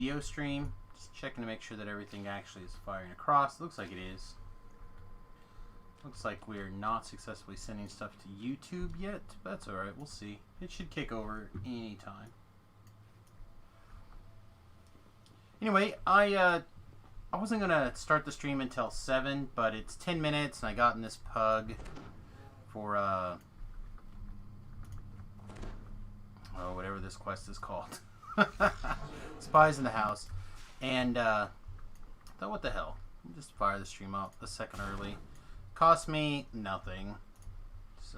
video stream. Just checking to make sure that everything actually is firing across. Looks like it is. Looks like we're not successfully sending stuff to YouTube yet. But that's alright, we'll see. It should kick over anytime. Anyway, I wasn't going to start the stream until 7, but it's 10 minutes, and I got in this pug for, whatever this quest is called. Spies in the House. And, thought, what the hell? I'll just fire the stream up a second early. Cost me nothing. So,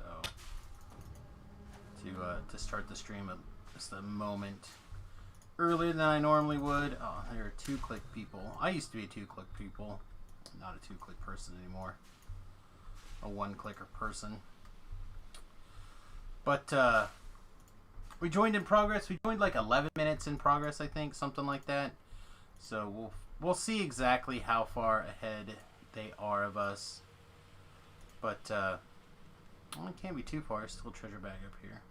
to start the stream just a moment earlier than I normally would. Oh, there are 2-click people. I used to be a 2-click people. I'm not a 2-click person anymore. A 1-clicker person. But, we joined in progress. We joined like 11 minutes in progress, I think. Something like that. So, we'll see exactly how far ahead they are of us. But, well, it can't be too far. Still treasure bag up here.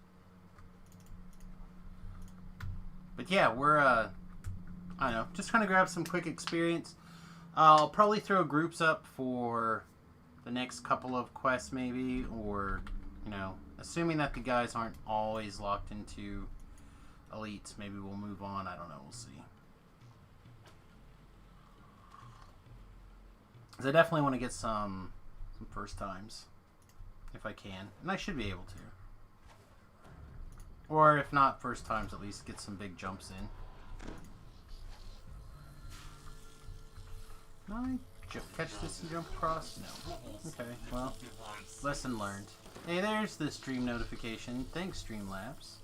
But yeah, we're, I don't know, just trying to grab some quick experience. I'll probably throw groups up for the next couple of quests maybe, or, you know, assuming that the guys aren't always locked into elites, maybe we'll move on. I don't know, we'll see. 'Cause I definitely want to get some first times, if I can, and I should be able to. Or if not first times, at least get some big jumps in. Can I catch this and jump across? No. Okay, well, lesson learned. Hey, there's the stream notification. Thanks, Streamlabs.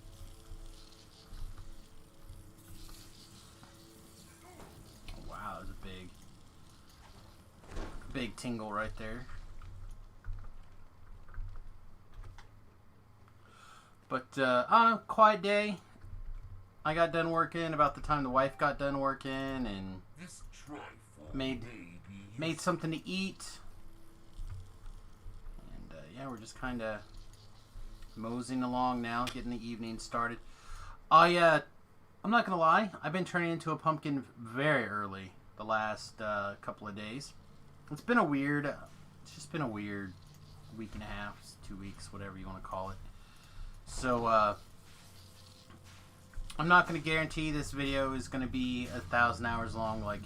Oh, wow, that was a big tingle right there. But, I don't know, quiet day. I got done working about the time the wife got done working, and made something to eat. And, yeah, we're just kind of moseying along now, getting the evening started. I'm not going to lie, I've been turning into a pumpkin very early the last couple of days. It's been it's just been a weird week and a half, 2 weeks, whatever you want to call it. So, I'm not going to guarantee this video is going to be 1,000 hours long like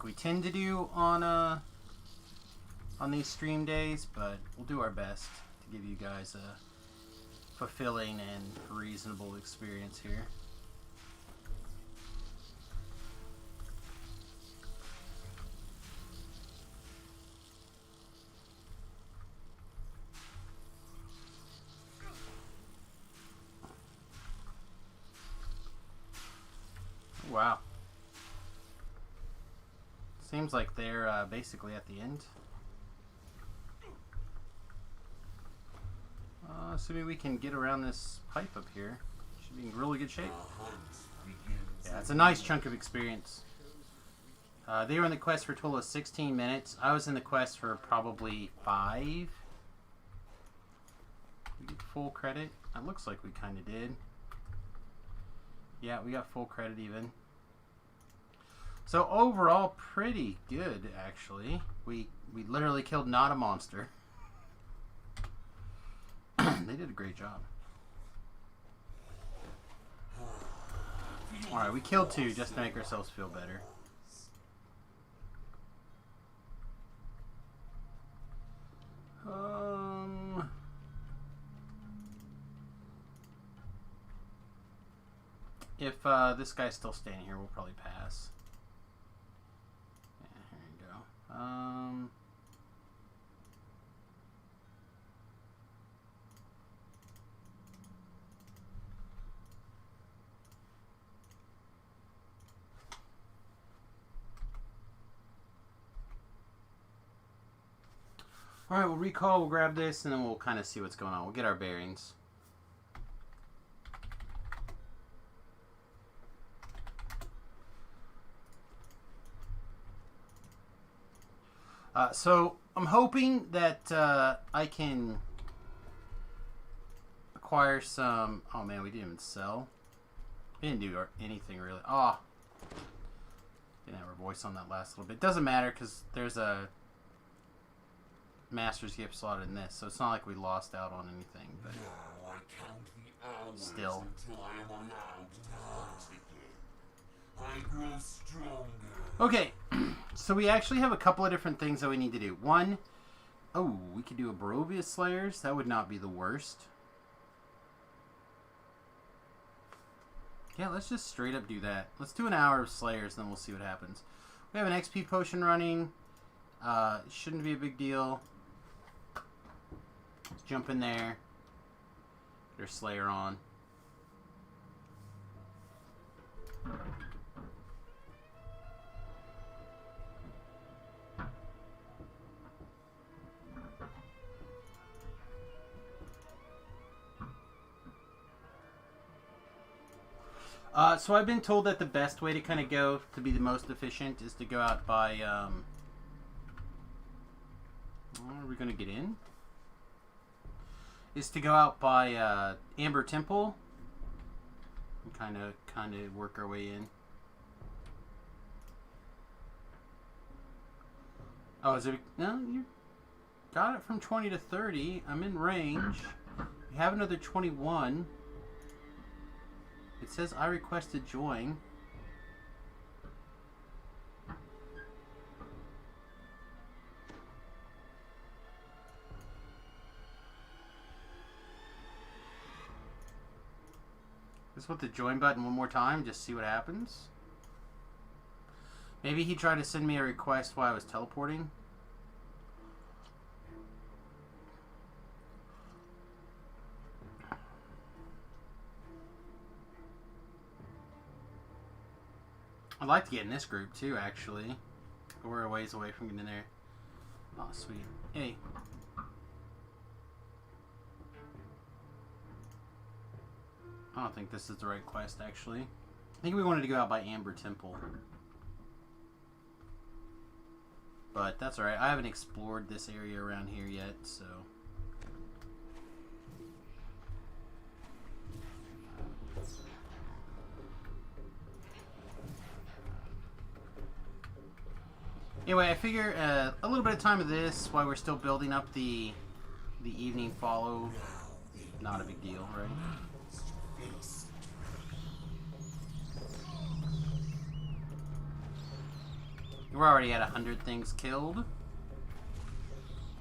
we tend to do on these stream days, but we'll do our best to give you guys a fulfilling and reasonable experience here. Wow. Seems like they're basically at the end. Assuming we can get around this pipe up here. Should be in really good shape. Yeah, it's a nice chunk of experience. They were in the quest for a total of 16 minutes. I was in the quest for probably 5. We get full credit? It looks like we kind of did. Yeah, we got full credit even. So overall, pretty good, actually. We literally killed not a monster. They did a great job. Alright, we killed 2 just to make ourselves feel better. If this guy's still standing here, we'll probably pass. Yeah, here you go. Alright, we'll recall, we'll grab this, and then we'll kind of see what's going on. We'll get our bearings. So I'm hoping that I can acquire some. Oh man, we didn't even sell. We didn't do anything really. Oh, Didn't have her voice on that last little bit. Doesn't matter because there's a Master's Gift slotted in this, so it's not like we lost out on anything. But now I count the hours still. until I am allowed to hunt again. I grow stronger. Okay, so we actually have a couple of different things that we need to do. One, oh, we could do a Barovia Slayers. That would not be the worst. Yeah, let's just straight up do that. Let's do an hour of Slayers, then we'll see what happens. We have an XP potion running. Shouldn't be a big deal. Let's jump in there. Get our Slayer on. So I've been told that the best way to kind of go to be the most efficient is to go out by, are we going to get in? Is to go out by Amber Temple and kind of work our way in. Oh, is it? No, you got it from 20 to 30. I'm in range. We have another 21. It says I requested join. Just hit the join button one more time, just see what happens. Maybe he tried to send me a request while I was teleporting. I'd like to get in this group too, actually. But we're a ways away from getting in there. Oh, sweet. Hey. I don't think this is the right quest, actually. I think we wanted to go out by Amber Temple. But that's alright. I haven't explored this area around here yet, so... Anyway, I figure a little bit of time of this while we're still building up the evening follow. Not a big deal, right? We're already at 100 things killed.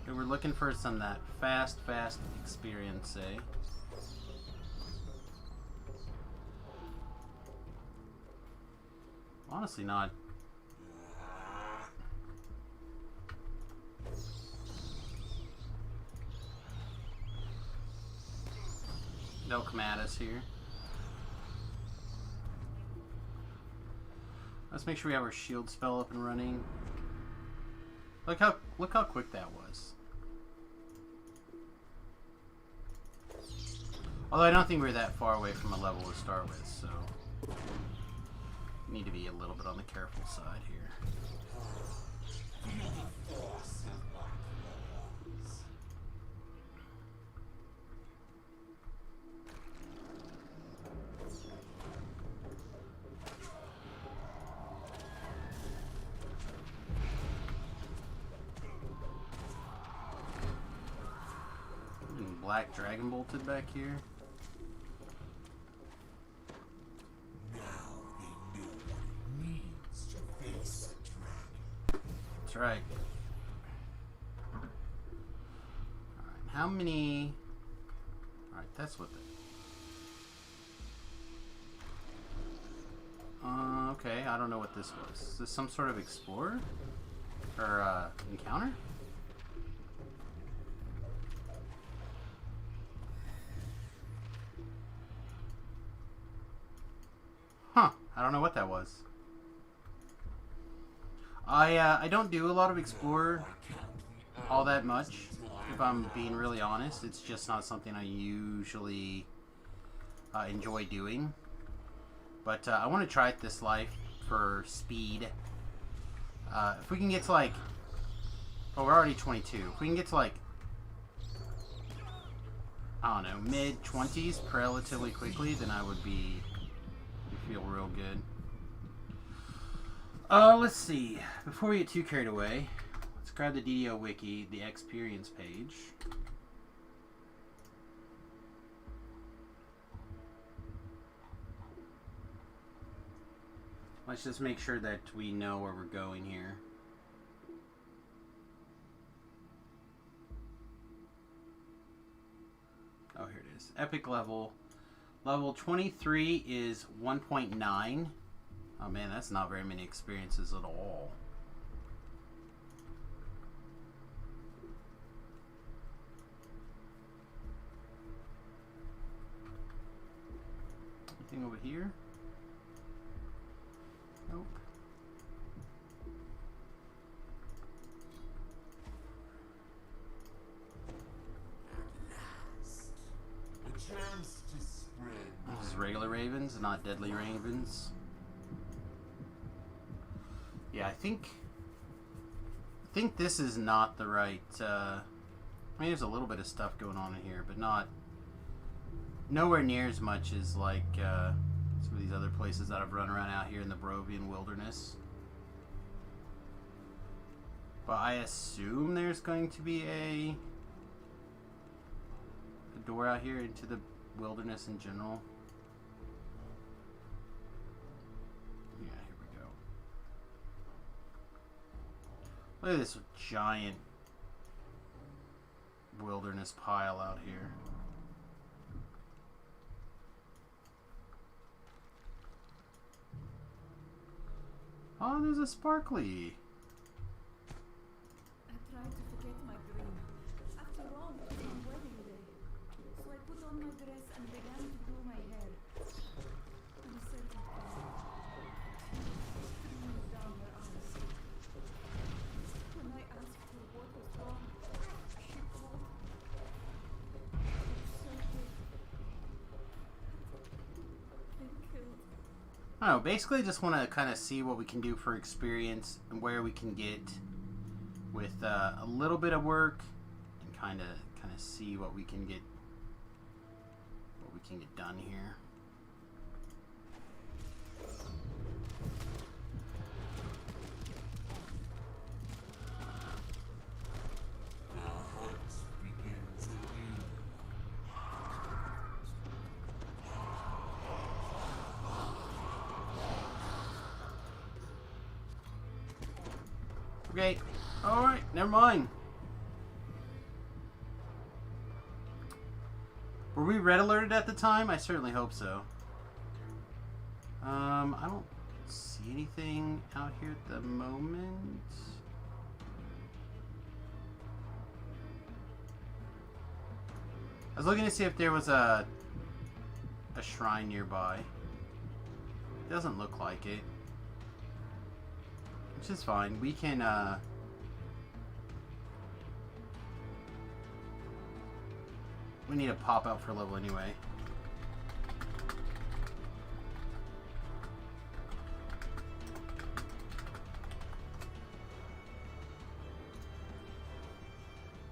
And we're looking for some of that fast experience, eh? Honestly, not. They'll come at us here. Let's make sure we have our shield spell up and running. Look how quick that was. Although I don't think we're that far away from a level to start with, so need to be a little bit on the careful side here. Black Dragon bolted back here. Now they know what it means to face a dragon. That's right. Alright, how many... Alright, that's what they... okay, I don't know what this was. Is this some sort of explorer? Or, encounter? Huh, I don't know what that was. I don't do a lot of Explorer all that much, if I'm being really honest. It's just not something I usually enjoy doing. But I want to try it this life for speed. If we can get to like... Oh, we're already 22. If we can get to like... I don't know, mid-20s relatively quickly, then I would be... feel real good. Let's see. Before we get too carried away, let's grab the DDO Wiki, the experience page. Let's just make sure that we know where we're going here. Oh, here it is. Epic level. Level 23 is 1.9. Oh man, that's not very many experiences at all. Anything over here? Nope. A chance to spread. This is regular ravens, not deadly ravens. Yeah, I think this is not the right. I mean, there's a little bit of stuff going on in here, but nowhere near as much as like some of these other places that I've run around out here in the Barovian wilderness. But I assume there's going to be a door out here into the wilderness in general. Yeah, here we go. Look at this giant wilderness pile out here. Oh, there's a sparkly. I tried to forget my dream. After all, it was my wedding day. So I put on my dress and began to do my hair. And a certain pain streamed down her arms. When I asked her what was wrong, she told me. It's so big. Been killed. I don't know, basically just want to kind of see what we can do for experience and where we can get with a little bit of work and kind of see what we can get done here. The hunt begins anew. Okay, alright, never mind. Were we red alerted at the time? I certainly hope so. I don't see anything out here at the moment. I was looking to see if there was a shrine nearby. Doesn't look like it. Which is fine. We can, we need to pop out for a level anyway.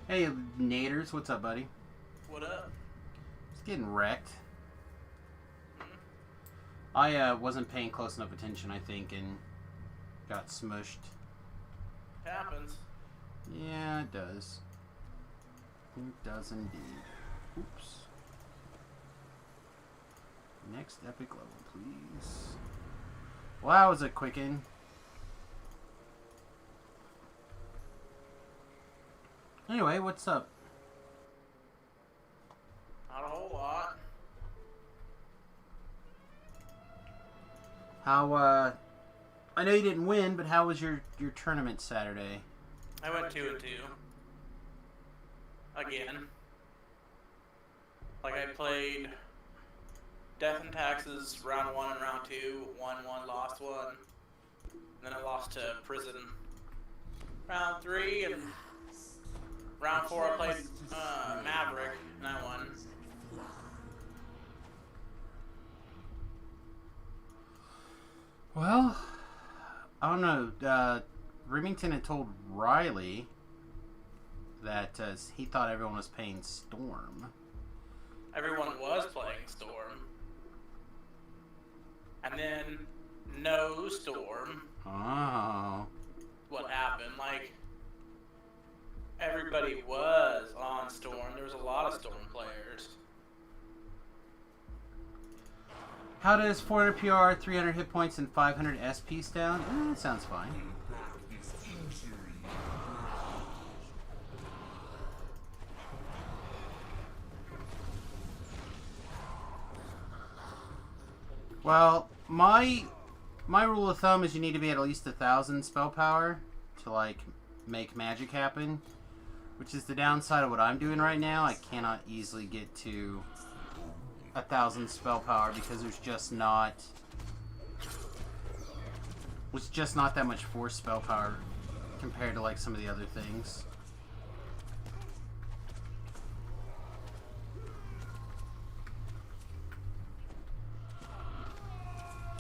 Hey, Naders, what's up, buddy? What up? Just getting wrecked. I wasn't paying close enough attention, I think, and got smushed. Happens. Yeah, it does. It does indeed. Oops. Next epic level, please. Well, that was a quicken. Anyway, what's up? Not a whole lot. How, I know you didn't win, but how was your tournament Saturday? I went 2-2. Again. Like I played Death and Taxes round 1 and round 2. Won 1, lost 1. Then I lost to Prison round 3, and round 4 I played Maverick, and I won. Well, I don't know. Remington had told Riley that he thought everyone was playing Storm. Everyone was playing Storm. And then no Storm. Oh. what happened. Like, everybody was on Storm. There was a lot of Storm players. How does 400 PR, 300 hit points, and 500 SP sound? That sounds fine. Well, my rule of thumb is you need to be at least 1,000 spell power to like make magic happen, which is the downside of what I'm doing right now. I cannot easily get to 1,000 spell power because there's just not that much force spell power compared to like some of the other things.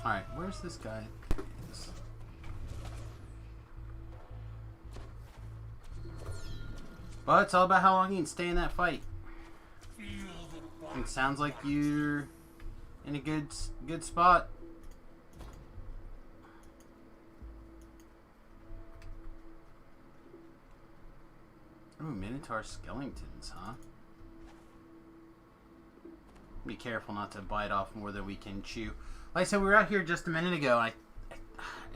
Alright, where's this guy? There he is. But it's all about how long you can stay in that fight. It sounds like you're in a good spot. Ooh, Minotaur skeletons, huh? Be careful not to bite off more than we can chew. Like I said, we were out here just a minute ago. I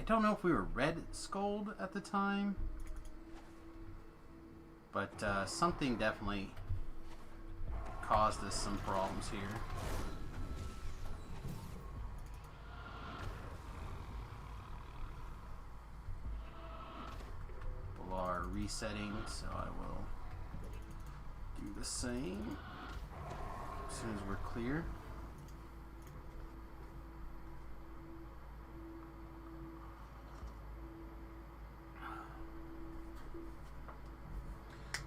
don't know if we were red skulled at the time, but something definitely caused us some problems here. People are resetting, so I will do the same as soon as we're clear.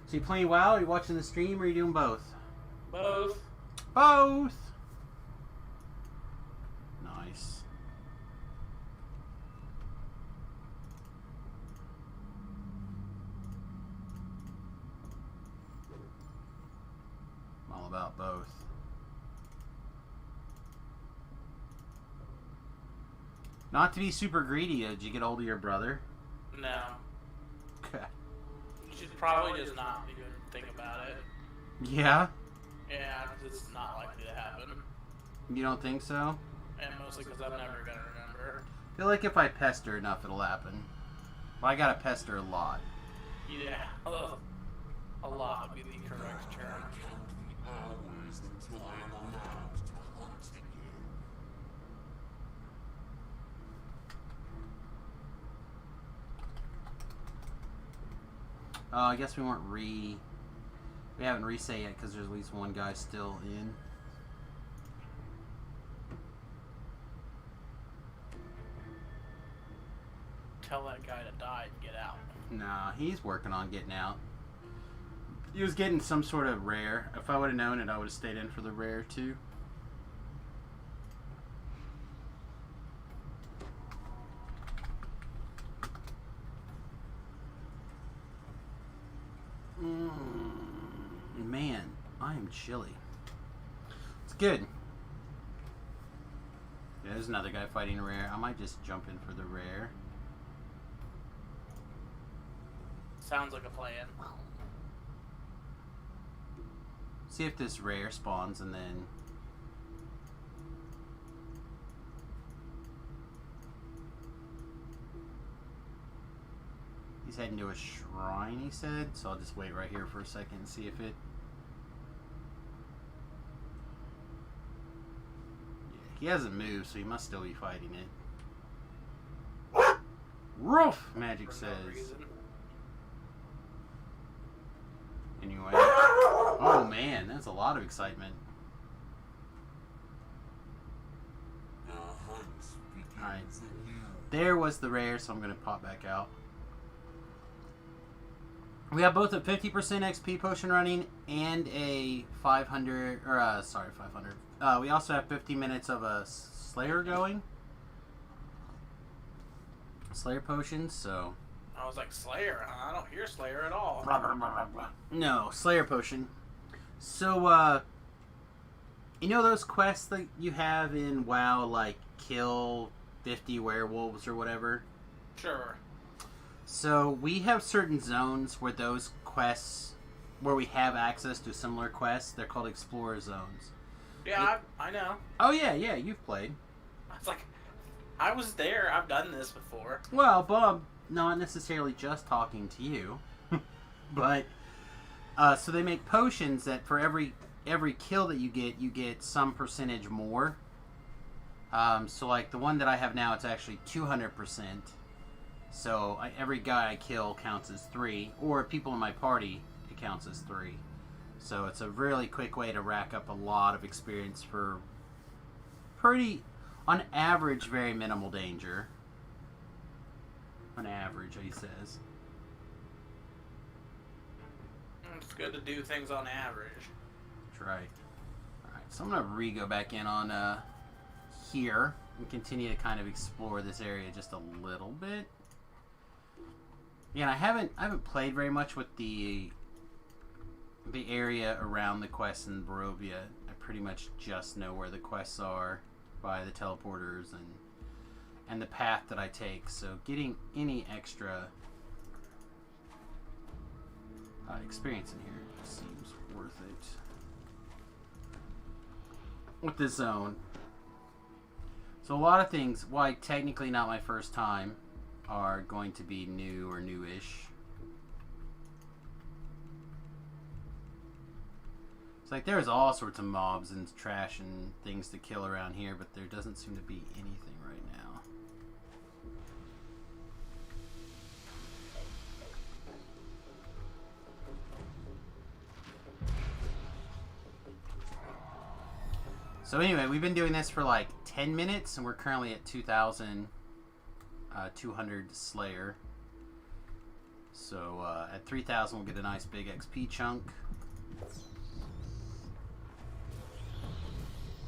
So you playing WoW? Are you watching the stream, or are you doing both? Both. Both! Nice. I'm all about both. Not to be super greedy, did you get hold of your brother? No. Okay. You should probably just not even think about it. Yeah? Yeah, 'cause it's not likely to happen. You don't think so? And mostly because I'm never going to remember. I feel like if I pester enough, it'll happen. Well, I gotta pester a lot. Yeah. Ugh. A lot would be the correct term. Hours until I am allowed to hunt again. I guess we haven't reset yet because there's at least one guy still in. Tell that guy to die and get out. Nah, he's working on getting out. He was getting some sort of rare. If I would have known it, I would have stayed in for the rare too. Man, I am chilly. It's good. Yeah, there's another guy fighting a rare. I might just jump in for the rare. Sounds like a plan. See if this rare spawns and then... He's heading to a shrine, he said, so I'll just wait right here for a second and see if it... Yeah, he hasn't moved, so he must still be fighting it. Roof, Magic For no says. reason. Anyway. Oh man, that's a lot of excitement. The hunt begins Alright. anew. There was the rare, so I'm going to pop back out. We have both a 50% XP potion running and a 500, or 500. We also have 50 minutes of a Slayer going. Slayer potions, so... I was like, Slayer, huh? I don't hear Slayer at all. No, Slayer potion. So, you know those quests that you have in WoW, like kill 50 werewolves or whatever? Sure. So we have certain zones where those quests, where we have access to similar quests, they're called Explorer Zones. Yeah, I know. Oh yeah, you've played. It's like, I was there. I've done this before. Well, but I'm not necessarily just talking to you. But, so they make potions that for every kill that you get some percentage more. So like the one that I have now, it's actually 200%. So every guy I kill counts as 3, or people in my party, it counts as 3. So it's a really quick way to rack up a lot of experience for pretty, on average, very minimal danger. On average, he says. It's good to do things on average. That's right. Alright, so I'm going to go back in on here and continue to kind of explore this area just a little bit. Yeah, I haven't played very much with the area around the quests in Barovia. I pretty much just know where the quests are by the teleporters and the path that I take. So getting any extra experience in here seems worth it. With this zone. So a lot of things, why technically not my first time, are going to be new or newish. It's like there's all sorts of mobs and trash and things to kill around here, but there doesn't seem to be anything right now. So anyway, we've been doing this for like 10 minutes, and we're currently at 2,200 Slayer. So at 3,000 we'll get a nice big XP chunk.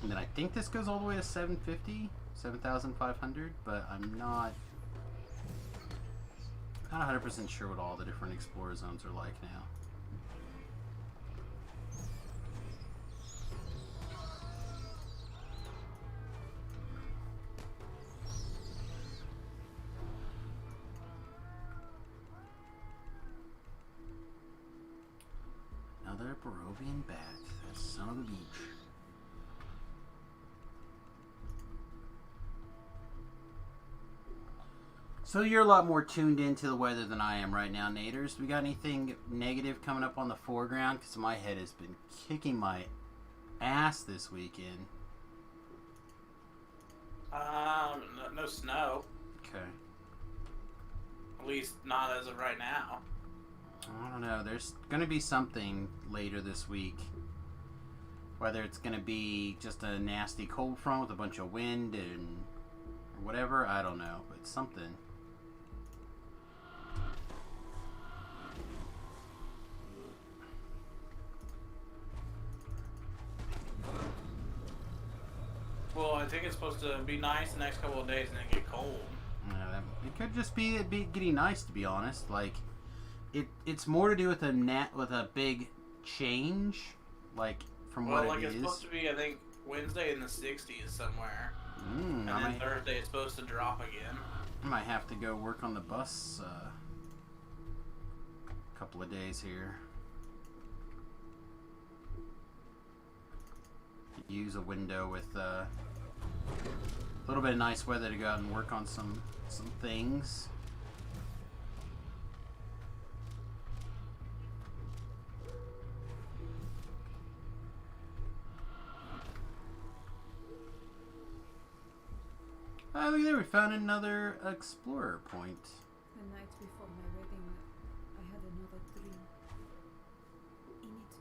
And then I think this goes all the way to 750, 7,500, but I'm not 100% sure what all the different Explorer Zones are like now. Another Barovian bat, that son of a beach. So you're a lot more tuned into the weather than I am right now, Naders. We got anything negative coming up on the foreground? Because my head has been kicking my ass this weekend. No snow. Okay. At least not as of right now. I don't know. There's going to be something later this week. Whether it's going to be just a nasty cold front with a bunch of wind and or whatever, I don't know. But something. Well, I think it's supposed to be nice the next couple of days and then get cold. It could just be getting nice, to be honest. Like, it's more to do with a big change, like from what like it it's is. supposed to be, I think, Wednesday in the 60s somewhere, and then Thursday it's supposed to drop again. I might have to go work on the bus a couple of days here. Use a window with a little bit of nice weather to go out and work on some things. Oh, look there, we found another explorer point. The night before my wedding, I had another dream. In it,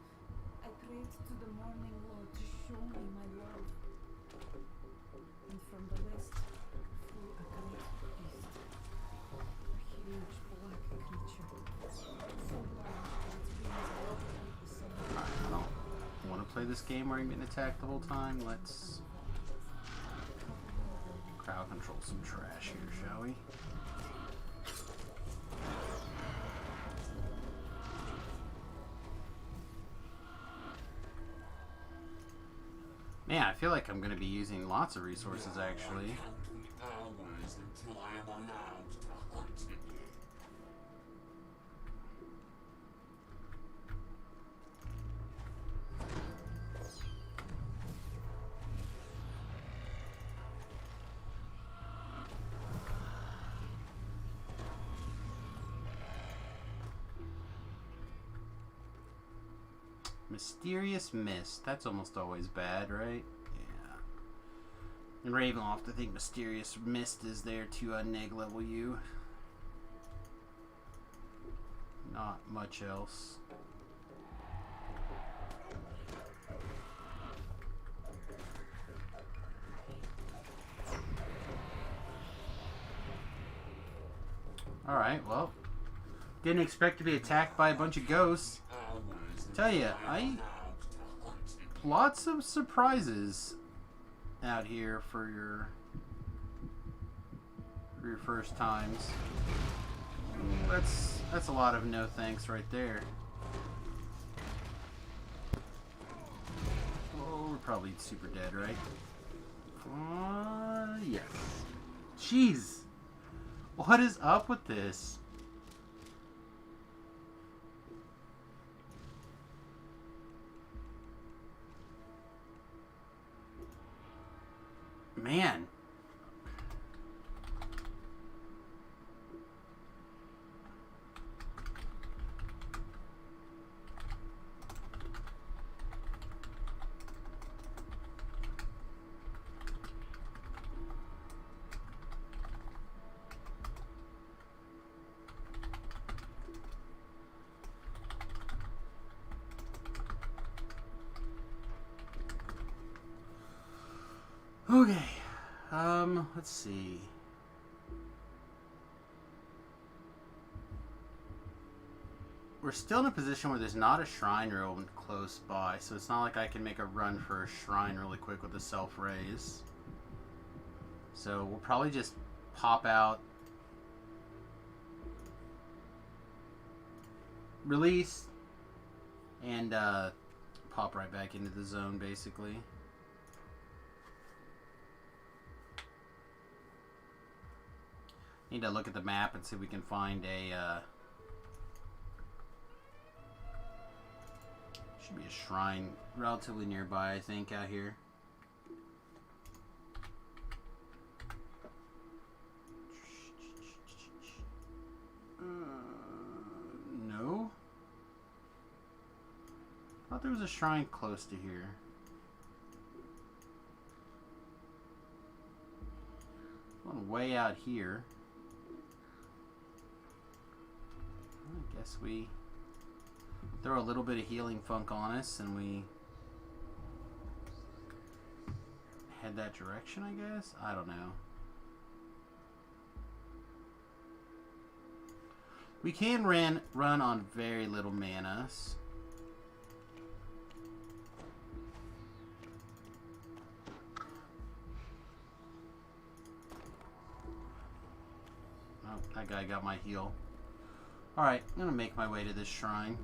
I prayed to the morning Lord to show me my world. And from the west flew a great beast. A huge black creature. So large that its wings rode like the sun. I don't want to play this game where I'm getting attacked the whole time. Let's crowd control some trash here, shall we? Man, I feel like I'm going to be using lots of resources, actually. Count the hours until I am allowed to hunt Mysterious Mist. That's almost always bad, right? Yeah. And Ravenloft, I think Mysterious Mist is there to neg level you. Not much else. Alright, well. Didn't expect to be attacked by a bunch of ghosts. Tell ya, lots of surprises out here for your first times. Ooh, that's a lot of no thanks right there. Oh, we're probably super dead, right? Yes. Jeez. What is up with this? Man. Okay. Let's see. We're still in a position where there's not a shrine real close by, so it's not like I can make a run for a shrine really quick with a self-raise. So we'll probably just pop out, release, and pop right back into the zone, basically. Need to look at the map and see if we can find a should be a shrine relatively nearby, I think, out here. No. I thought there was a shrine close to here. One way out here. I guess we throw a little bit of healing funk on us and we head that direction, I guess? I don't know. We can run on very little mana. Oh, that guy got my heal. Alright, I'm gonna make my way to this shrine.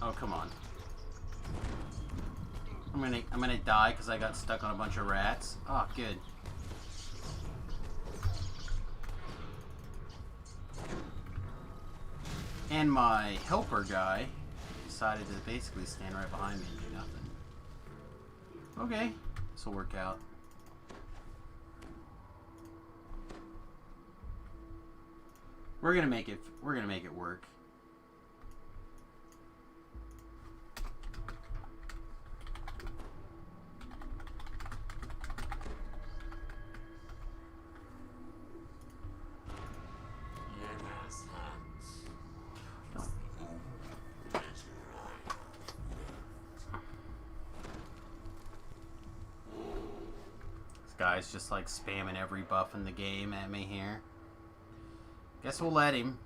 Oh, come on. I'm gonna die because I got stuck on a bunch of rats. Oh, good. And my helper guy decided to basically stand right behind me and do nothing. Okay, this will work out. We're gonna make it. We're gonna make it work. Guy's just like spamming every buff in the game at me here. Guess we'll let him.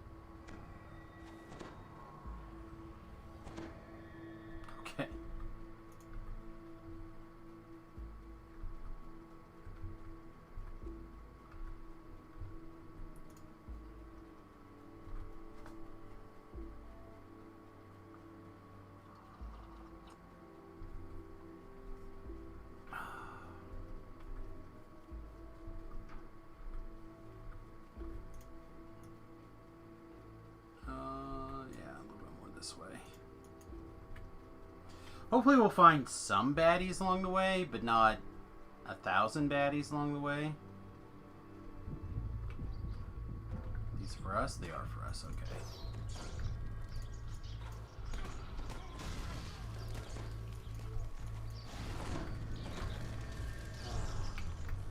Okay. Hopefully we'll find some baddies along the way, but not 1,000 baddies along the way. These for us? They are for us, okay.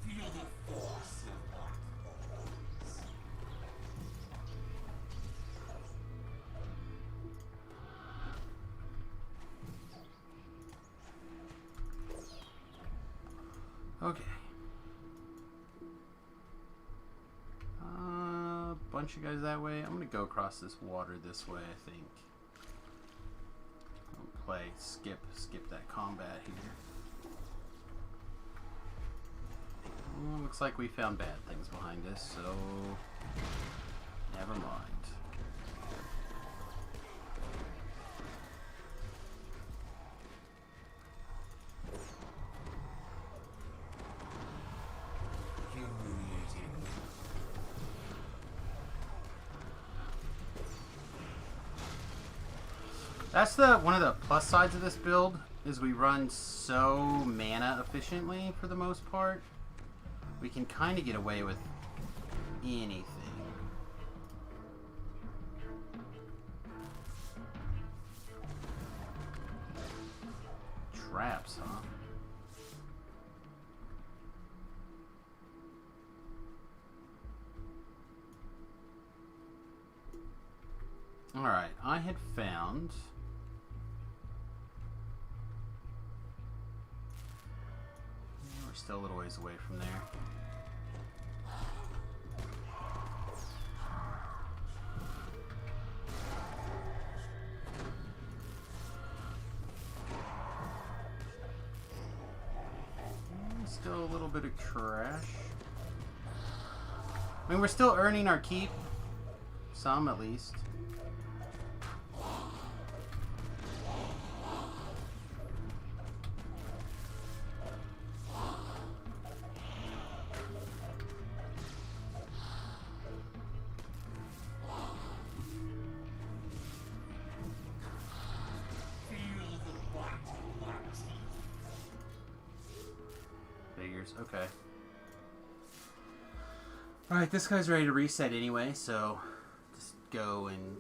Feel the force of my bones. Okay. Bunch of guys that way. I'm gonna go across this water this way, I think. I'll skip that combat here. Well, looks like we found bad things behind us, so never mind. Humiliating. That's one of the plus sides of this build is we run so mana efficiently for the most part. We can kind of get away with anything. Traps, huh? Alright, I had found... We're still a little ways away from there. Still a little bit of trash. I mean, we're still earning our keep. Some, at least. Okay. Alright, this guy's ready to reset anyway, so just go and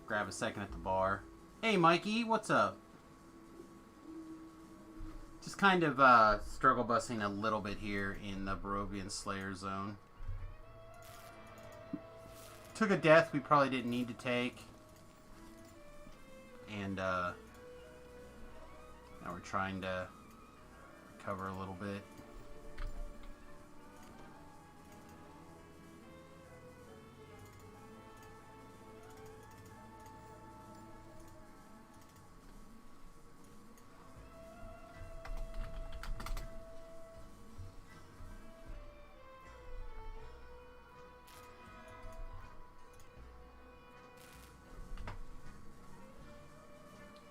grab a second at the bar. Hey, Mikey, what's up? Just kind of struggle busing a little bit here in the Barovian Slayer zone. Took a death we probably didn't need to take. And now we're trying to recover a little bit.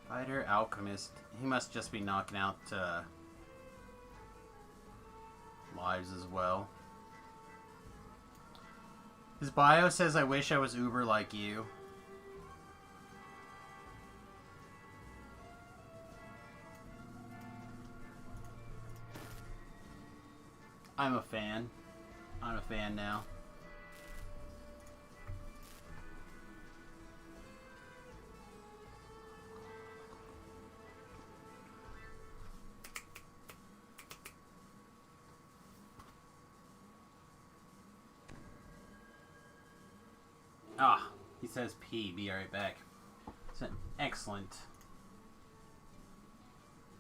Fighter, Alchemist. He must just be knocking out lives as well. His bio says, I wish I was Uber like you. I'm a fan. I'm a fan now. Ah, he says P. Be right back. It's an excellent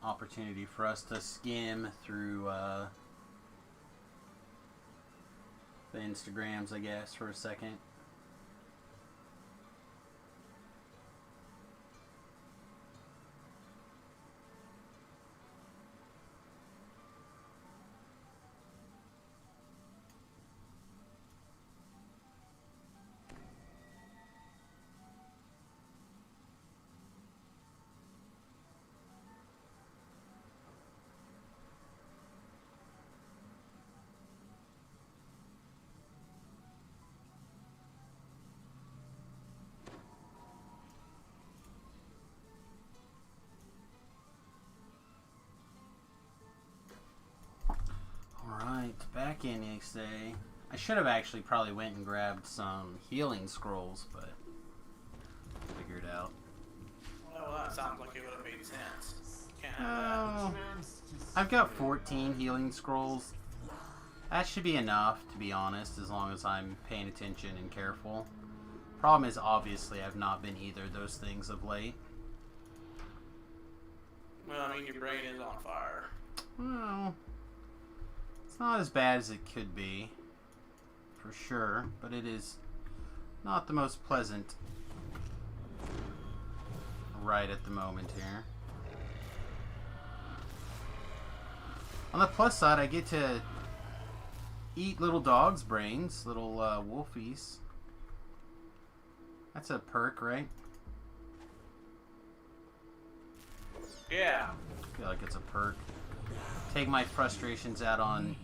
opportunity for us to skim through the Instagrams, I guess, for a second. pumpkin, you say. I should have actually probably went and grabbed some healing scrolls, but figured out. Well, that sounds like it would have made sense. Can't have Oh, I've got 14 healing scrolls. That should be enough, to be honest, as long as I'm paying attention and careful. Problem is, obviously, I've not been either of those things of late. that. Well, I mean, your brain is on fire. Well, it's not as bad as it could be, for sure, but it is not the most pleasant right at the moment here. On the plus side, I get to eat little dogs' brains, little wolfies. That's a perk, right? Yeah. I feel like it's a perk. Take my frustrations out on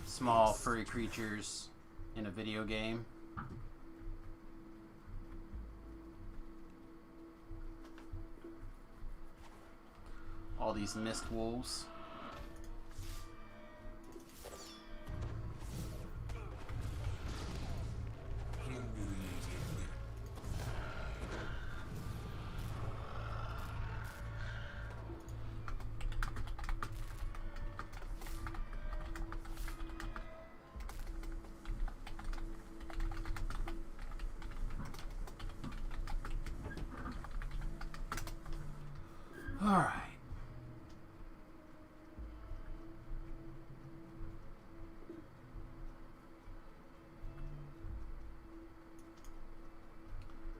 small furry creatures in a video game. All these mist wolves. Alright.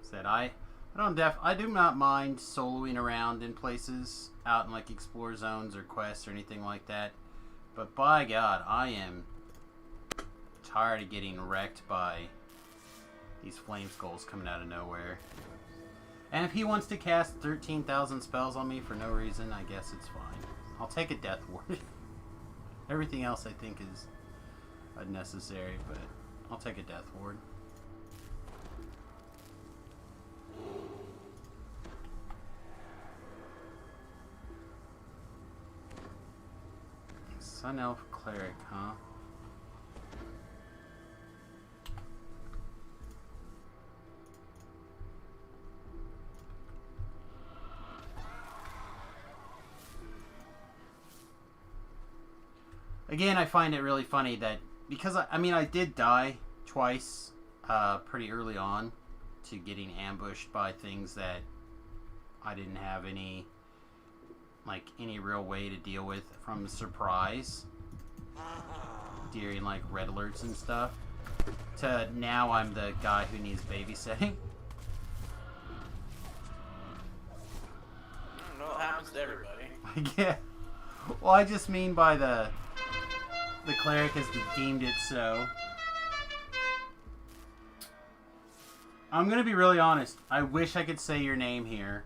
Said I do not mind soloing around in places out in like explore zones or quests or anything like that. But by God, I am tired of getting wrecked by these flame skulls coming out of nowhere. And if he wants to cast 13,000 spells on me for no reason, I guess it's fine. I'll take a death ward. Everything else I think is unnecessary, but I'll take a death ward. Sun Elf Cleric, huh? Again, I find it really funny that, because I did die twice pretty early on to getting ambushed by things that I didn't have any real way to deal with from the surprise during like red alerts and stuff, to now I'm the guy who needs babysitting. I don't know what happens to everybody. Yeah. Well, I just mean by the cleric has deemed it so. I'm gonna be really honest. I wish I could say your name here.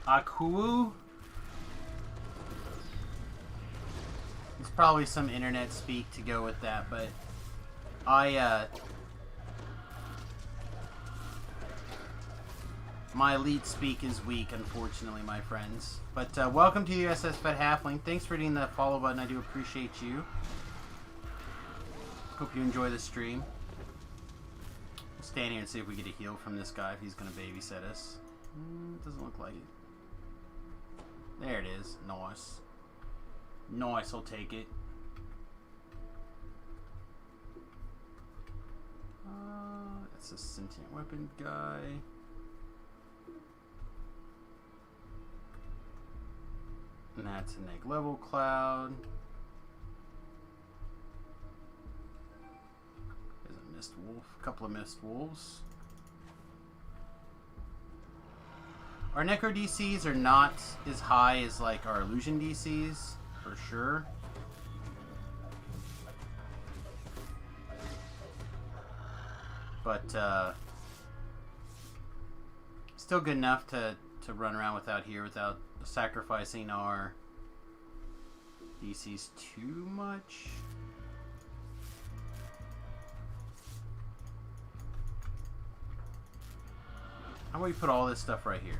Aku? It's probably some internet speak to go with that, but my elite speak is weak, unfortunately, my friends. But welcome to the USS Fed Halfling. Thanks for hitting the follow button. I do appreciate you. Hope you enjoy the stream. We'll stand here and see if we get a heal from this guy, if he's going to babysit us. Doesn't look like it. There it is. Nice. Nice, I'll take it. That's a sentient weapon guy. And that's a neg level cloud. There's a mist wolf. A couple of mist wolves. Our necro DCs are not as high as like our illusion DCs, for sure. But still good enough to run around without sacrificing our DCs too much. How about we put all this stuff right here?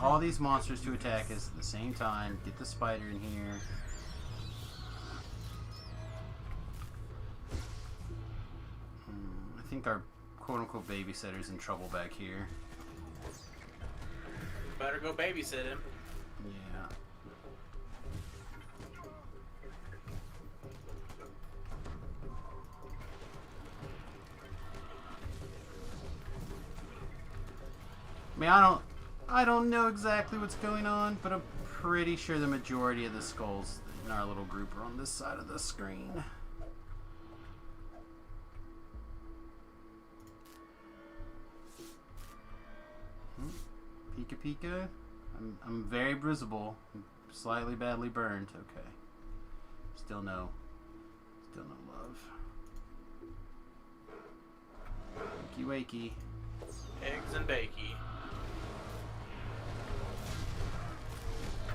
All these monsters to attack us at the same time. Get the spider in here. think our quote-unquote babysitter's in trouble back here. Better go babysit him. Yeah. I mean, I don't know exactly what's going on, but I'm pretty sure the majority of the skulls in our little group are on this side of the screen. Pika Pika. I'm very visible. Slightly badly burned. Okay. Still no love. Wakey wakey. Eggs and bakey.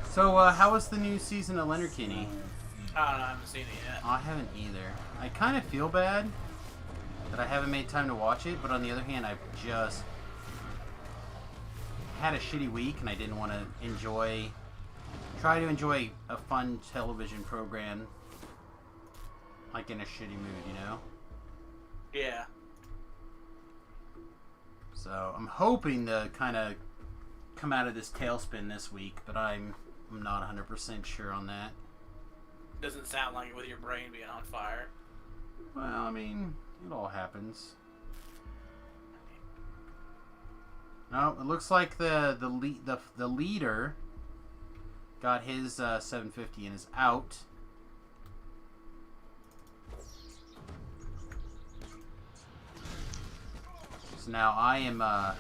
So, how was the new season of Letterkenny? I don't know, I haven't seen it yet. I haven't either. I kind of feel bad that I haven't made time to watch it, but on the other hand, I've just had a shitty week and I didn't want to try to enjoy a fun television program like in a shitty mood, you know? Yeah. So I'm hoping to kind of come out of this tailspin this week, but I'm not 100% sure on that. Doesn't sound like it with your brain being on fire. Well, I mean, it all happens. No, it looks like the leader got his 750 and is out. So now I'm gonna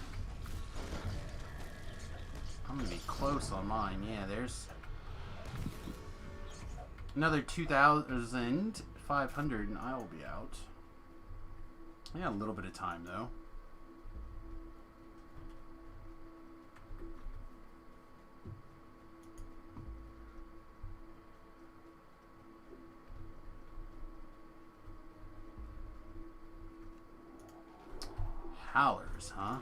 be close on mine. Yeah, there's another 2,500 and I'll be out. Yeah, a little bit of time though. Howlers, huh?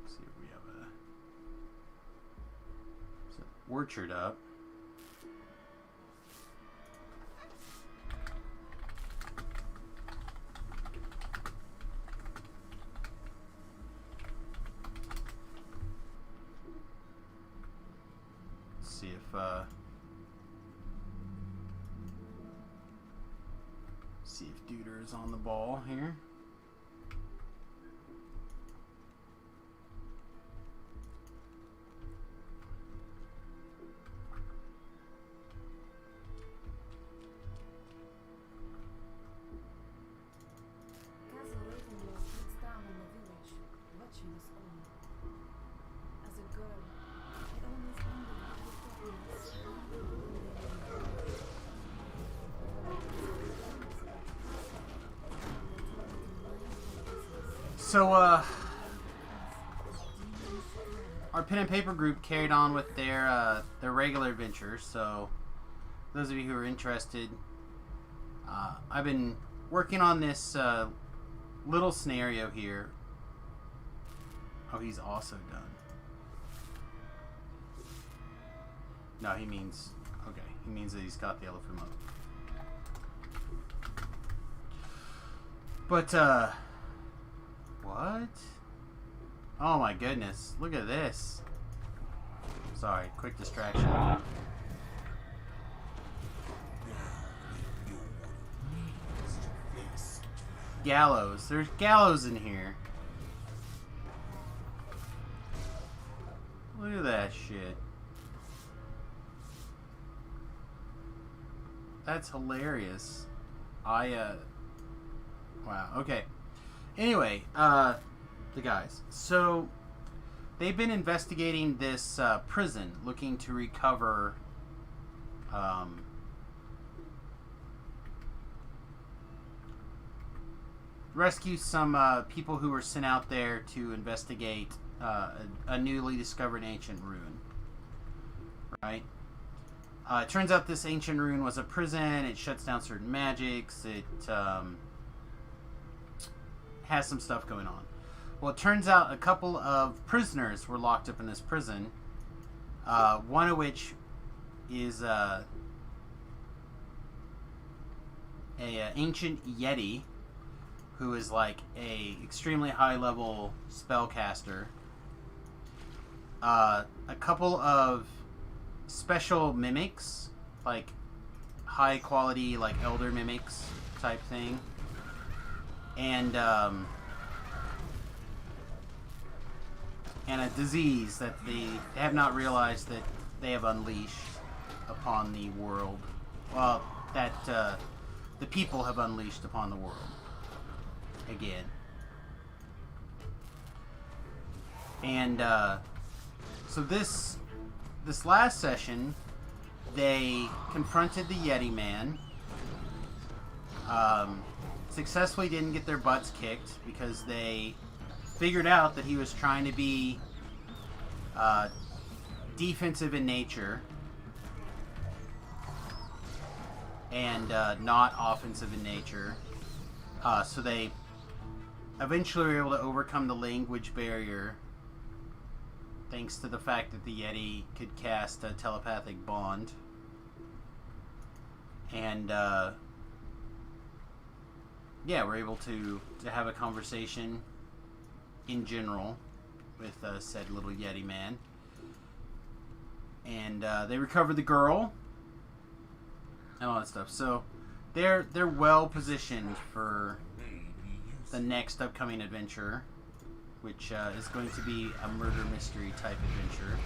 Let's see if we have a orchard up. See if Duder is on the ball here. Castle Ravenloft looks down on the village, watching us all. As a girl, I always wondered how the problems So, our pen and paper group carried on with their regular adventures. So, those of you who are interested, I've been working on this little scenario here. Oh, he's also done. No, he means that he's got the elephant up. But, what? Oh my goodness. Look at this. Sorry, quick distraction. Gallows. There's gallows in here. Look at that shit. That's hilarious. Wow, okay. Anyway, the guys. So, they've been investigating this prison, looking to recover rescue some people who were sent out there to investigate a newly discovered ancient ruin. Right? It turns out this ancient ruin was a prison. It shuts down certain magics. It has some stuff going on. Well, it turns out a couple of prisoners were locked up in this prison. One of which is a ancient Yeti, who is like a extremely high level spellcaster. A couple of special mimics, like high quality, like elder mimics type thing, and a disease that they have not realized that they have unleashed upon the world. Well, that the people have unleashed upon the world again. And so this last session, they confronted the Yeti man. Successfully didn't get their butts kicked because they figured out that he was trying to be defensive in nature and not offensive in nature. So they eventually were able to overcome the language barrier thanks to the fact that the Yeti could cast a telepathic bond. And yeah, we're able to have a conversation in general with said little Yeti man. And they recovered the girl and all that stuff. So they're well positioned for the next upcoming adventure, which is going to be a murder mystery type adventure.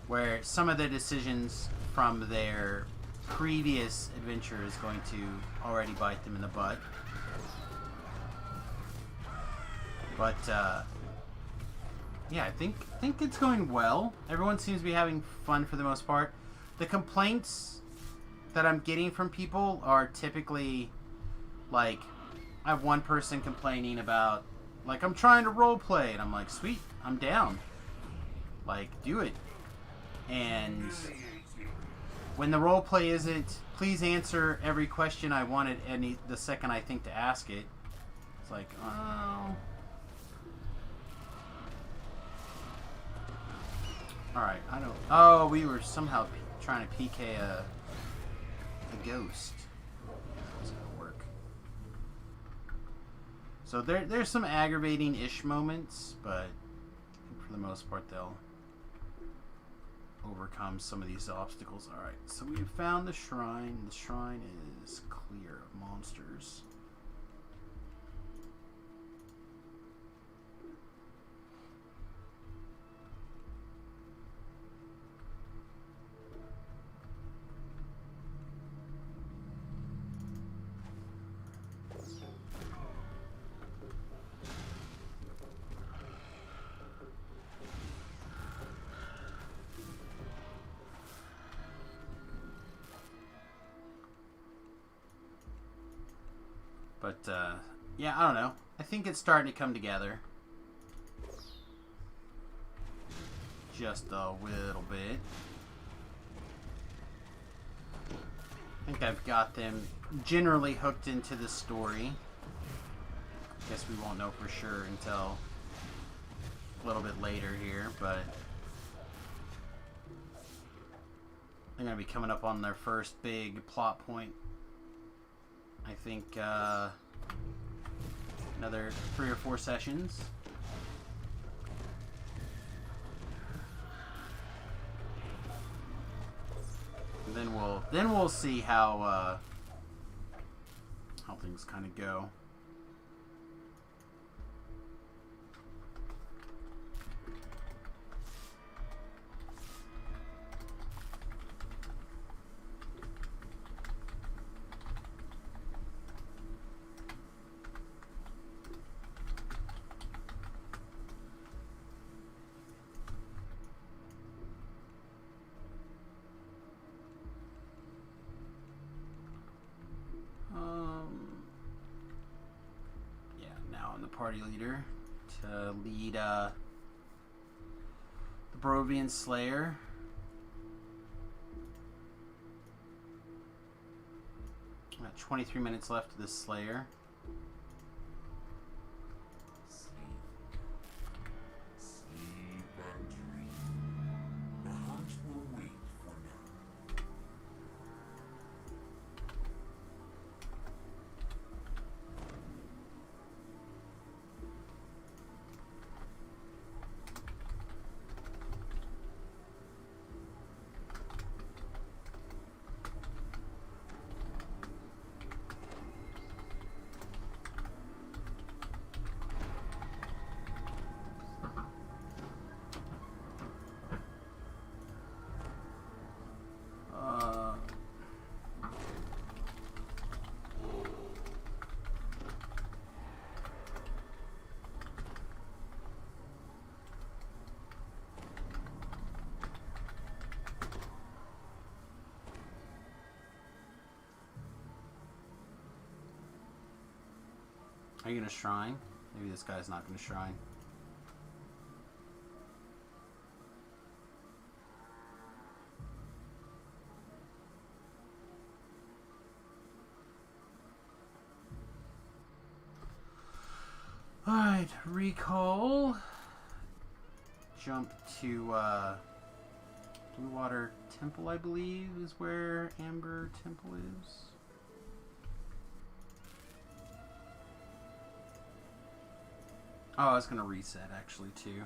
Where some of the decisions from their previous adventure is going to already bite them in the butt. But yeah, I think it's going well. Everyone seems to be having fun for the most part. The complaints that I'm getting from people are typically like, I have one person complaining about, like, I'm trying to roleplay, and I'm like, sweet, I'm down. Like, do it. And when the roleplay isn't, please answer every question I wanted the second I think to ask it, it's like, oh. Alright, I don't... Oh, we were somehow trying to PK a ghost. That's gonna work. So there's some aggravating-ish moments, but for the most part they'll overcome some of these obstacles. Alright, so we've found the shrine. The shrine is clear of monsters. But, yeah, I don't know. I think it's starting to come together. Just a little bit. I think I've got them generally hooked into the story. Guess we won't know for sure until a little bit later here, but they're going to be coming up on their first big plot point. I think another 3 or 4 sessions. And then we'll see how things kind of go. Party leader to lead the Barovian Slayer. About 23 minutes left of this Slayer. Are you gonna shrine? Maybe this guy's not gonna shrine. Alright, recall. Jump to Blue Water Temple, I believe, is where Amber Temple is. Oh, I was gonna reset actually too.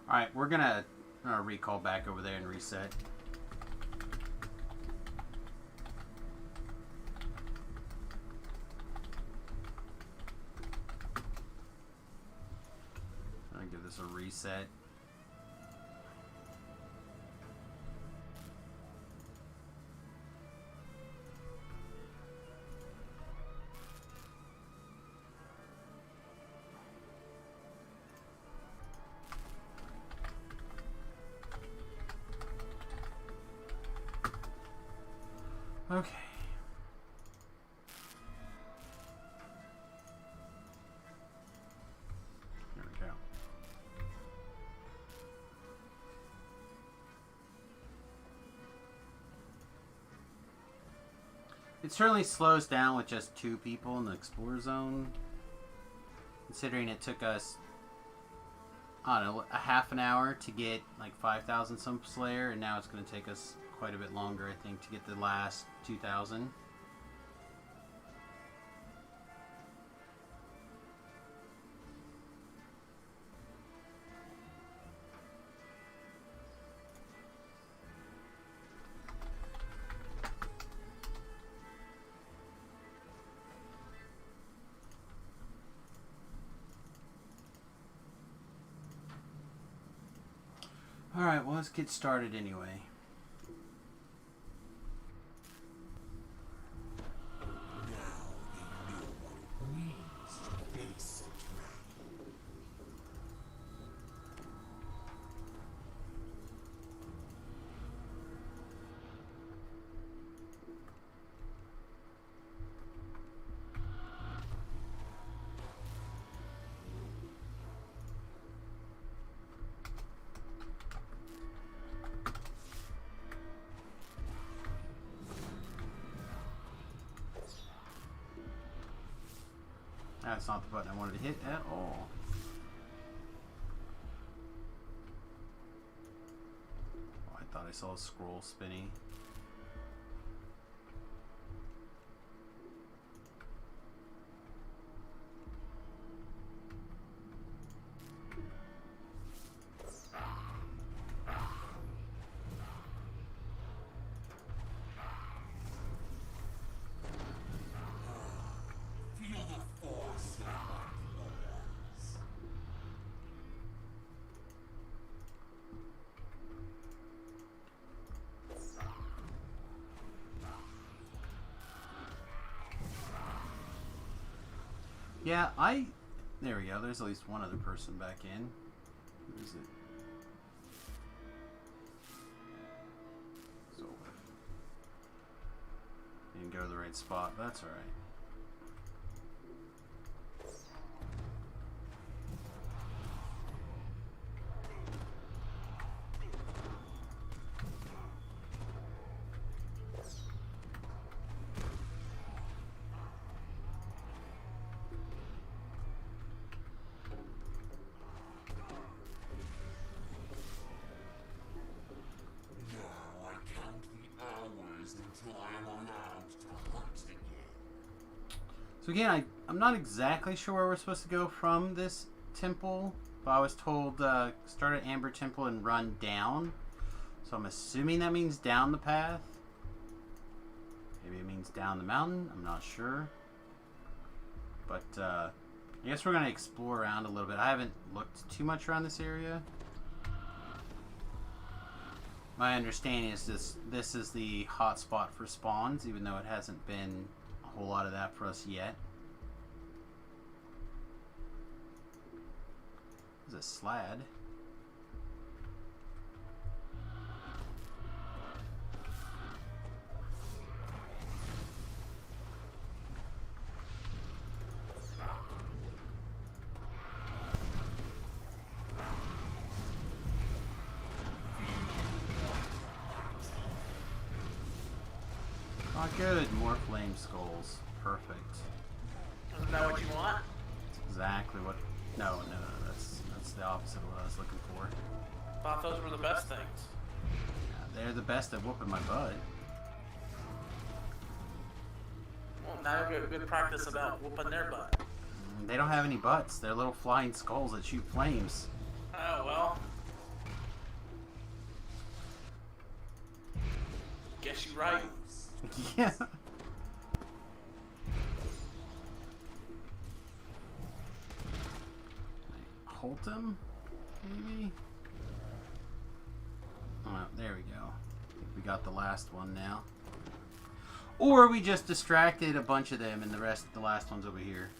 Alright, we're gonna recall back over there and reset. I'm gonna give this a reset. Okay. There we go. It certainly slows down with just 2 people in the Explorer Zone. Considering it took us, I don't know, a half an hour to get like 5,000 some Slayer, and now it's going to take us quite a bit longer, I think, to get the last 2,000. Alright, well, let's get started anyway. That's not the button I wanted to hit at all. Oh, I thought I saw a scroll spinning. Yeah, there we go. There's at least one other person back in. Who is it? So, didn't go to the right spot. That's alright. So again, I'm not exactly sure where we're supposed to go from this temple, but I was told start at Amber Temple and run down. So I'm assuming that means down the path. Maybe it means down the mountain. I'm not sure. But I guess we're going to explore around a little bit. I haven't looked too much around this area. My understanding is this is the hot spot for spawns, even though it hasn't been a whole lot of that for us yet. There's a slad. Oh, good. More flame skulls. Perfect. Isn't that what you want? That's exactly what... No. That's the opposite of what I was looking for. Thought those were the best things. Yeah, they're the best at whooping my butt. Well, now you get good practice about whooping their butt. They don't have any butts. They're little flying skulls that shoot flames. Oh, well. Guess you're right. Yeah. Hold him? Maybe? Oh, there we go. I think we got the last one now. Or we just distracted a bunch of them and the last one's over here.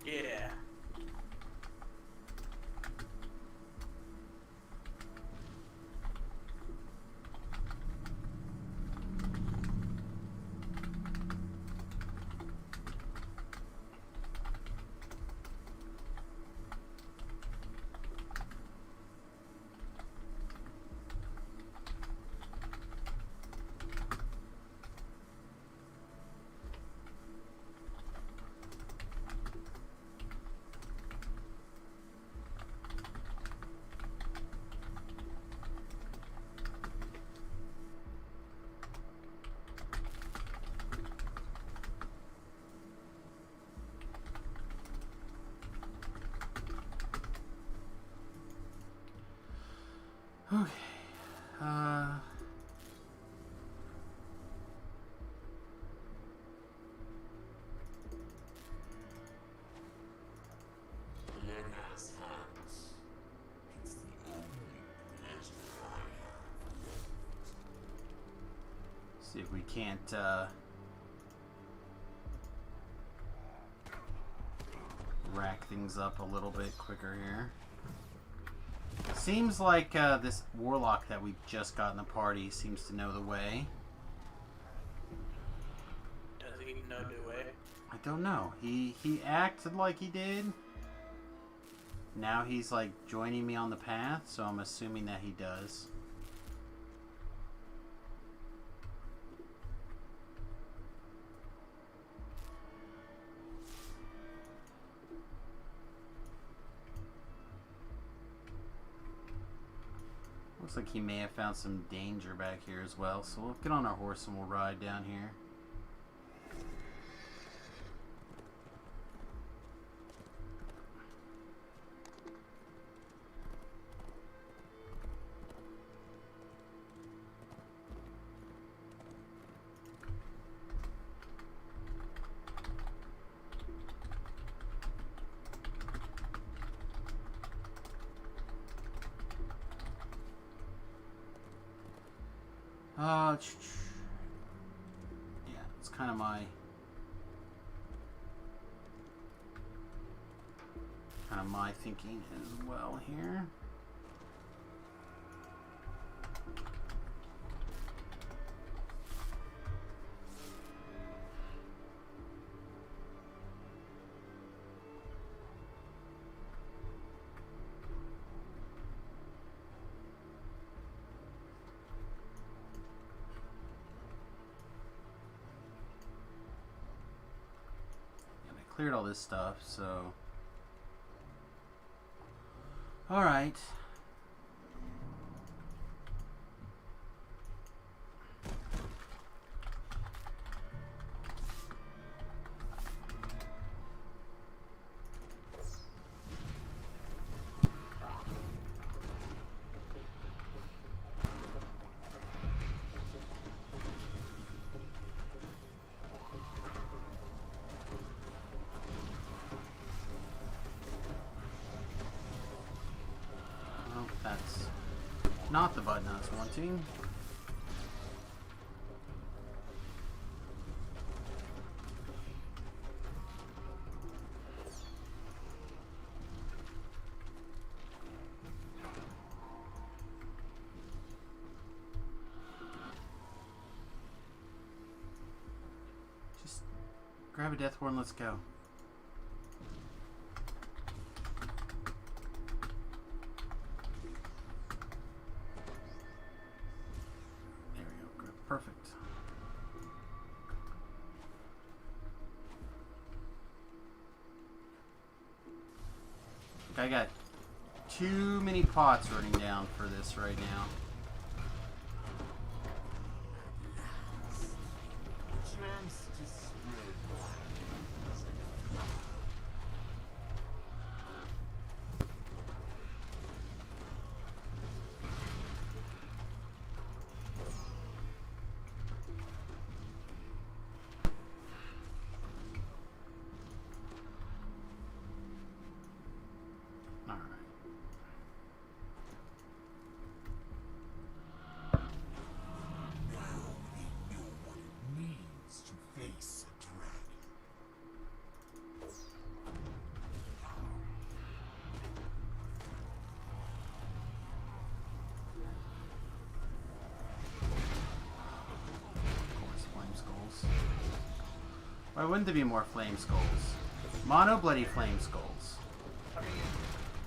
Yeah. Okay. Blood has hands. It's the only pleasure I have. See if we can't, rack things up a little bit quicker here. Seems like this warlock that we just got in the party seems to know the way. Does he know the way? I don't know. He acted like he did. Now he's like joining me on the path, so I'm assuming that he does. Looks like he may have found some danger back here as well, so we'll get on our horse and we'll ride down here. Yeah, it's kind of my thinking as well here. Cleared all this stuff, so all right. Not the button I was wanting. Just grab a death horn, let's go. Perfect. I got too many pots running down for this right now. Chance to spread. All right. Now they know what it means to face a dragon. Of course, flame skulls. Why wouldn't there be more flame skulls? Mono bloody flame skulls. I mean,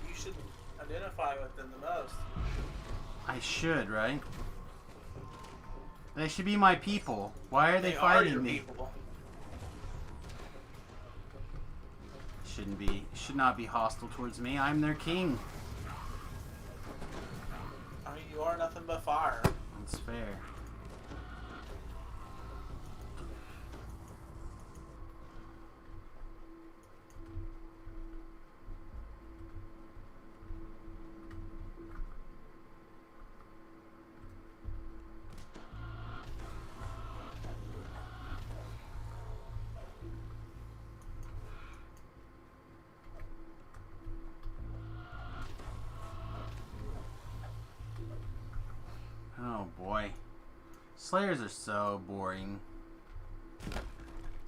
you should identify with them the most. I should, right? They should be my people. Why are they Are fighting your me? people. Should not be hostile towards me. I'm their king. I mean, you are nothing but fire. That's fair. Oh boy. Slayers are so boring.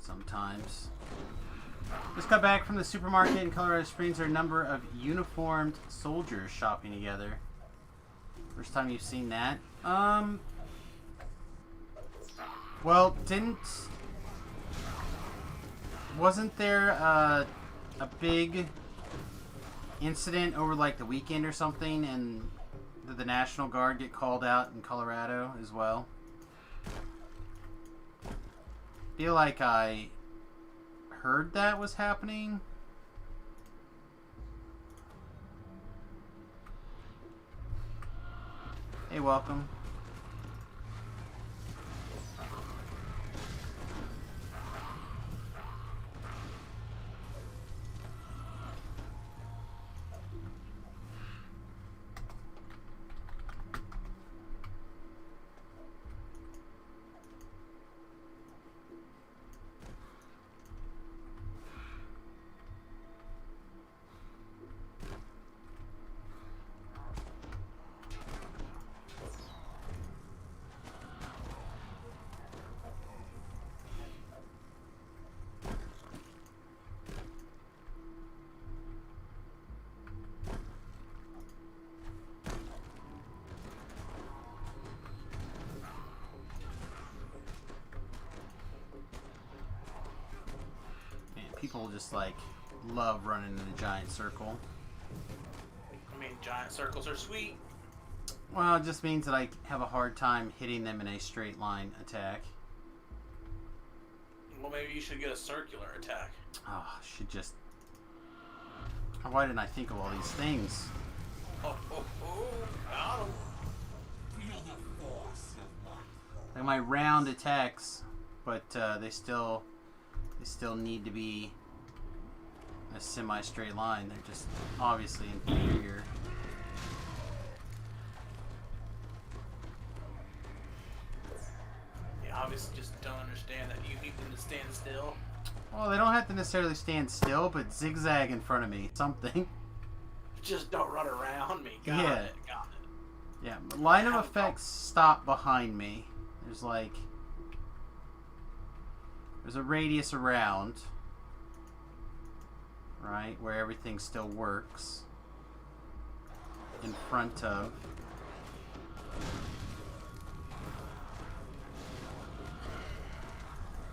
Sometimes. Just got back from the supermarket in Colorado Springs. There are a number of uniformed soldiers shopping together. First time you've seen that. Well, wasn't there a big incident over like the weekend or something, and did the National Guard get called out in Colorado as well? Feel like I heard that was happening. Hey, welcome. People just like love running in a giant circle. I mean, giant circles are sweet. Well, it just means that I have a hard time hitting them in a straight line attack. Well, maybe you should get a circular attack. Oh, I should just... Why didn't I think of all these things? Oh, got 'em. Feel the force of my thought. Like my round attacks, but they still need to be in a semi-straight line. They're just obviously inferior. You obviously just don't understand that you need them to stand still. Well, they don't have to necessarily stand still, but zigzag in front of me. Something. Just don't run around me. Got Yeah. it. Yeah, line of effects stop behind me. There's like... There's a radius around. Right? Where everything still works. In front of.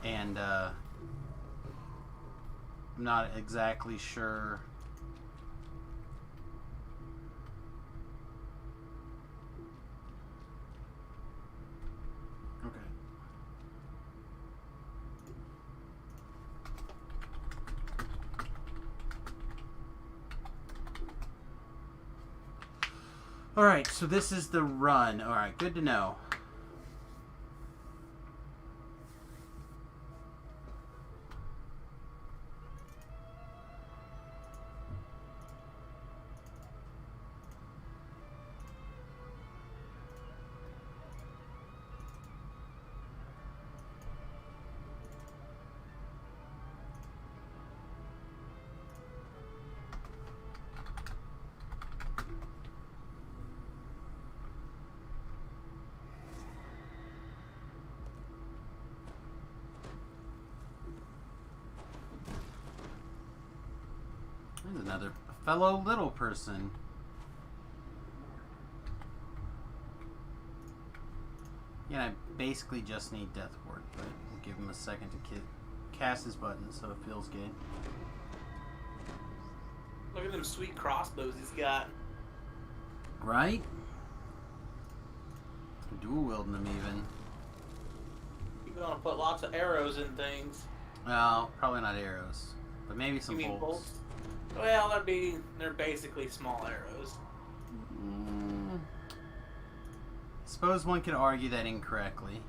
And, I'm not exactly sure... Okay. Alright, so this is the run. Alright, good to know. There's another fellow little person. Yeah, I basically just need Death Ward, but we'll give him a second to cast his button so it feels good. Look at them sweet crossbows he's got. Right? Dual wielding them even. You're gonna put lots of arrows in things. Well, probably not arrows, but maybe some You mean bolts. bolts? Well, they're basically small arrows. Suppose one could argue that incorrectly.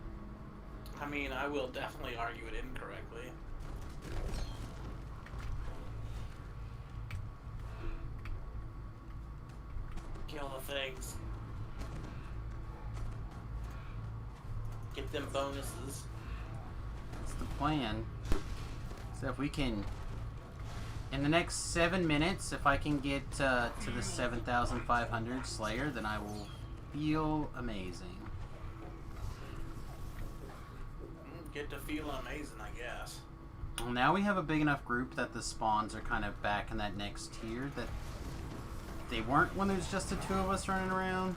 I mean, I will definitely argue it incorrectly. Kill the things. Get them bonuses. That's the plan. So if we can... In the next 7 minutes, if I can get to the 7,500 Slayer, then I will feel amazing. Get to feel amazing, I guess. Well, now we have a big enough group that the spawns are kind of back in that next tier that they weren't when there's just the two of us running around.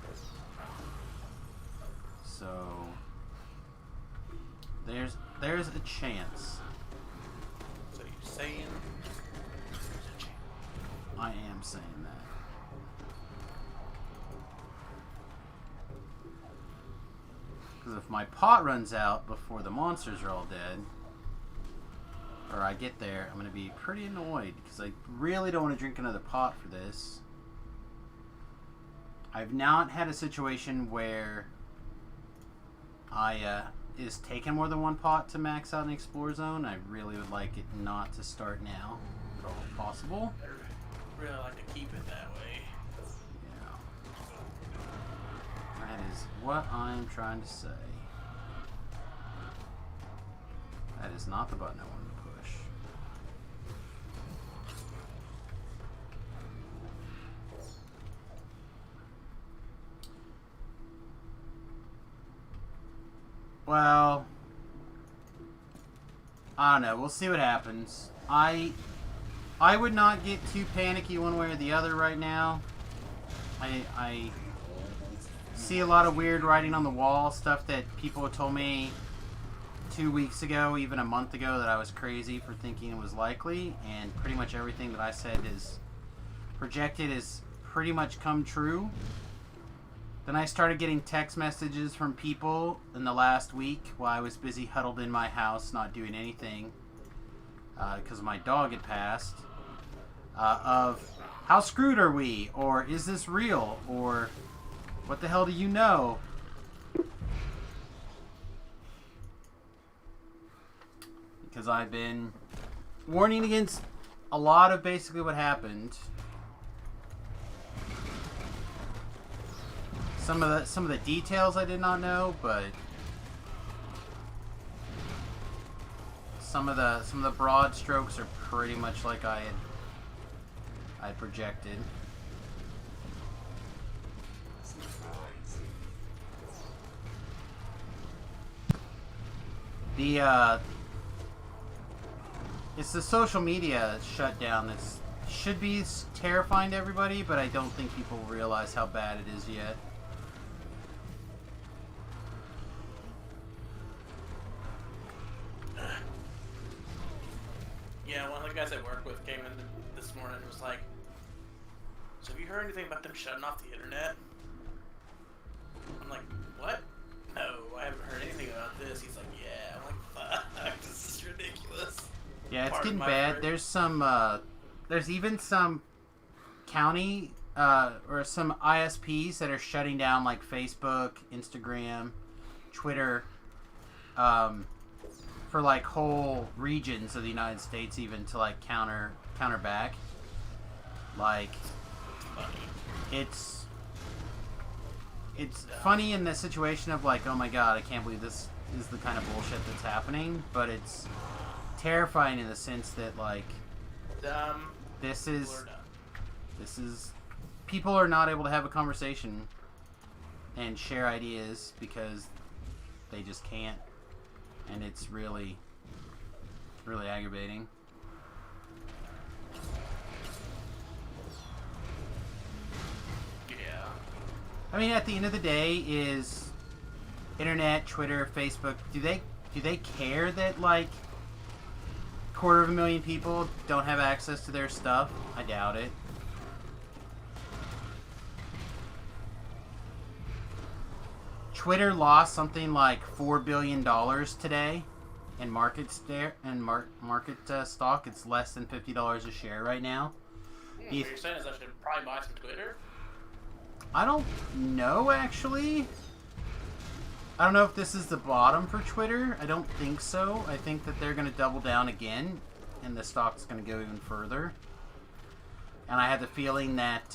So there's a chance. So you're saying there's a chance? I am saying that. Because if my pot runs out before the monsters are all dead, or I get there, I'm going to be pretty annoyed because I really don't want to drink another pot for this. I've not had a situation where it's taken more than one pot to max out an Explore Zone. I really would like it not to start now, if at all possible. I'd really like to keep it that way. Yeah. That is what I'm trying to say. That is not the button I wanted to push. Well, I don't know. We'll see what happens. I would not get too panicky one way or the other right now. I see a lot of weird writing on the wall, stuff that people told me 2 weeks ago, even a month ago, that I was crazy for thinking it was likely, and pretty much everything that I said is projected is pretty much come true. Then I started getting text messages from people in the last week while I was busy huddled in my house not doing anything because my dog had passed, of how screwed are we, or is this real, or what the hell do you know? Because I've been warning against a lot of basically what happened. Some of the details I did not know, but some of the broad strokes are pretty much like I projected. The it's the social media shutdown that's should be terrifying to everybody, but I don't think people realize how bad it is yet. Yeah, one of the guys I work with came in this morning and was like, "So have you heard anything about them shutting off the internet?" I'm like, "What? No, I haven't heard anything about this." He's like, "Yeah." I'm like, "Fuck, this is ridiculous." Yeah, it's Pardon getting my bad. French. There's some, there's even some county, or some ISPs that are shutting down, like Facebook, Instagram, Twitter, for like whole regions of the United States, even to like counter back. Like, it's funny in the situation of like, oh my god, I can't believe this is the kind of bullshit that's happening, but it's terrifying in the sense that like this is people are not able to have a conversation and share ideas because they just can't, and it's really aggravating. Yeah. I mean, at the end of the day, is internet, Twitter, Facebook, do they care that like 250,000 people don't have access to their stuff? I doubt it. Twitter lost something like $4 billion today in market stock. It's less than $50 a share right now. What you're saying is I should probably buy some Twitter? I don't know, actually. I don't know if this is the bottom for Twitter. I don't think so. I think that they're going to double down again, and the stock's going to go even further. And I have the feeling that,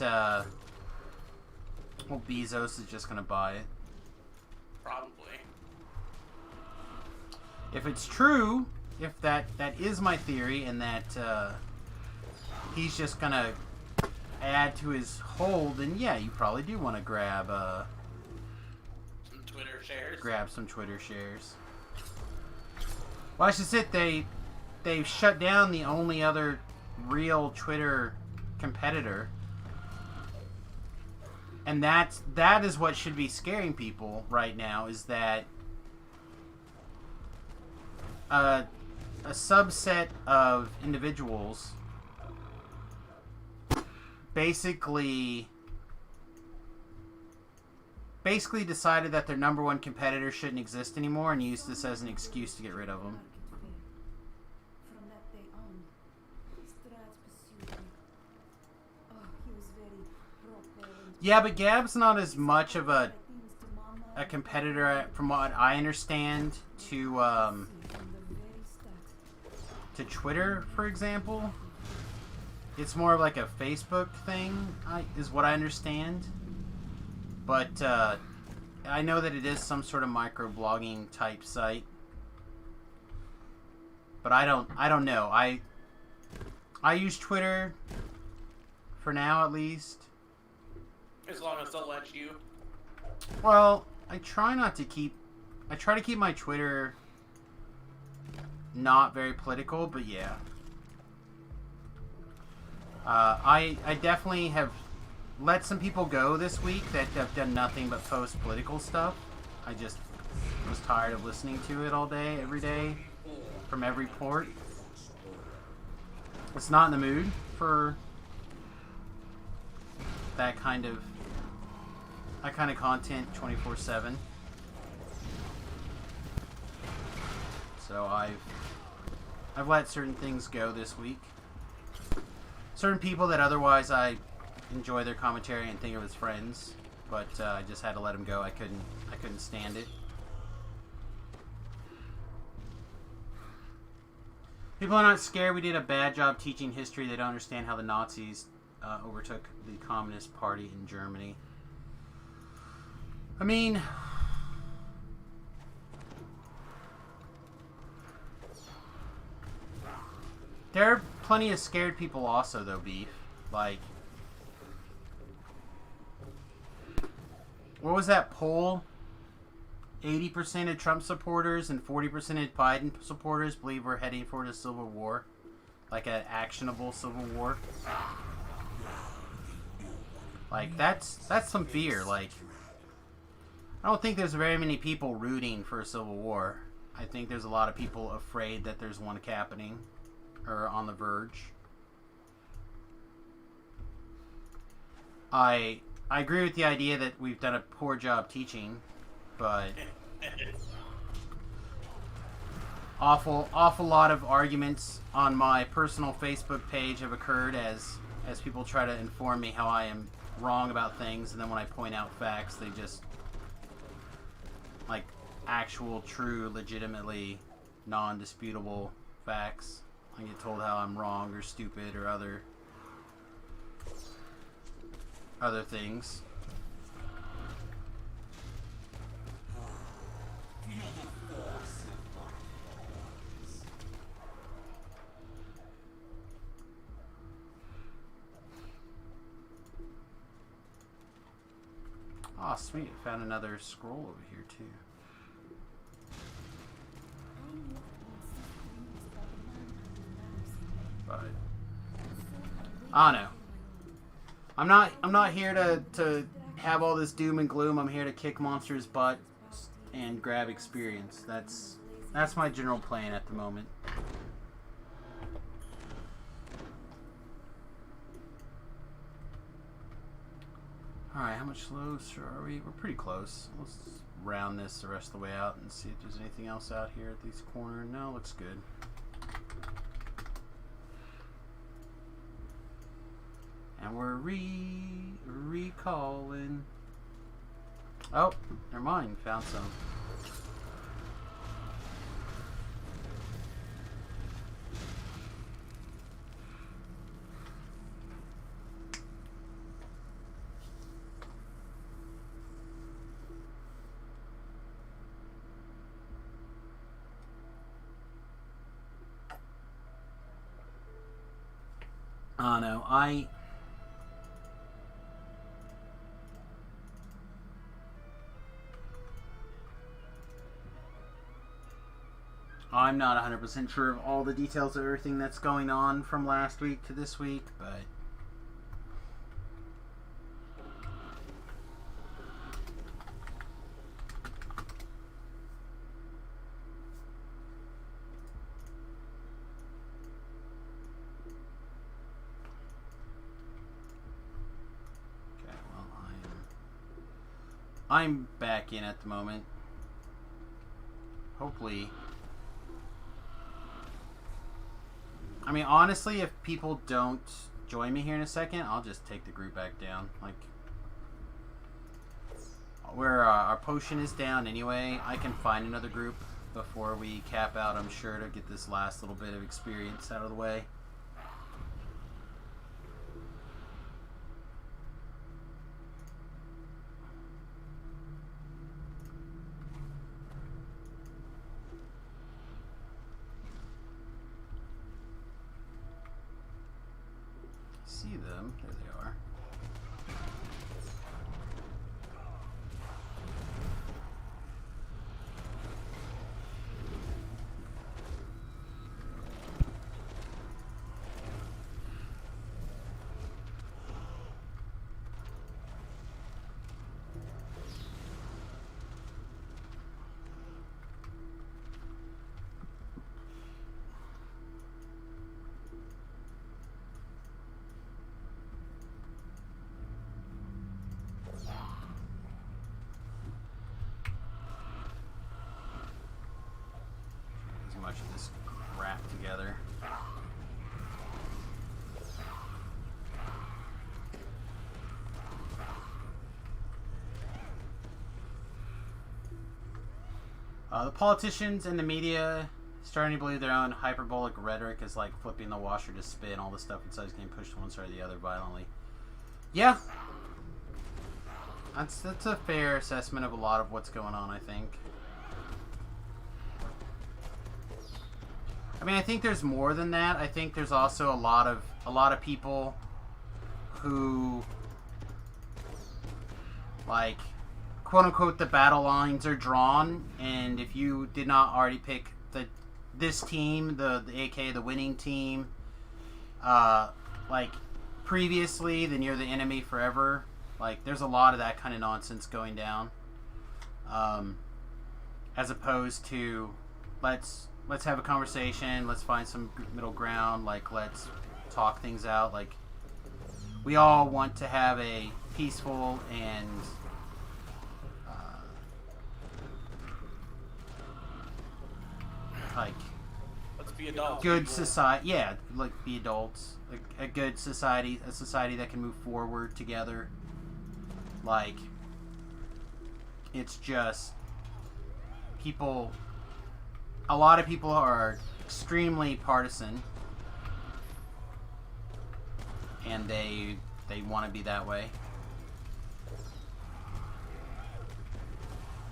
Bezos is just going to buy it. Probably. If it's true, if that is my theory, and that he's just going to add to his hold, then yeah, you probably do want to grab Some Twitter shares. grab some Twitter shares. Well, that's just it. They've shut down the only other real Twitter competitor, and that is what should be scaring people right now. Is that a subset of individuals basically decided that their number one competitor shouldn't exist anymore and used this as an excuse to get rid of them. From that day on, Strats pursued me. Oh, he was very proper and Yeah, but Gab's not as much of a things to Mama competitor, from what I understand, to from the very start. to Twitter, for example. It's more of like a Facebook thing, is what I understand. But I know that it is some sort of microblogging type site. But I don't know. I use Twitter for now, at least. As long as they'll let you. Well, I try to keep my Twitter not very political, but yeah. I definitely have let some people go this week that have done nothing but post political stuff. I just was tired of listening to it all day, every day, from every port. It's not in the mood for that kind of content 24/7. So I've let certain things go this week. Certain people that otherwise I enjoy their commentary and think of as friends, but I just had to let them go. I couldn't stand it. People are not scared. We did a bad job teaching history. They don't understand how the Nazis overtook the Communist Party in Germany. I mean, there are plenty of scared people also, though, Beef. Like, what was that poll 80% of Trump supporters and 40% of Biden supporters believe we're heading for a civil war, like an actionable civil war. Like that's some fear. Like, I don't think there's very many people rooting for a civil war. I think there's a lot of people afraid that there's one happening or on the verge. I agree with the idea that we've done a poor job teaching, but awful lot of arguments on my personal Facebook page have occurred as people try to inform me how I am wrong about things, and then when I point out facts, they just, like, actual, true, legitimately non-disputable facts, I get told how I'm wrong or stupid or other things. Oh, sweet. Found another scroll over here, too. But I don't know. I'm not here to have all this doom and gloom. I'm here to kick monsters' butt and grab experience. That's my general plan at the moment. Alright, how much closer are we? We're pretty close. Let's round this the rest of the way out and see if there's anything else out here at this corner. No, looks good. And we're recalling. Oh, never mind. Found some. Oh no, I'm not 100% sure of all the details of everything that's going on from last week to this week, but I'm back in at the moment. Hopefully. I mean, honestly, if people don't join me here in a second, I'll just take the group back down. Like, where our potion is down anyway, I can find another group before we cap out, I'm sure, to get this last little bit of experience out of the way. See them. There they are. Much of this crap together. The politicians and the media starting to believe their own hyperbolic rhetoric is like flipping the washer to spin. All the stuff inside is getting pushed to one side or the other violently. Yeah, that's a fair assessment of a lot of what's going on, I think. I mean, I think there's more than that. I think there's also a lot of people who, like, quote unquote the battle lines are drawn, and if you did not already pick this team, the aka the winning team, like previously, then you're the enemy forever. Like, there's a lot of that kind of nonsense going down. As opposed to let's have a conversation, let's find some middle ground, like let's talk things out. Like, we all want to have a peaceful and like Let's be adults. good people. society. Yeah, like be adults. A good society, a society that can move forward together. Like, it's just people. A lot of people are extremely partisan, and they want to be that way,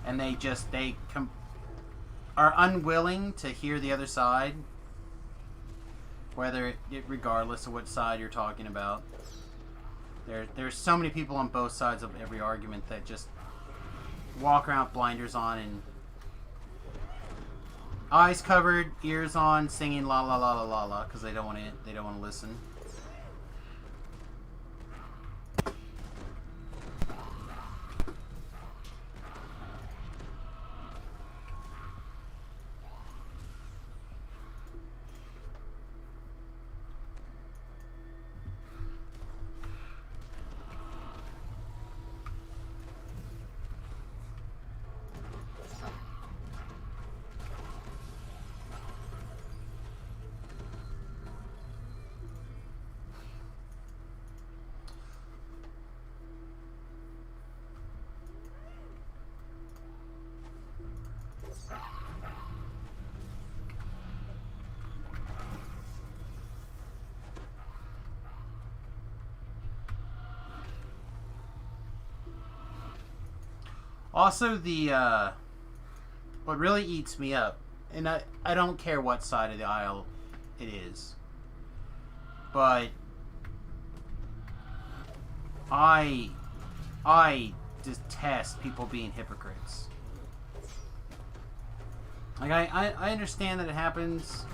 and are unwilling to hear the other side, regardless of what side you're talking about. There's so many people on both sides of every argument that just walk around with blinders on and eyes covered, ears on, singing la la la la la la because they don't want to listen. Also, what really eats me up, and I don't care what side of the aisle it is, but I detest people being hypocrites. Like, I understand that it happens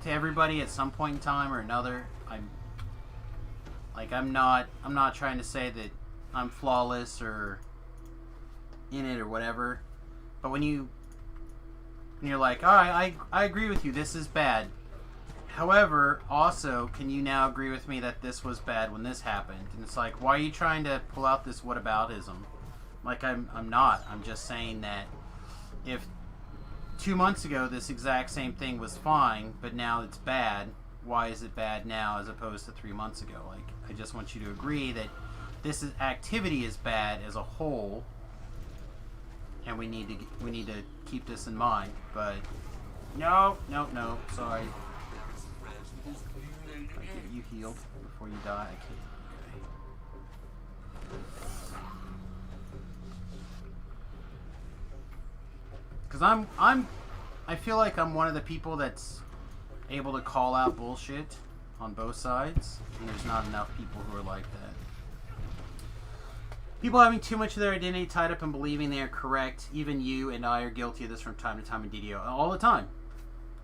to everybody at some point in time or another. I'm not trying to say that I'm flawless or in it or whatever, but when you're like, alright, I agree with you, this is bad. However, also, can you now agree with me that this was bad when this happened? And it's like, why are you trying to pull out this whataboutism? Like, I'm not. I'm just saying that if 2 months ago this exact same thing was fine, but now it's bad, why is it bad now as opposed to 3 months ago? Like, I just want you to agree that this activity is bad as a whole, and we need to keep this in mind. But no, sorry. I get you healed before you die. I can't. Okay. Because I feel like I'm one of the people that's able to call out bullshit on both sides, and there's not enough people who are like that. People having too much of their identity tied up in believing they are correct. Even you and I are guilty of this from time to time in DDO. All the time.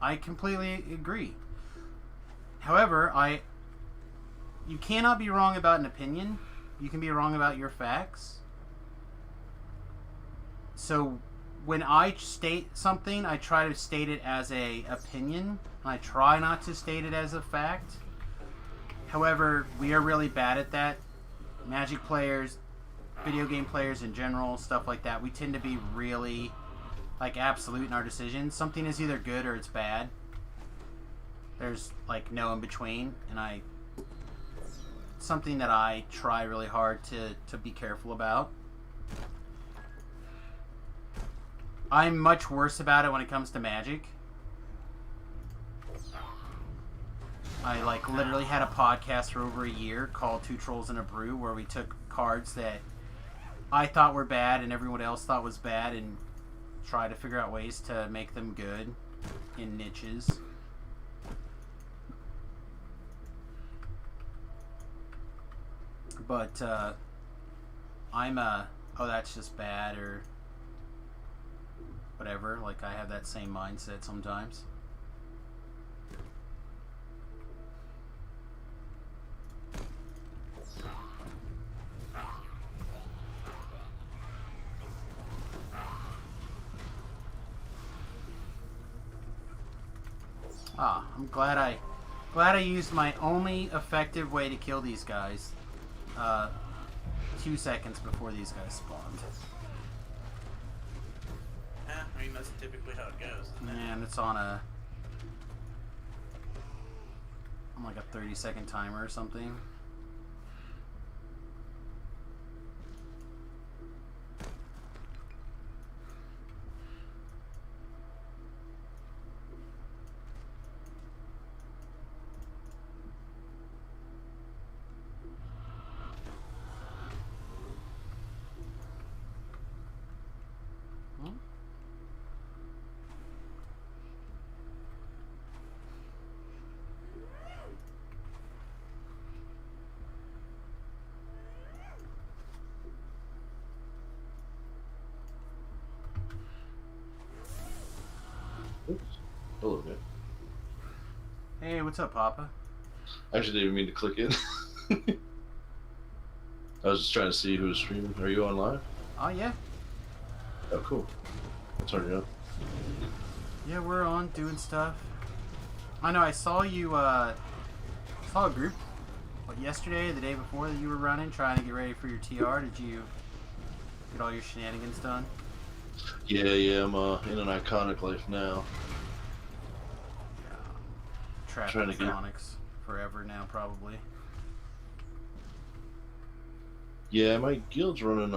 I completely agree. However, you cannot be wrong about an opinion. You can be wrong about your facts. So when I state something, I try to state it as a opinion. I try not to state it as a fact. However, we are really bad at that. Magic players, video game players in general, stuff like that, we tend to be really like absolute in our decisions. Something is either good or it's bad. There's like no in between, and something that I try really hard to be careful about. I'm much worse about it when it comes to Magic. I like literally had a podcast for over a year called Two Trolls and a Brew, where we took cards that I thought were bad and everyone else thought was bad and tried to figure out ways to make them good in niches. But I oh, that's just bad or whatever. Like, I have that same mindset sometimes. Ah, I'm glad I used my only effective way to kill these guys 2 seconds before these guys spawned. Yeah, I mean, that's typically how it goes, isn't it? And it's on like a 30-second timer or something. Oops. Hello there. Hey, what's up, Papa? I actually didn't mean to click in. I was just trying to see who was streaming. Are you on live? Oh, yeah. Oh, cool. I'll turn it up. Yeah, we're on doing stuff. I know, I saw you, saw a group, yesterday or the day before that you were running, trying to get ready for your TR. Did you get all your shenanigans done? Yeah, I'm in an iconic life now. Trapped Trying to get- electronics forever now, probably. Yeah, my guild's running,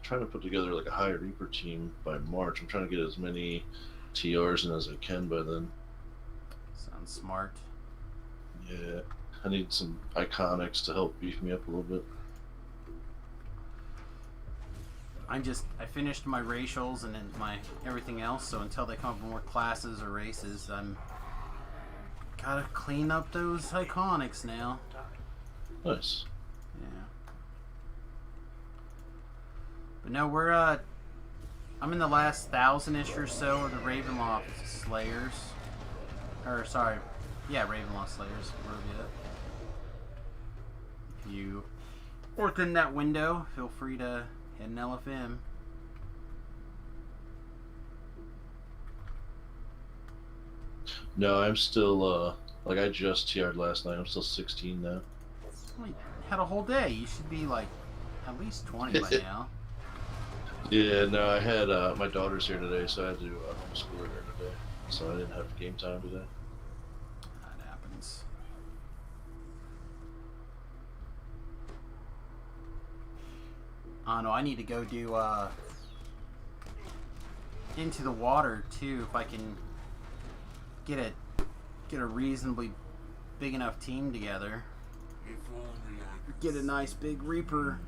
trying to put together like a high Reaper team by March. I'm trying to get as many TRs in as I can by then. Sounds smart. Yeah, I need some iconics to help beef me up a little bit. I finished my racials and then my everything else, so until they come up with more classes or races, I'm gotta clean up those iconics now. Nice. Yeah. But no, I'm in the last 1,000-ish or so of the Ravenloft Slayers. Or, sorry. Yeah, Ravenloft Slayers. Where are we at? If you are within that window, feel free to hit an LFM. No, I'm still, like I just TR'd last night. I'm still 16 now. Well, you had a whole day. You should be like at least 20 by now. Yeah, no, I had my daughter's here today, so I had to homeschool her today. So I didn't have game time today. That happens. I don't know. I need to go do Into the Water too, if I can get a reasonably big enough team together. If only I could Get a nice big Reaper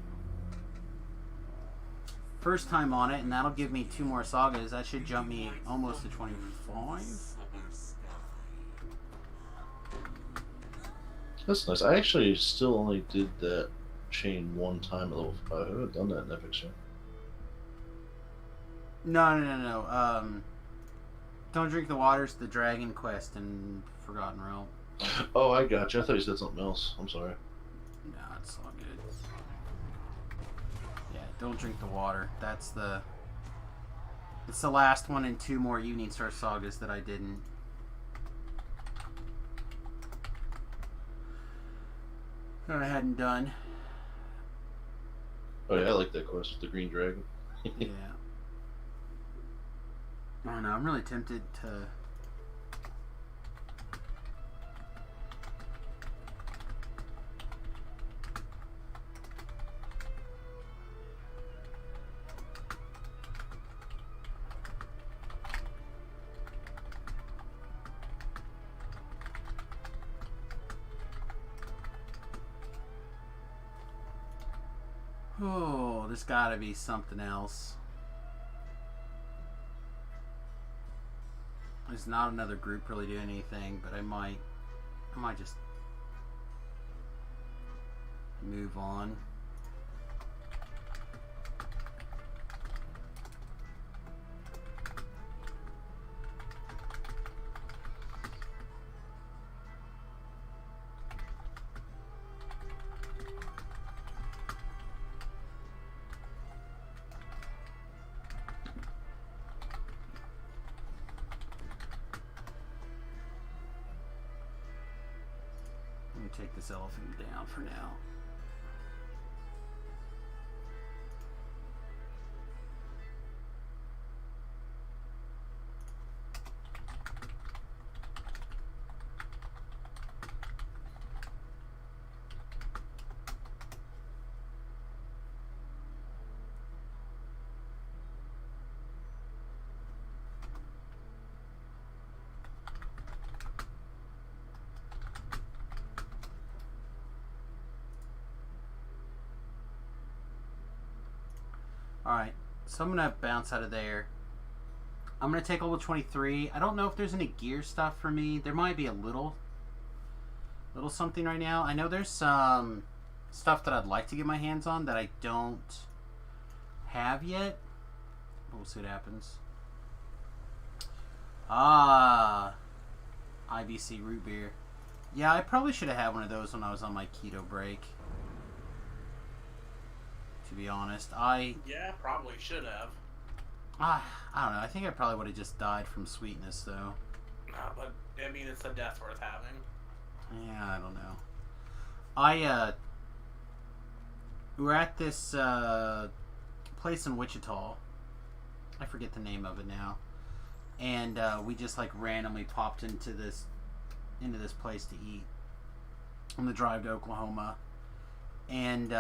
first time on it, and that'll give me 2 more sagas. That should jump me almost to 25. summer sky. That's nice. I actually still only did that chain one time at level 5. I haven't done that in Epic yet. No. Don't Drink the Water's the Dragon Quest in Forgotten Realm. Oh, I got you. I thought you said something else. I'm sorry. Nah, it's all good. Yeah, Don't Drink the Water. It's the last one and 2 more Evening Star sagas that I didn't. That I hadn't done. Oh yeah, I like that quest with the green dragon. Yeah. I don't know, I'm really tempted to... Oh, there's gotta be something else. There's not another group really doing anything, but I might just move on. take this elephant down for now. Alright, so I'm going to bounce out of there. I'm going to take level 23. I don't know if there's any gear stuff for me. There might be a little something right now. I know there's some stuff that I'd like to get my hands on that I don't have yet. We'll see what happens. Ah, IBC root beer. Yeah, I probably should have had one of those when I was on my keto break. To be honest, Yeah, probably should have. I don't know. I think I probably would have just died from sweetness, though. No, but I mean, it's a death worth having. Yeah, I don't know. We're at this place in Wichita. I forget the name of it now. And we just like randomly popped into this place to eat on the drive to Oklahoma, and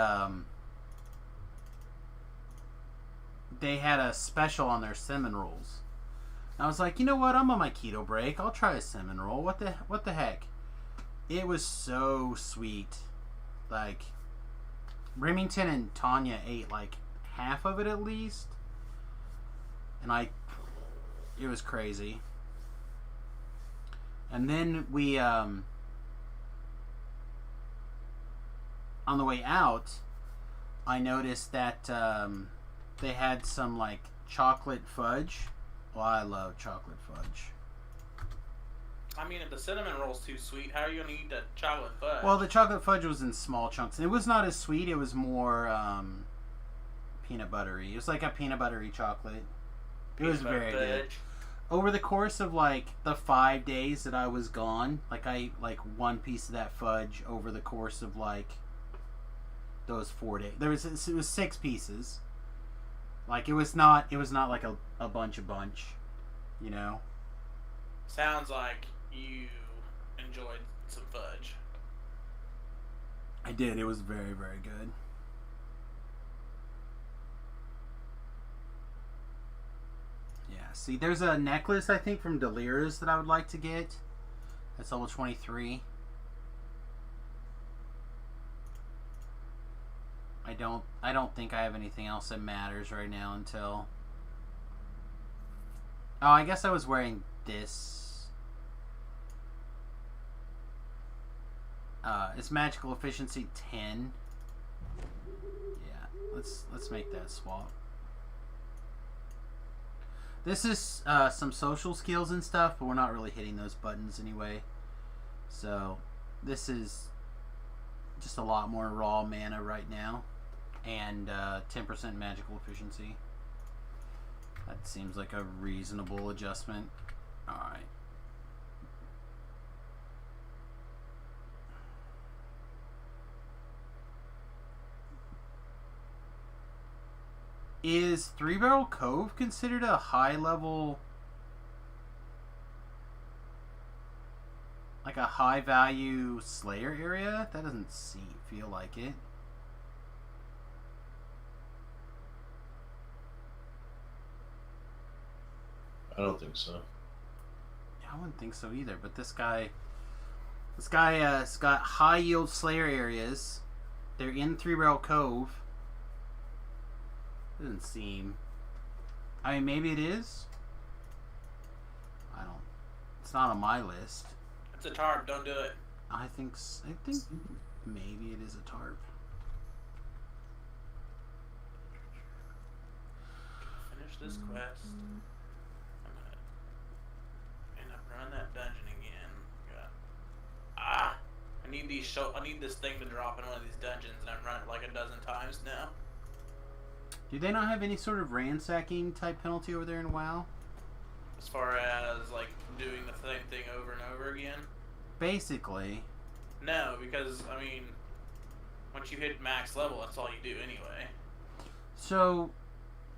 they had a special on their cinnamon rolls. I was like, you know what? I'm on my keto break. I'll try a cinnamon roll. What the heck? It was so sweet. Like, Remington and Tanya ate like half of it at least, and it was crazy. And then we, on the way out, I noticed that they had some like chocolate fudge. Well, I love chocolate fudge. I mean, if the cinnamon roll's too sweet, how are you gonna eat the chocolate fudge? Well, the chocolate fudge was in small chunks. It was not as sweet. It was more peanut buttery. It was like a peanut buttery chocolate. It was very good. Over the course of like the 5 days that I was gone, like I ate like one piece of that fudge over the course of like those 4 days. It was 6 pieces. Like it was not like a bunch, you know. Sounds like you enjoyed some fudge. I did. It was very, very good. Yeah. See, there's a necklace I think from Delira's that I would like to get. That's level 23. I don't think I have anything else that matters right now until... Oh, I guess I was wearing this. It's magical efficiency 10. Yeah, let's make that swap. This is some social skills and stuff, but we're not really hitting those buttons anyway. So this is just a lot more raw mana right now, and 10% magical efficiency. That seems like a reasonable adjustment. Alright. Is Three Barrel Cove considered a high level, like a high value Slayer area? That doesn't feel like it. I don't think so. Yeah, I wouldn't think so either. But this guy has got high yield Slayer areas. They're in Three Barrel Cove. Doesn't seem. I mean, maybe it is. I don't. It's not on my list. It's a tarp. Don't do it. I think maybe it is a tarp. Finish this quest. I'm gonna end up running that dungeon again. I need this thing to drop in one of these dungeons, and I've run it like a dozen times now. Do they not have any sort of ransacking type penalty over there in WoW? As far as like doing the same thing over and over again. Basically. No, because, I mean, once you hit max level, that's all you do anyway. So,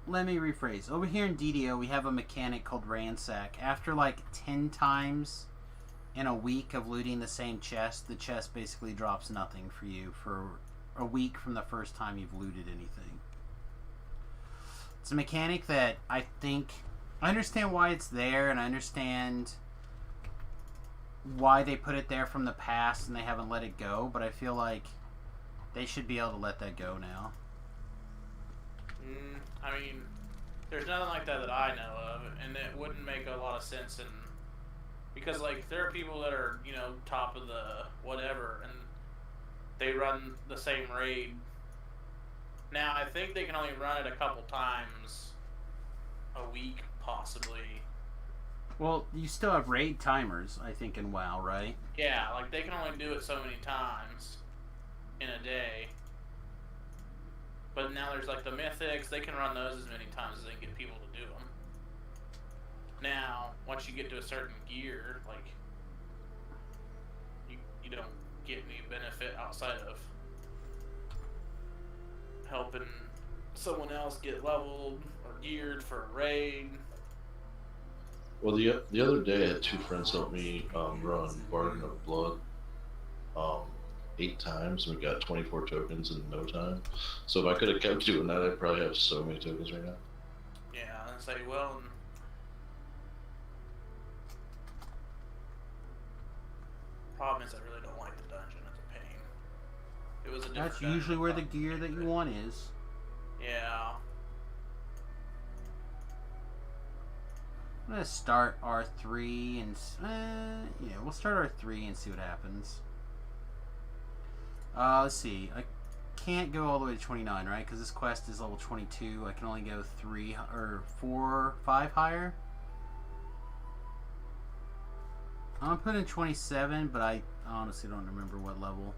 let me rephrase. Over here in DDO, we have a mechanic called Ransack. After like 10 times in a week of looting the same chest, the chest basically drops nothing for you for a week from the first time you've looted anything. It's a mechanic that I think... I understand why it's there, and I understand why they put it there from the past and they haven't let it go, but I feel like they should be able to let that go now. I mean, there's nothing like that I know of, and it wouldn't make a lot of sense because, like, there are people that are, you know, top of the whatever, and they run the same raid. Now, I think they can only run it a couple times a week, possibly. Well, you still have raid timers, I think, in WoW, right? Yeah, like, they can only do it so many times in a day. But now there's, like, the mythics. They can run those as many times as they can get people to do them. Now, once you get to a certain gear, like, you don't get any benefit outside of helping someone else get leveled or geared for a raid. Well, the other day I had two friends help me run Bargain of Blood 8 times, and we got 24 tokens in no time. So if I could have kept doing that, I'd probably have so many tokens right now. Yeah, and say, well, problem is I really don't like the dungeon. It's a pain. It was a different That's usually dungeon where the I thought gear that you want is. Yeah. I'm gonna start R3 and yeah, we'll start R3 and see what happens. Let's see. I can't go all the way to 29, right? Because this quest is level 22. I can only go 3 or 4, 5 higher. I'm gonna put in 27, but I honestly don't remember what level.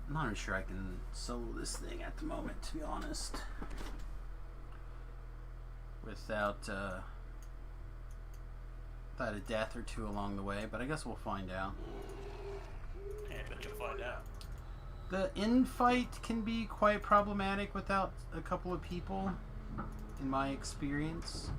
I'm not even sure I can solo this thing at the moment, to be honest. Without a death or two along the way, but I guess we'll find out. Yeah, I bet you'll find out. The infight can be quite problematic without a couple of people, in my experience.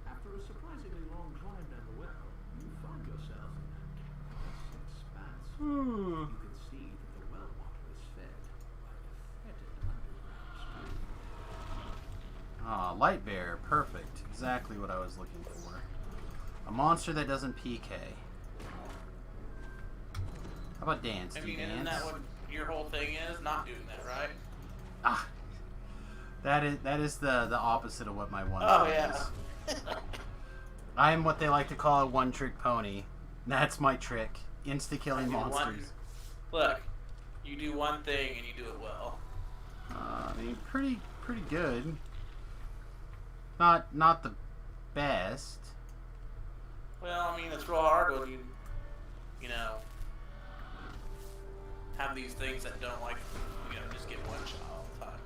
After a surprisingly long climb down the well, you find yourself in a cavernous expanse. You can see that the well water is fed by a fetid underground stream. Ah, Light Bear, perfect. Exactly what I was looking for. A monster that doesn't PK. How about dance? I Do you mean, isn't dance? that what your whole thing is? Not doing that, right? Ah, that is the opposite of what my one Oh, thing yeah. is. I am what they like to call a one-trick pony. That's my trick. Insta-killing monsters. Look, you do one thing and you do it well. I mean, pretty good. Not the best. Well, I mean, it's real hard when you know, have these things that don't like, just get one shot all the time.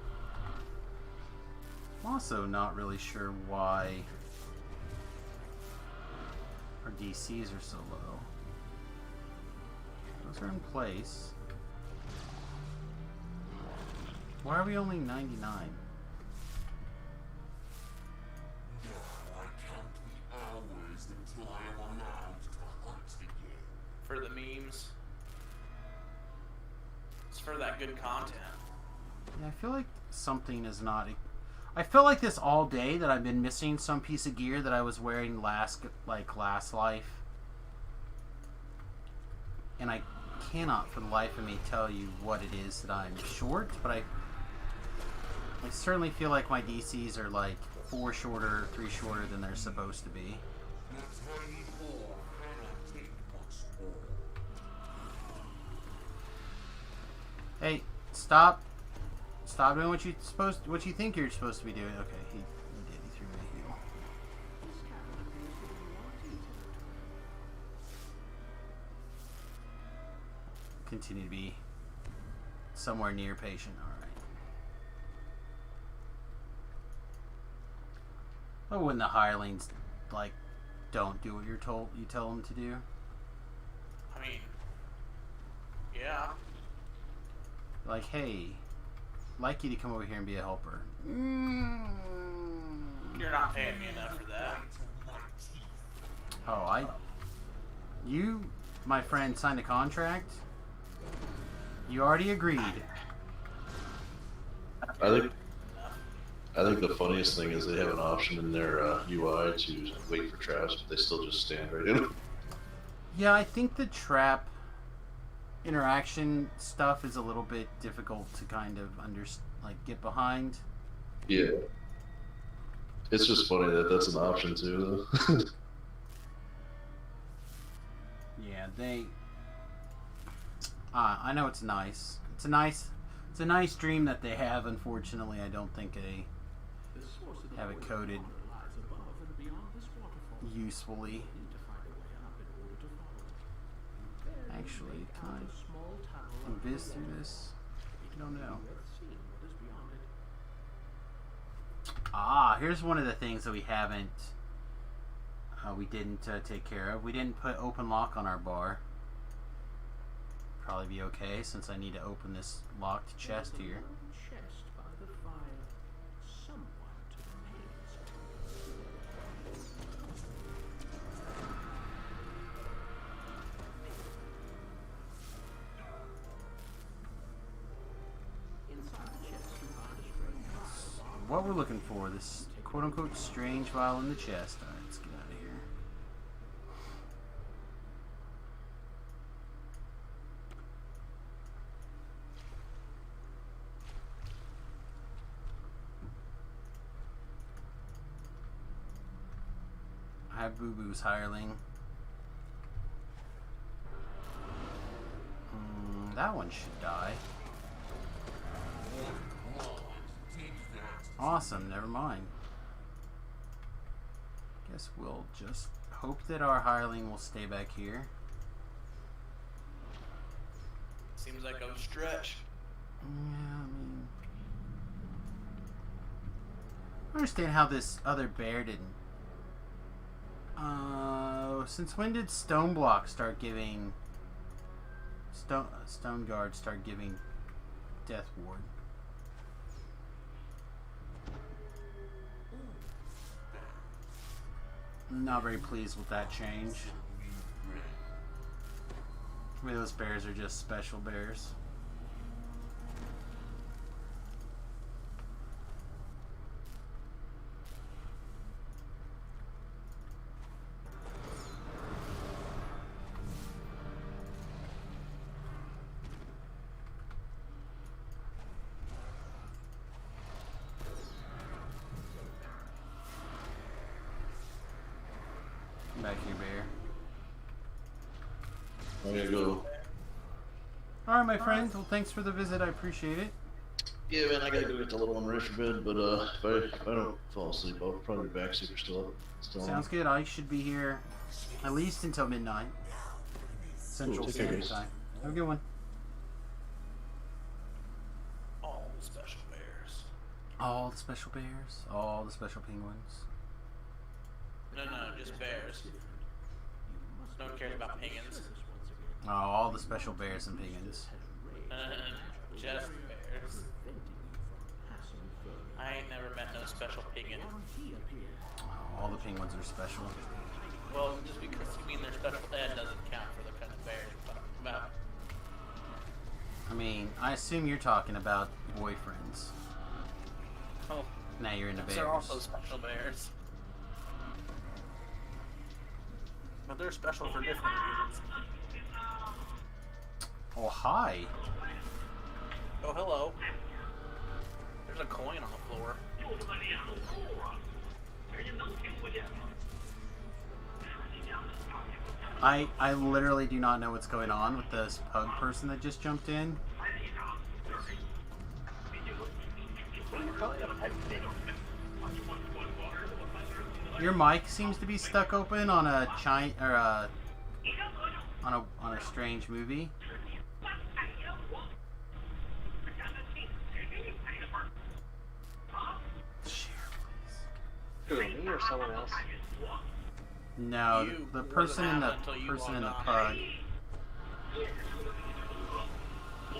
I'm also not really sure why our DCs are so low. Those are in place. Why are we only 99? Now I count the hours until I am allowed to hunt again. For the memes. It's for that good content. Yeah, I feel like something is not... I felt like this all day, that I've been missing some piece of gear that I was wearing last life. And I cannot for the life of me tell you what it is that I'm short, but I certainly feel like my DCs are like 4 shorter, 3 shorter than they're supposed to be. The tiny hole cannot take much more. Hey, stop doing what you think you're supposed to be doing. Okay, he did. He threw me a heal. This cavern appears to be warranty territory. continue to be somewhere near patient. All right. But when the hirelings like don't do what you tell them to do, I mean, yeah. like, hey, I'd like you to come over here and be a helper. You're not paying me enough for that. Oh, you, my friend, signed a contract. You already agreed. I think the funniest thing is they have an option in their UI to wait for traps, but they still just stand right in it. Yeah, I think the trap interaction stuff is a little bit difficult to kind of get behind. Yeah. It's just funny that that's an option too, though. Yeah, I know it's nice. It's a nice dream that they have. Unfortunately, I don't think they The source of the have it boiling coded water lies above and beyond this waterfall. usefully. We need to find a way up in order to follow it. There we Actually, make can out I a small tunnel under invis the through water. this? It I don't may know. be worth seeing what is beyond it. Here's one of the things that we haven't, we didn't take care of. We didn't put open lock on our bar. Probably be okay since I need to open this locked chest There's a here. lone chest by the fire, somewhat to the maze. Inside the chest, you find a strange vial. What we're looking for, this quote-unquote strange vial in the chest. Alright, let's get out of here. I have Boo Boo's hireling. That one should die. Awesome, never mind. Guess we'll just hope that our hireling will stay back here. Seems like a stretch. Yeah, I mean, I understand how this other bear didn't. Since when did Stone Block start giving Stone Guard start giving Death Ward? Not very pleased with that change. Maybe those bears are just special bears. Back here, bear. I'm gonna go. Alright, my friend. Well, thanks for the visit. I appreciate it. Yeah, man, I gotta go get the little one ready for bed, but if I don't fall asleep, I'll probably be back so you're still up. Sounds good. I should be here at least until midnight. Central take care, Standard guys. Time. Have a good one. All the special bears. All the special bears. All the special penguins. No, just bears. No one cares about penguins. Oh, all the special bears and penguins. Just bears. I ain't never met no special penguin. Oh, all the penguins are special. Well, just because you mean they're special ed doesn't count for the kind of bears you're talking about. I mean, I assume you're talking about boyfriends. Oh, Now you're into bears. they're also special bears. But they're special for different reasons. Oh, hi. Oh, hello. There's a coin on the floor. I literally do not know what's going on with this pug person that just jumped in. Your mic seems to be stuck open on a on a strange movie. or someone else? No, You the wasn't person in the having it until you person in the logged pug.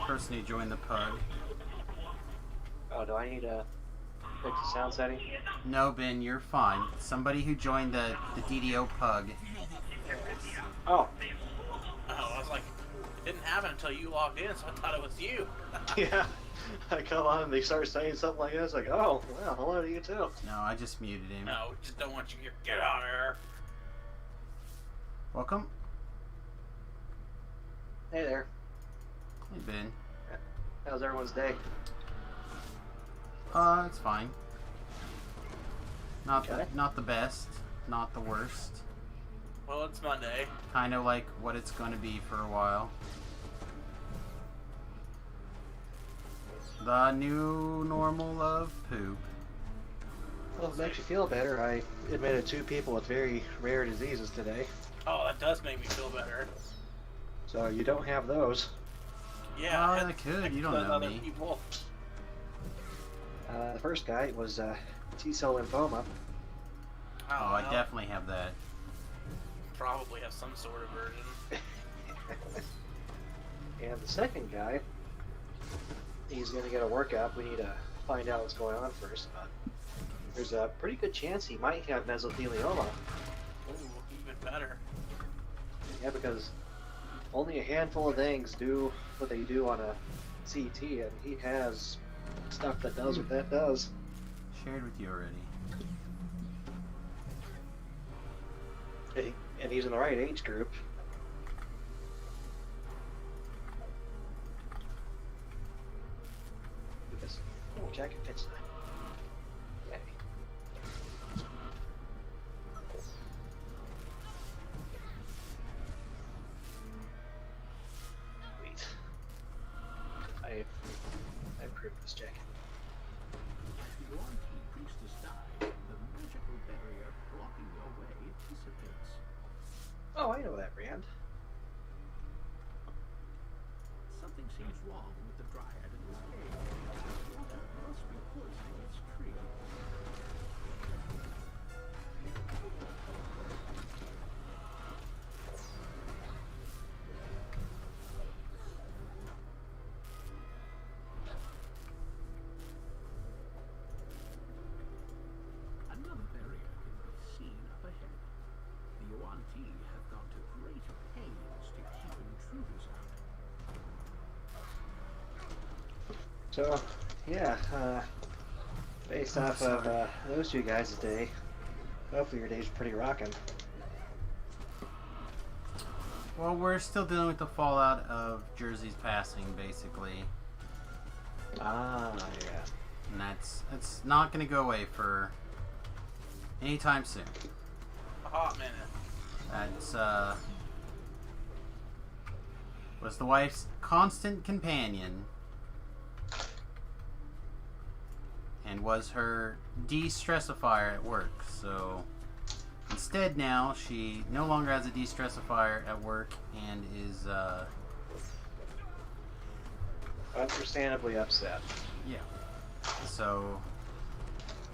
Person who joined the pug. Oh, do I need to fix the sound setting? No, Ben, you're fine. Somebody who joined the DDO pug. Oh, Oh, I was like, it didn't happen until you logged in, so I thought it was you. yeah. I come on and they start saying something like this, like, oh, well, hello to you too. No, I just muted him. No, just don't want you to get out of here. Welcome. Hey there. Hey, Ben. How's everyone's day? It's fine. Not Okay. not the best, not the worst. Well, it's Monday. Kind of like what it's going to be for a while. The new normal of poop. Well, if it makes you feel better, I admitted 2 people with very rare diseases today. Oh, that does make me feel better. So you don't have those. Yeah, Oh, I I could. You don't those know other me. people. The first guy was T-cell lymphoma. Oh, I well, definitely have that. probably have some sort of version. And the second guy, he's going to get a workup. We need to find out what's going on first. But there's a pretty good chance he might have mesothelioma. Ooh, even better. Yeah, because only a handful of things do what they do on a CT, and he has stuff that does what that does. Shared with you already. And he's in the right age group. Because Jack and Pitch. Okay. Wait. I approved this jacket. The Arty priestess died. The magical barrier blocking your way dissipates. Oh, I know that brand. Something seems wrong with the dryad in this cave. Water must be poisoning its tree. Another barrier can be seen up ahead. The Arty have gone to great pains to keep intruders out. So, yeah, based off of those 2 guys today, hopefully your day's pretty rocking. Well, we're still dealing with the fallout of Jersey's passing, basically. Ah, yeah. And it's not going to go away for anytime soon. A hot minute. That's was the wife's constant companion and was her de-stressifier at work. So instead now she no longer has a de-stressifier at work and is Understandably upset. yeah. So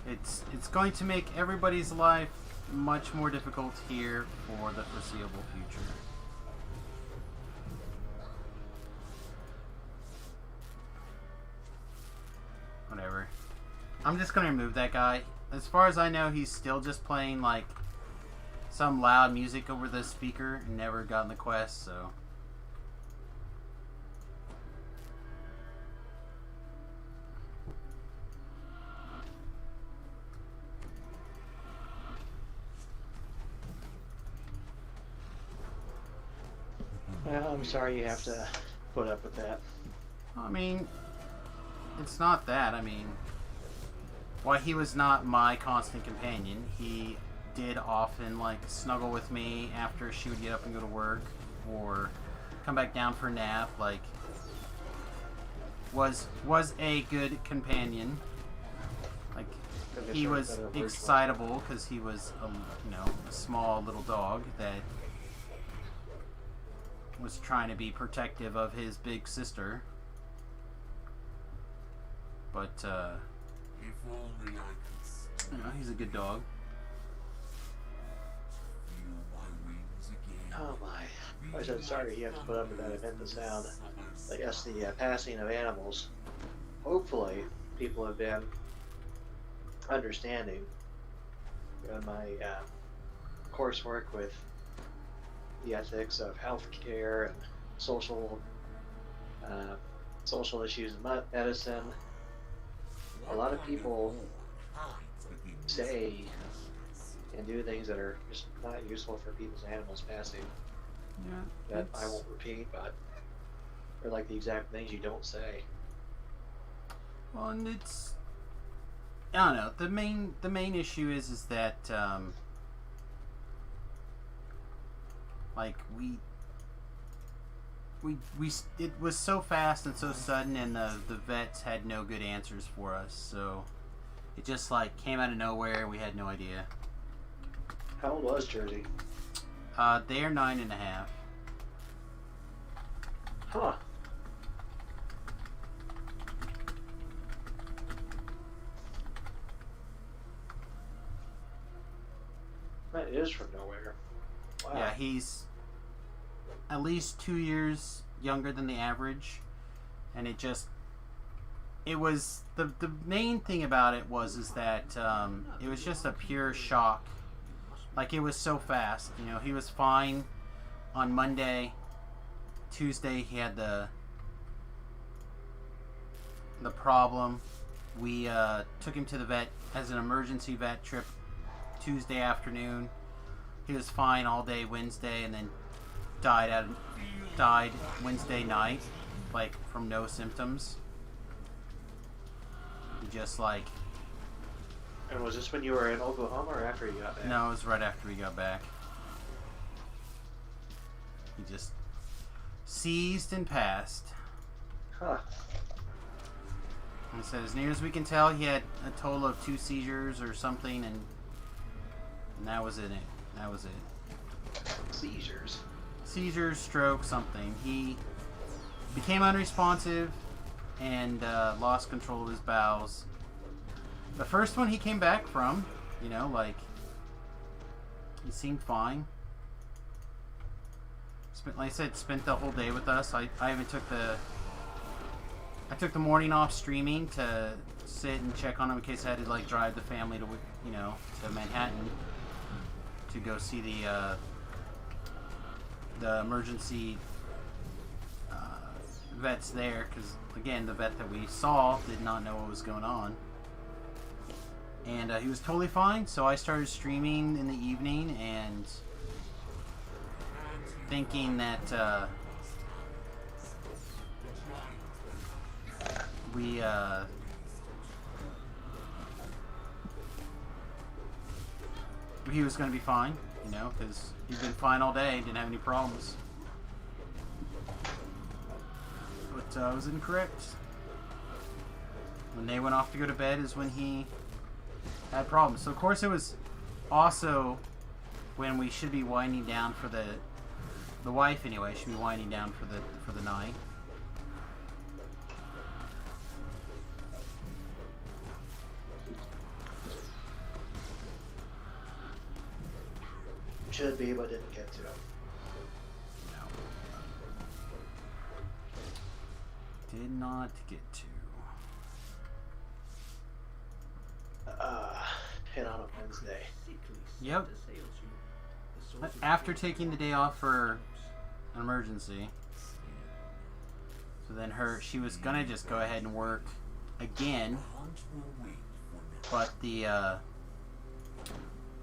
it's going to make everybody's life much more difficult here for the foreseeable future. Whatever. I'm just gonna remove that guy. As far as I know, he's still just playing like some loud music over the speaker and never gotten the quest, so. Well, I'm sorry you have to put up with that. I mean, it's not that. I mean, while he was not my constant companion, he did often like snuggle with me after she would get up and go to work or come back down for a nap. Like, was a good companion. Like, he was excitable because he was a small little dog that was trying to be protective of his big sister. But If only I could. he's a good dog. Oh my. I said sorry you have to put up with that event the sound. I guess the passing of animals. Hopefully, people have been understanding in my coursework with the ethics of healthcare and social social issues in medicine. A lot of people say and do things that are just not useful for people's animals passing. Yeah. That I won't repeat, but they're like the exact things you don't say. Well, and it's, I don't know. The main issue is that like it was so fast and so sudden, and the vets had no good answers for us. So it just like came out of nowhere. We had no idea. How old was Jersey? They are 9.5. Huh. That is from nowhere. Wow. Yeah, he's at least 2 years younger than the average, and it was the main thing about it is that it was just a pure shock. Like, it was so fast. You know, he was fine on Monday. Tuesday he had the problem. We took him to the vet as an emergency vet trip Tuesday afternoon. He was fine all day Wednesday, and then died Wednesday night, like from no symptoms. He just like. And was this when you were in Oklahoma or after you got back? No, it was right after we got back. He just seized and passed. Huh. And so as near as we can tell, he had a total of 2 seizures or something, and that was it. That was it. Seizures. Seizures, stroke, something. He became unresponsive and lost control of his bowels. The first one he came back from, you know, like, he seemed fine. Like I said, spent the whole day with us. I even took the morning off streaming to sit and check on him in case I had to like drive the family to, you know, to Manhattan to go see the emergency vets there, because again, the vet that we saw did not know what was going on. And he was totally fine, so I started streaming in the evening and thinking that he was going to be fine, you know, because he'd been fine all day, didn't have any problems. But I was incorrect. When they went off to go to bed is when he had problems. So of course it was also when we should be winding down for the wife anyway should be winding down for the night. Should be, but didn't get to. No. Did not get to. Hit on a Wednesday. Yep. After taking the day off for an emergency. So then she was gonna just go ahead and work again. But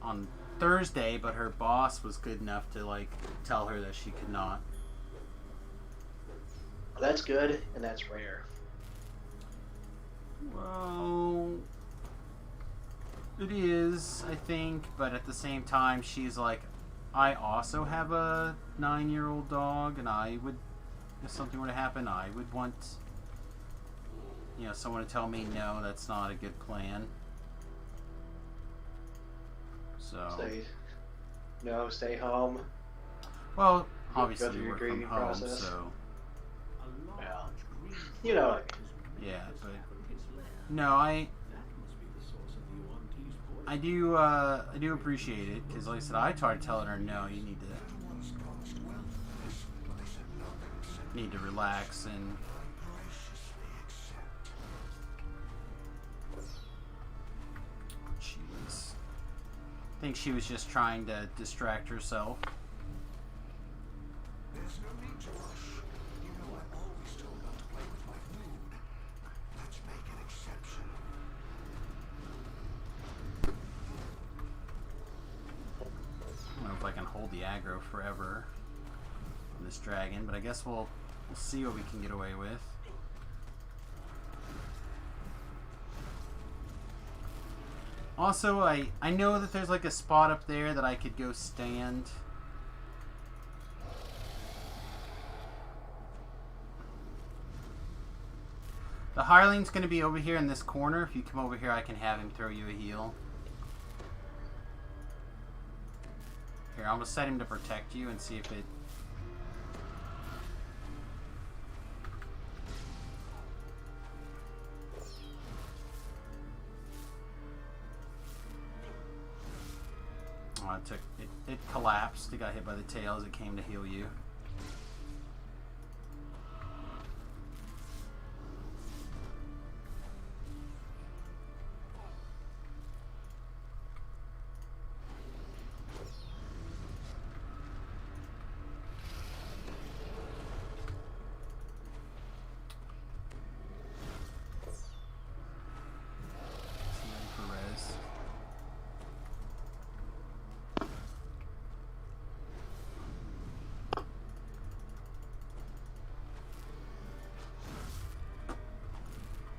on Thursday, but her boss was good enough to like tell her that she could not. That's good, and that's rare. Well, it is, I think, but at the same time, she's like, I also have a 9-year-old dog, and I would, if something were to happen, I would want, you know, someone to tell me, no, that's not a good plan. So. Stay home. Well, Go obviously through we your work from grieving home, process. so. Well, you know. Yeah, but no, I do appreciate it, because like I said, I tried telling her, no, you need to need to relax and I think she was just trying to distract herself. There's no need to rush. You know I always told not to play with my food. Let's make an exception. I don't know if I can hold the aggro forever on this dragon, but I guess we'll see what we can get away with. Also, I know that there's like a spot up there that I could go stand. The hireling's going to be over here in this corner. If you come over here, I can have him throw you a heal. Here, I'm going to set him to protect you and see if it... Oh, it collapsed. It got hit by the tail as it came to heal you.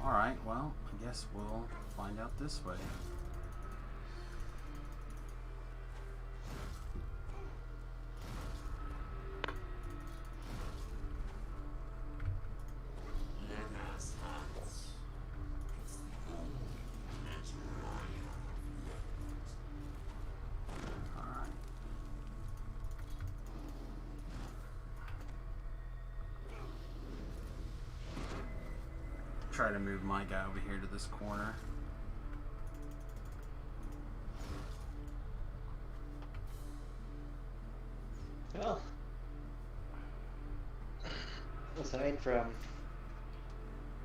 Alright, well, I guess we'll find out this way. Let us hunt. It's the only natural life. Alright. Try to move my guy over here to this corner. Well, aside from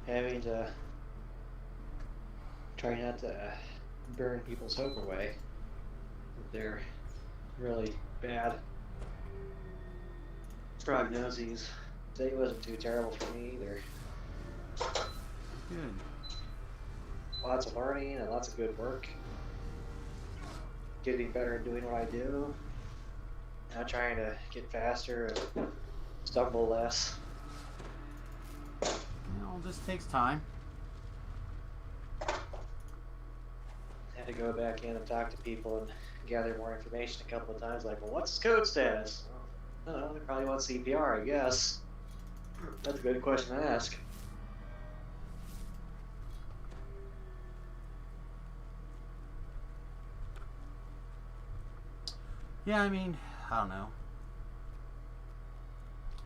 having to try not to burn people's hope away, they're really bad prognoses. Today wasn't too terrible for me either. Good. Lots of learning and lots of good work. Getting better at doing what I do. Now trying to get faster and stumble less. It all just takes time. Had to go back in and talk to people and gather more information a couple of times. Like, well, what's his code status? I don't know. They probably want CPR, I guess. That's a good question to ask. Yeah, I mean, I don't know.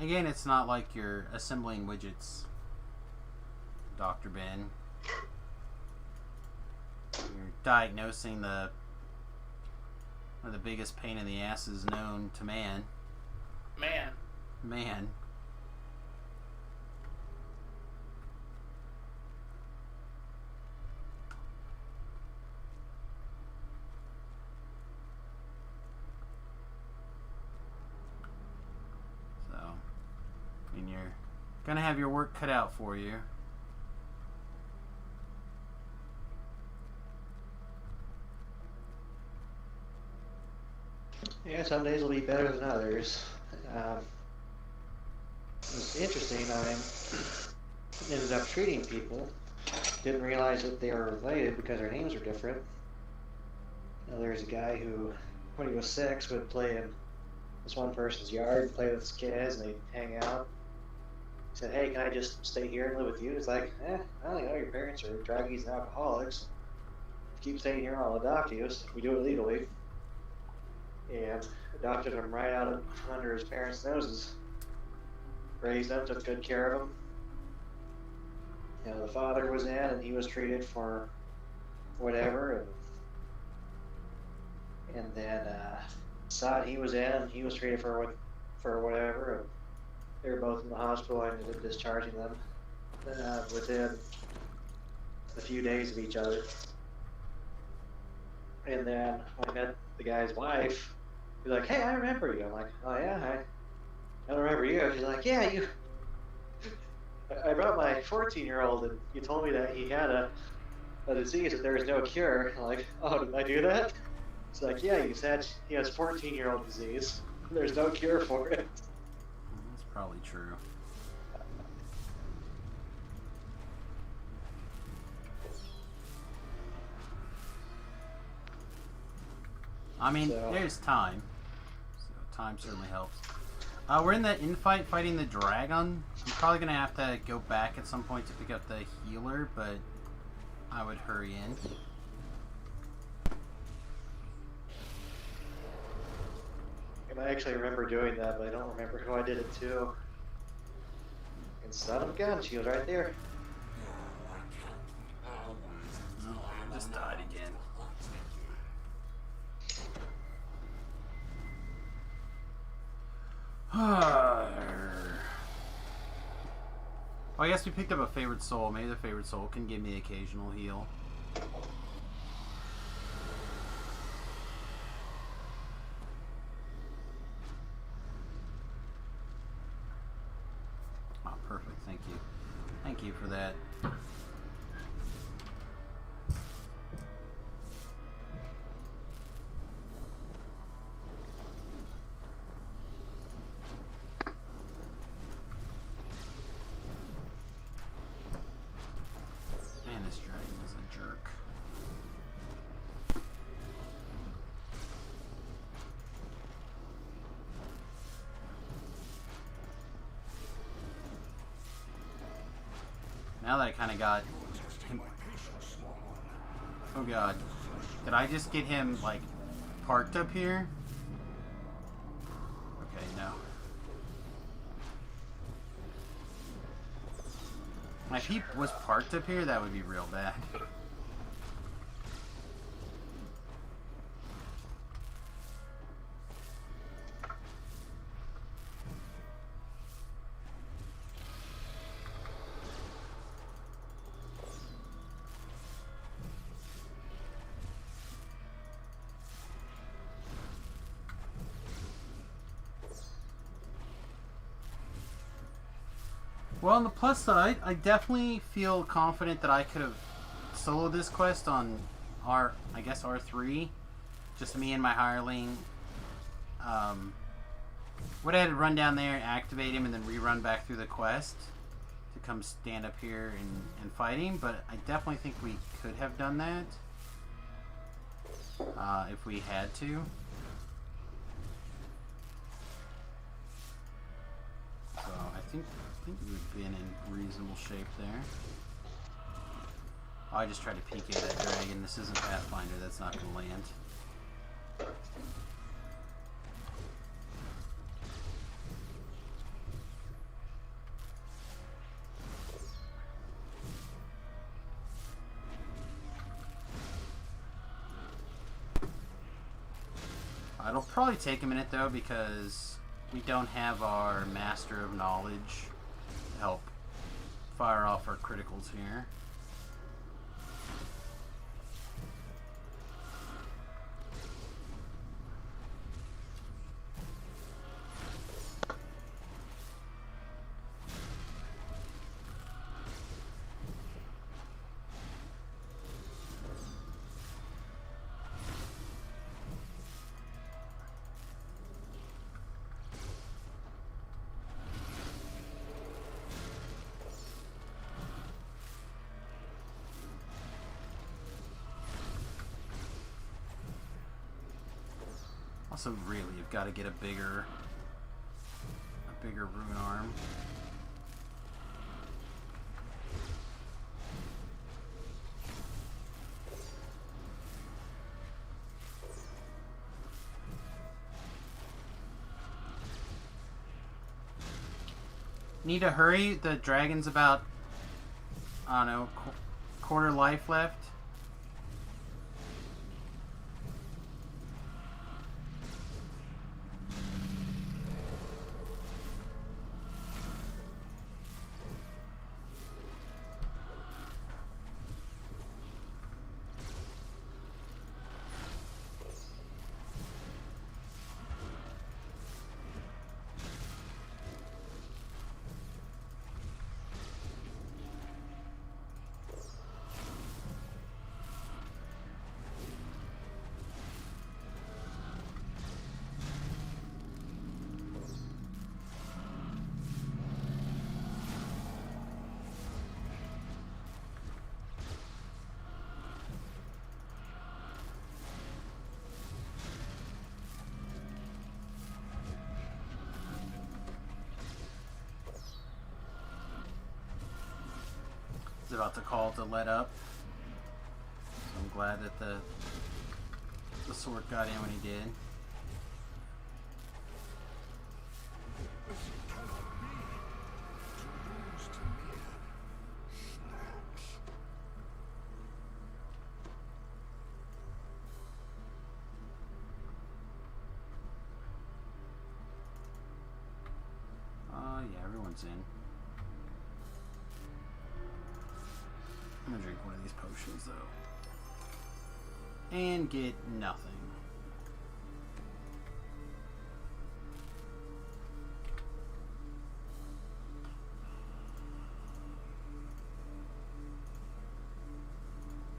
Again, it's not like you're assembling widgets, Dr. Ben. You're diagnosing one of the biggest pain in the asses known to man. Man. So, I mean, you're gonna have your work cut out for you. Yeah, some days will be better than others. It's interesting. I ended up treating people. Didn't realize that they were related because their names were different. You know, there's a guy who, when he was 6, would play in this one person's yard, play with his kids, and they'd hang out. He said, "Hey, can I just stay here and live with you?" It's like, I don't know, your parents are druggies and alcoholics. If you keep staying here, I'll adopt you. We do it legally. And adopted him right out from under his parents' noses. Raised him, took good care of him. You know, the father was in, and he was treated for whatever, and then son, he was in, and he was treated for whatever. They were both in the hospital. I ended up discharging them within a few days of each other. And then I met the guy's wife. He's like, "Hey, I remember you." I'm like, "Oh yeah, I don't remember you." She's like, "Yeah, you. I brought my 14-year-old, and you told me that he had a disease that there was no cure." I'm like, "Oh, did I do that?" It's like, "Yeah, you said he has 14-year-old disease. There's no cure for it." That's probably true. I mean, So- there's time. So time certainly helps. We're in the infight fighting the dragon. I'm probably going to have to go back at some point to pick up the healer, but I would hurry in. And I actually remember doing that, but I don't remember who I did it to. And son of a gun, she was right there. Oh, I just died again. Oh, I guess we picked up a favorite soul. Maybe the favorite soul can give me occasional heal. Oh, perfect. Thank you. Thank you for that. Man, this dragon is a jerk. Now that I kind of got him. Oh god. Did I just get him, like, parked up here? Okay, no. If he was parked up here, that would be real bad. Well, on the plus side, I definitely feel confident that I could have soloed this quest on I guess R3, just me and my hireling. Would have had to run down there, activate him, and then rerun back through the quest to come stand up here and fight him. But I definitely think we could have done that if we had to. So I think we've been in reasonable shape there. Oh, I just tried to PK that dragon. This isn't Pathfinder. That's not going to land. It'll probably take a minute though because we don't have our Master of Knowledge to help fire off our criticals here. Also, really, you've got to get a bigger rune arm. Need to hurry. The dragon's about, I don't know, quarter life left. was about to call to let up. So I'm glad that the sword got in when he did. Yeah, everyone's in. I'm gonna drink one of these potions though. And get nothing.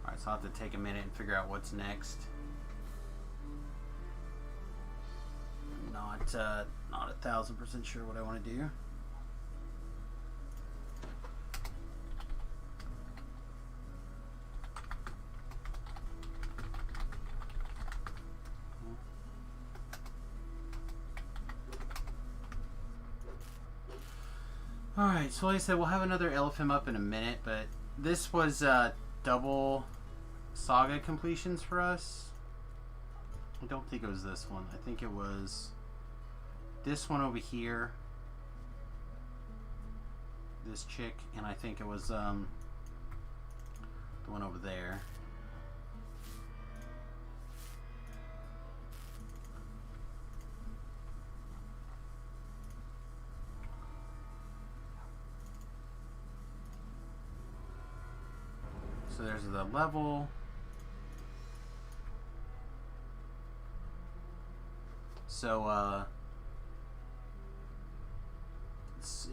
Alright, so I'll have to take a minute and figure out what's next. Not 1,000% sure what I want to do. Alright, so like I said, we'll have another elephant up in a minute, but this was double saga completions for us. I don't think it was this one. I think it was this one over here. This chick, and I think it was the one over there. So there's the level. So, let's see.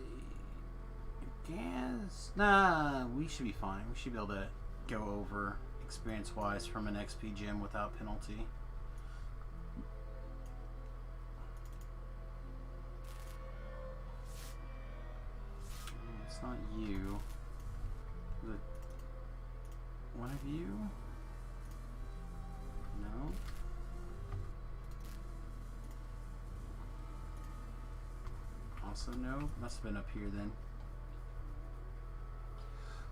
I guess, nah, we should be fine. We should be able to go over experience-wise from an XP gym without penalty. It's not you. Is it one of you? No. Also no. Must have been up here then.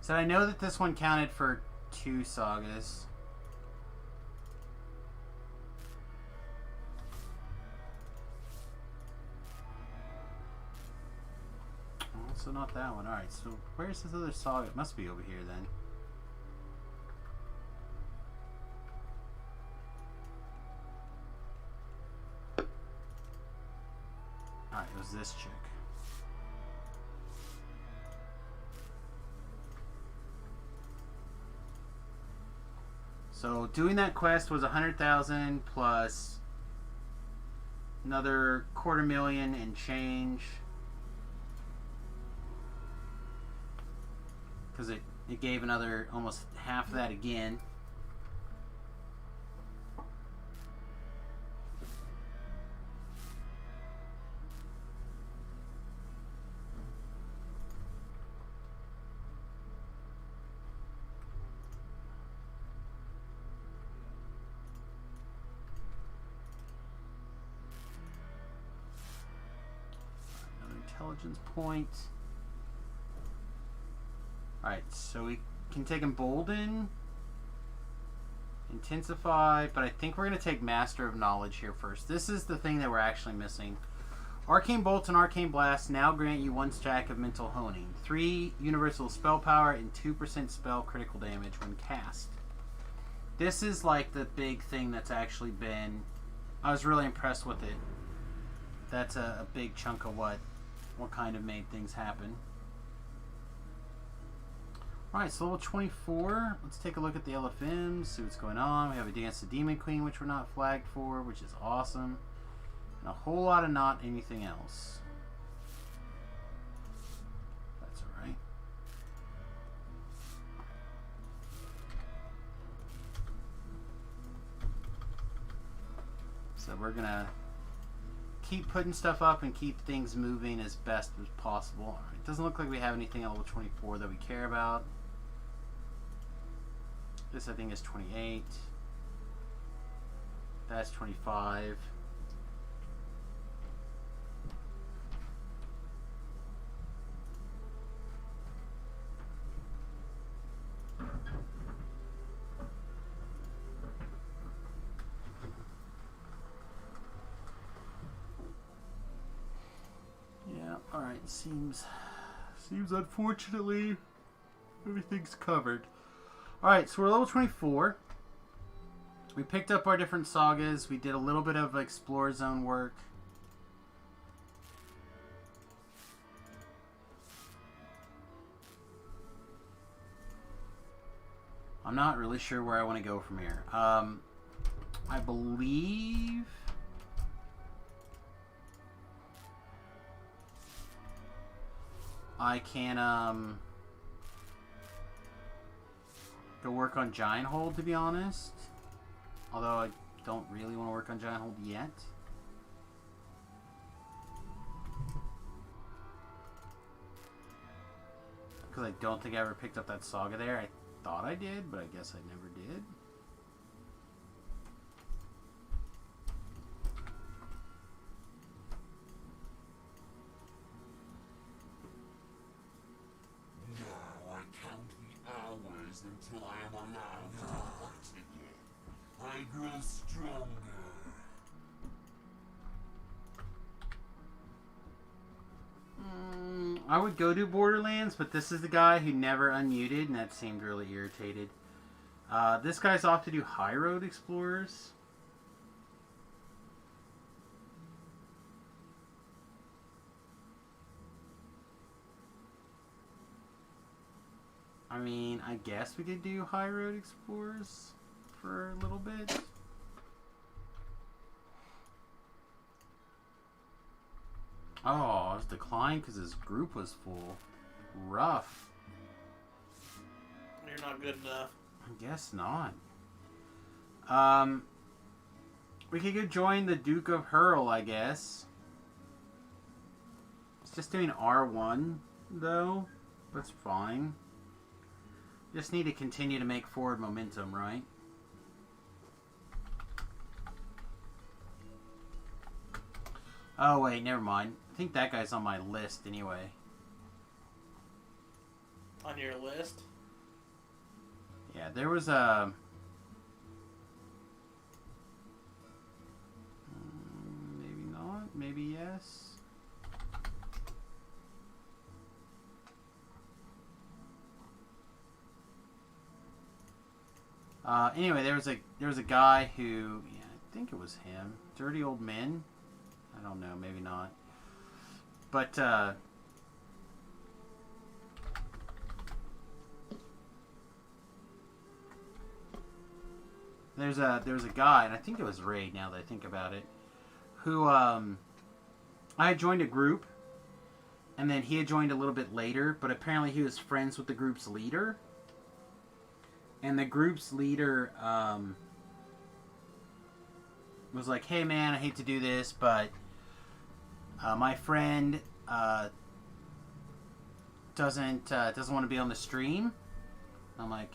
So I know that this one counted for 2 sagas. Also not that one. Alright, so where's this other saga? It must be over here then. Alright, it was this chick. So doing that quest was 100,000 plus another 250,000 and change. Because it gave another almost half of that again. Intelligence point. Alright, so we can take Embolden, Intensify, but I think we're going to take Master of Knowledge here first. This is the thing that we're actually missing. Arcane Bolts and Arcane Blast now grant you 1 stack of Mental Honing, 3 Universal Spell Power, and 2% spell critical damage when cast. This is like the big thing that's actually been... I was really impressed with it. That's a big chunk of what kind of made things happen. Alright, so level 24. Let's take a look at the LFMs, see what's going on. We have a Dance the Demon Queen, which we're not flagged for, which is awesome. And a whole lot of not anything else. That's alright. So we're gonna keep putting stuff up and keep things moving as best as possible. All right. It doesn't look like we have anything at level 24 that we care about. This I think is 28. That's 25. Alright, seems unfortunately everything's covered. Alright, so we're level 24. We picked up our different sagas. We did a little bit of Explore Zone work. I'm not really sure where I want to go from here. I believe I can go work on Giant Hold, to be honest. Although I don't really want to work on Giant Hold yet. Because I don't think I ever picked up that saga there. I thought I did, but I guess I never did. Now I count the hours until I am allowed to fight again. I grow stronger. I would go to Borderlands, but this is the guy who never unmuted, and that seemed really irritated. This guy's off to do High Road Explorers. I mean, I guess we could do High Road Explorers for a little bit. Oh, it was declined because his group was full. Rough. You're not good enough. I guess not. We could go join the Duke of Hurl, I guess. It's just doing R1, though. That's fine. Just need to continue to make forward momentum, right? Oh, wait, never mind. I think that guy's on my list anyway. On your list? Yeah, there was a... maybe not, maybe yes. Anyway, there was a guy who, yeah, I think it was him. Dirty Old Men. I don't know, maybe not. But there was a guy, and I think it was Ray. Now that I think about it, who I had joined a group, and then he had joined a little bit later. But apparently, he was friends with the group's leader. And the group's leader was like, "Hey, man, I hate to do this, but my friend doesn't want to be on the stream." I'm like,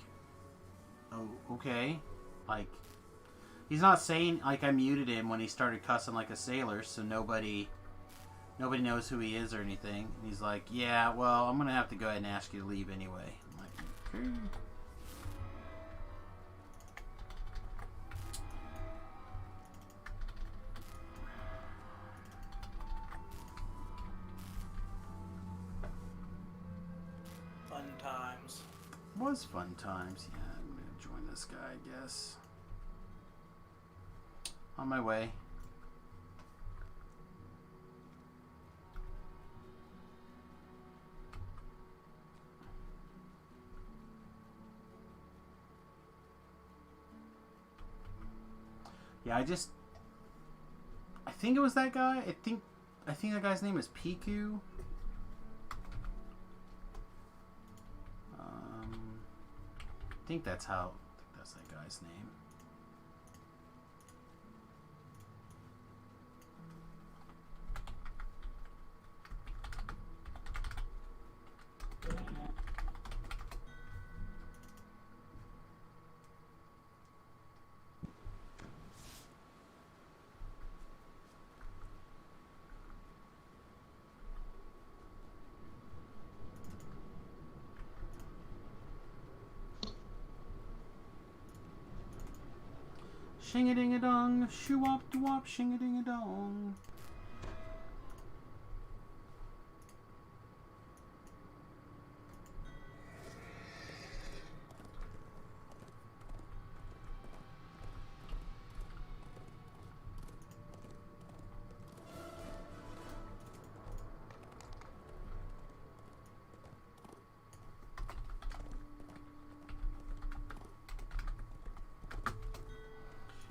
"Oh, okay." Like, he's not saying like I muted him when he started cussing like a sailor, so nobody knows who he is or anything. And he's like, "Yeah, well, I'm gonna have to go ahead and ask you to leave anyway." I'm like, "Okay." Fun times. Was fun times. Yeah, I'm gonna join this guy, I guess. On my way. Yeah, I think it was that guy. I think that guy's name is Piku. I think that's that guy's name. Shing-a-ding-a-dong, shoo-wop-doo-wop, shing-a-ding-a-dong.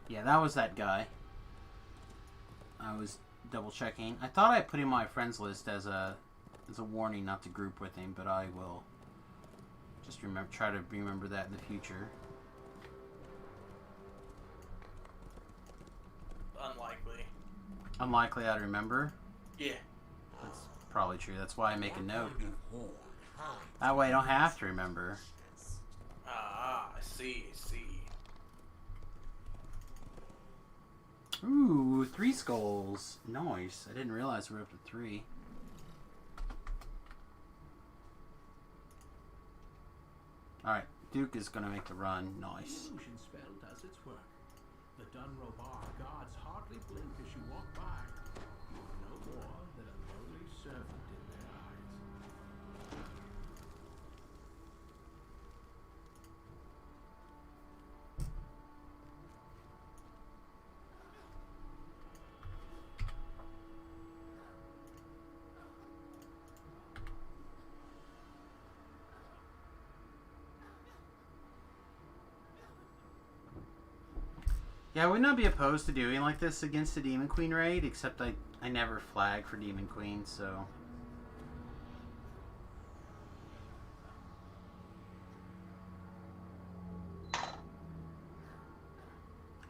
Yeah, that was that guy. I was double checking. I thought I put him on my friends list as a warning not to group with him, but I will just try to remember that in the future. Unlikely. Unlikely I'd remember. Yeah. That's probably true. That's why I make a note. What kind of horde hides That way I don't have to remember. Ah, I see, I see. Ooh, 3 skulls. Nice. I didn't realize we were up to 3. Alright, Duke is going to make the run. Nice. The illusion spell does its work. The Dunrobar guards hardly blink as you walk by. You are no more than a lowly servant in their eyes. Yeah, I would not be opposed to doing like this against the Demon Queen raid, except I never flag for Demon Queen, so...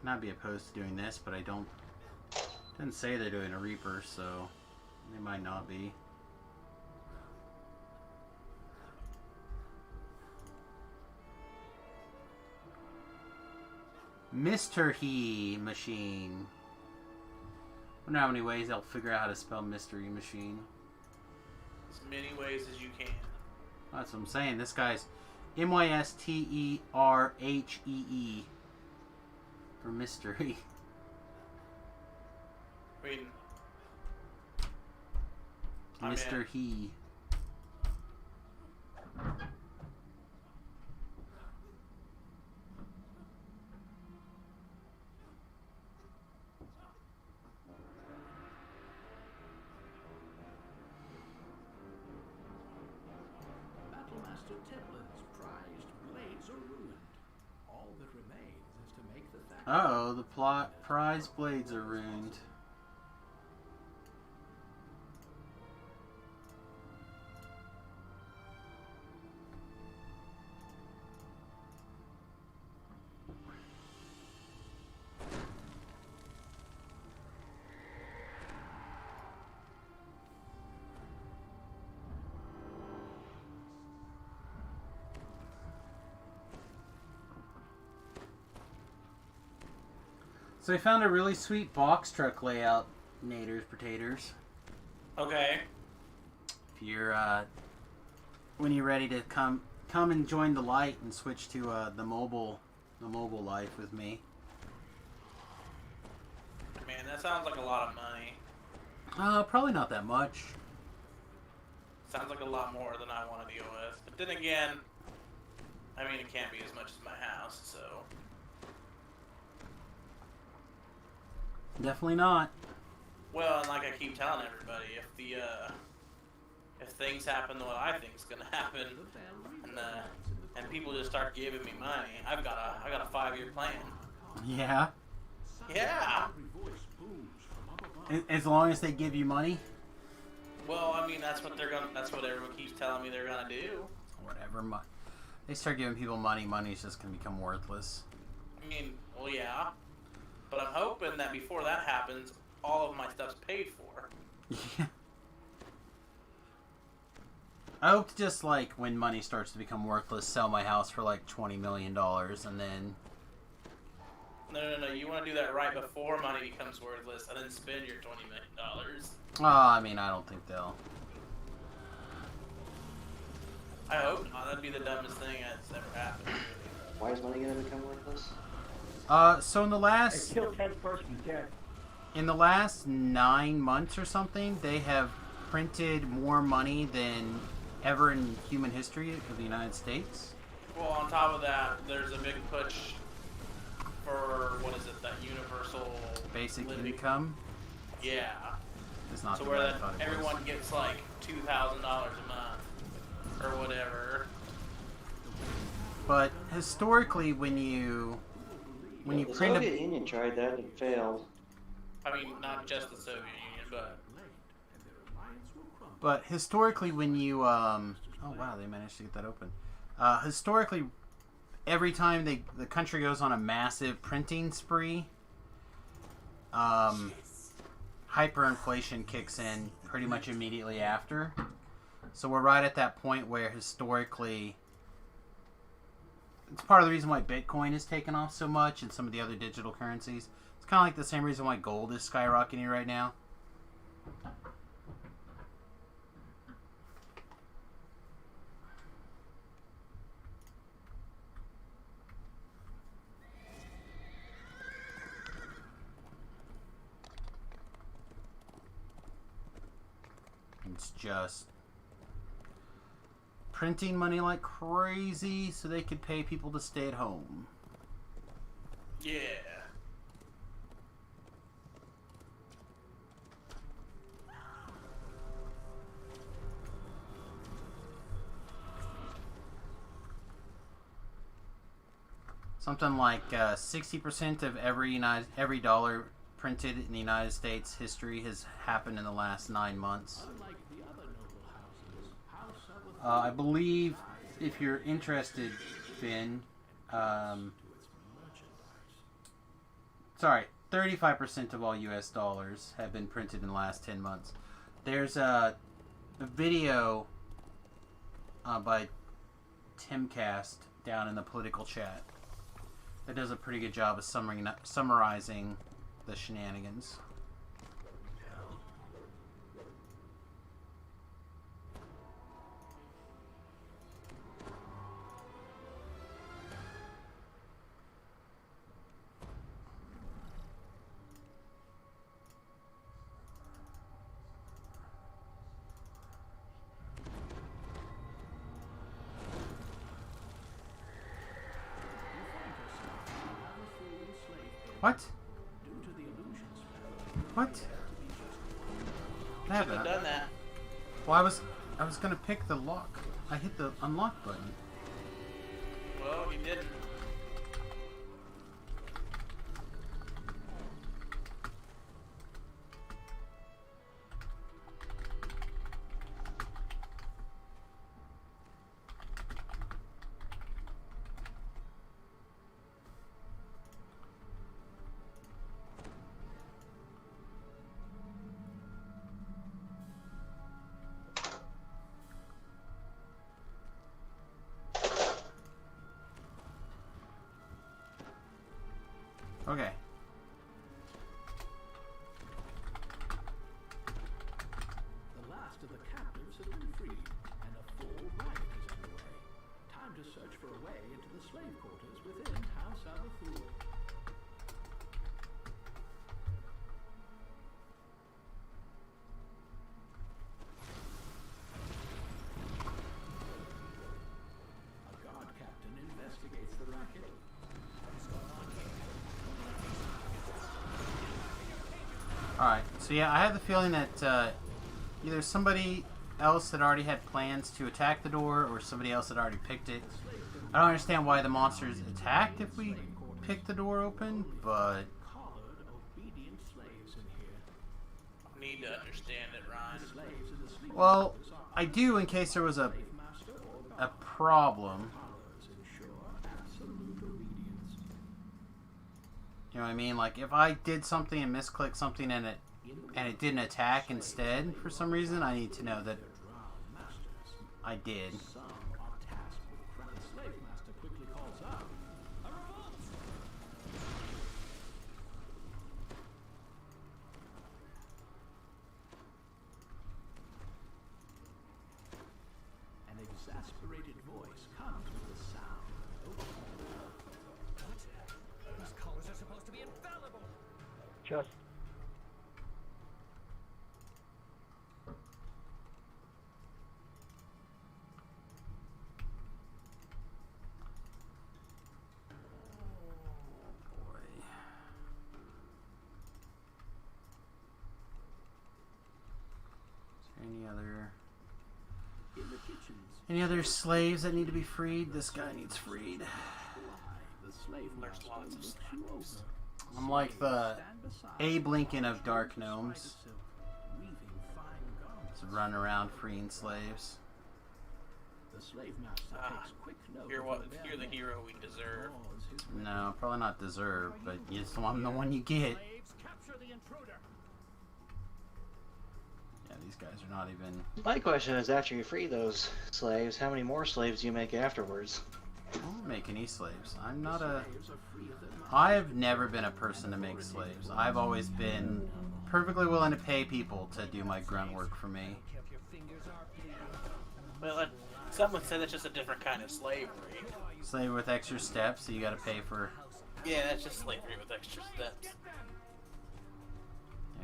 Not be opposed to doing this, but I don't... Didn't say they're doing a Reaper, so they might not be. Mr. He Machine. Wonder how many ways they'll figure out how to spell Mystery Machine. As many ways as you can. That's what I'm saying. This guy's Mysterehee for mystery. I mean, Mr. He. Battlemaster Templar's prized blades are ruined. All that remains is to make the fact. Uh-oh, the prize blades are ruined. So I found a really sweet box truck layout, Naders Potatoes. okay. If you're when you're ready to come and join the light and switch to the mobile life with me. Man, that sounds like a lot of money. Probably not that much. Sounds like a lot more than I want to deal with. But then again, I mean, it can't be as much as my house, so... Definitely not. Well, and like I keep telling everybody, if things happen the way I think's gonna happen, and people just start giving me money, I've got a 5-year plan. Yeah. Yeah. As long as they give you money. Well, I mean, that's what everyone keeps telling me they're gonna do. Whatever. They start giving people money. Money's just gonna become worthless. I mean, well, yeah. But I'm hoping that before that happens, all of my stuff's paid for. Yeah. I hope to just, like, when money starts to become worthless, sell my house for, like, $20 million, and then... No. You want to do that right before money becomes worthless, and then spend your $20 million. Oh, I mean, I don't think they'll... I hope not. That'd be the dumbest thing that's ever happened. Why is money going to become worthless? So in the last... Kill 10 first, you can. In the last 9 months or something, they have printed more money than ever in human history of the United States. Well, on top of that, there's a big push for, what is it, that universal... Basic living. income. Yeah. It's not So the where way I that thought it everyone was. gets like $2,000 a month or whatever. But historically, when you when you The print Soviet a Union tried that and failed. I mean, not just the Soviet Union, but but historically when you oh wow, they managed to get that open. Historically, every time the country goes on a massive printing spree, hyperinflation kicks in pretty much immediately after. So we're right at that point where historically, it's part of the reason why Bitcoin has taken off so much and some of the other digital currencies. It's kind of like the same reason why gold is skyrocketing right now. It's just printing money like crazy so they could pay people to stay at home. yeah. Something like 60% of every dollar printed in the United States history has happened in the last 9 months. Unlike the other noble houses, House Sutherland I believe, if you're interested, Finn, to its merchandise. sorry, 35% of all U.S. dollars have been printed in the last 10 months. There's a video by Timcast down in the political chat that does a pretty good job of summarizing the shenanigans. What? Due to the illusion spell, What? What Shouldn't have happened? done that. Well, I was gonna pick the lock. I hit the unlock button. Well, you didn't. Okay. the last of the captives has been freed, and a full riot is underway. Time to search for a way into the slave quarters within House Sutherland. A guard captain investigates the racket. Alright, so yeah, I have the feeling that either somebody else had already had plans to attack the door or somebody else had already picked it. I don't understand why the monsters attacked if we picked the door open, but Collared, obedient slaves in here. Need to understand it, Ryan. Slaves in the sleeping well, quarters are I do in case there was a slave master or problem. collars ensure absolute obedience. You know what I mean? Like if I did something and misclicked something and it didn't attack instead for some reason, I need to know that Drow masters. I did. Some are tasked with crafting. The slave master quickly calls out. A revolt! An exasperated voice comes with the sound. These collars are supposed to be infallible. Just In the kitchens, Any other slaves that need to be freed? This guy needs freed. the slave There's master lots of looks you slaves. over. I'm like the Stand beside Abe you, Lincoln of spiders Dark Gnomes. silk, weaving fine garments. Just running around freeing slaves. The slave master takes quick note You're of what? your bare You're the neck, hero we deserve. draws his No, probably not deserve, but I'm the one you get. Slaves, capture the intruder. Yeah, these guys are not even. My question is, after you free those slaves, how many more slaves do you make afterwards? I don't make any slaves. I'm not a. slaves are free of their minds. I've never been a person to make slaves. I've always been perfectly willing to pay people to do my grunt work for me. If your fingers are bleeding. Well, someone said that's just a different kind of slavery. Slave with extra steps, so you gotta pay for. Yeah, that's just slavery with extra steps.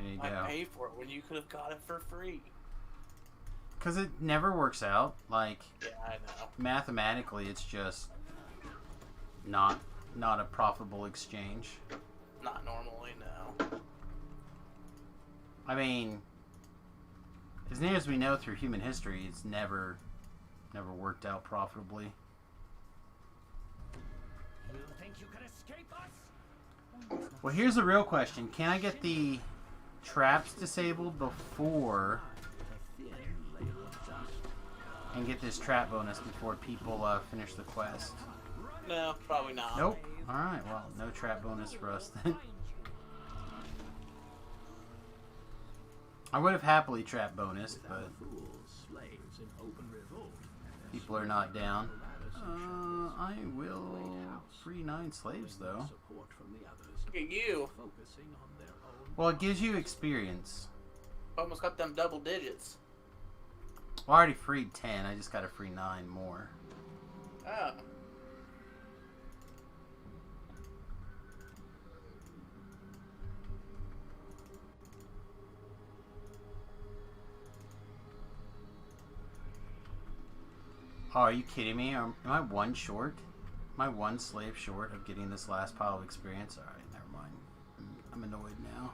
There you I go. paid for it when you could have got it for free. Because it never works out. Like, Yeah, I know. mathematically, it's just not a profitable exchange. Not normally, no. I mean, as near as we know through human history, it's never worked out profitably. You think you can escape us? Well, here's the real question: can I get the traps disabled before A thin layer of dust. and get this trap bonus before people finish the quest? No, probably not. Nope. All right. Well, no trap bonus for us then. I would have happily trap bonus, but Fools, slaves in open revolt. people are not down. I will free 9 slaves though. Support from the others, Look at you. focusing on their own. Well, it gives you experience. Almost got them double digits. Well, I already freed 10. I just got to free 9 more. Oh. Oh, are you kidding me? Am I one short? Am I one slave short of getting this last pile of experience? Alright, never mind. I'm annoyed now.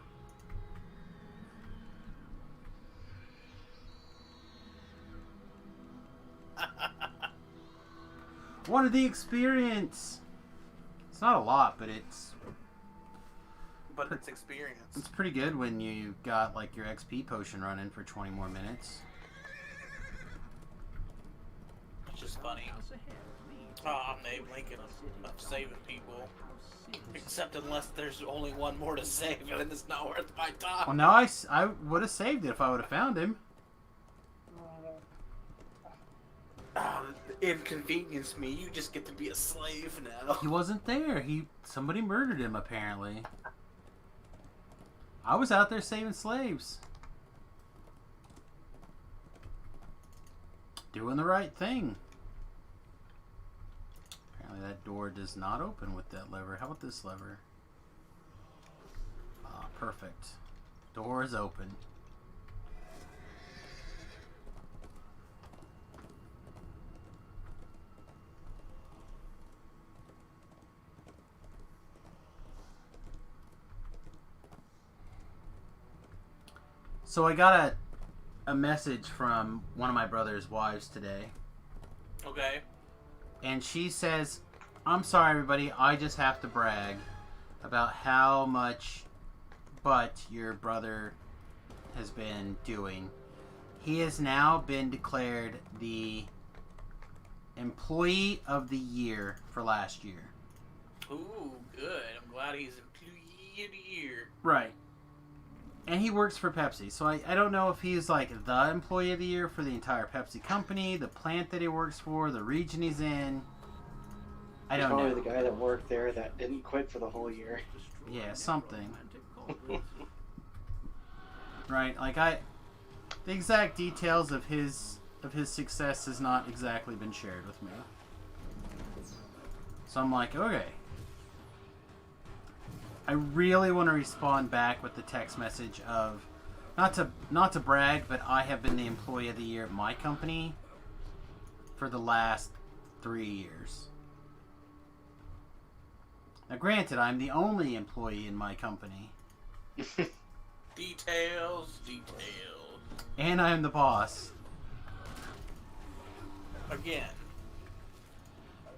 Wanted the experience! It's not a lot, but it's experience. it's pretty good when you got like your XP potion running for 20 more minutes. It's just funny. House ahead, lead. Oh, I'm Abe Lincoln of saving people. Except unless there's only one more to save, and then it's not worth my time. Well, now I would have saved it if I would have found him. Inconvenience me. You just get to be a slave now. He wasn't there. Somebody murdered him apparently. I was out there saving slaves. Doing the right thing. Apparently that door does not open with that lever. How about this lever? Ah, perfect. Door is open. So I got a message from one of my brother's wives today. Okay. And she says, I'm sorry everybody, I just have to brag about how much butt your brother has been doing. He has now been declared the Employee of the Year for last year. Ooh, good. I'm glad he's Employee of the Year. Right. And he works for Pepsi, so I don't know if he's like the Employee of the Year for the entire Pepsi company, the plant that he works for, the region he's in. I don't Probably know. the guy that worked there that didn't quit for the whole year. Yeah, something. Romantic cauldron. Right, like the exact details of his success has not exactly been shared with me. So I'm like, okay. I really want to respond back with the text message of not to brag, but I have been the Employee of the Year at my company for the last 3 years. Now granted, I'm the only employee in my company. Details. And I'm the boss. Again.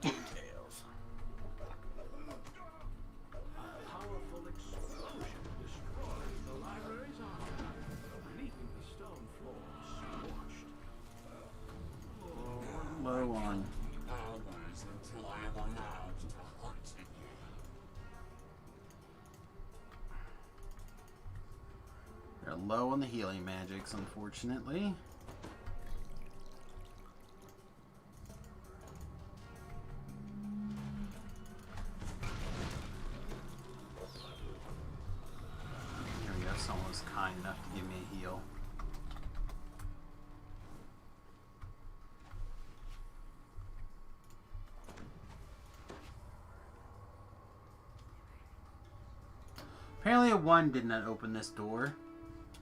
Details. low on the healing magics, unfortunately. Here we go. Someone was kind enough to give me a heal. Apparently a 1 did not open this door,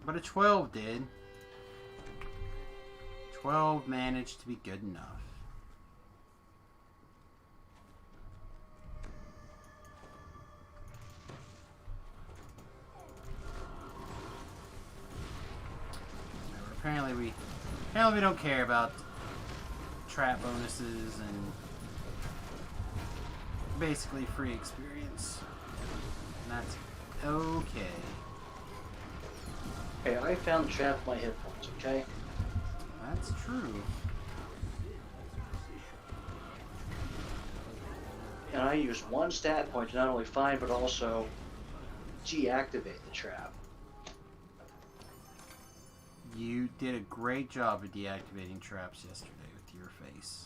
but a 12 did. 12 managed to be good enough. Apparently we don't care about trap bonuses and basically free experience. And that's okay. Hey, I found the trap with my hit points, okay? That's true. And I used 1 stat point to not only find, but also deactivate the trap. You did a great job of deactivating traps yesterday with your face.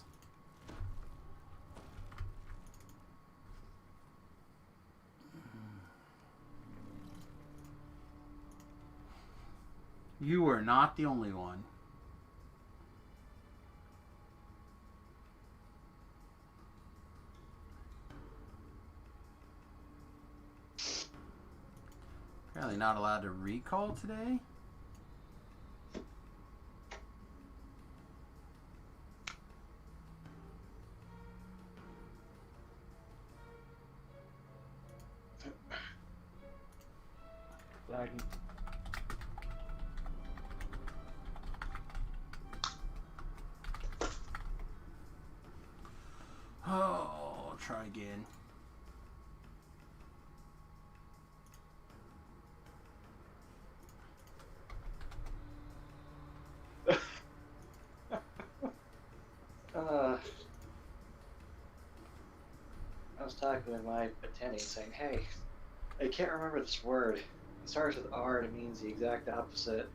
You were not the only one. Apparently not allowed to recall today. Lagging. Oh, I'll try again. I was talking to my attending saying, hey, I can't remember this word. It starts with R and it means the exact opposite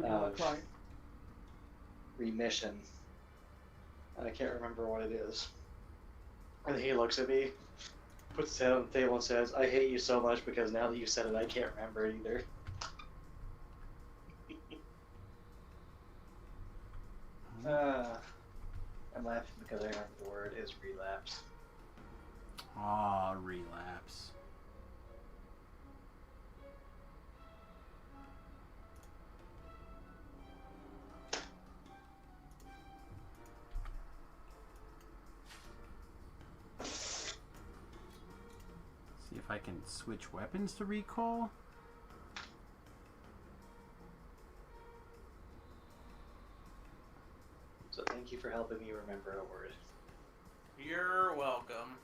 of remission. And I can't remember what it is. And he looks at me, puts his head on the table and says, I hate you so much because now that you said it, I can't remember it either. I'm laughing because I remember the word is relapse. Ah, relapse. See if I can switch weapons to recall. So thank you for helping me remember a word. You're welcome.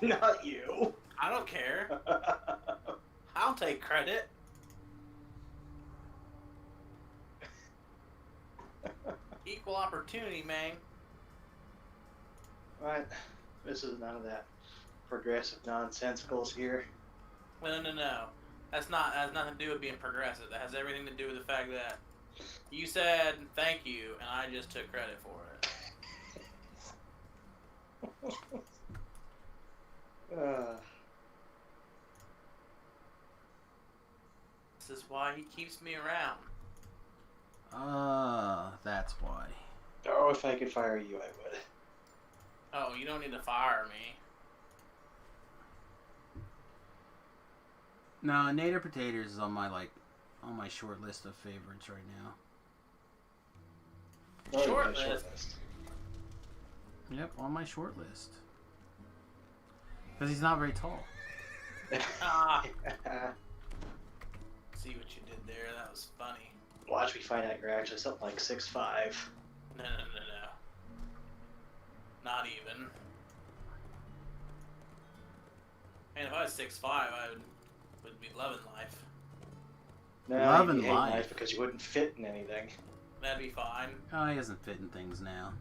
Not you. I don't care. I'll take credit. Equal opportunity, man. Right. This is none of that progressive nonsensicals here. Well, no. That has nothing to do with being progressive. That has everything to do with the fact that you said thank you, and I just took credit for it. This is why he keeps me around. That's why. Oh, if I could fire you, I would. Oh, you don't need to fire me. No, Nader Potatoes is on my short list of favorites right now. Oh, Short yeah, list. Yep, on my short list. Because he's not very tall. Ah. See what you did there. That was funny. Watch me find out you're actually something like 6'5". No. Not even. Man, if I was 6'5", I would be loving life. No, Loving you hate life. life because you wouldn't fit in anything. That'd be fine. Oh, he doesn't fit in things now.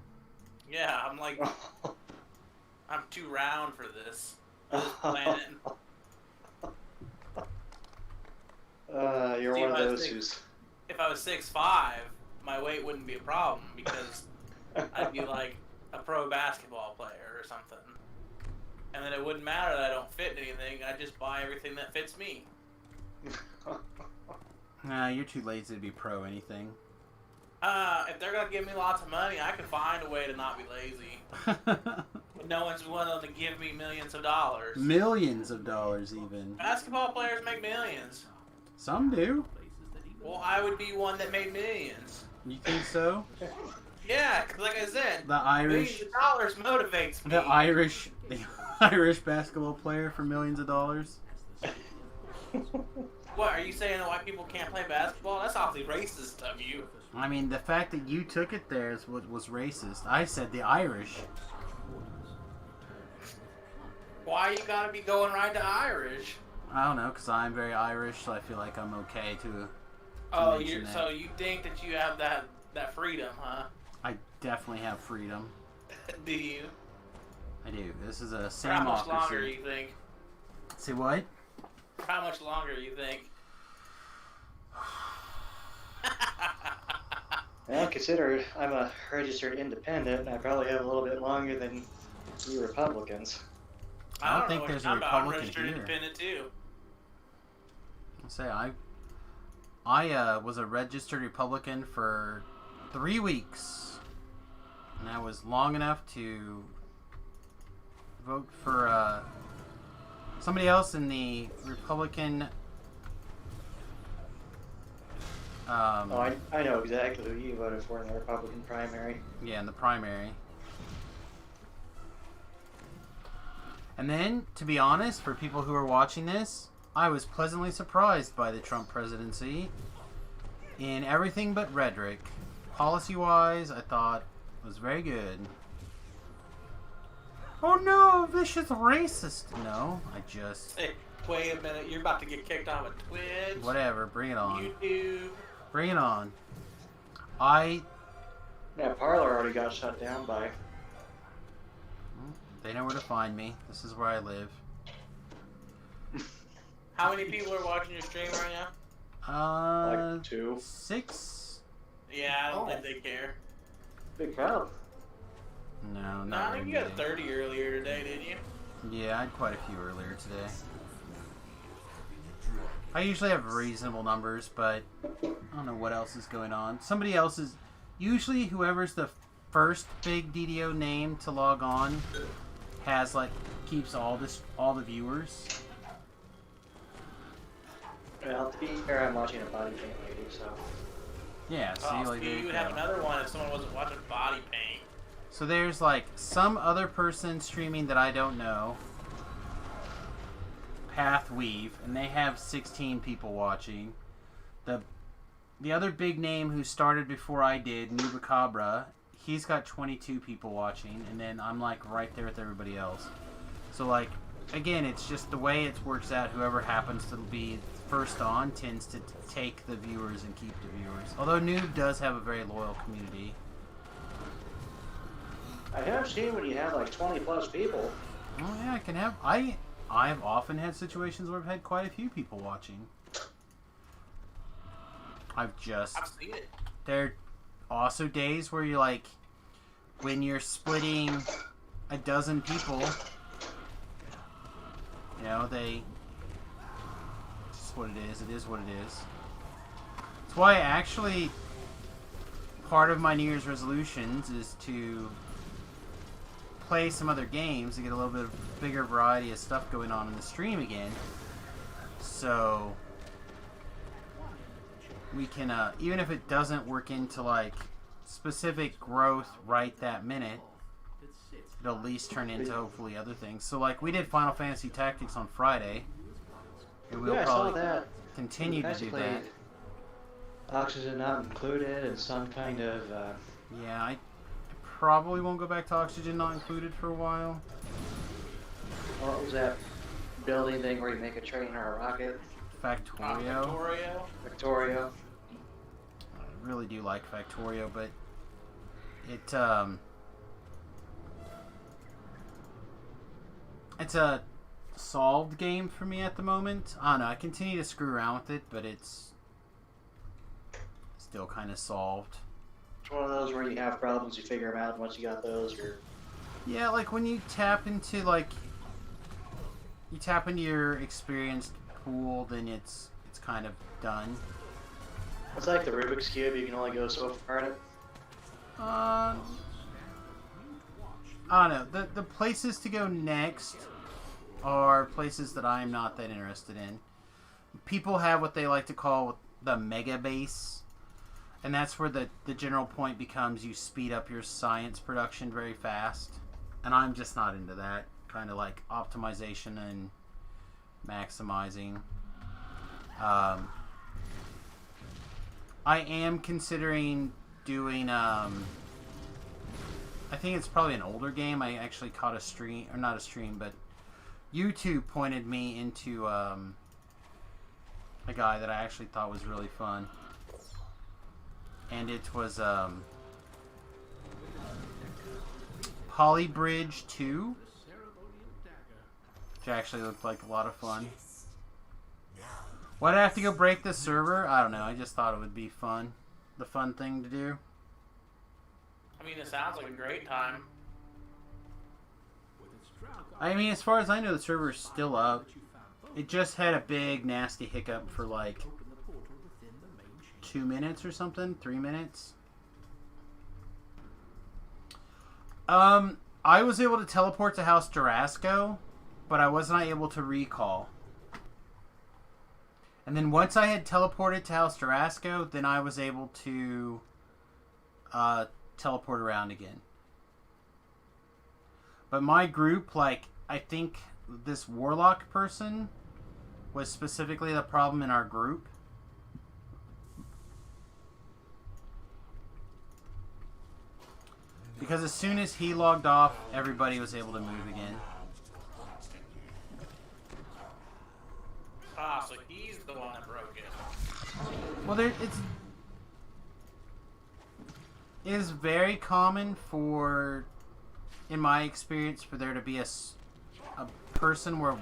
Yeah, I'm like, I'm too round for this planet. You're See, one if of I was those issues. if I was 6'5", my weight wouldn't be a problem because I'd be like a pro basketball player or something. And then it wouldn't matter that I don't fit in anything. I just buy everything that fits me. Nah, you're too lazy to be pro anything. If they're gonna give me lots of money, I can find a way to not be lazy. But no one's willing to give me millions of dollars. Millions of dollars, even. Basketball players make millions. Some do. Well, I would be one that made millions. You think so? Yeah, 'cause like I said, The Irish, millions of dollars motivates me. the Irish basketball player for millions of dollars. What, are you saying that white people can't play basketball? That's awfully racist of you. I mean, the fact that you took it there is what was racist. I said the Irish. Why you gotta be going right to Irish? I don't know, because I'm very Irish, so I feel like I'm okay to Oh, mention that. so you think that you have that freedom, huh? I definitely have freedom. Do you? I do. This is a For how much longer samocracy. you think? See what? For how much longer you think? Well, consider I'm a registered independent, and I probably have a little bit longer than you Republicans. I don't know think what there's you're a talking about. I'm Republican registered here. independent too. I'll say I was a registered Republican for 3 weeks, and that was long enough to vote for somebody else in the Republican. Oh, I know exactly who you voted for in the Republican primary. Yeah, in the primary. And then, to be honest, for people who are watching this, I was pleasantly surprised by the Trump presidency in everything but rhetoric. Policy-wise, I thought it was very good. Oh no, vicious racist. No, I just... Hey, wait a minute. You're about to get kicked off of Twitch, Whatever, bring it on. YouTube. Bring it on. That parlor already got shut down by. They know where to find me. This is where I live. How many people are watching your stream right now? Like 2. 6? Yeah, I don't Oh. think they care. Big crowd. No, No, not I think you really. got 30 earlier today, didn't you? Yeah, I had quite a few earlier today. I usually have reasonable numbers, but I don't know what else is going on. Somebody else is... Usually whoever's the first big DDO name to log on has, like, keeps all the viewers. Well, to be fair, I'm watching a body paint lady, so. Yeah, see, Oh, like... see, there you you would have go. another one if someone wasn't watching body paint. So there's, like, some other person streaming that I don't know. Pathweave, and they have 16 people watching. The other big name who started before I did, Nubacabra, he's got 22 people watching, and then I'm like right there with everybody else. So like, again, it's just the way it works out. Whoever happens to be first on tends to take the viewers and keep the viewers. Although Noob does have a very loyal community. I have seen when you have like 20 plus people. Oh yeah, I can have. I've often had situations where I've had quite a few people watching. I've seen it. There are also days where you're like, when you're splitting a dozen people, you know, it's just what it is. It is what it is. That's why actually part of my New Year's resolutions is to play some other games to get a little bit of bigger variety of stuff going on in the stream again. So we can, even if it doesn't work into like specific growth right that minute, it'll at least turn into hopefully other things. So like we did Final Fantasy Tactics on Friday, and we'll Yeah, I saw probably that. continue to do that. Oxygen not included and some kind of. Yeah, I probably won't go back to Oxygen Not Included for a while. What was that building thing where you make a train or a rocket? Factorio. Victoria. Victoria. I really do like Factorio, but it's a solved game for me at the moment. I don't know, I continue to screw around with it, but it's still kind of solved. It's one of those where you have problems, you figure them out, and once you got those, you're... Yeah, like when you tap into your experienced pool, then it's kind of done. It's like the Rubik's Cube, you can only go so far in it. I don't know. The places to go next are places that I'm not that interested in. People have what they like to call the mega base, and that's where the general point becomes you speed up your science production very fast, and I'm just not into that kind of like optimization and maximizing. I am considering doing I think it's probably an older game. I actually caught a stream, or not a stream, but YouTube pointed me into a guy that I actually thought was really fun. And it was Polybridge 2, which actually looked like a lot of fun. Why'd I have to go break the server? I don't know. I just thought it would be fun. The fun thing to do. I mean, it sounds like a great time. I mean, as far as I know, the server's still up. It just had a big, nasty hiccup for like 2 minutes or something. 3 minutes. I was able to teleport to House Durasco, but I was not able to recall. And then once I had teleported to House Durasco, then I was able to teleport around again. But my group, like, I think this warlock person was specifically the problem in our group. Because as soon as he logged off, everybody was able to move again. Ah, so he's the one that broke it. Well, it is very common for, in my experience, for there to be a person where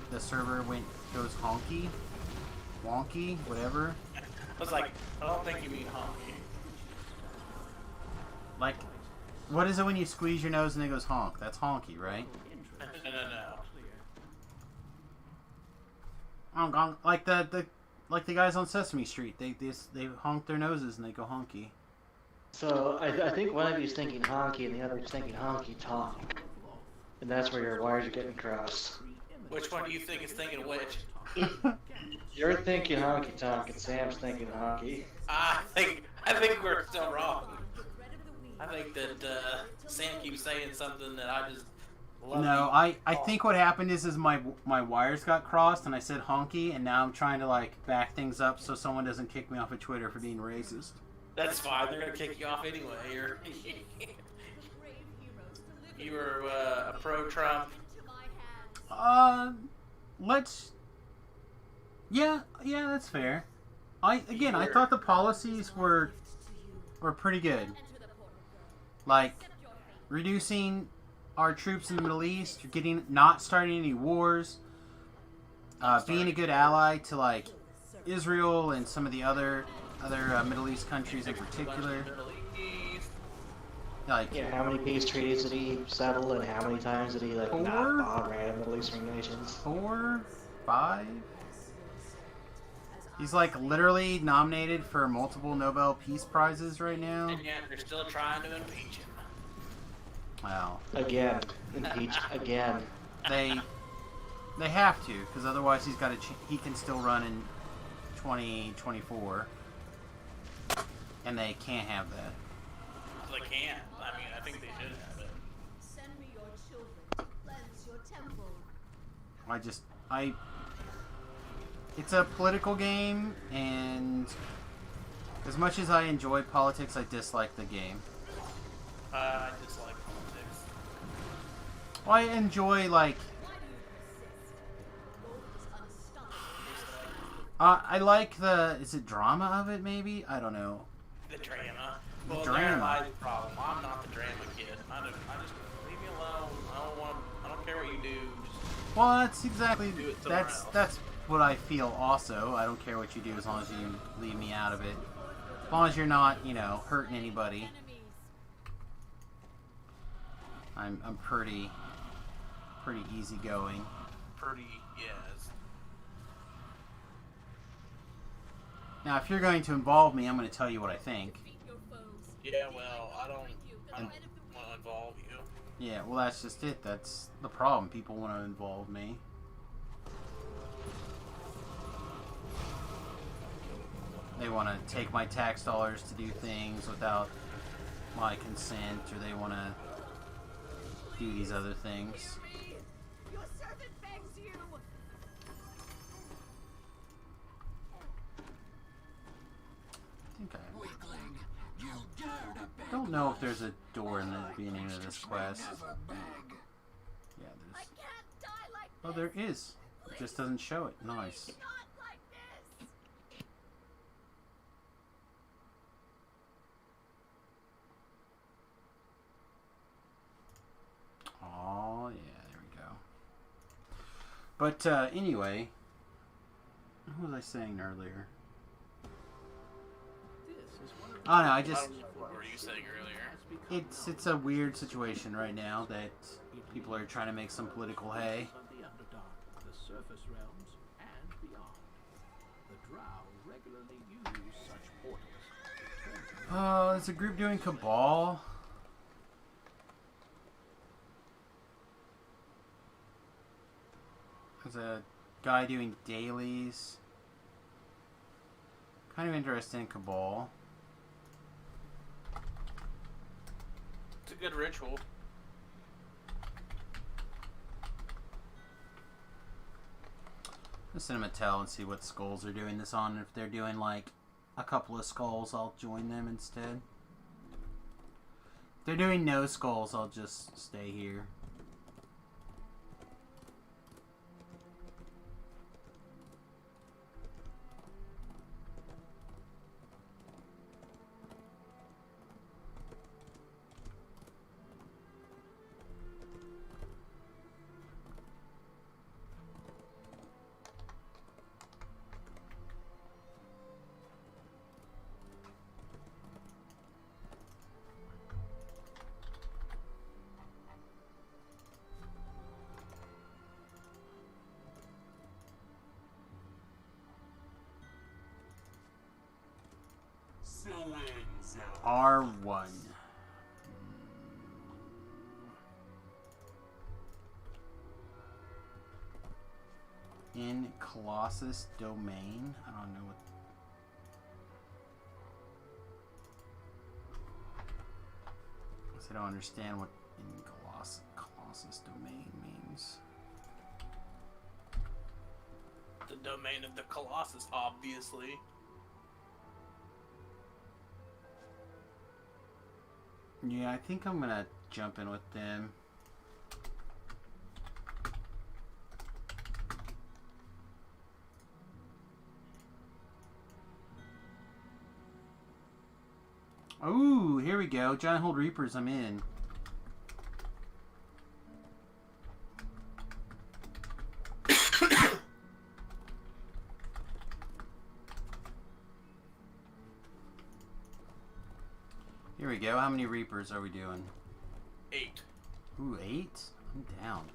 the server goes wonky, whatever. I was like, I don't think you mean honky. Like, what is it when you squeeze your nose and it goes honk? That's honky, right? No. Honk, honk. Like the guys on Sesame Street, they honk their noses and they go honky. So, I think one of you's thinking honky and the other's thinking honky tonk. And that's where your wires are getting crossed. Which one do you think is thinking which? You're thinking honky tonk and Sam's thinking honky. I think we're still wrong. I think that Sam keeps saying something that I just love. No, I think what happened is my wires got crossed and I said honky, and now I'm trying to like back things up so someone doesn't kick me off of Twitter for being racist. That's fine. They're gonna kick you off anyway. You were a pro-Trump. Yeah, that's fair. I thought the policies were pretty good. Like reducing our troops in the Middle East, not starting any wars, being a good ally to like Israel and some of the other Middle East countries in particular. Like, yeah, how many peace treaties did he settle, and how many times did he like not bomb random Middle Eastern nations? 4, 5. He's like literally nominated for multiple Nobel Peace Prizes right now. And yet they're still trying to impeach him. Wow. Again, impeach again. They have to, because otherwise he can still run in 2024, and they can't have that. They can't. I mean, I think they should have it. Send me your children. Cleanse your temple. It's a political game, and as much as I enjoy politics, I dislike the game. I dislike politics. Well, I enjoy, like... I like is it drama of it, maybe? I don't know. The drama. Well, drama. there's my problem. I'm not the drama kid. I just leave me alone. I don't care what you do. Just Well, that's exactly... do it somewhere else. That's what I feel also. I don't care what you do as long as you leave me out of it. As long as you're not, you know, hurting anybody. I'm pretty easygoing. Pretty, yes. Now, if you're going to involve me, I'm going to tell you what I think. Yeah, well, I don't want to involve you. Yeah, well, that's just it. That's the problem. People want to involve me. They want to take my tax dollars to do things without my consent, or they want to do these other things. Your servant begs you. I don't know if there's a door in the beginning of this quest. Yeah, I there's. can't die like Oh, there is. It just doesn't show it. Nice. not like this. Oh, yeah, there we go. But anyway, what was I saying earlier? Oh no, I just. What were you saying earlier? It's a weird situation right now that people are trying to make some political hay. Of the Underdark, the surface realms, and beyond. The Drow regularly use such portals. There's a group doing Cabal. There's a guy doing dailies. Kind of interested in Cabal. It's a good ritual. I'll send him a tell and see what skulls they're doing this on. If they're doing like a couple of skulls, I'll join them instead. If they're doing no skulls, I'll just stay here. R1. In Colossus Domain. I don't know what. I don't understand what in Colossus Domain means. The domain of the Colossus, obviously. Yeah, I think I'm gonna jump in with them. Ooh, here we go. Giant Hold Reapers, I'm in. Here we go. How many Reapers are we doing? 8. Ooh, 8? I'm down.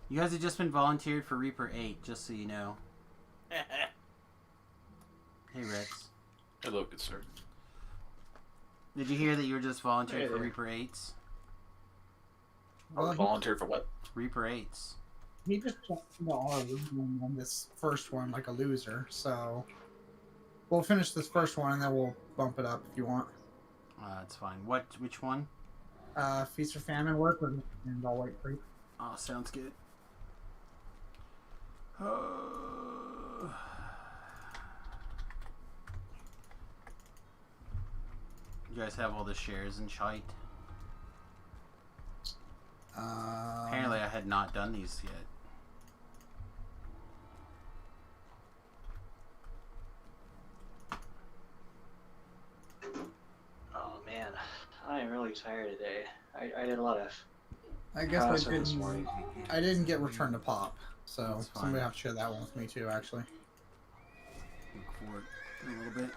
You guys have just been volunteered for Reaper 8, just so you know. Hey, Rex. Hello, good sir. Did you hear that you were just volunteered Hey for there. Reaper 8s? Well, Volunteer for what? Reaper 8s. he just jumped on this first one like a loser, so we'll finish this first one and then we'll bump it up if you want. That's fine. Which one? Feast or Famine work and I'll wait for you. Oh, sounds good. You guys have all the shares and shite? Apparently I had not done these yet. Oh man, I am really tired today. I did a lot of I guess processing this morning. I didn't get Return to Pop, so That's fine. somebody have to share that one with me too, actually. Look forward in a little bit.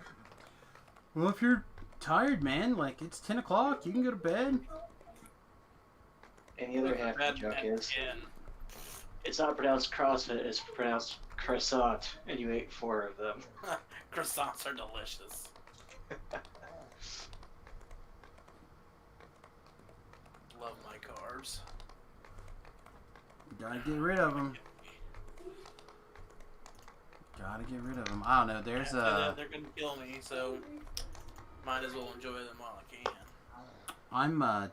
Well, if you're tired, man, like it's 10 o'clock, you can go to bed. And the other half of the Bad joke man is, again. it's not pronounced CrossFit, it's pronounced croissant, and you ate 4 of them. Croissants are delicious. Love my carbs. Gotta get rid of them. Gotta get rid of them. I don't know. There's They're gonna kill me, so might as well enjoy them while I can. I'm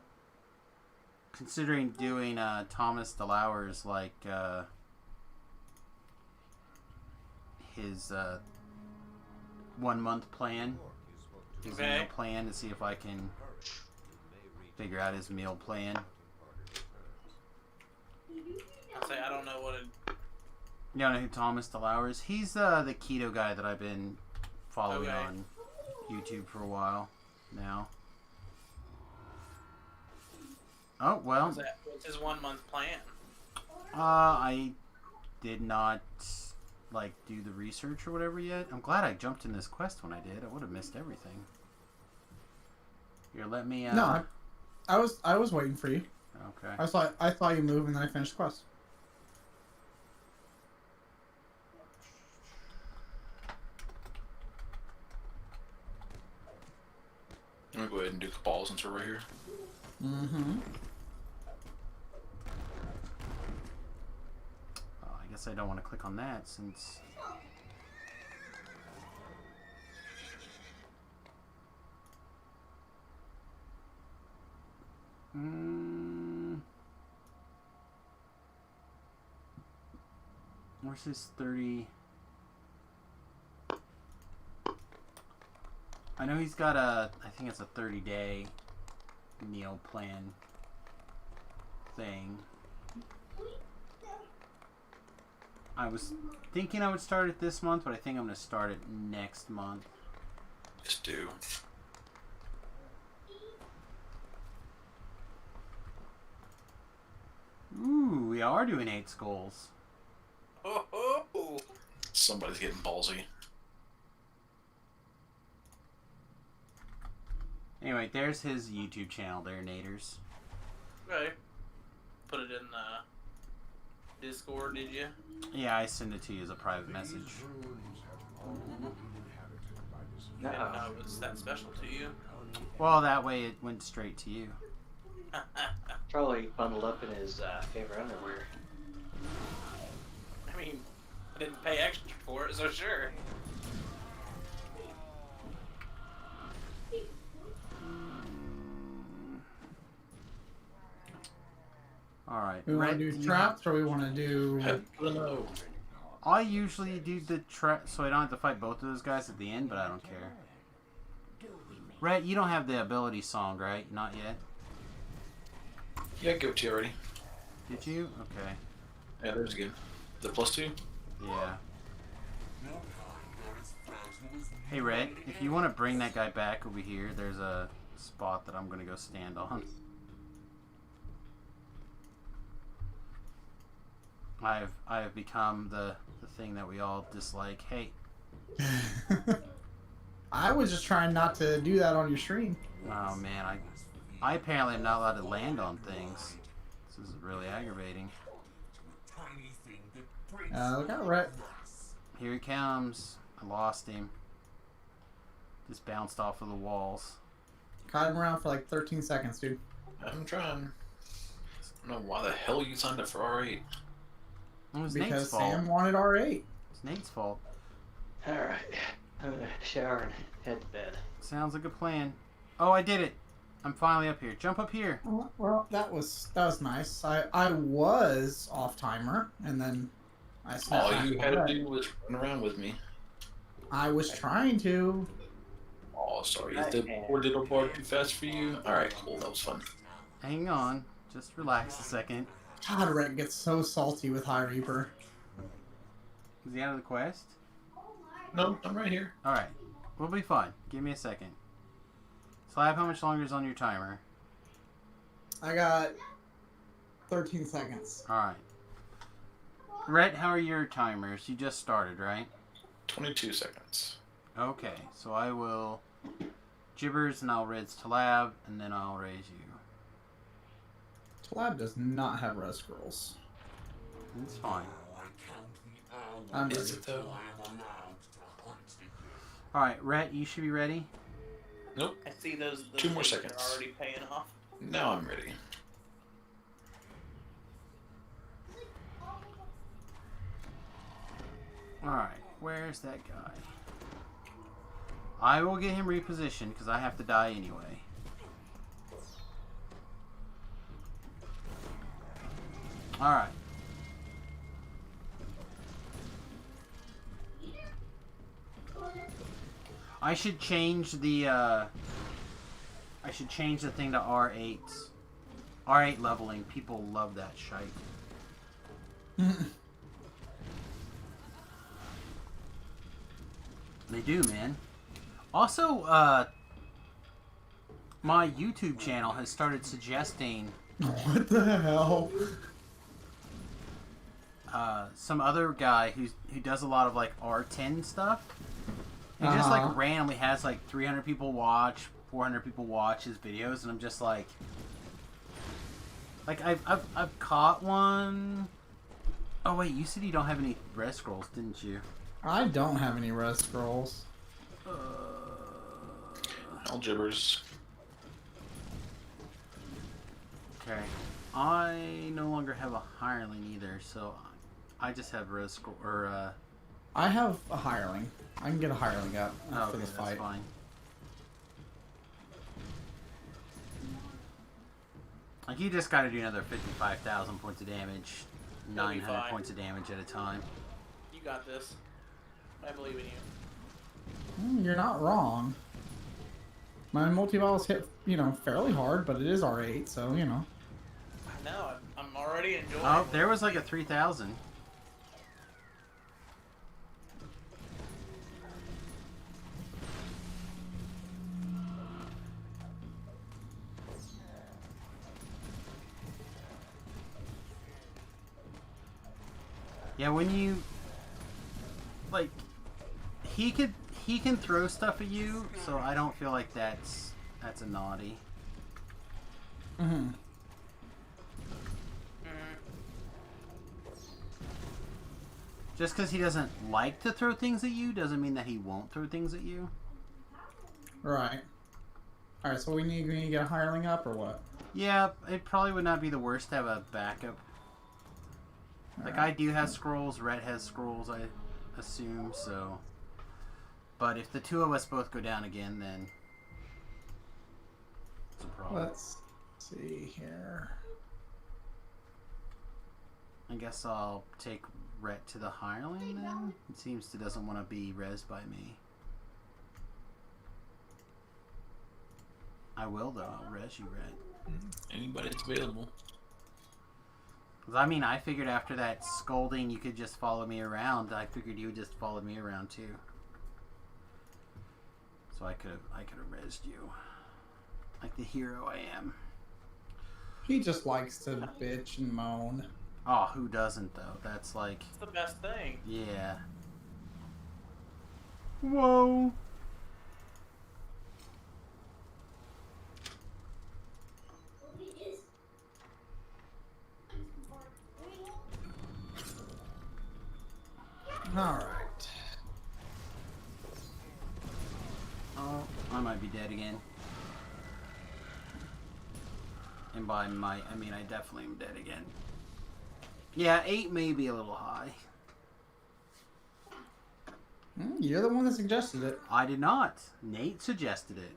considering doing Thomas DeLauer's like his 1 month plan. His Okay. meal plan to see if I can figure out his meal plan. I'll say I don't know what it. You don't know who Thomas DeLauer is? He's the keto guy that I've been following Okay. on YouTube for a while now. Oh, well, What's his 1 month plan? I did not like do the research or whatever yet. I'm glad I jumped in this quest when I did. I would have missed everything. Here, let me No, I was waiting for you. Okay. I thought you moved and then I finished the quest. I'm gonna go ahead and do Cabal since we're right here. Mm-hmm. I guess I don't want to click on that since where's his 30? I know he's got I think it's a 30-day meal plan thing. I was thinking I would start it this month, but I think I'm going to start it next month. Just do. Ooh, we are doing 8 skulls. Oh. Somebody's getting ballsy. Anyway, there's his YouTube channel there, Naders. Okay. Put it in Discord, did you? Yeah, I send it to you as a private message. I didn't know it was that special to you. Well, that way it went straight to you. Probably bundled up in his favorite underwear. I mean, I didn't pay extra for it, so sure. Alright. We want to do traps or we want to do... Hello. I usually do the trap so I don't have to fight both of those guys at the end, but I don't care. Rhett, you don't have the ability song, right? Not yet. Yeah, give it to you already. Did you? Okay. Yeah, there's again. The +2? Yeah. Hey, Rhett, if you want to bring that guy back over here, there's a spot that I'm going to go stand on. I have become the thing that we all dislike. Hey. I was just trying not to do that on your stream. Oh man, I apparently am not allowed to land on things. This is really aggravating. Look out, Rhett. Here he comes. I lost him. Just bounced off of the walls. Caught him around for like 13 seconds, dude. I'm trying. I don't know why the hell you signed up for R8. It was Nate's Because fault. Sam wanted R8. It's Nate's fault. Alright, I'm gonna shower and head to bed. Sounds like a plan. Oh, I did it. I'm finally up here. Jump up here. Well, that was nice. I was off timer, and then I snapped All back you to had to bed. do was run around with me. I was trying to. Oh, sorry. Is the poor little bar too fast for you? Alright, cool. That was fun. Hang on. Just relax a second. God, Rhett gets so salty with High Reaper. Is he out of the quest? No, I'm right here. Alright. We'll be fine. Give me a second. Slab, how much longer is on your timer? I got 13 seconds. Alright. Rhett, how are your timers? You just started, right? 22 seconds. Okay, so I will Gibbers, and I'll raise Talab, and then I'll raise you. Talab does not have res scrolls. It's fine. I'm ready. Is it though? Alright, Rhett, you should be ready. Nope. I see those 2 more things are seconds. already paying off. Now I'm ready. Alright, where's that guy? I will get him repositioned because I have to die anyway. Alright. I should change the thing to R8. R8 leveling. People love that shite. They do, man. Also, my YouTube channel has started suggesting What the hell? some other guy who does a lot of like R10 stuff. He just like randomly has like 300 people watch, 400 people watch his videos, and I'm just like I've caught one. Oh wait, you said you don't have any res scrolls, didn't you? I don't have any res scrolls. All gibbers. Okay. I no longer have a hireling either, so I just have res scroll or I have a hireling. I can get a hireling up after okay, this that's fight. fine. Like you just got to do another 55,000 points of damage, You'll be 900 fine. points of damage at a time. You got this. I believe in you. You're not wrong. My multi-balls hit, fairly hard, but it is R8, so, I know. I'm already enjoying Oh, it. there was like a 3,000. Yeah, when you like, he can throw stuff at you, so I don't feel like that's a naughty. Mm-hmm. Just because he doesn't like to throw things at you doesn't mean that he won't throw things at you. Right. Alright, so we need to get a hireling up, or what? Yeah, it probably would not be the worst to have a backup. Like, I do have scrolls, Red has scrolls, I assume, so... But if the two of us both go down again, then... it's a problem. Let's see here. I guess I'll take Rhett to the hireling, then? It seems he doesn't want to be rezzed by me. I will, though. I'll res you, Rhett. Anybody that's available. Because, I mean, I figured after that scolding you could just follow me around. I figured you would just follow me around, too. So I could have rezzed you. Like the hero I am. He just likes to bitch and moan. Oh, who doesn't, though? That's like... It's the best thing. yeah. Whoa! Alright. Oh, I might be dead again. And by might, I mean I definitely am dead again. Yeah, 8 may be a little high. You're the one that suggested it. I did not. Nate suggested it.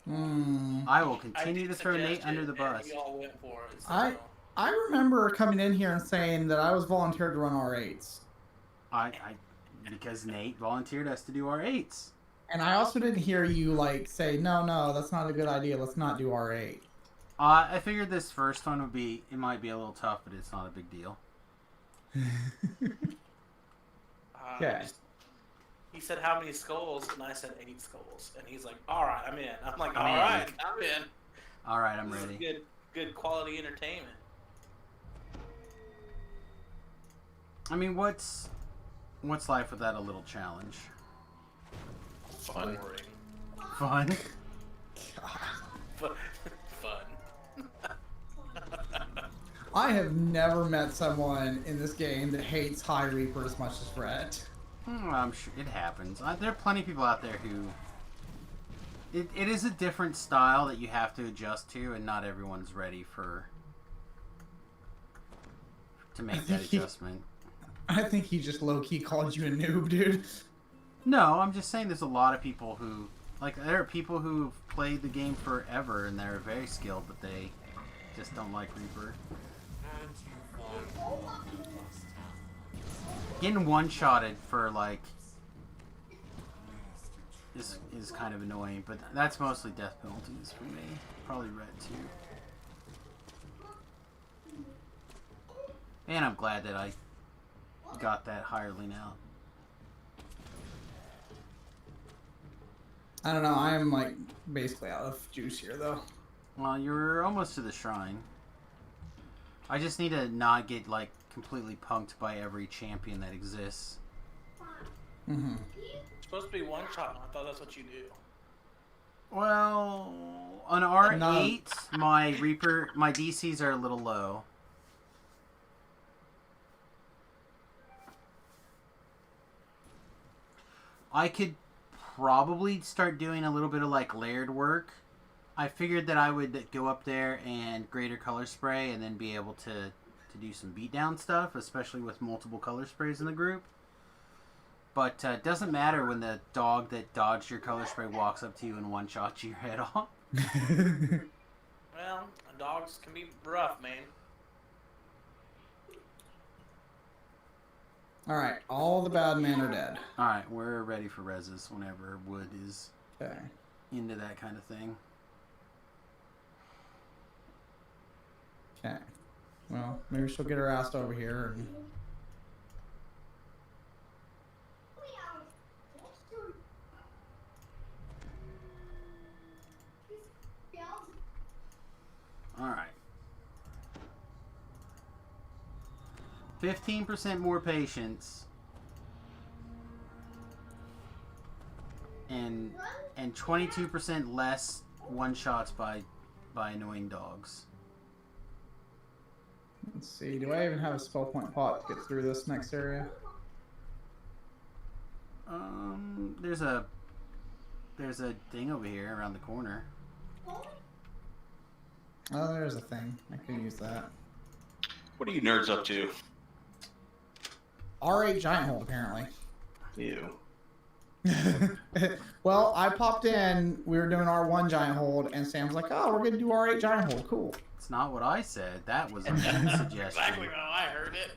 Hmm. I will I continue did to throw suggest Nate under it, the and bus. we all went for it. So. I remember coming in here and saying that I was volunteered to run R8s. Because Nate volunteered us to do our 8s. And I also didn't hear you, say, no, that's not a good idea. Let's not do R8. I figured this first one it might be a little tough, but it's not a big deal. Okay. He said how many skulls, and I said 8 skulls, and he's like, "All right, I'm in." I'm like, I'm "All in." right, I'm in." All right, I'm This is ready. good quality entertainment. I mean, what's life without a little challenge? Fun. Fun. Fun. I have never met someone in this game that hates High Reaper as much as Red. I'm sure it happens. There are plenty of people out there who... It is a different style that you have to adjust to, and not everyone's ready to make that adjustment. I think he just low-key called you a noob, dude. No, I'm just saying there's a lot of people who... Like, there are people who've played the game forever, and they're very skilled, but they just don't like Reaper. Getting one-shotted for, like... is kind of annoying, but that's mostly death penalties for me. Probably Red, too. And I'm glad that I got that hireling out. I don't know, I am, like, basically out of juice here, though. Well, you're almost to the shrine. I just need to not get, like, completely punked by every champion that exists. Mm-hmm. It's supposed to be one shot. I thought that's what you do. Well, on R8, my DCs are a little low. I could probably start doing a little bit of like layered work. I figured that I would go up there and greater color spray and then be able to do some beatdown stuff, especially with multiple color sprays in the group. But it doesn't matter when the dog that dodged your color spray walks up to you and one-shots your head off. Well, dogs can be rough, man. Alright, all the bad men are dead. Alright, we're ready for reses whenever Wood is Okay. into that kind of thing. Okay. Well, maybe she'll get her ass over here and... Alright. 15% more patience. And 22% less one-shots by annoying dogs. Let's see, do I even have a spell point pot to get through this next area? There's a thing over here around the corner. Oh, there's a thing. I can use that. What are you nerds up to? R8 giant hold, apparently. Ew. Well, I popped in, we were doing R1 giant hold, and Sam's like, oh, we're going to do R8 giant hold. Cool. It's not what I said. That was a suggestion. Exactly how I heard it.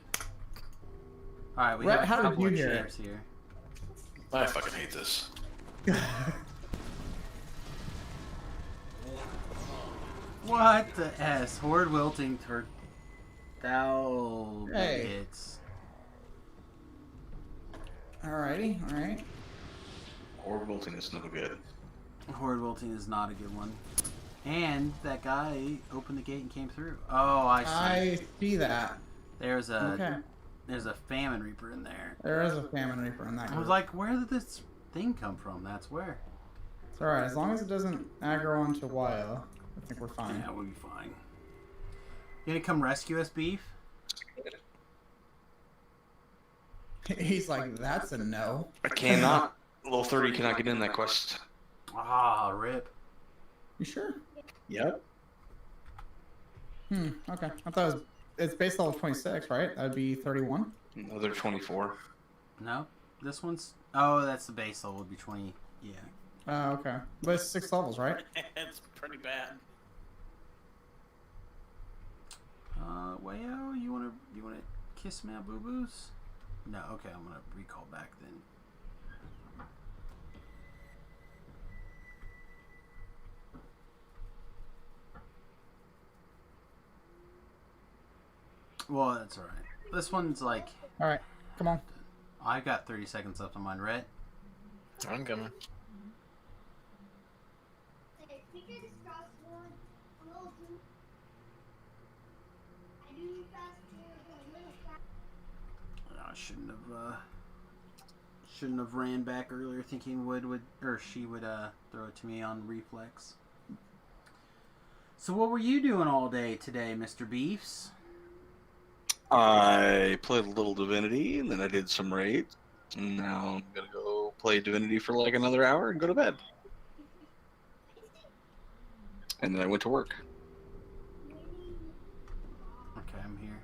Alright, we Rhett, have a how did couple you of hear it? champs here. I fucking hate this. What the S? Horde wilting for big Hey. hits. Alrighty, alright. Horde wilting is no good. Horde wilting is not a good one. And that guy opened the gate and came through. Oh, I see. I see that. There's Okay. a famine reaper in there. There is a famine reaper in that I group. was like, where did this thing come from? That's where. It's alright, as long as it doesn't aggro onto Wyo, I think we're fine. Yeah, we'll be fine. You gonna come rescue us, Beef? He's like, that's a no. I cannot. Level 30 cannot get in that quest. Ah, rip. You sure? Yep. Okay. I thought it was, it's base level 26, right? That'd be 31? Another 24. No, this one's. Oh, that's the base level. Would be 20. Yeah. Oh, okay. But it's 6 levels, right? It's pretty bad. Wayo, you wanna kiss my boo boos? No. Okay, I'm gonna recall back then. Well, that's alright. This one's like... Alright, come on. I've got 30 seconds left on mine, Rhett. I'm coming. I shouldn't Shouldn't have ran back earlier thinking she would throw it to me on reflex. So what were you doing all day today, Mr. Beefs? I played a little Divinity, and then I did some raids. And now I'm gonna go play Divinity for like another hour and go to bed. And then I went to work. Okay, I'm here.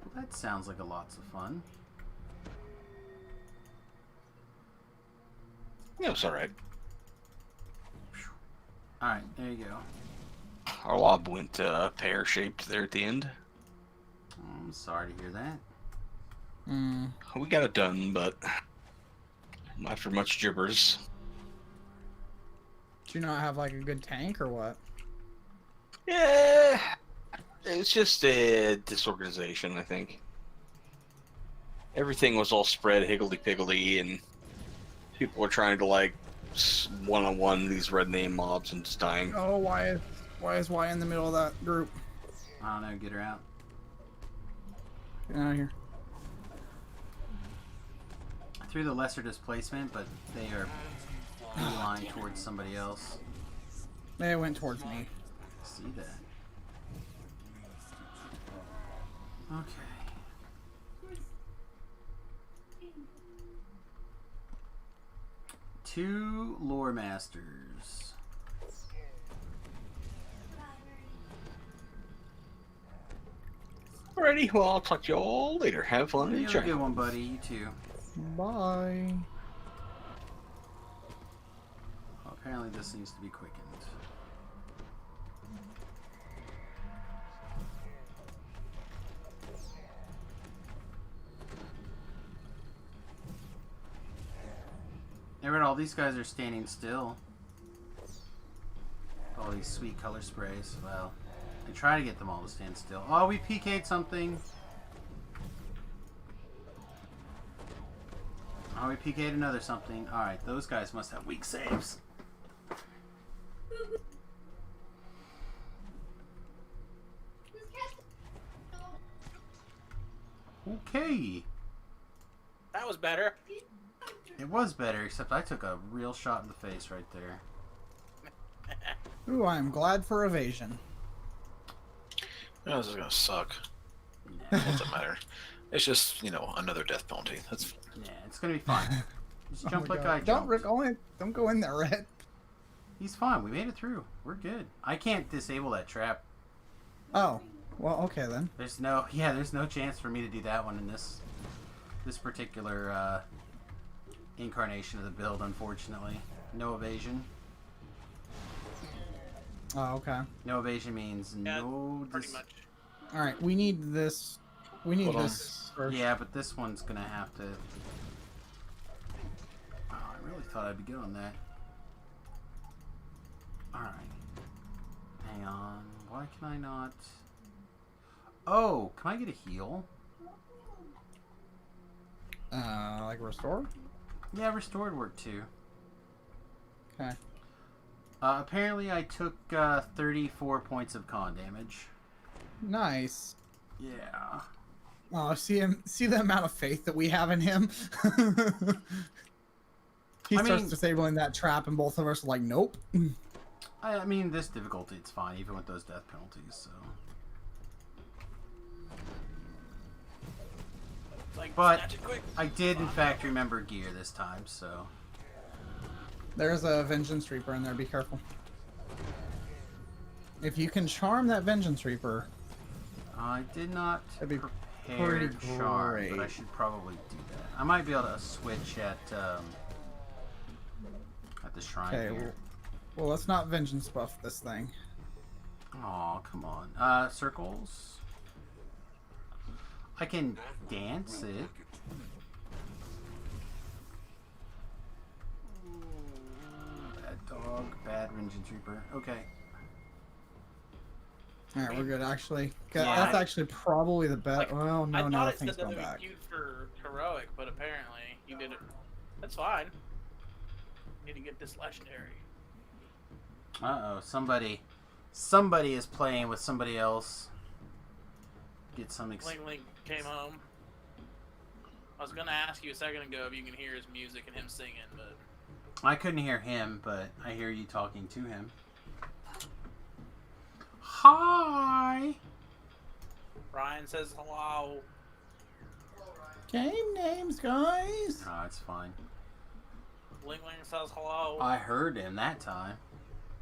Well, that sounds like lots of fun. Yeah, it's alright. Alright, there you go. Our lob went pear-shaped there at the end. I'm sorry to hear that. We got it done, but after much gibbers. Do you not have like a good tank or what? Yeah, it's just a disorganization, I think. Everything was all spread higgledy-piggledy, and people were trying to like one-on-one these red name mobs and just dying. Oh, why is Y in the middle of that group? I don't know, get her out. Get out of here. I threw the lesser displacement, but they are beeline towards somebody else. They went towards me. See that. Okay. Two lore masters. Alrighty, well, I'll talk to you all later. Have fun and You have a good one, buddy. You too. Bye. Well, apparently this needs to be quickened. All these guys are standing still. All these sweet color sprays. Well, I try to get them all to stand still. Oh, we PK'd something. Oh, we PK'd another something. Alright, those guys must have weak saves. Okay. That was better. It was better, except I took a real shot in the face right there. Ooh, I am glad for evasion. Yeah, this is gonna suck. Yeah, It doesn't matter. It's just, another death penalty. That's yeah, it's gonna be fine. Just Oh jump my like God. I Don't jumped. don't go in there, Red. He's fine. We made it through. We're good. I can't disable that trap. Oh, well, okay then. There's no chance for me to do that one in this particular incarnation of the build, unfortunately. No evasion. Oh, okay. No evasion means Yeah, no. pretty much. All right, we need this. We need Hold on. this first. Yeah, but this one's gonna have to. Oh, I really thought I'd be good on that. All right. Hang on. Why can I not? Oh, can I get a heal? Like restore. Yeah, restored work too. Okay. Apparently, I took 34 points of con damage. Nice. Yeah. Oh, see him. See the amount of faith that we have in him. He I starts mean- disabling that trap, and both of us are like, nope. I mean, this difficulty, it's fine, even with those death penalties, so. Like, But snatch it quick. I did, in fact, remember gear this time, so. There's a Vengeance Reaper in there. Be careful. If you can charm that Vengeance Reaper, I did not That'd be prepare pretty charm, but I great. should probably do that. I might be able to switch at the shrine okay. here. Well, let's not Vengeance buff this thing. Oh, come on. Circles. I can dance it. Bad dog, bad Vengeance Reaper. Okay. All right, we're good actually. Yeah, That's I- actually probably the best. Like, Well, no, I no, thought it things said that gone it back. was queued for heroic, but apparently you did it. That's fine. Need to get this legendary. Uh-oh, somebody is playing with somebody else. Get some Link came home. I was gonna ask you a second ago if you can hear his music and him singing, but I couldn't hear him, but I hear you talking to him. Hi! Ryan says hello. Game names, guys. Oh, it's fine. Ling Ling says hello. I heard him that time.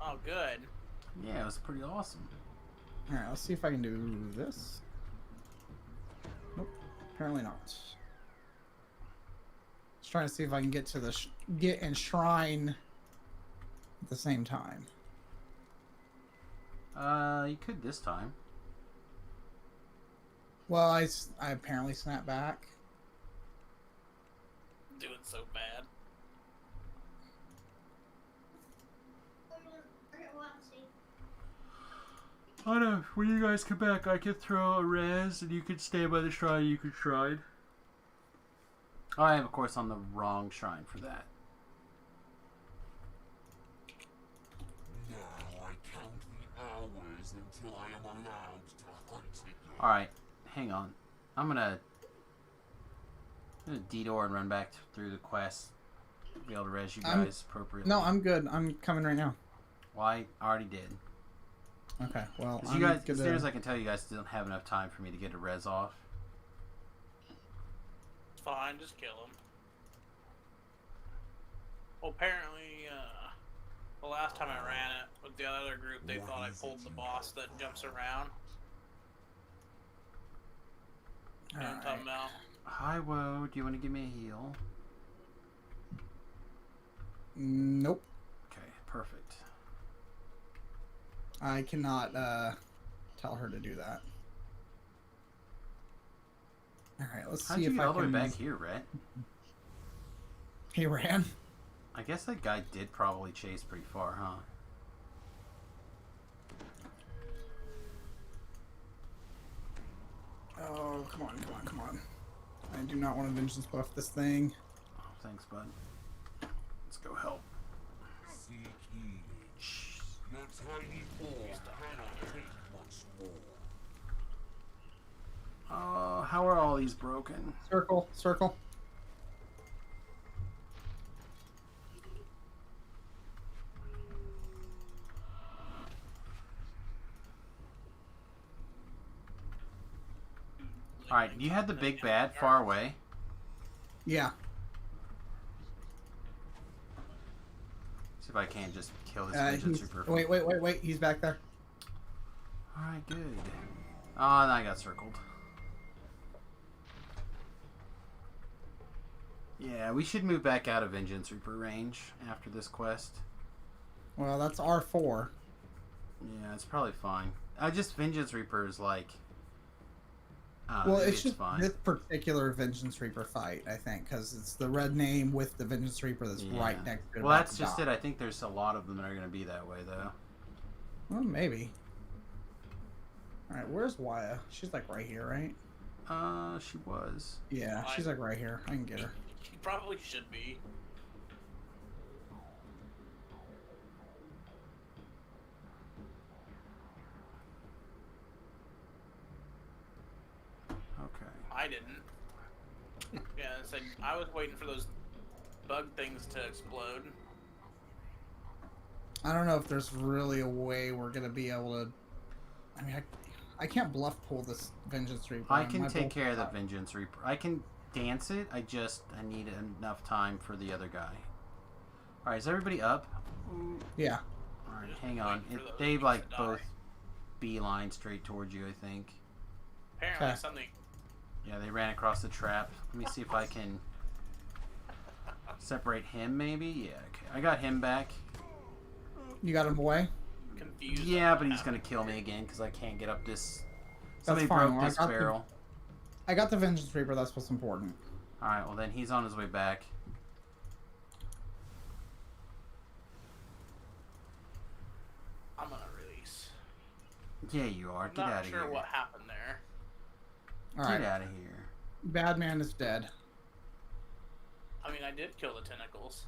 Oh, good. Yeah, it was pretty awesome. Alright, let's see if I can do this. Nope, apparently not. Just trying to see if I can get to the get and shrine at the same time. You could this time. Well, I apparently snapped back. Doing so bad. I know. When you guys come back, I could throw a res, and you could stay by the shrine. You could shrine. I am, of course, on the wrong shrine for that. Now I count the hours until I am allowed to hunt again. Alright, hang on. I'm gonna detour and run back through the quest. Be able to res you guys appropriately. No, I'm good. I'm coming right now. Well, I already did. Okay, well, Because you guys, as soon as I can tell, you guys don't have enough time for me to get a res off. It's fine, just kill him. Well, apparently, the last time I ran it with the other group, they thought I pulled the boss that jumps around. You know what I'm talking about? Hi, Woe. Do you want to give me a heal? Nope. Okay, perfect. I cannot tell her to do that. Alright, let's How'd see you if get I all the way can... back here, Rhett? He ran. I guess that guy did probably chase pretty far, huh? Oh, come on, come on, come on. I do not want to vengeance buff this thing. Oh, thanks, bud. Let's go help. Seek ye. Your tiny paw cannot take much more. How are all these broken? Circle, circle. Alright, you had the big bad far away. Yeah. See if I can't just kill this Vengeance Reaper. Wait. He's back there. Alright, good. Oh, and I got circled. Yeah, we should move back out of Vengeance Reaper range after this quest. Well, that's R4. Yeah, it's probably fine. Vengeance Reaper is like... Well, maybe it's just fine. this particular Vengeance Reaper fight, I think, because it's the red name with the Vengeance Reaper that's right next to it. Well, that's just it. I think there's a lot of them that are going to be that way, though. Well, maybe. Alright, where's Waya? She's like right here, right? She was. Yeah, she's like right here. I can get her. She probably should be. Okay. I didn't. Yeah, I was waiting for those bug things to explode. I don't know if there's really a way we're gonna be able to. I mean, I can't bluff pull this Vengeance Reaper. I can take care of the Vengeance Reaper. I can dance it. I need enough time for the other guy. Alright, is everybody up? Yeah. Alright, hang on. They like both beeline straight towards you, I think. Apparently Okay. something. Yeah, they ran across the trap. Let me see if I can separate him, maybe? Yeah, okay. I got him back. You got him away? Confused. Yeah, but he's going to kill me again because I can't get up this... That's Somebody fine. broke Well, this barrel. I got the Vengeance Reaper, that's what's important. Alright, well then he's on his way back. I'm gonna release. Yeah, you are. Get out Not of sure here. what happened there. Alright. Get out of here. Bad man is dead. I mean, I did kill the tentacles.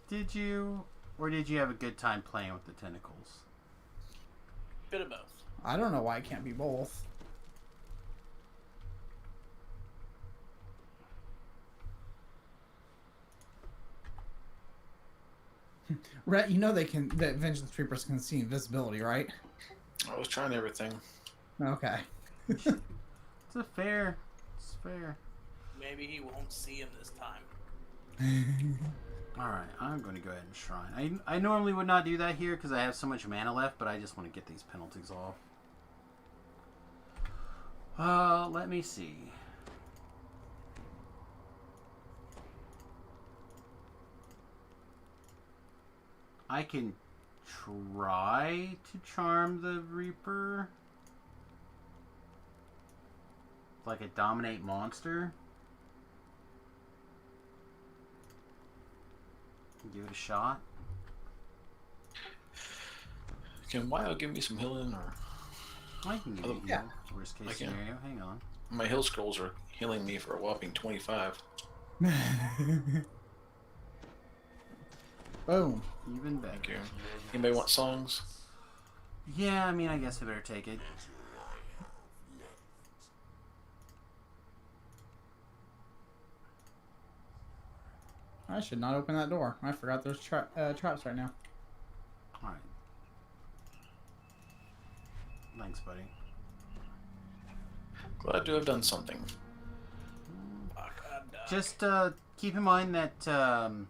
Did you? Or did you have a good time playing with the tentacles? Bit of both. I don't know why it can't be both. Rhett, you know that Vengeance Troopers can see invisibility, right? I was trying everything. Okay. It's fair. It's fair. Maybe he won't see him this time. Alright, I'm going to go ahead and shrine. I normally would not do that here because I have so much mana left, but I just want to get these penalties off. Let me see. I can try to charm the Reaper. Like a dominate monster. Give it a shot. Can Wild give me some healing, or I can give you yeah. Worst case I can. scenario. Hang on. my heal scrolls are healing me for a whopping 25. Boom. Even better. Thank you. Anybody want songs? Yeah, I mean, I guess I better take it. I should not open that door. I forgot there's traps right now. Alright. Thanks, buddy. Glad to have done something. Fuck, I'm done. Just keep in mind that No,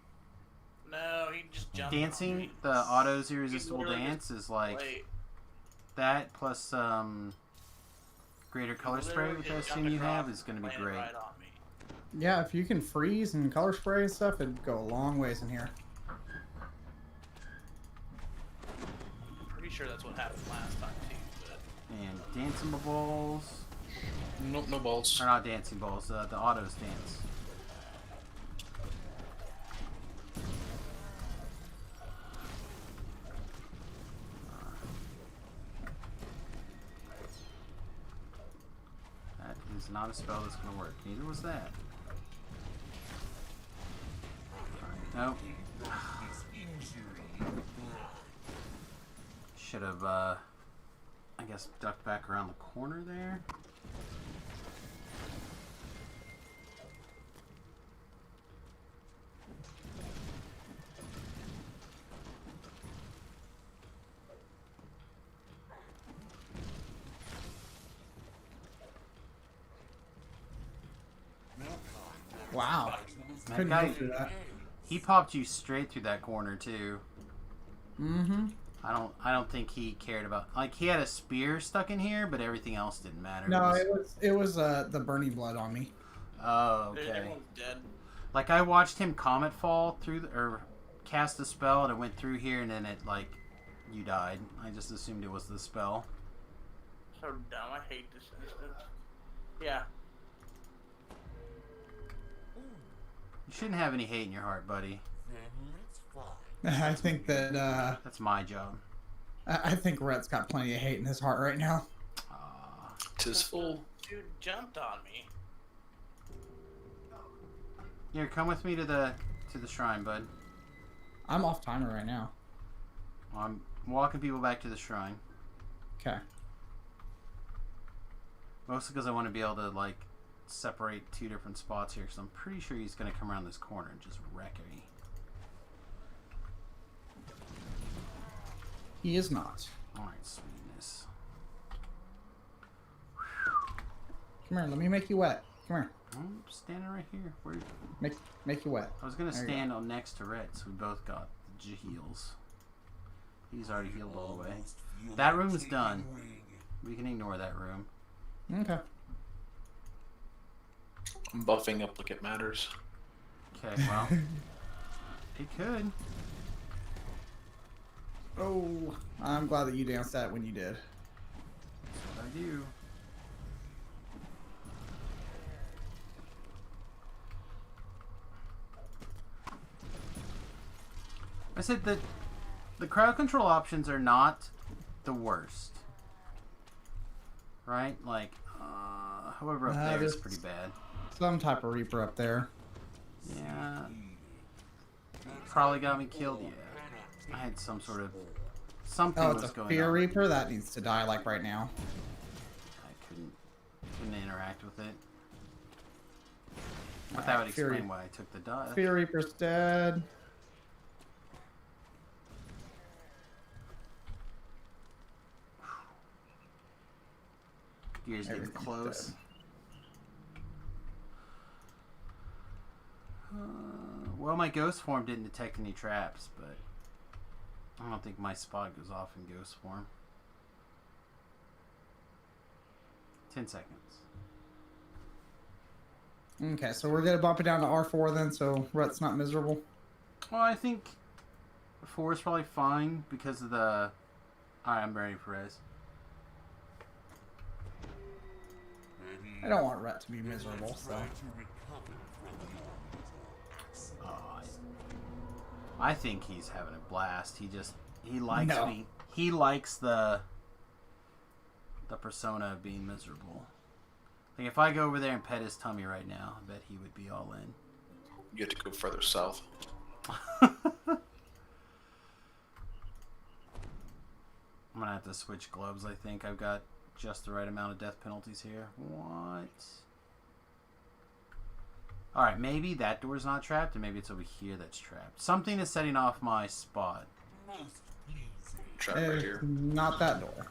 he just jumped on dancing, me. the autos irresistible He literally dance, is like Wait, that plus greater color spray with that stream you have is going to be landed great. right on me. Yeah, if you can freeze and color spray and stuff, it'd go a long ways in here. Pretty sure that's what happened last time too. But And dancing balls, Nope, no balls. or not dancing balls, the autos dance. That is not a spell that's going to work. Neither was that. Alright, nope. Should have, I guess, ducked back around the corner there. Wow. That Couldn't guy, go through that. he popped you straight through that corner too. Mm-hmm. I don't think he cared about, like, he had a spear stuck in here, but everything else didn't matter. No, it was the burning blood on me. Oh, okay. everyone's dead. Like, I watched him comet fall through, or cast a spell, and it went through here, and then it, like, you died. I just assumed it was the spell. So dumb. I hate this instance. Yeah. You shouldn't have any hate in your heart, buddy. I think that That's my job. I think Rhett's got plenty of hate in his heart right now. Tis full. Dude jumped on me. Here, come with me to the shrine, bud. I'm off timer right now. I'm walking people back to the shrine. Okay. Mostly because I want to be able to, like, separate two different spots here, because I'm pretty sure he's going to come around this corner and just wreck me. He is not. Alright, sweetness. Come here, let me make you wet. Come here. I'm standing right here. Where? Make you wet. I was going to There you stand on next to Rhett, so we both got the heals. He's already healed all the way. That room's done. We can ignore that room. Okay. I'm buffing up like it matters. Okay, well. It could. Oh, I'm glad that you danced that when you did. That's what I do. I said that the crowd control options are not the worst. Right? Like, however up there is there's pretty bad. Some type of Reaper up there. Yeah. Probably got me killed, yeah. I had some sort of... Something Oh, it's was a going Fear on. Reaper? That needs to die, like, right now. I couldn't interact with it. But that would Fear explain Reaper. why I took the dodge. Fear Reaper's dead. Gear's getting Everything's close. dead. Well, my ghost form didn't detect any traps, but I don't think my spot goes off in ghost form. 10 seconds. Okay, so we're gonna bump it down to R4 then, so Rhett's not miserable. Well, I think 4 is probably fine because of the... Alright, I'm ready for Rez. I don't want Rhett to be miserable, so. I think he's having a blast. He likes No. being... He likes the persona of being miserable. Like, if I go over there and pet his tummy right now, I bet he would be all in. You have to go further south. I'm gonna have to switch gloves, I think. I've got just the right amount of death penalties here. What? Alright, maybe that door's not trapped, and maybe it's over here that's trapped. Something is setting off my spot. Trap right here. Not that door.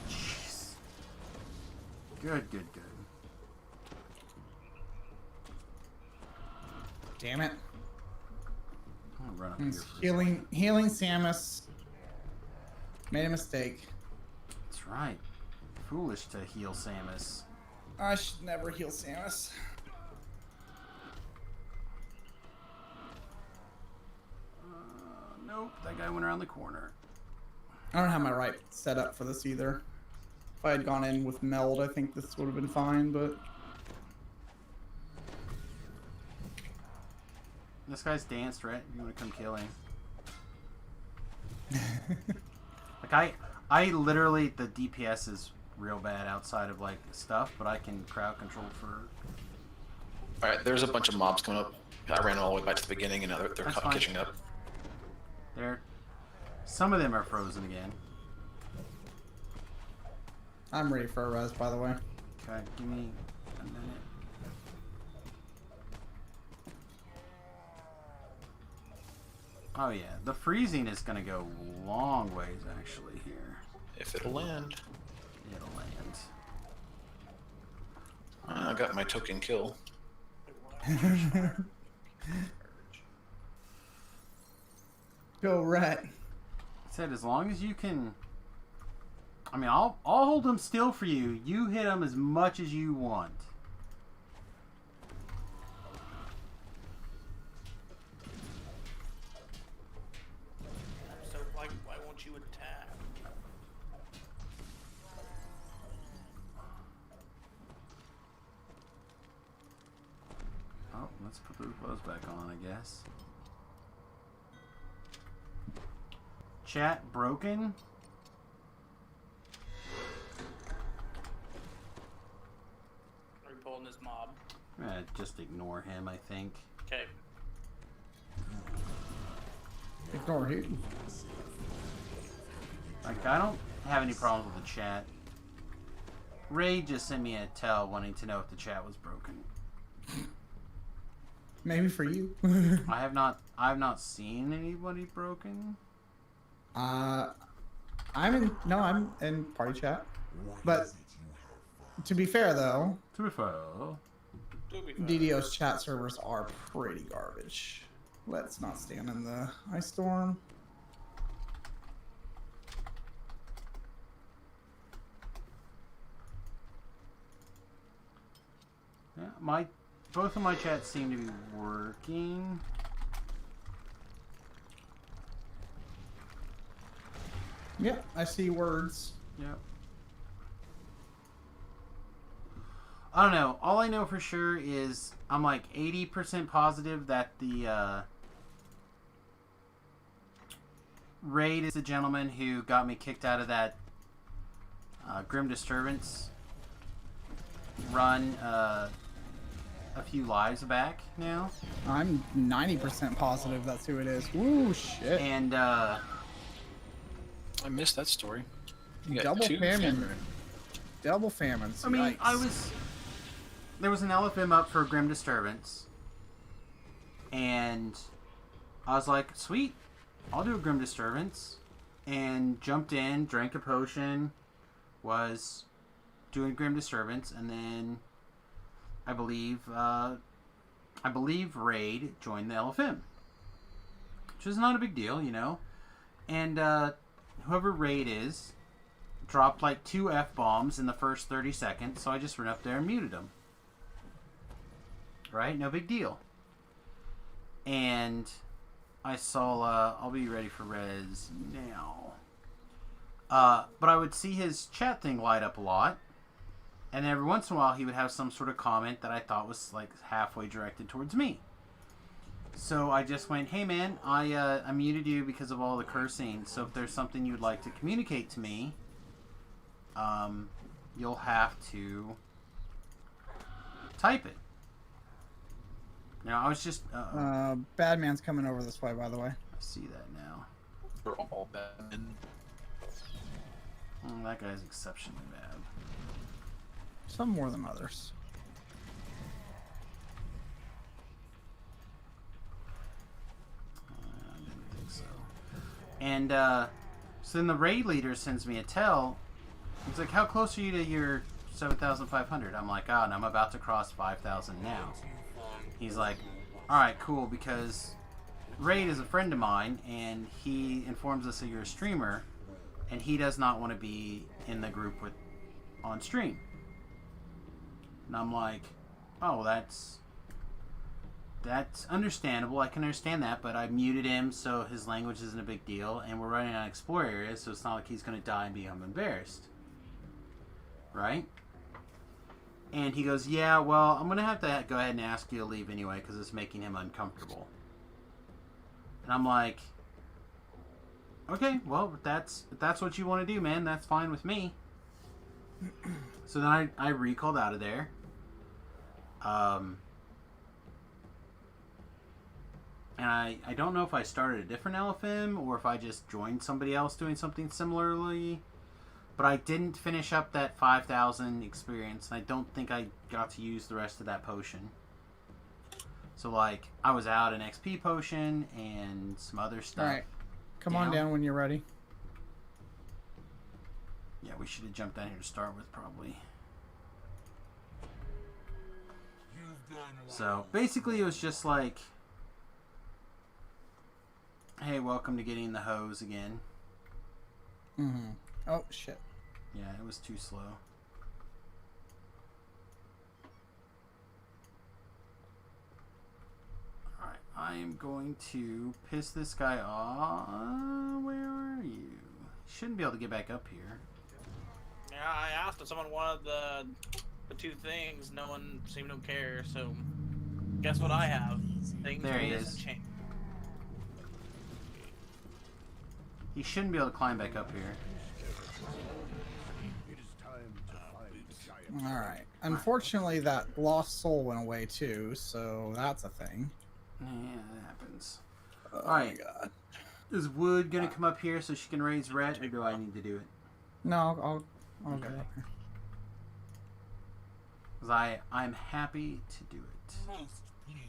Jeez. Good, good, good. Damn it. I'm gonna run up here It's for healing Samus. Made a mistake. That's right. Foolish to heal Samus. I should never heal Samus. Nope, that guy went around the corner. I don't have my right set up for this either. If I had gone in with meld, I think this would have been fine, but... This guy's danced, right? You wanna come kill him? Like, I literally, the DPS is real bad outside of, like, stuff, but I can crowd control for... Alright, there's a bunch of mobs coming up. I ran all the way back to the beginning, and now they're That's fine. catching up. Some of them are frozen again. I'm ready for a res, by the way. Okay, give me a minute. Oh yeah, the freezing is gonna go long ways actually here. If it'll land. It'll land. I got my token kill. Go Rhett. Said as long as you can. I mean, I'll hold them still for you. You hit them as much as you want. So why won't you attack? Oh, let's put the clothes back on, I guess. Chat broken. Are we pulling this mob? I'm gonna just ignore him, I think. Okay. Ignore him. Like, I don't have any problems with the chat. Ray just sent me a tell wanting to know if the chat was broken. Maybe for you. I've not seen anybody broken. I'm in party chat. But to be fair though, DDO's chat servers are pretty garbage. Let's not stand in the ice storm. Yeah, both of my chats seem to be working. Yep, I see words. Yep. I don't know. All I know for sure is I'm like 80% positive that the Raid is the gentleman who got me kicked out of that Grim Disturbance run a few lives back now. I'm 90% positive that's who it is. Woo, shit. And I missed that story. You got Double two famine. Double famines. I mean, Yikes. there was an LFM up for Grim Disturbance, and I was like, sweet, I'll do a Grim Disturbance. And jumped in, drank a potion, was doing Grim Disturbance, and then I believe Raid joined the LFM. Which is not a big deal, you know. And whoever Raid is dropped like 2 F-bombs in the first 30 seconds, so I just went up there and muted them. Right? No big deal. And I saw, I'll be ready for res now. But I would see his chat thing light up a lot. And every once in a while he would have some sort of comment that I thought was like halfway directed towards me. So I just went, hey man, I muted you because of all the cursing. So if there's something you'd like to communicate to me, you'll have to type it. Now I was just Bad man's coming over this way, by the way. I see that now. We're all bad. Oh, that guy's exceptionally bad. Some more than others. I didn't think so. And so then the raid leader sends me a tell. He's like, how close are you to your 7,500? I'm like, and I'm about to cross 5,000 now. He's like, alright, cool, because Raid is a friend of mine, and he informs us that you're a streamer, and he does not want to be in the group on stream. And I'm like, oh, that's understandable. I can understand that, but I muted him, so his language isn't a big deal, and we're running on Explorer area, so it's not like he's going to die and become embarrassed. Right? And he goes, yeah, well, I'm going to have to go ahead and ask you to leave anyway because it's making him uncomfortable. And I'm like, okay, well, if that's what you want to do, man, that's fine with me. So then I recalled out of there. And I don't know if I started a different LFM or if I just joined somebody else doing something similarly. But I didn't finish up that 5,000 experience, and I don't think I got to use the rest of that potion. So, like, I was out an XP potion and some other stuff. Alright. Come on down when you're ready. Yeah, we should have jumped down here to start with, probably. So, basically, it was just like, hey, welcome to getting the hose again. Mm-hmm. Oh, shit. Yeah, it was too slow. Alright, I am going to piss this guy off. Where are you? Shouldn't be able to get back up here. Yeah, I asked if someone wanted the 2 things. No one seemed to care, so guess what I have? Things There he is. change. He shouldn't be able to climb back up here. Alright. Unfortunately, that lost soul went away too, so that's a thing. Yeah, that happens. Oh Alright. my god. Is Wood gonna come up here so she can raise Ret, or do I need to do it? No, I'll Okay. go up here. Because I'm happy to do it. Most pleasing.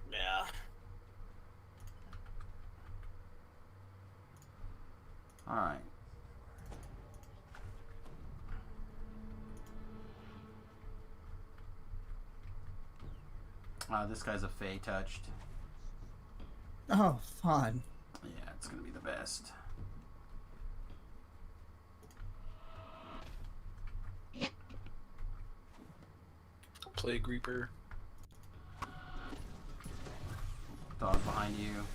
Yeah. Alright. This guy's a Fey touched. Oh, fun. Yeah, it's gonna be the best. Plague Reaper. Dog behind you.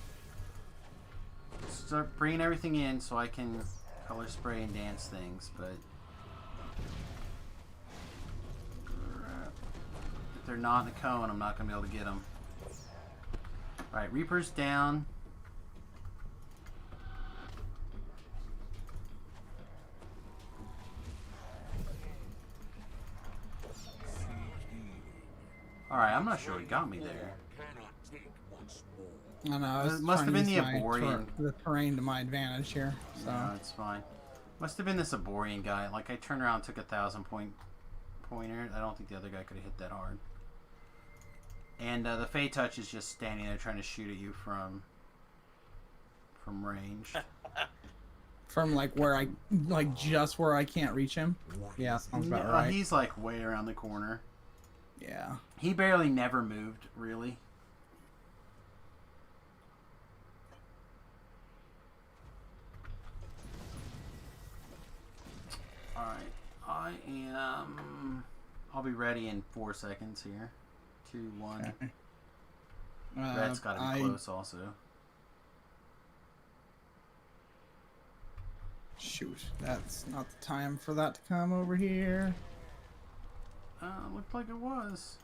Start bringing everything in so I can color spray and dance things, but if they're not in a cone, I'm not gonna be able to get them. Alright, Reaper's down. Alright, I'm not sure what got me there. I know. I was It must have trying been to the use Aborian. the terrain to my advantage here. So No, it's fine. Must have been this Aborian guy. Like, I turned around and took a 1,000 point pointer. I don't think the other guy could have hit that hard. And the Fey Touch is just standing there trying to shoot at you from range. From like where I just where I can't reach him. Yeah, sounds about right. He's like way around the corner. Yeah. He barely never moved, really. Alright, I'll be ready in 4 seconds here. 2, 1. Okay. Red's gotta be close also. Shoot, that's not the time for that to come over here. Looked like it was.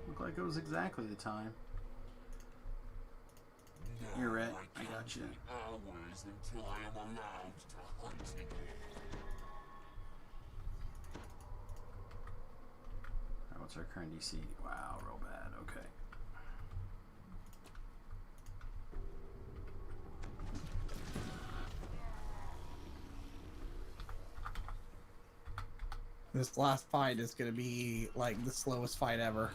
Looked like it was exactly the time. You're red. I got you. Hours until I am allowed to hunt again. What's our current DC? Wow, real bad. Okay. This last fight is gonna be like the slowest fight ever.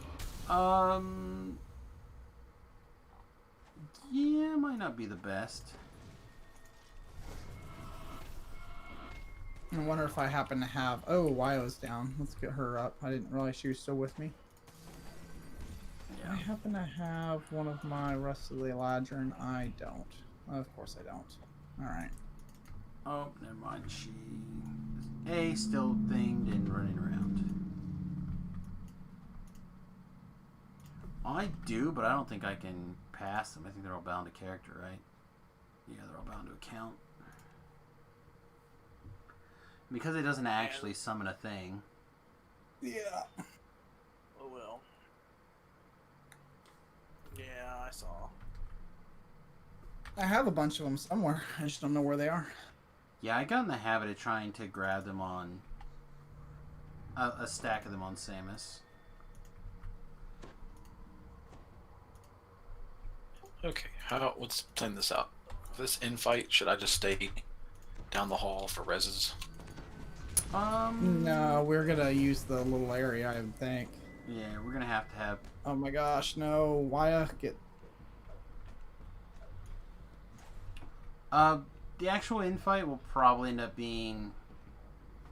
Yeah, might not be the best. I wonder if I happen to have... Oh, Wyo's down. Let's get her up. I didn't realize she was still with me. Yeah. I happen to have one of my Rest of the Eladrin. I don't. Of course I don't. Alright. Oh, never mind. She is still thinged and running around. I do, but I don't think I can pass them. I think they're all bound to character, right? Yeah, they're all bound to account. Because it doesn't actually summon a thing. Yeah. Oh well. Yeah, I saw. I have a bunch of them somewhere. I just don't know where they are. Yeah, I got in the habit of trying to grab them on... a stack of them on Samus. Okay, let's plan this out. For this infight, should I just stay down the hall for reses? No, we're gonna use the little area, I would think. Yeah, we're gonna have to have... Oh my gosh, no. Why get... The actual infight will probably end up being...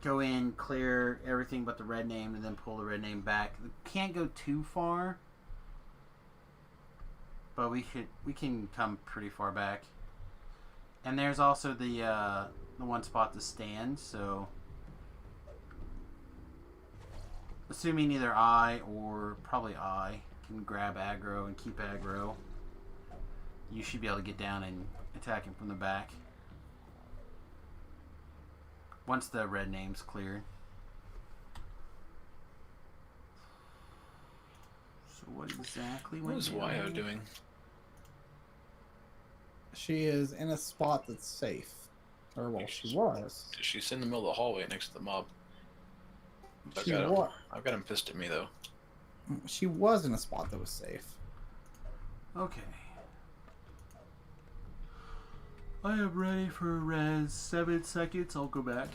Go in, clear everything but the red name, and then pull the red name back. Can't go too far. But we can come pretty far back. And there's also the one spot to stand, so... Assuming either I or probably I can grab aggro and keep aggro, you should be able to get down and attack him from the back. Once the red name's cleared. So what exactly What is down? Wyo doing? She is in a spot that's safe. Or, well, she was. She's in the middle of the hallway next to the mob. I've She got wa- him pissed at me, though. She was in a spot that was safe. Okay. I am ready for res. 7 seconds, I'll go back.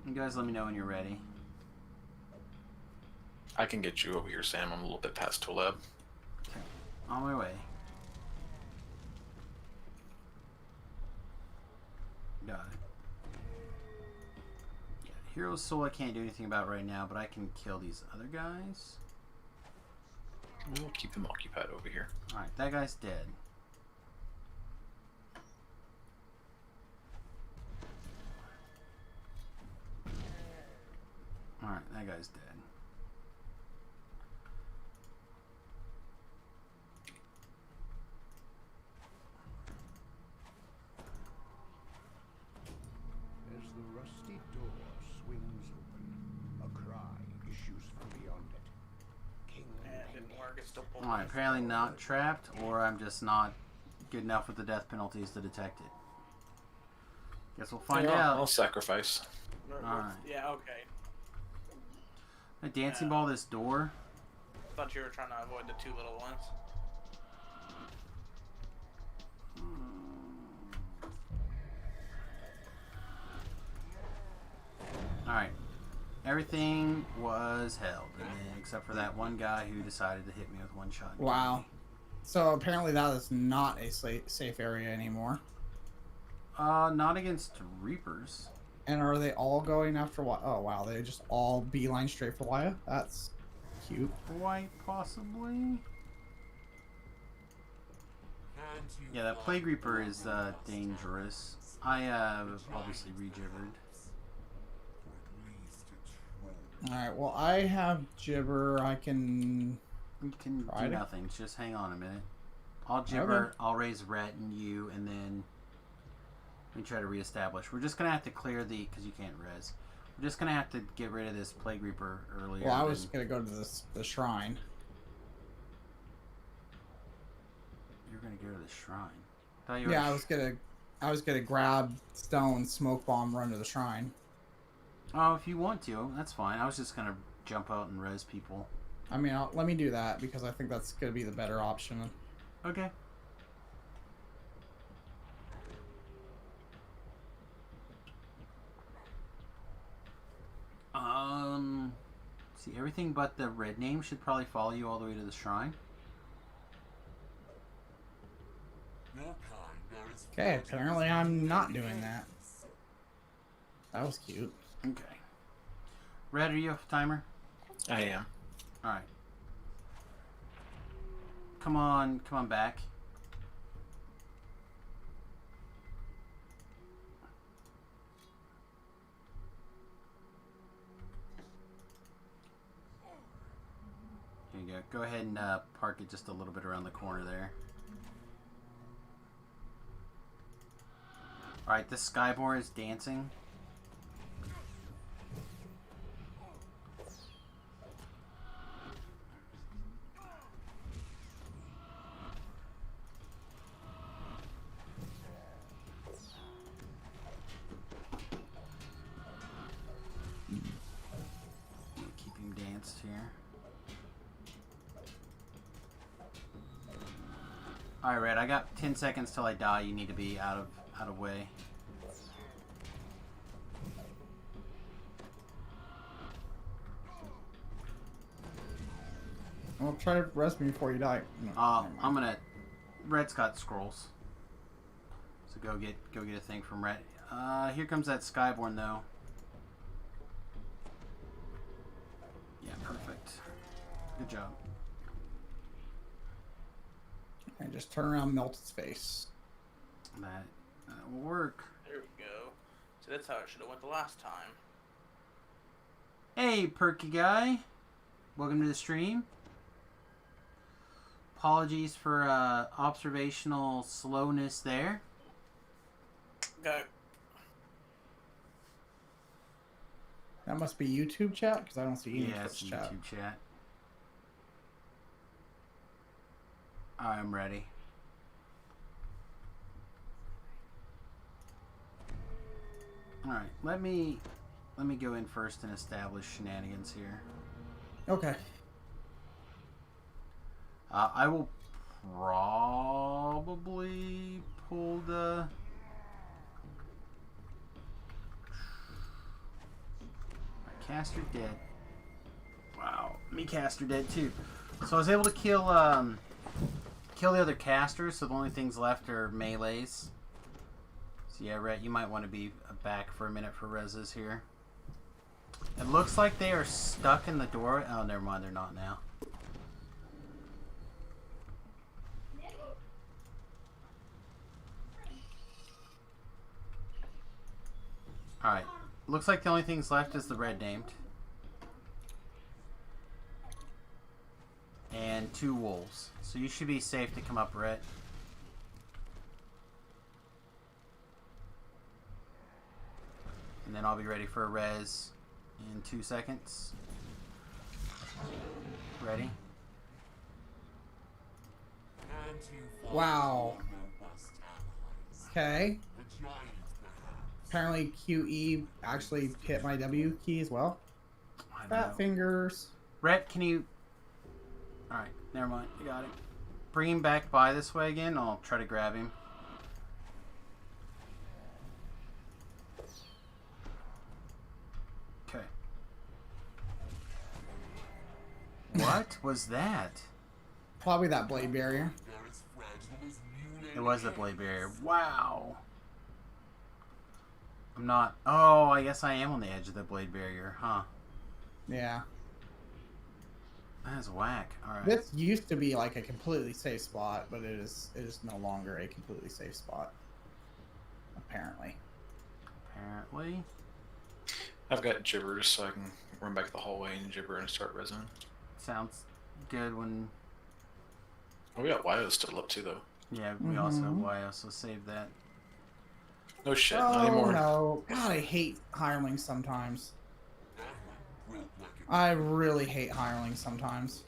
You guys let me know when you're ready. I can get you over here, Sam. I'm a little bit past Toleb. Okay. On my way. Got it. Yeah, Hero's Soul I can't do anything about right now, but I can kill these other guys. We'll keep him occupied over here. Alright, that guy's dead. Alright, that guy's dead. As the rusty door swings open, a cry issues from beyond it. King It didn't work. It's still pulling. Alright, apparently not trapped, or I'm just not good enough with the death penalties to detect it. Guess we'll find I'll out. sacrifice. Alright. Yeah, okay. I dancing ball this door. Thought you were trying to avoid the two little ones. Alright. everything was held, and then, except for that one guy who decided to hit me with one shot. Wow. So apparently that is not a safe area anymore. Not against Reapers. And are they all going after what? Oh wow, they just all beeline straight for Wyatt? That's cute. Quite possibly. Yeah, that Plague Reaper is dangerous. I obviously rejibbered. Alright, well I have Gibber. I can... You can do nothing. Just hang on a minute. I'll Gibber, okay. I'll raise Rhett and you, and then we try to reestablish. We're just going to have to clear the... Because you can't res. We're just going to have to get rid of this Plague Reaper earlier. Well, I was going to go to the shrine. You're going to go to the shrine? Yeah, I was gonna grab stone, smoke bomb, run to the shrine. Oh, if you want to, that's fine. I was just gonna jump out and res people. I mean, let me do that because I think that's gonna be the better option. Okay. See, everything but the red name should probably follow you all the way to the shrine. Okay, apparently I'm not doing that. That was cute. Okay. Red, are you off timer? I am. Alright. Come on back. Here you go. Go ahead and park it just a little bit around the corner there. Alright, the Skyboar is dancing. Keep him danced here. Alright, Red, I got 10 seconds till I die. You need to be out of way. Well, try to rest me before you die. No, I'm gonna... Red's got scrolls. So go get a thing from Red. Here comes that Skyborn, though. Yeah, perfect. Good job. And just turn around and melt its face. That will work. There we go. So that's how it should have went the last time. Hey, perky guy. Welcome to the stream. Apologies for observational slowness there. Okay. That must be YouTube chat because I don't see any Twitch chat. YouTube chat. I'm ready. Alright, let me go in first and establish shenanigans here. Okay. I will probably pull the... My caster dead. Wow, me caster dead too. So I was able to kill the other casters, so the only things left are melees. So yeah, Rhett, you might want to be back for a minute for reses here. It looks like they are stuck in the door. Oh, never mind, they're not now. Alright, looks like the only things left is the red named. And 2 wolves. So you should be safe to come up, Rhett. And then I'll be ready for a res in 2 seconds. Ready? Wow. Okay. Apparently QE actually hit my W key as well. Fat fingers. Rhett, can you... Alright, never mind. I got it. Bring him back by this way again. I'll try to grab him. Okay. What was that? Probably that blade barrier. They're as fragile as mutated It was the eggs. blade barrier. Wow. I'm not. Oh, I guess I am on the edge of the blade barrier, huh? Yeah. That is whack. All right. This used to be like a completely safe spot, but it is no longer a completely safe spot. Apparently. Apparently. I've got gibbers, so I can run back the hallway and gibber and start resin. Sounds good when. Oh, we got Wyo still up too, though. Yeah, we also saved that. No shit, not Oh anymore. no. God, I hate hirelings sometimes. That one broke like a I really hate hirelings sometimes.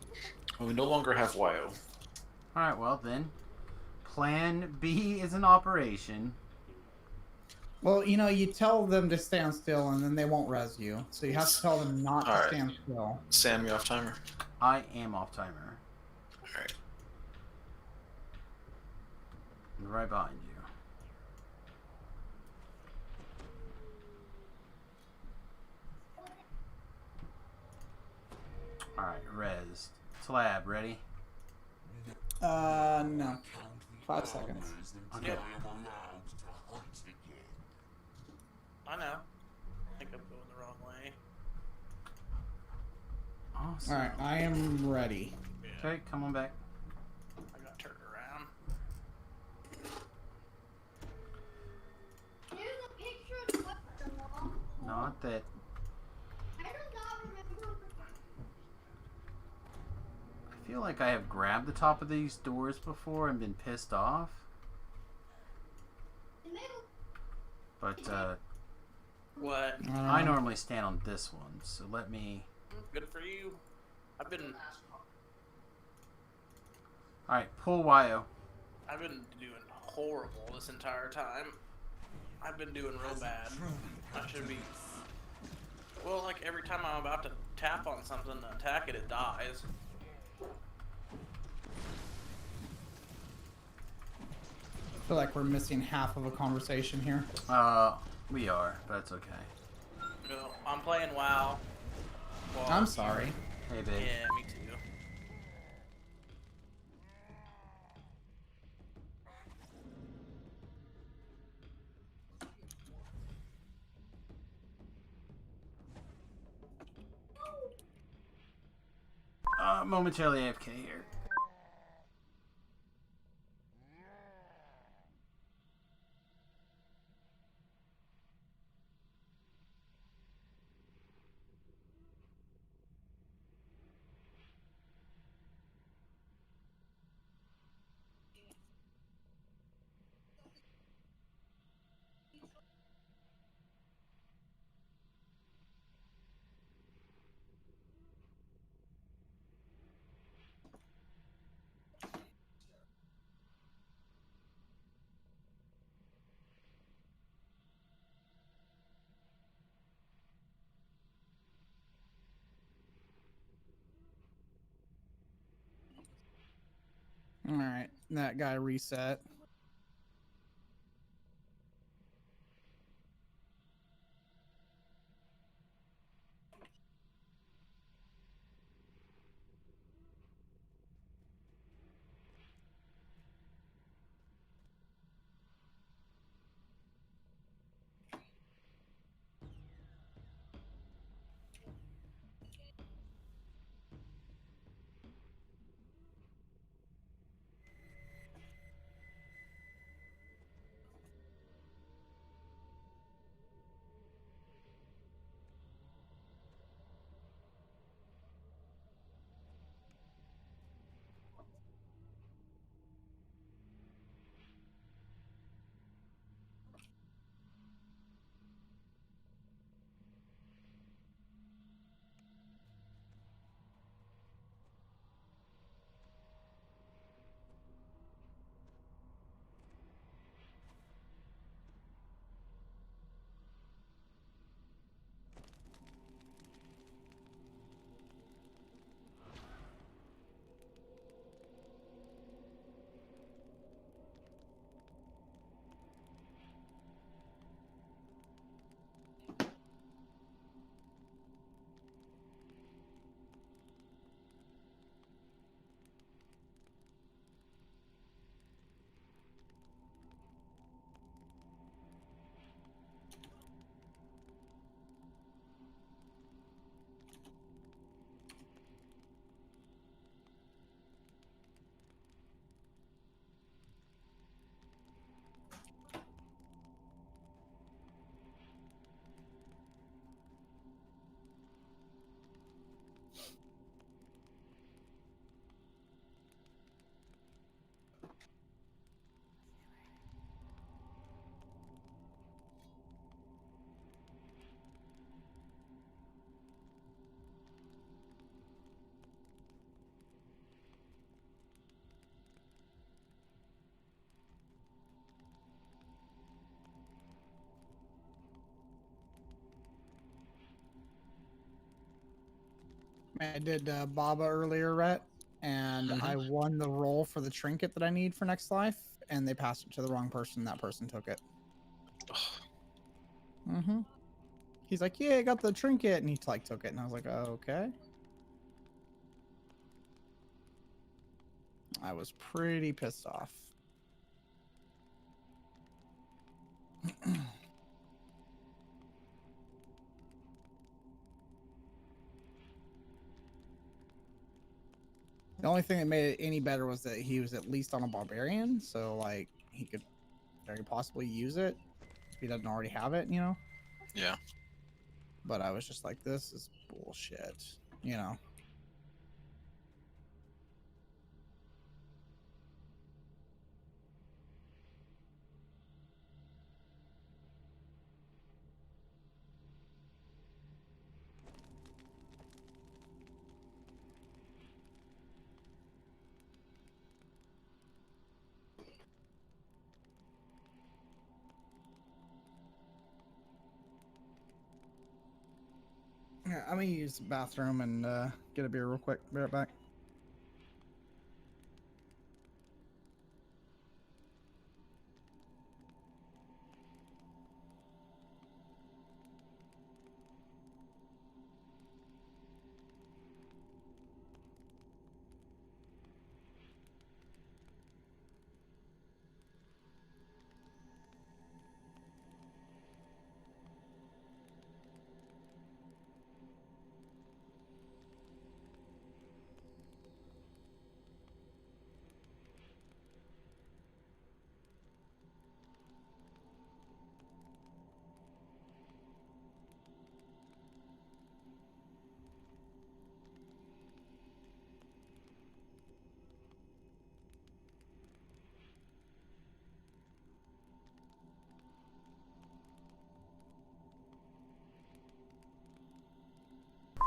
Well, we no longer have Wyo. Alright, well then. Plan B is in operation. Well, you know, you tell them to stand still and then they won't res you. So you have to tell them not to Alright. stand still. Sam, you off timer? I am off timer. Alright. I'm right behind you. Alright, res. Slab, ready? No. count the 5 seconds. hours until Okay. I am allowed to hunt again. I know. I think I'm going the wrong way. Awesome. Alright, I am ready. Okay, come on back. I got turned around. There's a picture of what the wall. Not that. I do not remember. I feel like I have grabbed the top of these doors before and been pissed off. The middle. But, What? I normally stand on this one, so let me. Good for you. I've been Alright, pull Wyo. doing horrible this entire time. I've been doing real bad. I should be. Well, like every time I'm about to tap on something to attack it, it dies. I feel like we're missing half of a conversation here. We are, but that's okay. You know, I'm playing WoW. Well, I'm sorry. Hey, babe. Yeah, me too. Momentarily AFK here. Alright, that guy reset. I did Baba earlier, Rhett, and I won the roll for the trinket that I need for next life, and they passed it to the wrong person. That person took it. He's like, "Yeah, I got the trinket," and he like took it, and I was like, "Oh, okay." I was pretty pissed off. The only thing that made it any better was that he was at least on a barbarian, so like he could very possibly use it if he doesn't already have it, you know. Yeah. But I was just like, this is bullshit, you know. Yeah, I'm gonna use the bathroom and get a beer real quick. Be right back.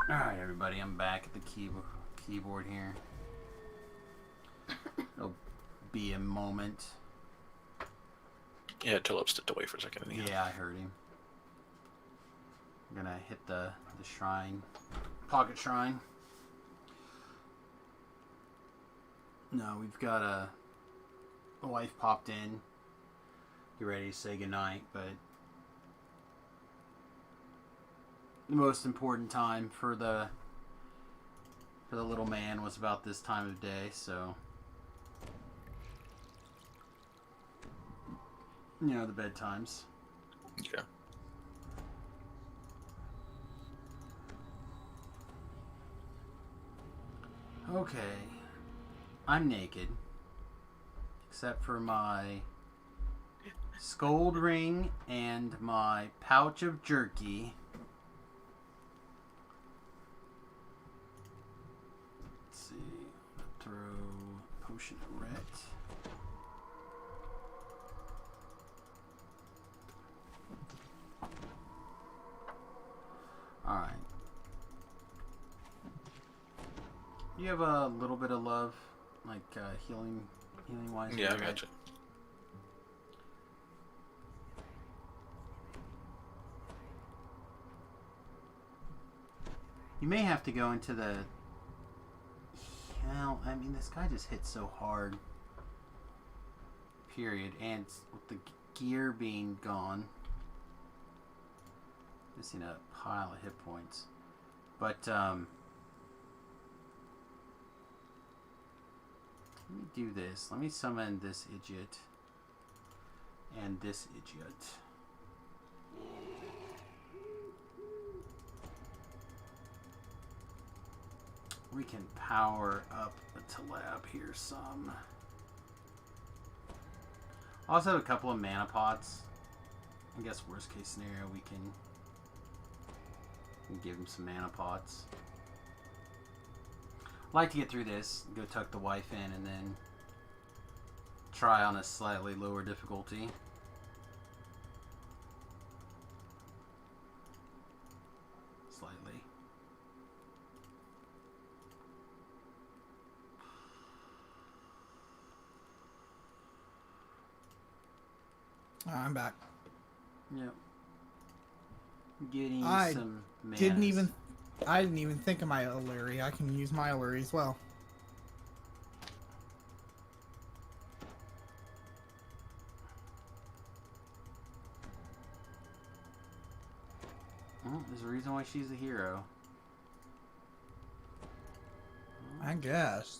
Alright, everybody, I'm back at the keyboard here. It'll be a moment. Yeah, Tulip stepped away for a second. Yeah, I heard him. I'm gonna hit the shrine. Pocket shrine. No, we've got a wife popped in. Get ready to say goodnight, but the most important time for the little man was about this time of day, so you know, the bedtimes. Yeah. Okay. I'm naked. Except for my scold ring and my pouch of jerky. Let's see. Throw potion of ret. Alright. You have a little bit of love, like healing wise. Yeah, I gotcha. You may have to go into the. Well, I mean, this guy just hit so hard. Period. And with the gear being gone, missing a pile of hit points. But let me do this. Let me summon this idiot and this idiot. We can power up the Talab here some. Also have a couple of mana pots. I guess worst case scenario we can give him some mana pots. I'd like to get through this, go tuck the wife in, and then try on a slightly lower difficulty. Slightly. I'm back. Yep. Getting I some manas. didn't even I didn't even think of my O'Leary. I can use my O'Leary as well. Well, there's a reason why she's a hero. I guess.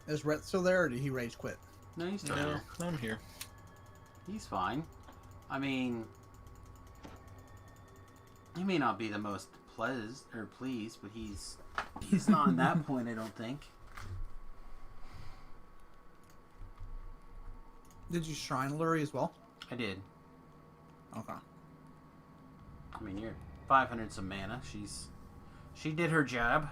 Is Rhett still there, or did he rage quit? No, he's still No, here. I'm here. He's fine. I mean, he may not be the most pleased, but he's not in that point, I don't think. Did you shrine O'Leary as well? I did. Okay. I mean, you're 500 some mana. She did her job.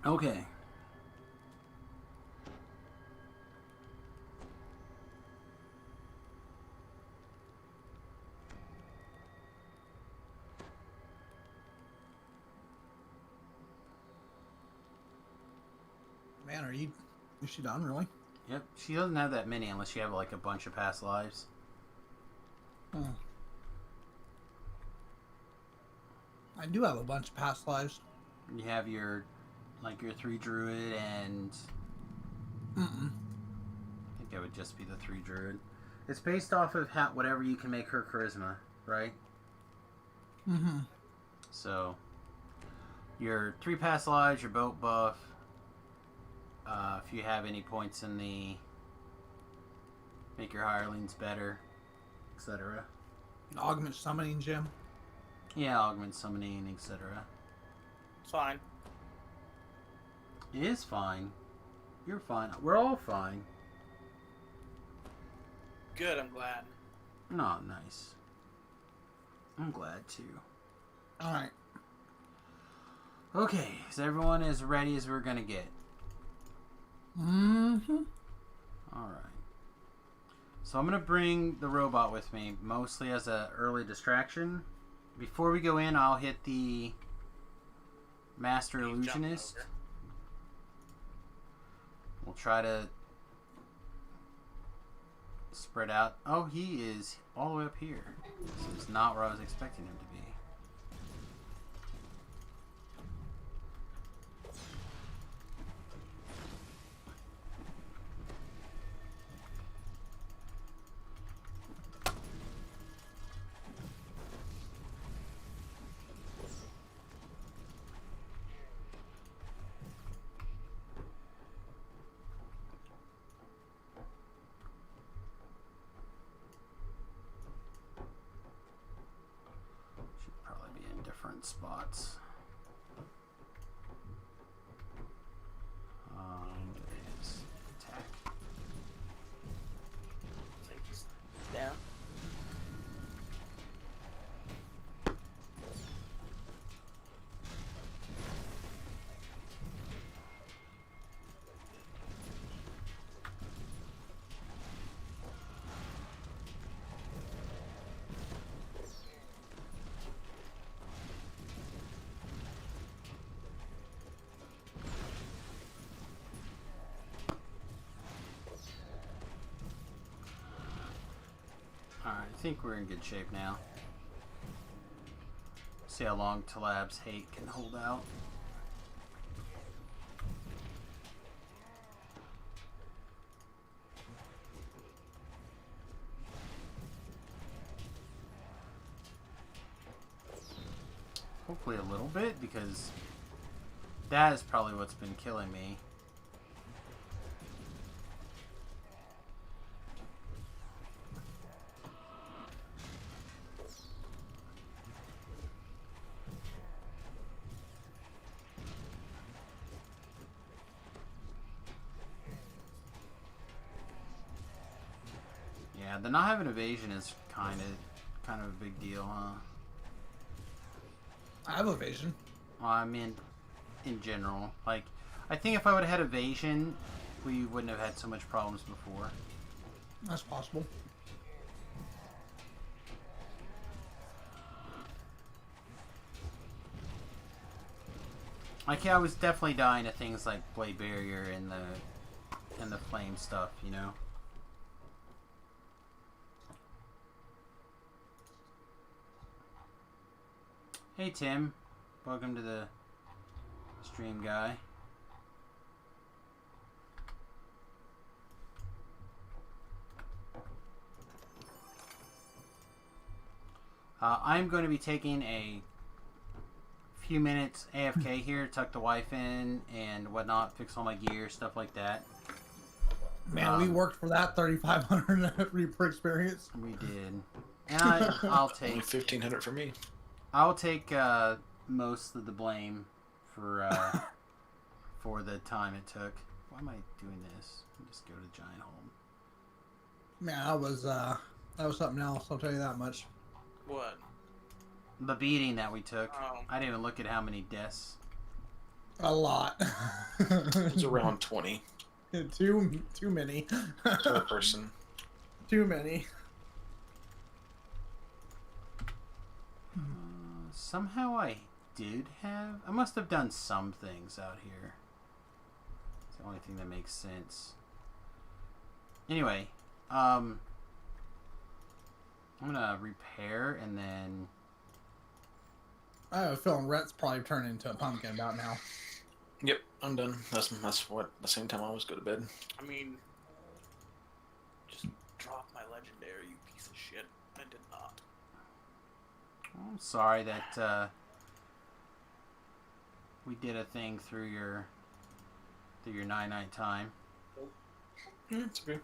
Okay. Man, is she done, really? Yep. She doesn't have that many unless you have like a bunch of past lives. Hmm. I do have a bunch of past lives. You have your 3 druid and Mm-mm. I think it would just be the 3 druid. It's based off of whatever you can make her charisma, right? Mm-hmm. So your 3 past lives, your boat buff. If you have any points in the make your hirelings better, etc. An augment summoning gem. Yeah, augment summoning, etc. It's fine. It is fine. You're fine. We're all fine. Good, I'm glad. No, nice. I'm glad too. Alright. Okay, so everyone as ready as we're gonna get. Mm-hmm. Alright. So I'm gonna bring the robot with me, mostly as an early distraction. Before we go in, I'll hit the Master Illusionist. We'll try to spread out. Oh, he is all the way up here. This is not where I was expecting him to be. Should probably be in different spots. It is attack. Down. Alright, I think we're in good shape now. See how long Talab's hate can hold out. Hopefully a little bit, because that is probably what's been killing me. Yeah, the not having evasion is kind of a big deal, huh? I have evasion. Well, I mean, in general, like, I think if I would have had evasion, we wouldn't have had so much problems before. That's possible. Like, yeah, I was definitely dying to things like Blade Barrier and the flame stuff, you know. Hey Tim, welcome to the stream, guy. I'm going to be taking a few minutes AFK here, tuck the wife in and whatnot, fix all my gear, stuff like that. Man, we worked for that 3,500 Reaper experience. We did. And I'll take... Only 1,500 for me. I'll take most of the blame for for the time it took. Why am I doing this? Let me just go to Giant Home. Man, that was something else, I'll tell you that much. What? The beating that we took. Oh. I didn't even look at how many deaths. A lot. It's around 20 Too many. per person. Too many. Somehow I did have... I must have done some things out here. It's the only thing that makes sense. Anyway, I'm gonna repair and then... I have a feeling Rhett's probably turned into a pumpkin about now. Yep, I'm done. That's what the same time I always go to bed. I mean, just drop my legendary, you piece of shit. I did not. I'm sorry that we did a thing through your night time. Yeah, it's okay.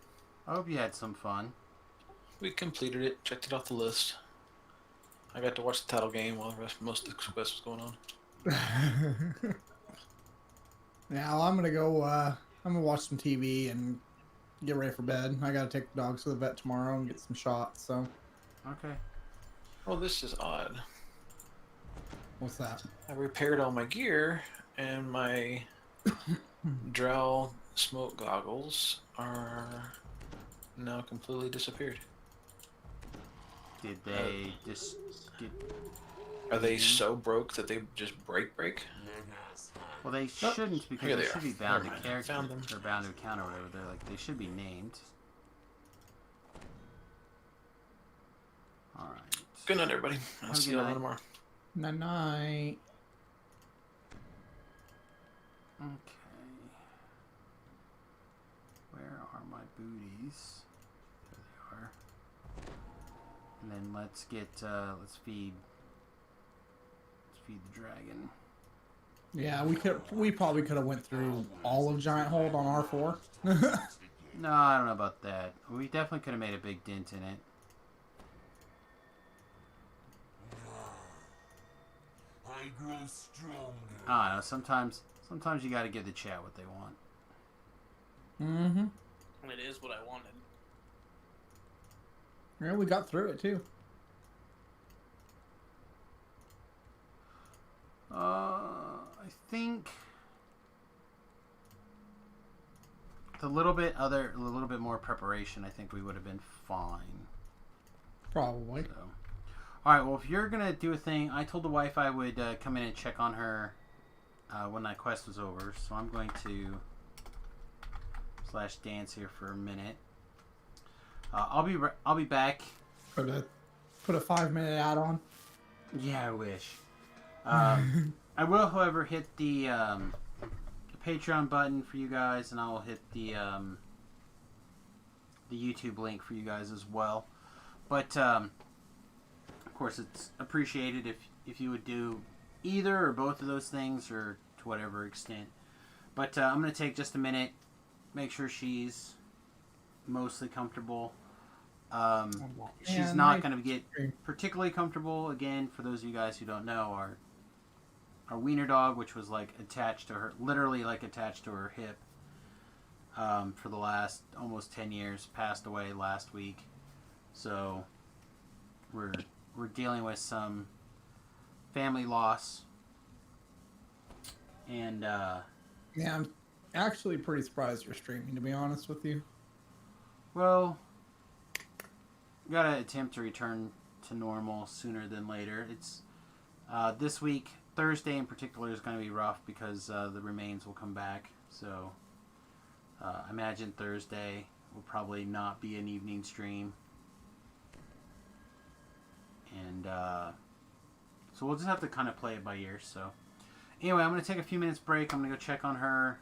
I hope you had some fun. We completed it, checked it off the list. I got to watch the title game while most of the quest was going on. Now I'm gonna go. I'm gonna watch some TV and get ready for bed. I gotta take the dogs to the vet tomorrow and get some shots. So. Okay. Well, this is odd. What's that? I repaired all my gear, and my Drow smoke goggles are now completely disappeared. Did they just get... Are they so broke that they just break? Well, they shouldn't, because Here they they should are. be bound to Never mind. character Found them. or bound to account or whatever. They're like, they should be named. All right. Good night, everybody. I'll Have a see good you all night. tomorrow. Night night. Okay. Where are my booties? There they are. And then let's get let's feed the dragon. Yeah, we probably could have went through all of Giant Hold on R4. No, I don't know about that. We definitely could have made a big dent in it. I grow stronger. I don't know. Sometimes you got to give the chat what they want. Mm-hmm. And it is what I wanted. Yeah, we got through it too. I think with a little bit more preparation, I think we would have been fine. Probably. So. All right. Well, if you're gonna do a thing, I told the wife I would come in and check on her when that quest was over. So I'm going to /dance here for a minute. I'll be back. Put a 5-minute add-on. Yeah, I wish. I will, however, hit the Patreon button for you guys, and I will hit the YouTube link for you guys as well. But of course, it's appreciated if you would do either or both of those things, or to whatever extent. But I'm going to take just a minute, make sure she's mostly comfortable. She's not going to get particularly comfortable. Again, for those of you guys who don't know, our wiener dog, which was like attached to her, literally like attached to her hip, for the last almost 10 years, passed away last week. So we're dealing with some family loss, and yeah, I'm actually pretty surprised you're streaming, to be honest with you. Well, gotta attempt to return to normal sooner than later. It's this week Thursday in particular is going to be rough because the remains will come back. So I imagine Thursday will probably not be an evening stream. And so we'll just have to kind of play it by ear. So anyway, I'm going to take a few minutes break. I'm going to go check on her,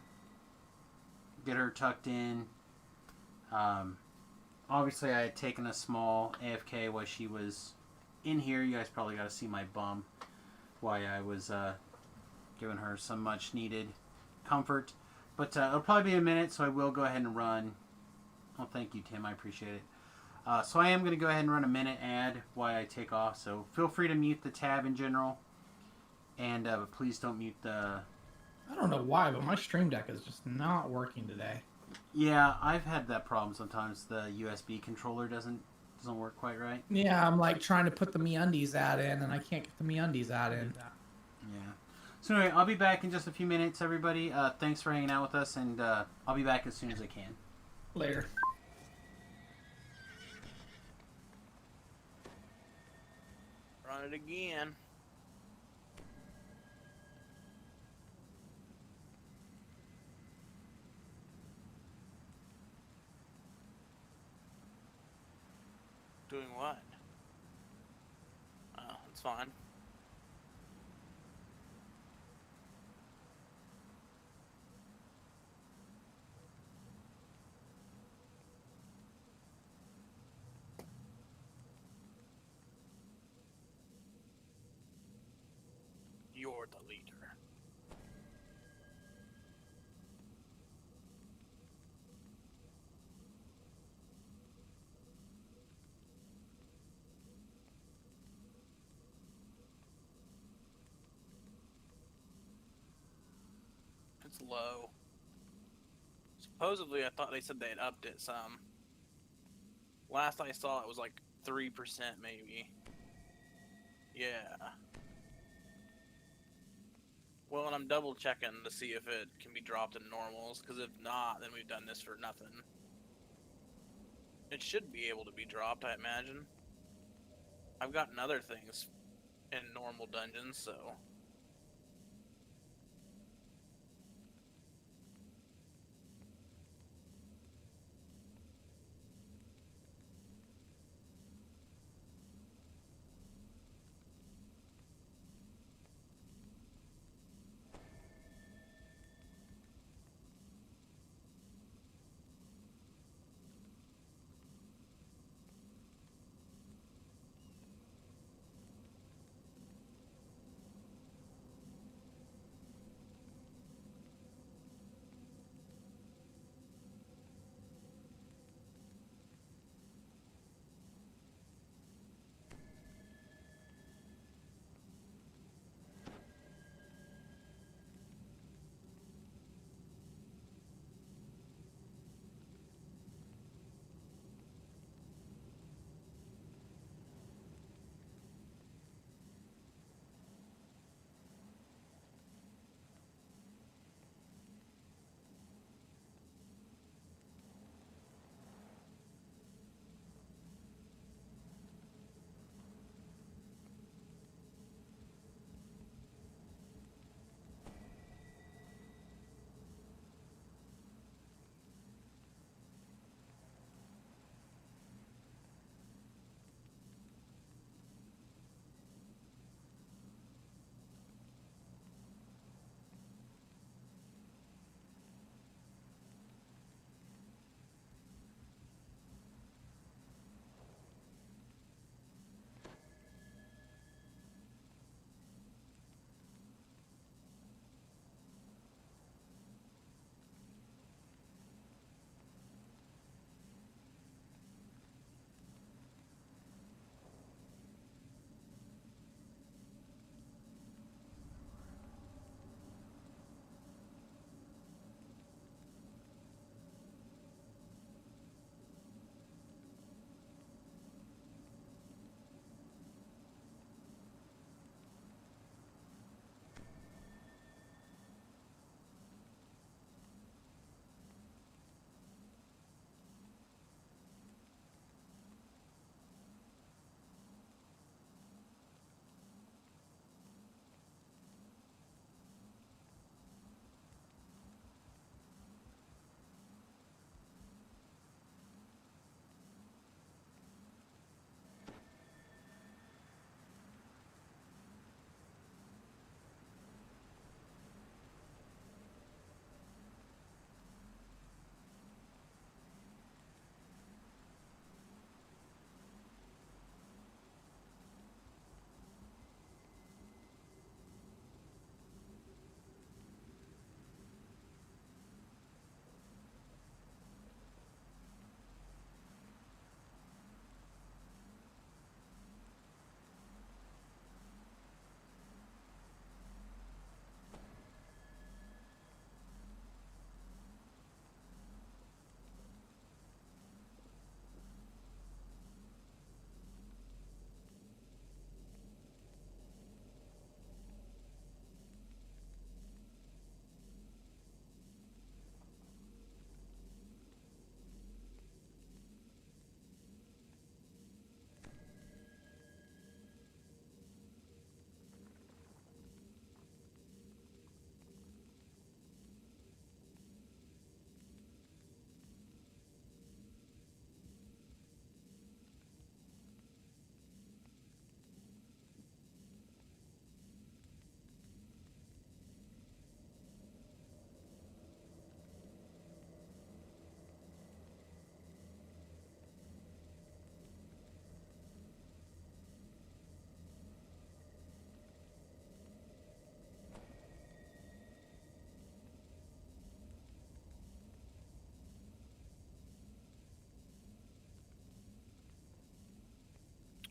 get her tucked in. Obviously, I had taken a small AFK while she was in here. You guys probably got to see my bum while I was giving her some much needed comfort. But it'll probably be a minute, so I will go ahead and run. Oh, thank you, Tim. I appreciate it. So I am going to go ahead and run a minute ad while I take off. So feel free to mute the tab in general. And but please don't mute the... I don't know why, but my Stream Deck is just not working today. Yeah, I've had that problem sometimes. The USB controller doesn't work quite right. Yeah, I'm like trying to put the MeUndies ad in, and I can't get the MeUndies ad in. Yeah. So anyway, I'll be back in just a few minutes, everybody. Thanks for hanging out with us, and I'll be back as soon as I can. Later. Run it again. Doing what? Oh, it's fine. You're the leader. It's low. Supposedly, I thought they said they had upped it some. Last I saw, it was like 3% maybe. Yeah. Well, and I'm double checking to see if it can be dropped in normals, because if not, then we've done this for nothing. It should be able to be dropped, I imagine. I've gotten other things in normal dungeons, so...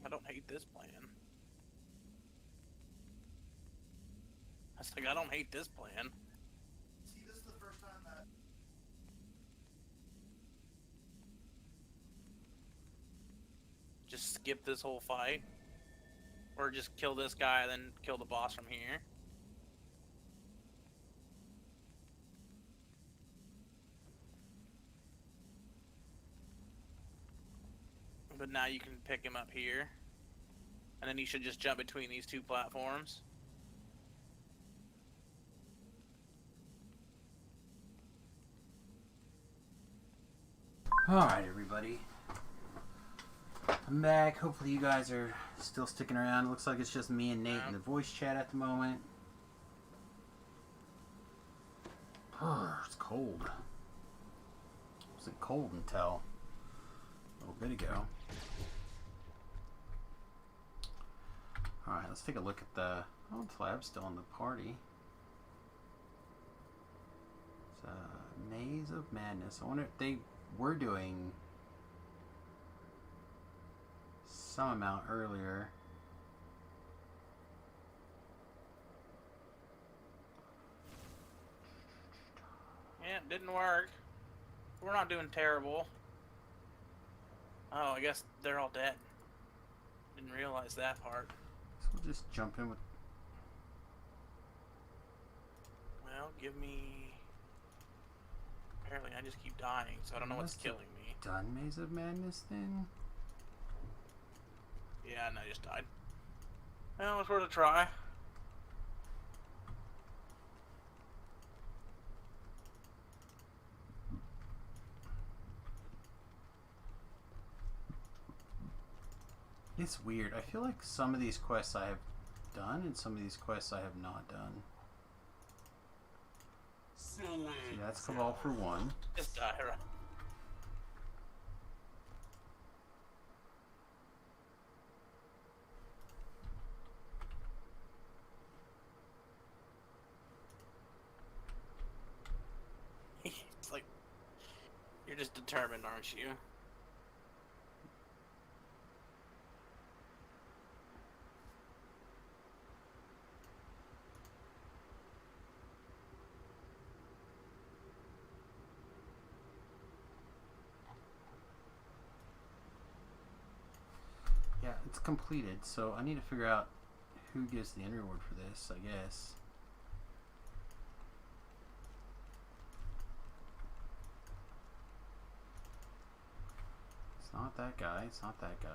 I don't hate this plan. I was like, I don't hate this plan. See, this is the first time that. Just skip this whole fight. Or just kill this guy and then kill the boss from here. But now you can pick him up here. And then you should just jump between these two platforms. Alright, everybody. I'm back. Hopefully you guys are still sticking around. It looks like it's just me and Nate in the voice chat at the moment. It's cold. It wasn't cold until a little bit ago. Alright, let's take a look at the... Oh, Tlab's still in the party. It's a Maze of Madness. I wonder if they were doing some amount earlier. Yeah, it didn't work. We're not doing terrible. Oh, I guess they're all dead. Didn't realize that part. So we'll just jump in with... Well, give me... Apparently I just keep dying, so I don't know what's killing me. Done Maze of Madness then? Yeah, and I just died. Well, it's worth a try. It's weird. I feel like some of these quests I have done and some of these quests I have not done. See, that's Cabal for one. Just die, right? It's like, you're just determined, aren't you? Yeah, it's completed, so I need to figure out who gets the end reward for this, I guess. It's not that guy, it's not that guy.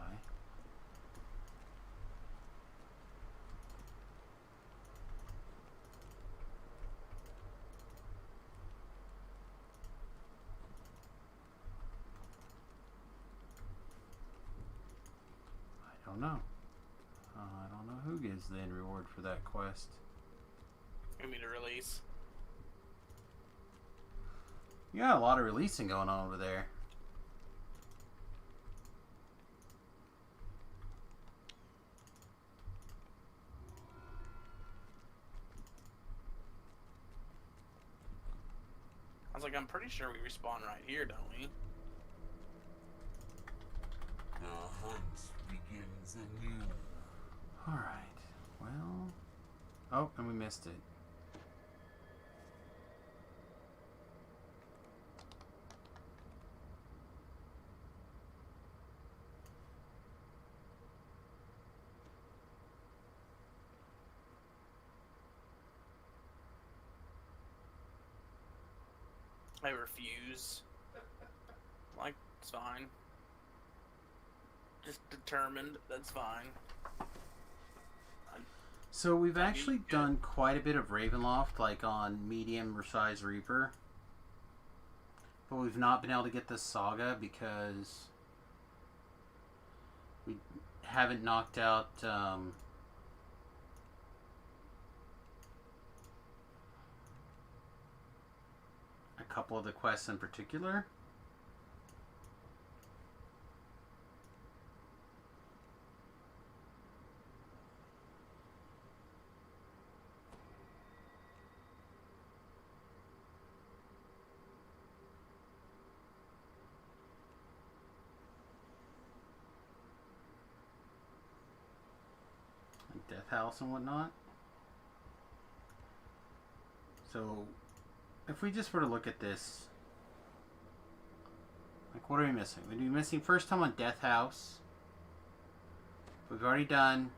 I don't know. I don't know who gets the end reward for that quest. Give me the release. You got a lot of releasing going on over there. I was like, I'm pretty sure we respawn right here, don't we? The hunt begins anew. Alright, well... Oh, and we missed it. I refuse. Like, it's fine. Just determined, that's fine. So we've actually done quite a bit of Ravenloft, like on medium size Reaper. But we've not been able to get this saga because we haven't knocked out a couple of the quests in particular. house and whatnot. So, if we just were to look at this, like, what are we missing? We'd be missing first time on death house. We've already done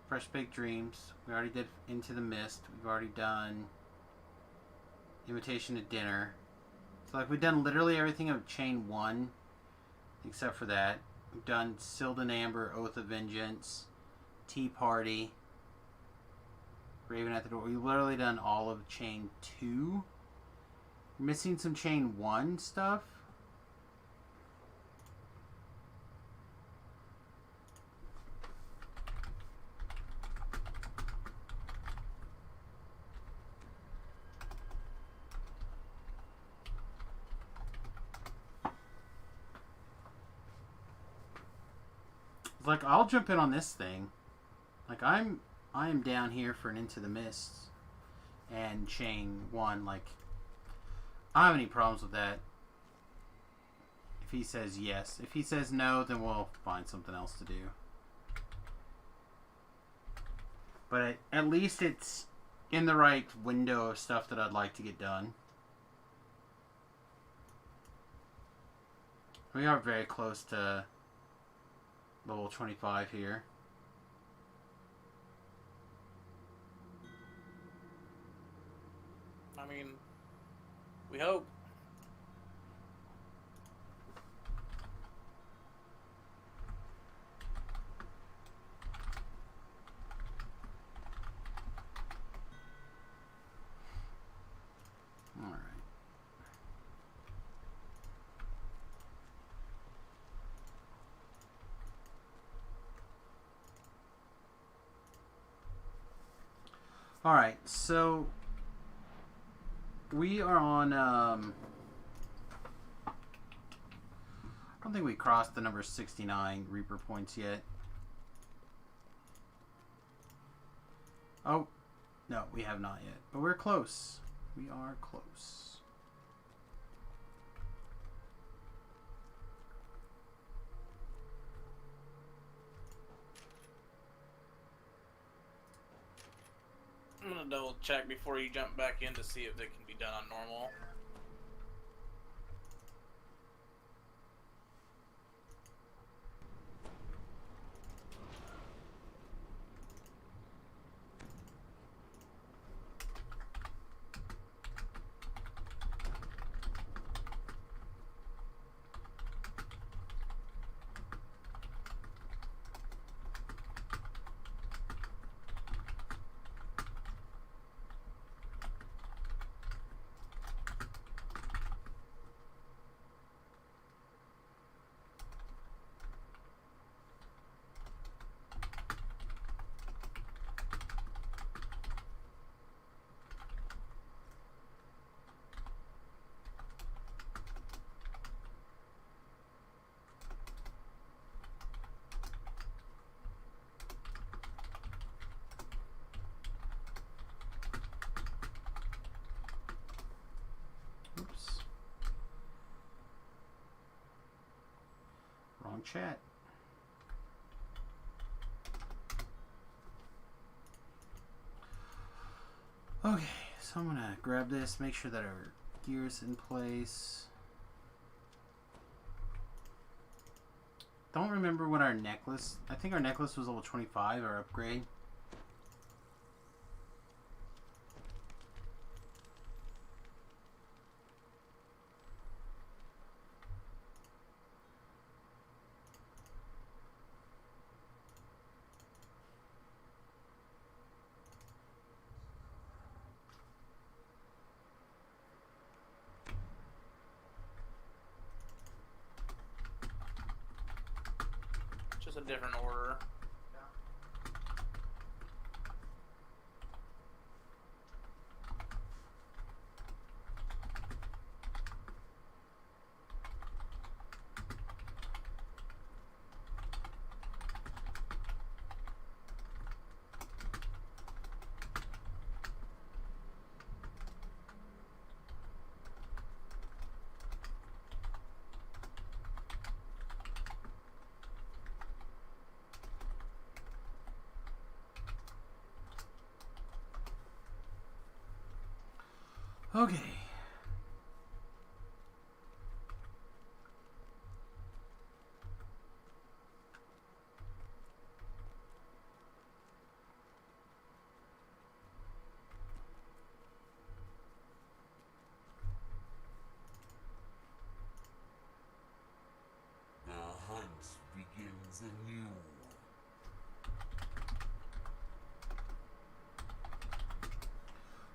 Fresh Baked Dreams. We already did Into the Mist. We've already done Invitation to Dinner. So, like, we've done literally everything of Chain 1, except for that. We've done Sealed and Amber, Oath of Vengeance, Tea Party, Raven at the Door. We've literally done all of Chain 2. We're missing some Chain 1 stuff. Like, I'll jump in on this thing. Like, I am down here for an Into the Mist and Chain 1. Like, I don't have any problems with that. If he says yes. If he says no, then we'll find something else to do. But at least it's in the right window of stuff that I'd like to get done. We are very close to level 25 here. I mean, we hope. All right. All right, so we are on, I don't think we crossed the number 69 Reaper points yet. Oh, no, we have not yet, but we're close. We are close. I'm gonna double check before you jump back in to see if it can be done on normal. Oops. Wrong chat. Okay, so I'm gonna grab this, make sure that our gear's in place. Don't remember what our necklace, I think our necklace was level 25, our upgrade. Just a different order. Okay. The hunt begins anew.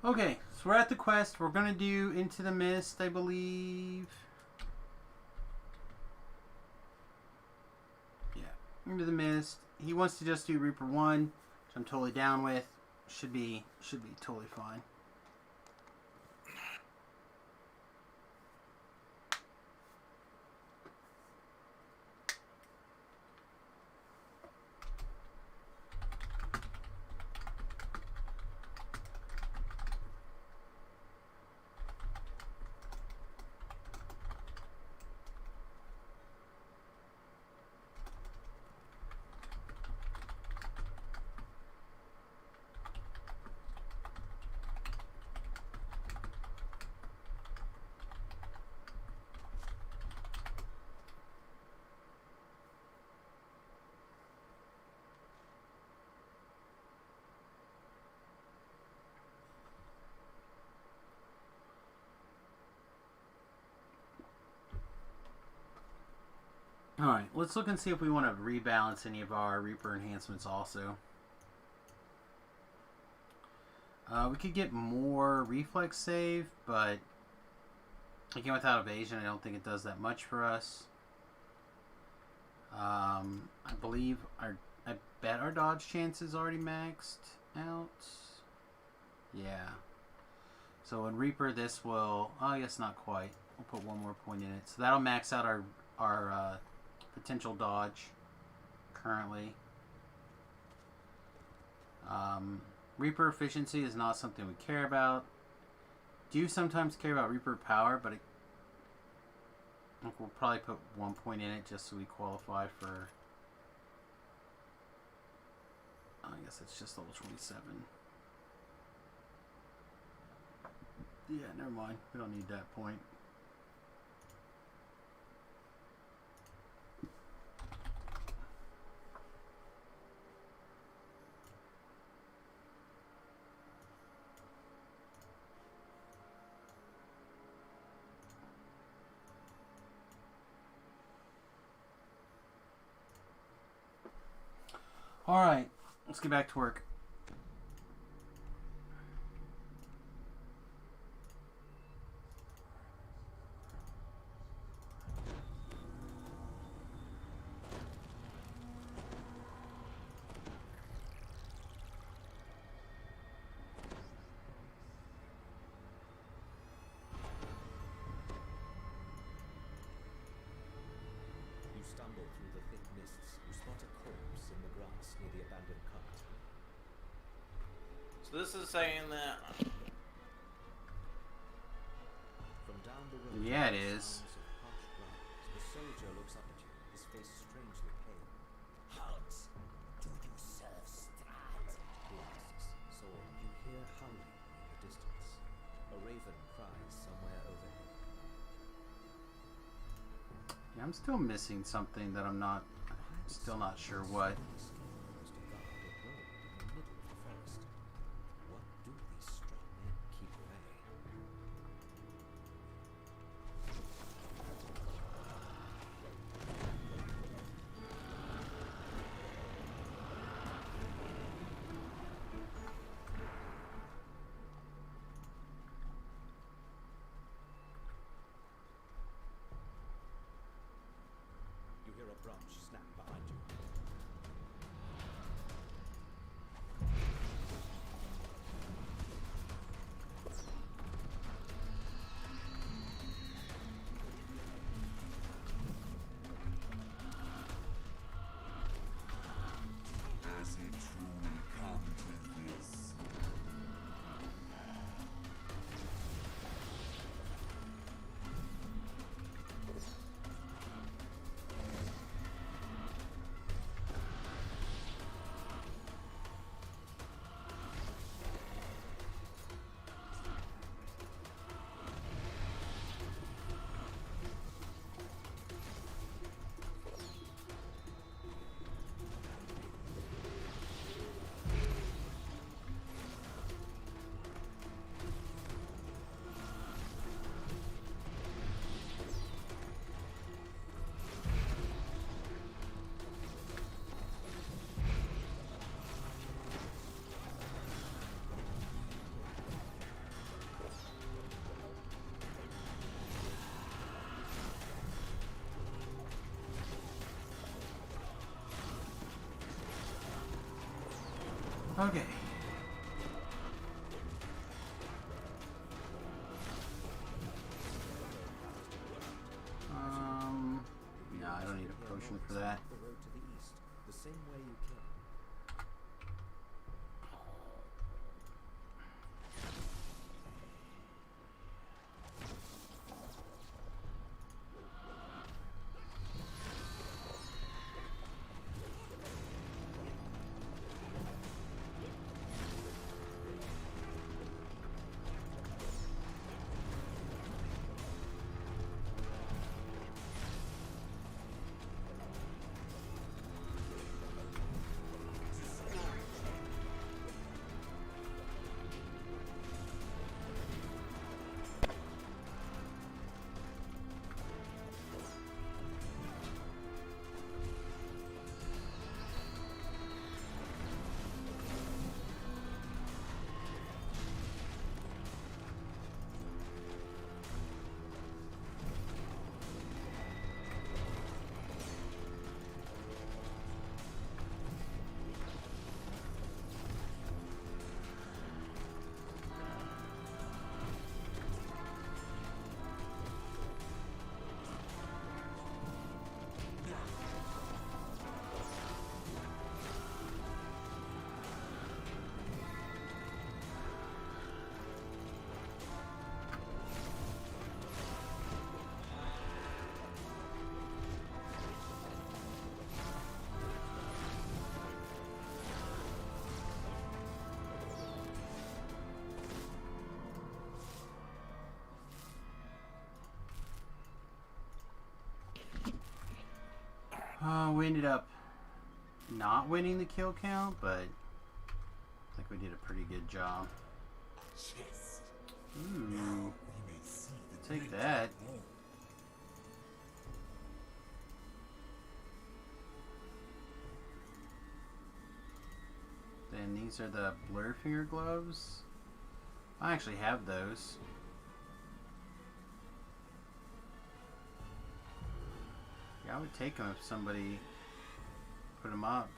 Okay, so we're at the quest. We're gonna do Into the Mist, I believe. Yeah, Into the Mist. He wants to just do Reaper 1, which I'm totally down with. Should be totally fine. Alright, let's look and see if we want to rebalance any of our Reaper enhancements also. We could get more reflex save, but again, without evasion, I don't think it does that much for us. I believe I bet our dodge chance is already maxed out. Yeah. So in Reaper, this will, oh, I guess not quite. We'll put one more point in it. So that'll max out our potential dodge currently. Reaper efficiency is not something we care about. Do sometimes care about Reaper power, but I think we'll probably put 1 point in it just so we qualify for, I guess it's just level 27. Yeah, never mind. We don't need that point. Alright, let's get back to work. You stumble through the thick mists. You spot a corpse in the grass near the abandoned cart. So this is saying that From down the road, Yeah, it there are is. sounds of harsh growls. The soldier looks up at you, his face strangely pale. Halt! Do you serve Strahd? He asks, Sword, you hear howling in the distance. A raven cries somewhere overhead. Yeah, I'm still missing something that I'm not, still not sure what. Used to guard a road in the middle of the forest. What do these strong men keep away? You hear a branch snap behind you. Does it truly come to this? Okay. Yeah, I don't need a potion for that. The road to the east, the same way you came. We ended up not winning the kill count, but I think we did a pretty good job. Ooh. Take that. Then these are the blur finger gloves. I actually have those. Yeah, I would take them if somebody put them up.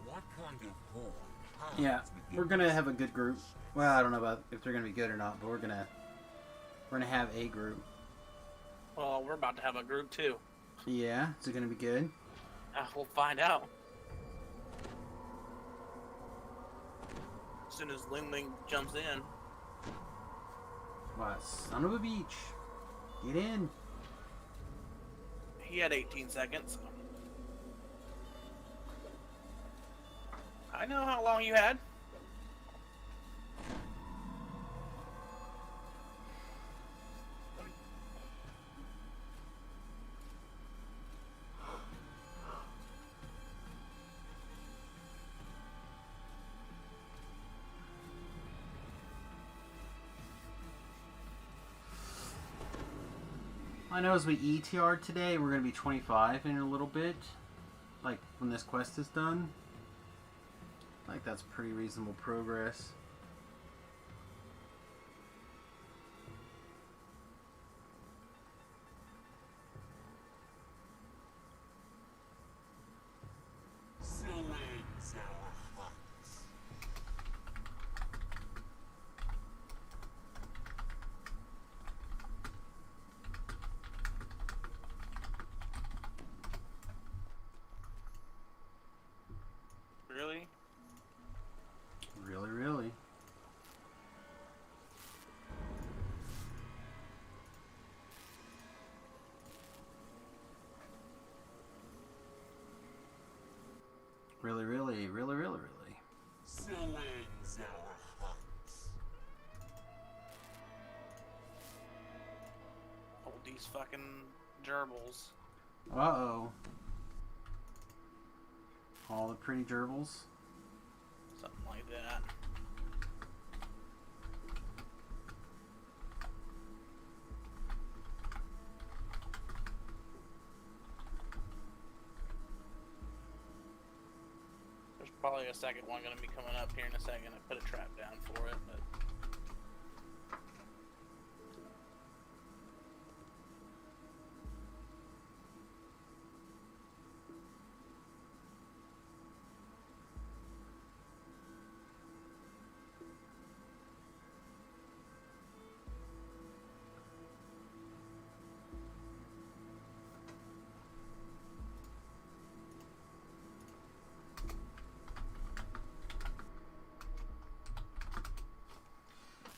What kind of horde? Yeah, we're gonna have a good group. Well, I don't know about if they're gonna be good or not, but we're gonna have a group. Well, we're about to have a group too. Yeah, is it gonna be good? We'll find out. As soon as Ling Ling jumps in. What, son of a beach. Get in. He had 18 seconds. I know how long you had. I know as we ETR today, we're going to be 25 in a little bit. Like, when this quest is done. I think that's pretty reasonable progress. Really? Really, really. Really, really, really, really. So ends our hunt. Hold these fucking gerbils. Uh-oh. All the pretty gerbils. Something like that. There's probably a second one going to be coming up here in a second. I put a trap down for it, but...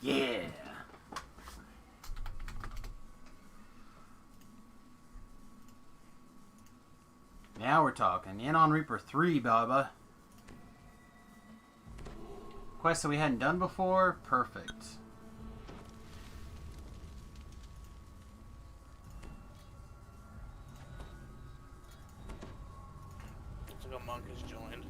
Yeah. Now we're talking. In on Reaper 3, Baba. Quest that we hadn't done before? Perfect. Looks like a monk has joined.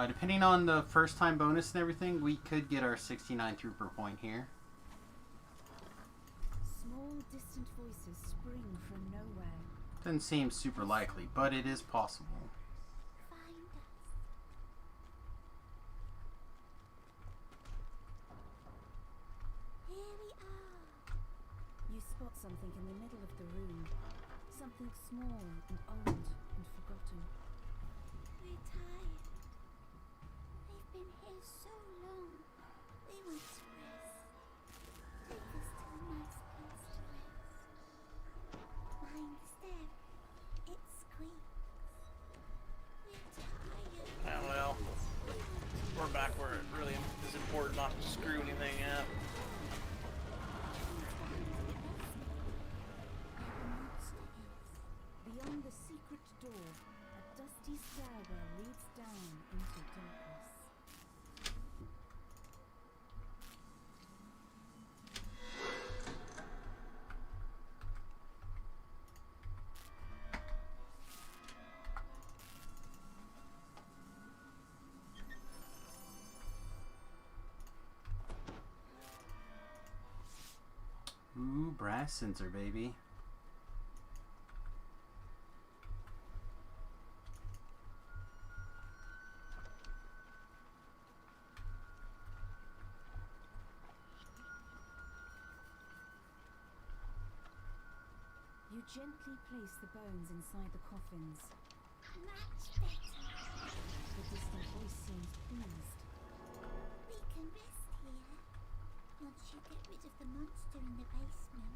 Depending on the first time bonus and everything, we could get our 69 throughput point here. Small, distant voices spring from nowhere. Doesn't seem super likely, but it is possible. Find us. Here we are. You spot something in the middle of the room. Something small and old and forgotten. We're tired. We've been here so long. We want to rest. Take us to a nice place to rest. Mind the step. It squeaks. We're tired. Oh well. We're back where it really is important not to screw anything up. Beyond the secret door, a dusty stairwell leads down into darkness. Ooh, brass sensor, baby. You gently place the bones inside the coffins. Much better. The distant voice seems pleased. We can rest here. Once you get rid of the monster in the basement.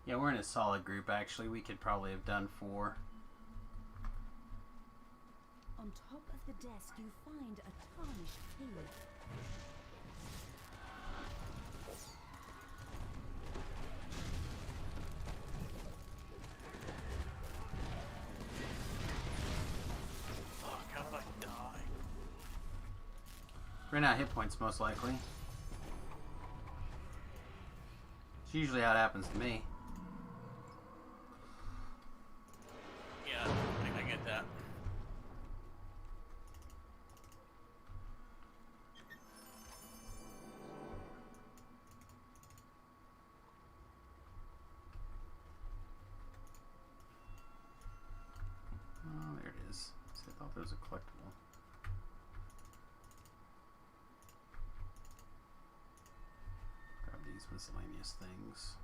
Yeah, we're in a solid group, actually. We could probably have done 4. On top of the desk, you find a tarnished key. Fuck, how did I die? Ran out of hit points, most likely. It's usually how it happens to me. Yeah, I get that. Oh, there it is. See, I thought there was a collectible. Grab these miscellaneous things.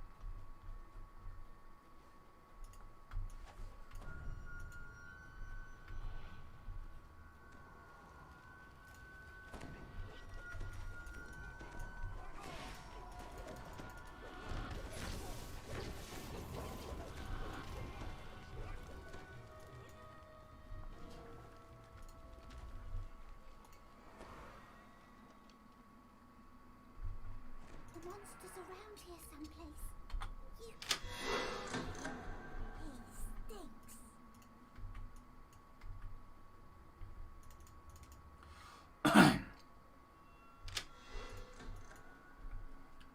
here someplace. You. He stinks.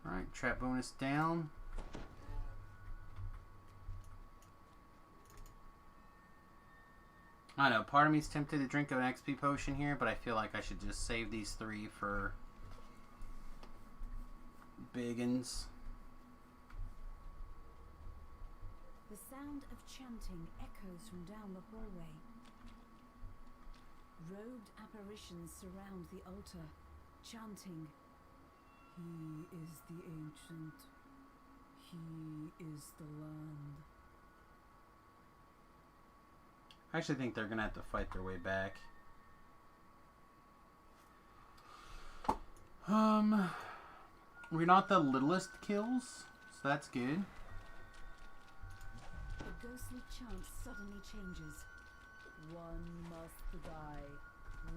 Alright, trap bonus down. I know, part of me's tempted to drink an XP potion here, but I feel like I should just save these 3 for biggins. The sound of chanting echoes from down the hallway. Robed apparitions surround the altar, chanting, "He is the ancient. He is the land." I actually think they're gonna have to fight their way back. We're not the littlest kills, so that's good. The ghostly chant suddenly changes. One must die.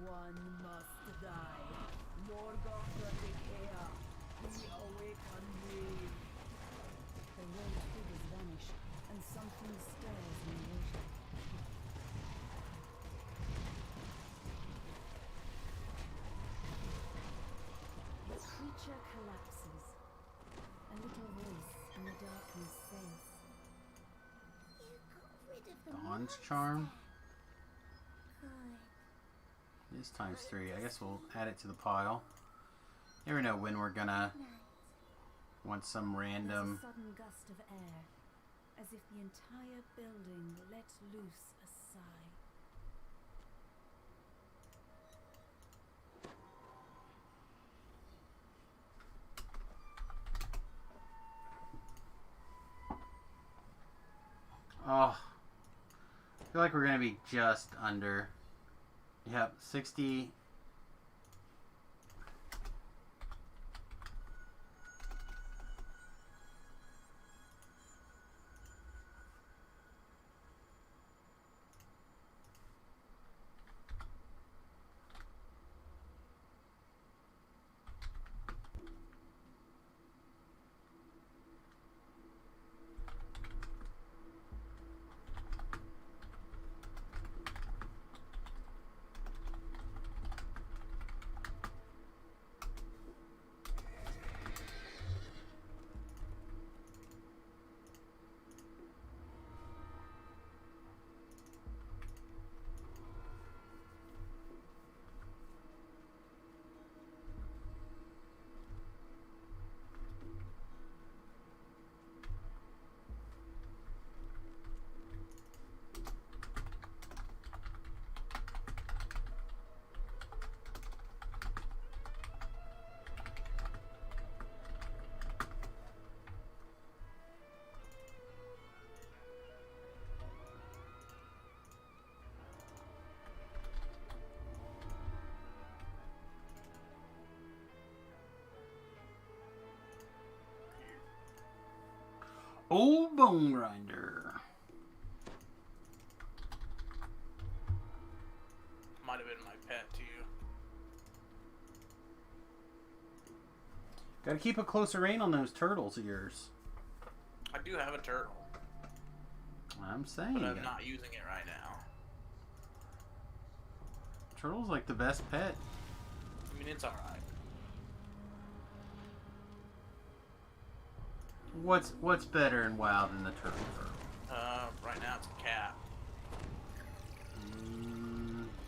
One must die. Morgoth Rekea, he awaken me. The road figures vanish, and something stirs in the water. The creature collapses. A little voice in the darkness says, You got rid of the Dawn's Charm. Good. This times 3. I guess we'll add it to the pile. Never know when we're gonna want some random. There's a sudden gust of air, as if the entire building let loose a sigh. Oh, I feel like we're gonna be just under. Yep, 60. Old Bone Grinder. Might have been my pet too. Gotta keep a closer rein on those turtles of yours. I do have a turtle, I'm saying. but I'm not using it right now. Turtle's like the best pet. I mean, it's alright. What's better in WoW than the turtle? Right now it's a cat.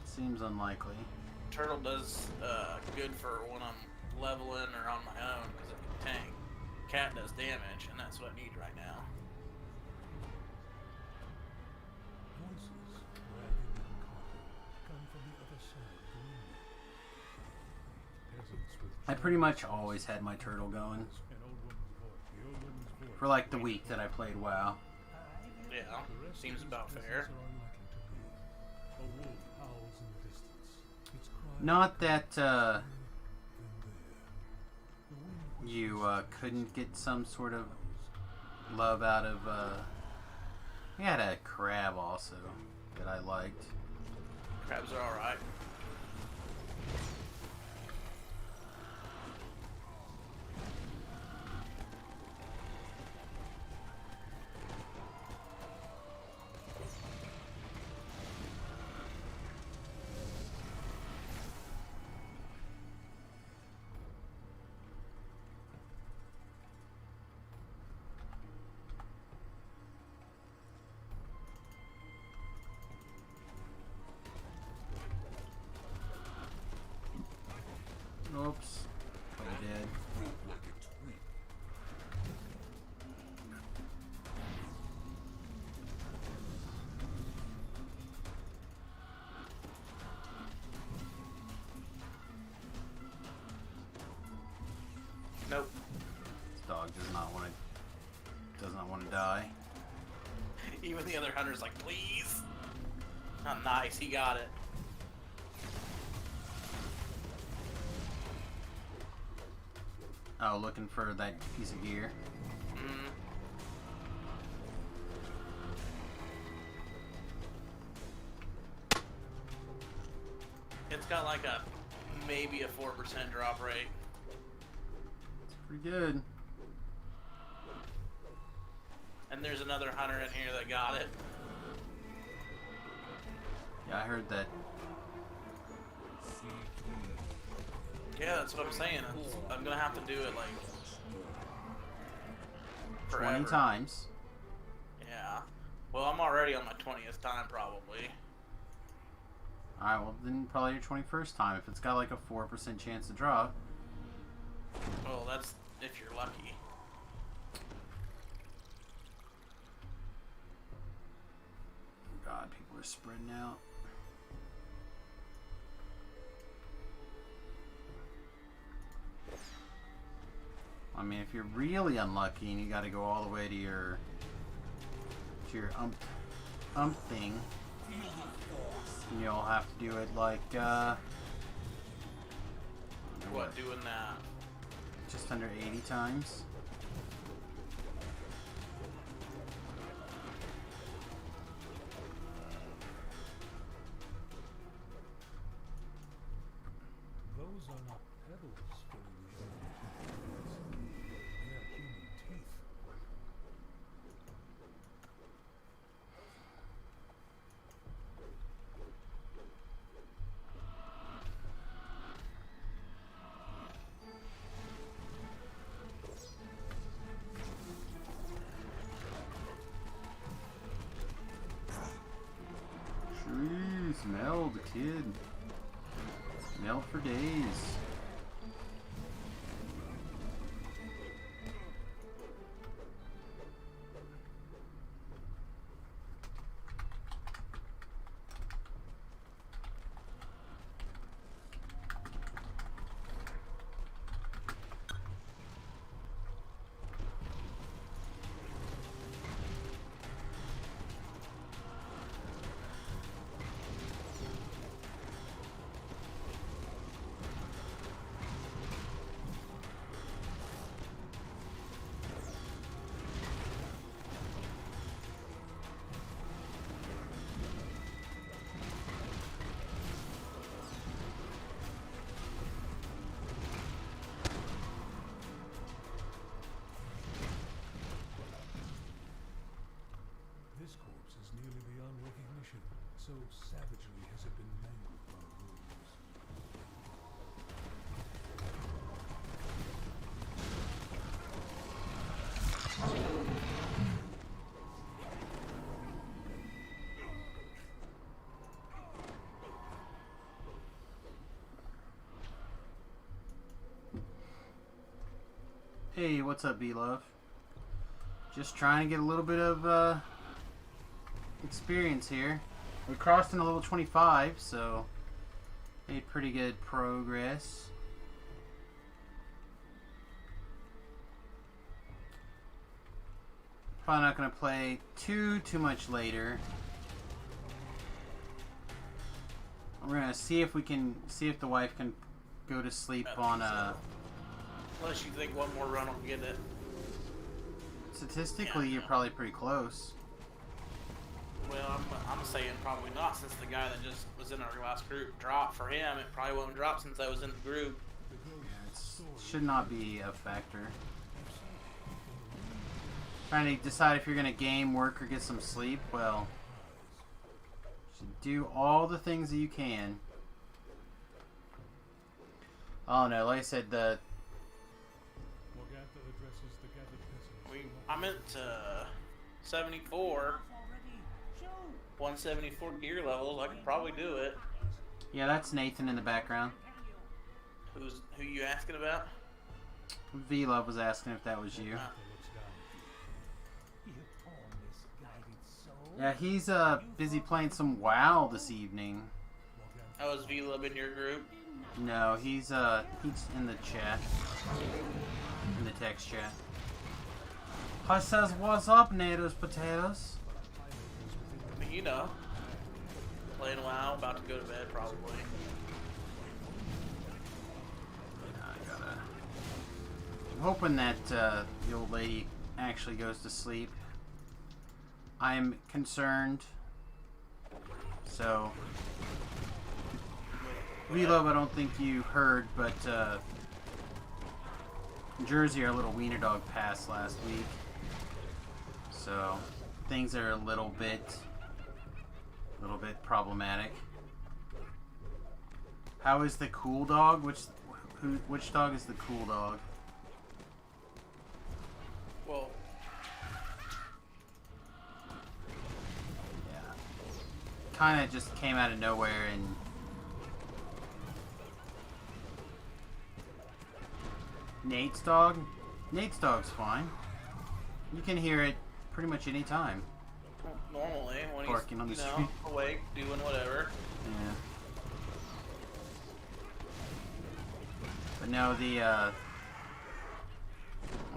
Seems unlikely. Turtle does good for when I'm leveling or on my own because it can tank. Cat does damage, and that's what I need right now. Voices, wagging and coughing, come from the other side of the room. Peasants with I pretty much always had my turtle going an old woman's voice. The old woman's voice. for like the week that I played WoW. Yeah, The rest seems of about these fair. peasants are unlikely to leave. A wolf howls in the distance. Its cry Not that then there. The wind you couldn't get some sort of love out of. We had a crab also that I liked. Crabs are alright. Oops. Probably dead. Broke like a twig. Nope. This dog does not want to die. Even the other hunter's like, please. Oh, nice. He got it. Oh, looking for that piece of gear. Mm. It's got like a maybe a 4% drop rate. Pretty good. And there's another hunter in here that got it. Yeah, I heard that. Yeah, that's what I'm saying. I'm gonna have to do it like 20 forever. times. Yeah. Well, I'm already on my 20th time probably. Alright, well then probably your 21st time if it's got like a 4% chance to drop. Well, that's if you're lucky. God, people are spreading out. I mean, if you're really unlucky and you got to go all the way to your ump thing, you'll have to do it like What, doing that? just under 80 times. Those are not pebbles filling the air. They are human teeth. Jeez, Mel, the kid. Mel for days. This corpse is nearly beyond recognition, so savagely has it been mangled by wolves. Hey, what's up, B-Love? Just trying to get a little bit of experience here. We crossed into level 25, so made pretty good progress. Probably not going to play too much later. We're going to see if the wife can go to sleep on Unless you think one more run will get it. Statistically, Yeah, you're probably pretty close. Well, I'm saying probably not, since the guy that just was in our last group dropped. For him, it probably won't drop since I was in the group. It should not be a factor. Trying to decide if you're going to game, work, or get some sleep. Well, you should do all the things that you can. Oh no, like I said, I'm at 74. 174 gear levels. I could probably do it. yeah, that's Nathan in the background. Who you asking about? V-Love was asking if that was you. Yeah, he's busy playing some WoW this evening. Oh, is V-Lub in your group? No, he's in the chat. In the text chat. He says, "What's up, Nato's potatoes?" I mean, you know. Playing WoW, about to go to bed probably. I'm hoping that the old lady actually goes to sleep. I'm concerned. So, V-Love, I don't think you heard, but Jersey, our little wiener dog, passed last week. So, things are a little bit problematic. How is the cool dog? Which dog is the cool dog? Well, yeah, kind of just came out of nowhere and Nate's dog's fine. You can hear it pretty much any time. normally when Barking on the he's street. awake, doing whatever. Yeah. But no,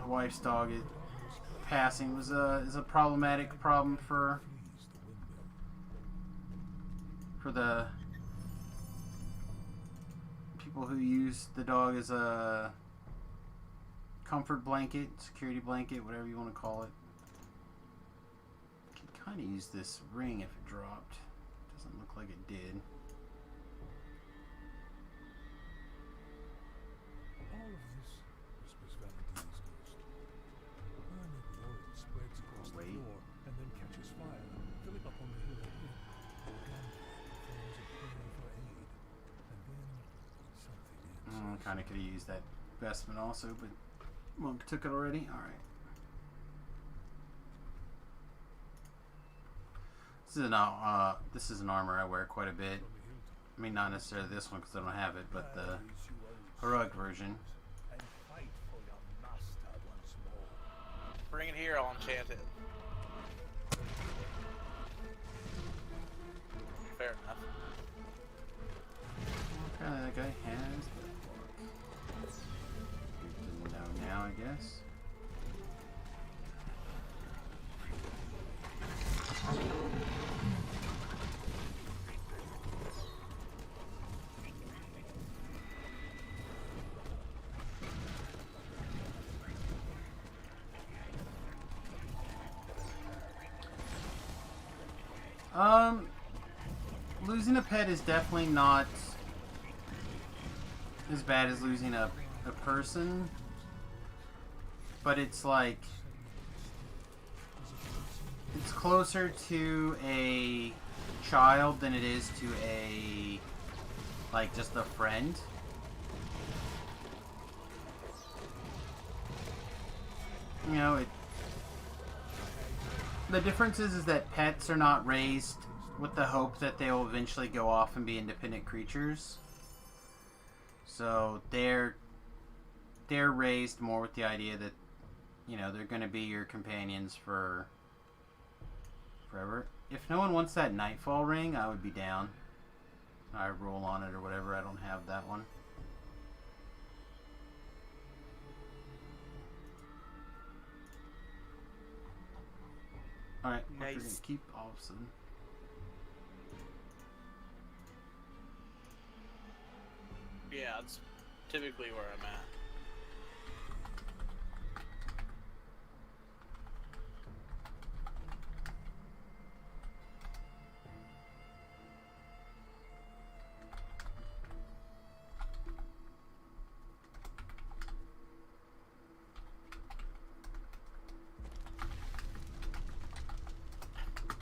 my wife's dog passing is a problematic problem for the people who use the dog as a comfort blanket, security blanket, whatever you want to call it. Could kind of use this ring if it dropped. Doesn't look like it did. All of this whispers Valentine's ghost. Burning oil spreads across the floor and then catches fire, filling up on the hill ahead. The grandfather performs a prayer for aid, and then something ends. Kind of could have used that vestment also, but Monk took it already. All right. This is an armor I wear quite a bit. I mean, not necessarily this one because I don't have it, but the heroic version. And fight for your master once more. Bring it here, I'll enchant it. Fair enough. What kind of that guy has the book? Good to know now, I guess. Losing a pet is definitely not as bad as losing a person, but it's like, it's closer to a child than it is to a, like, just a friend. You know, the difference is that pets are not raised with the hope that they will eventually go off and be independent creatures. So they're raised more with the idea that, you know, they're going to be your companions for forever. If no one wants that Nightfall ring, I would be down. I roll on it or whatever. I don't have that one. Alright, we're going to keep Olsen. Yeah, it's typically where I'm at.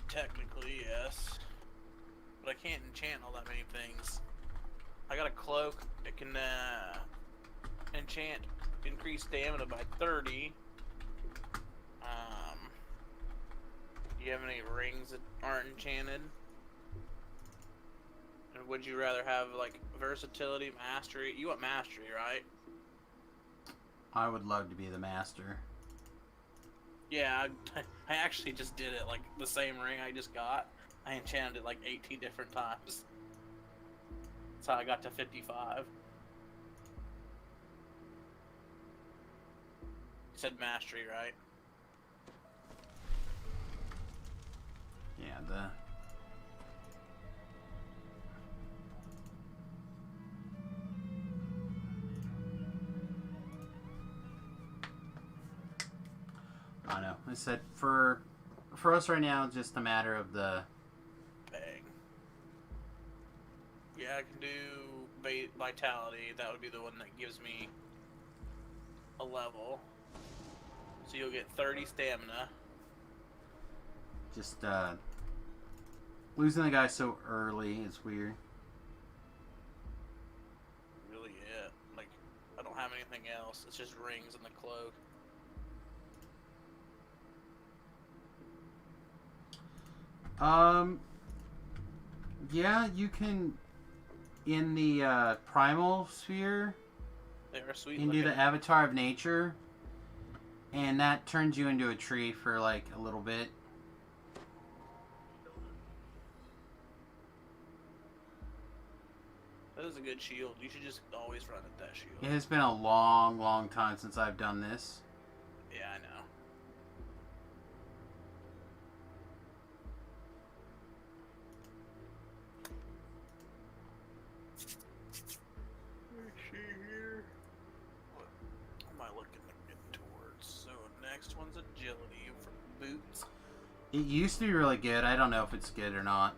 Technically, yes. But I can't enchant all that many things. I got a cloak that can enchant increased stamina by 30. Do you have any rings that aren't enchanted? And would you rather have like versatility, mastery? You want mastery, right? I would love to be the master. Yeah, I actually just did it. Like the same ring I just got, I enchanted it like 18 different times. That's how I got to 55. You said mastery, right? Yeah, I know. I said for us right now, it's just a matter of the. Bang. Yeah, I can do vitality. That would be the one that gives me a level. So you'll get 30 stamina. Just losing the guy so early is weird. Really, it. Like, I don't have anything else. It's just rings and the cloak. Yeah, you can in the primal sphere. They're sweet. You can do the avatar of nature, and that turns you into a tree for like a little bit. That is a good shield. You should just always run at that shield. It has been a long, long time since I've done this. Yeah, I know. Let's see here. What am I looking to get towards? So next one's agility for boots. It used to be really good. I don't know if it's good or not.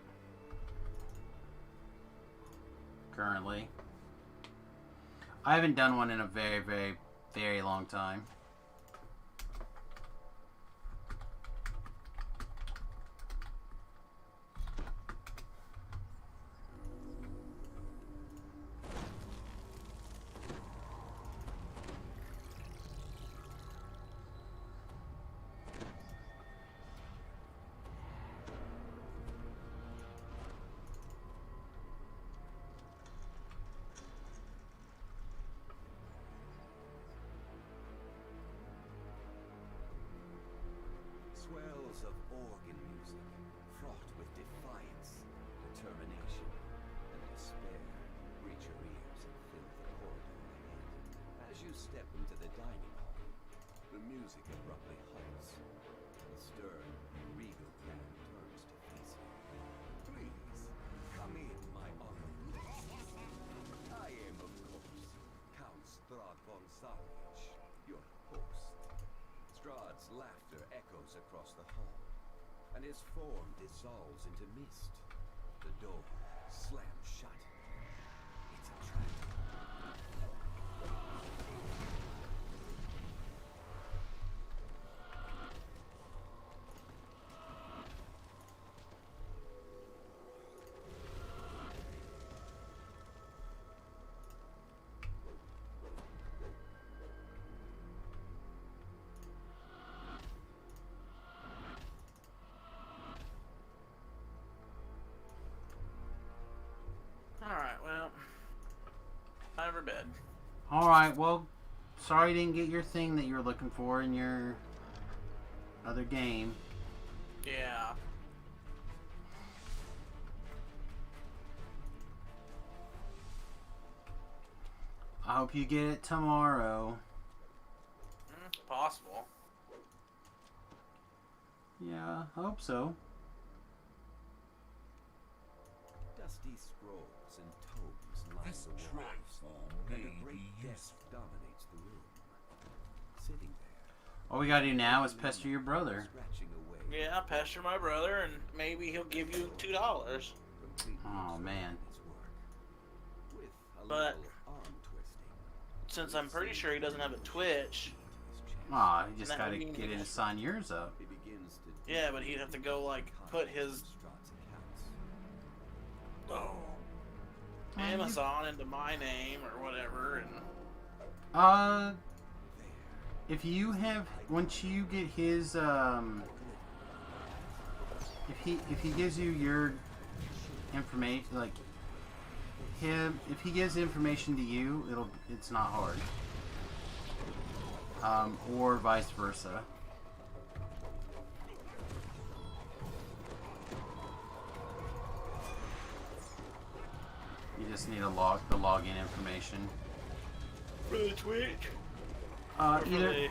Currently. I haven't done one in a very, very, very long time. Swells of organ music, fraught with defiance, determination, and despair, reach your ears and fill the corridor ahead. As you step into the dining hall, the music abruptly halts. The stern, regal man turns to face you. Please, come in, my honor. I am, of course, Count Strahd von Salvage, your host. Strahd's laughter echoes across the hall, and his form dissolves into mist. The door slams shut. It's a trap. Alright, well, time for bed. Alright, well, sorry you didn't get your thing that you were looking for in your other game. Yeah. I hope you get it tomorrow. Possible. Yeah, I hope so. Dusty scrolls and tomes line This the walls, trifle and may a great be desk useful. dominates the room. Sitting there, All we gotta do now is pester your brother. scratching away. Yeah, pester my brother, and maybe he'll give you $2. completely Oh, man. his work. With a But- little arm twisting, Since I'm pretty sure he doesn't have a Twitch. into his chest. Aw, you just That gotta would mean get he in and just- sign yours up. He begins to Yeah, but he'd have to go, like, put his Strahd's accounts. Amazon into my name or whatever, and If you have, once you get his, if he gives you your information, like, him, if he gives information to you, it's not hard. Or vice versa. You just need the login information. For the Twitch? Either for the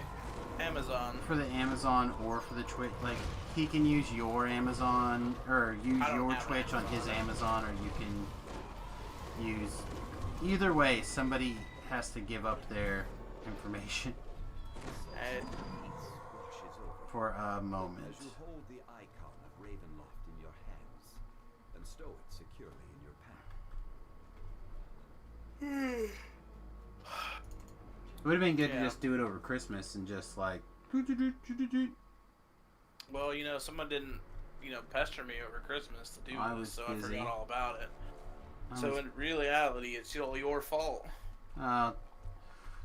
Amazon. For the Amazon or for the Twitch. Like, he can use your Amazon, or use your Twitch on his Amazon, or you can use... Either way, somebody has to give up their information. For a moment. As you hold the icon of Ravenloft in your hands and stow it securely in your pack. It would have been good to just do it over Christmas and just like... Well, you know, someone didn't, you know, pester me over Christmas to do this, so I forgot all about it. So in reality, it's all your fault.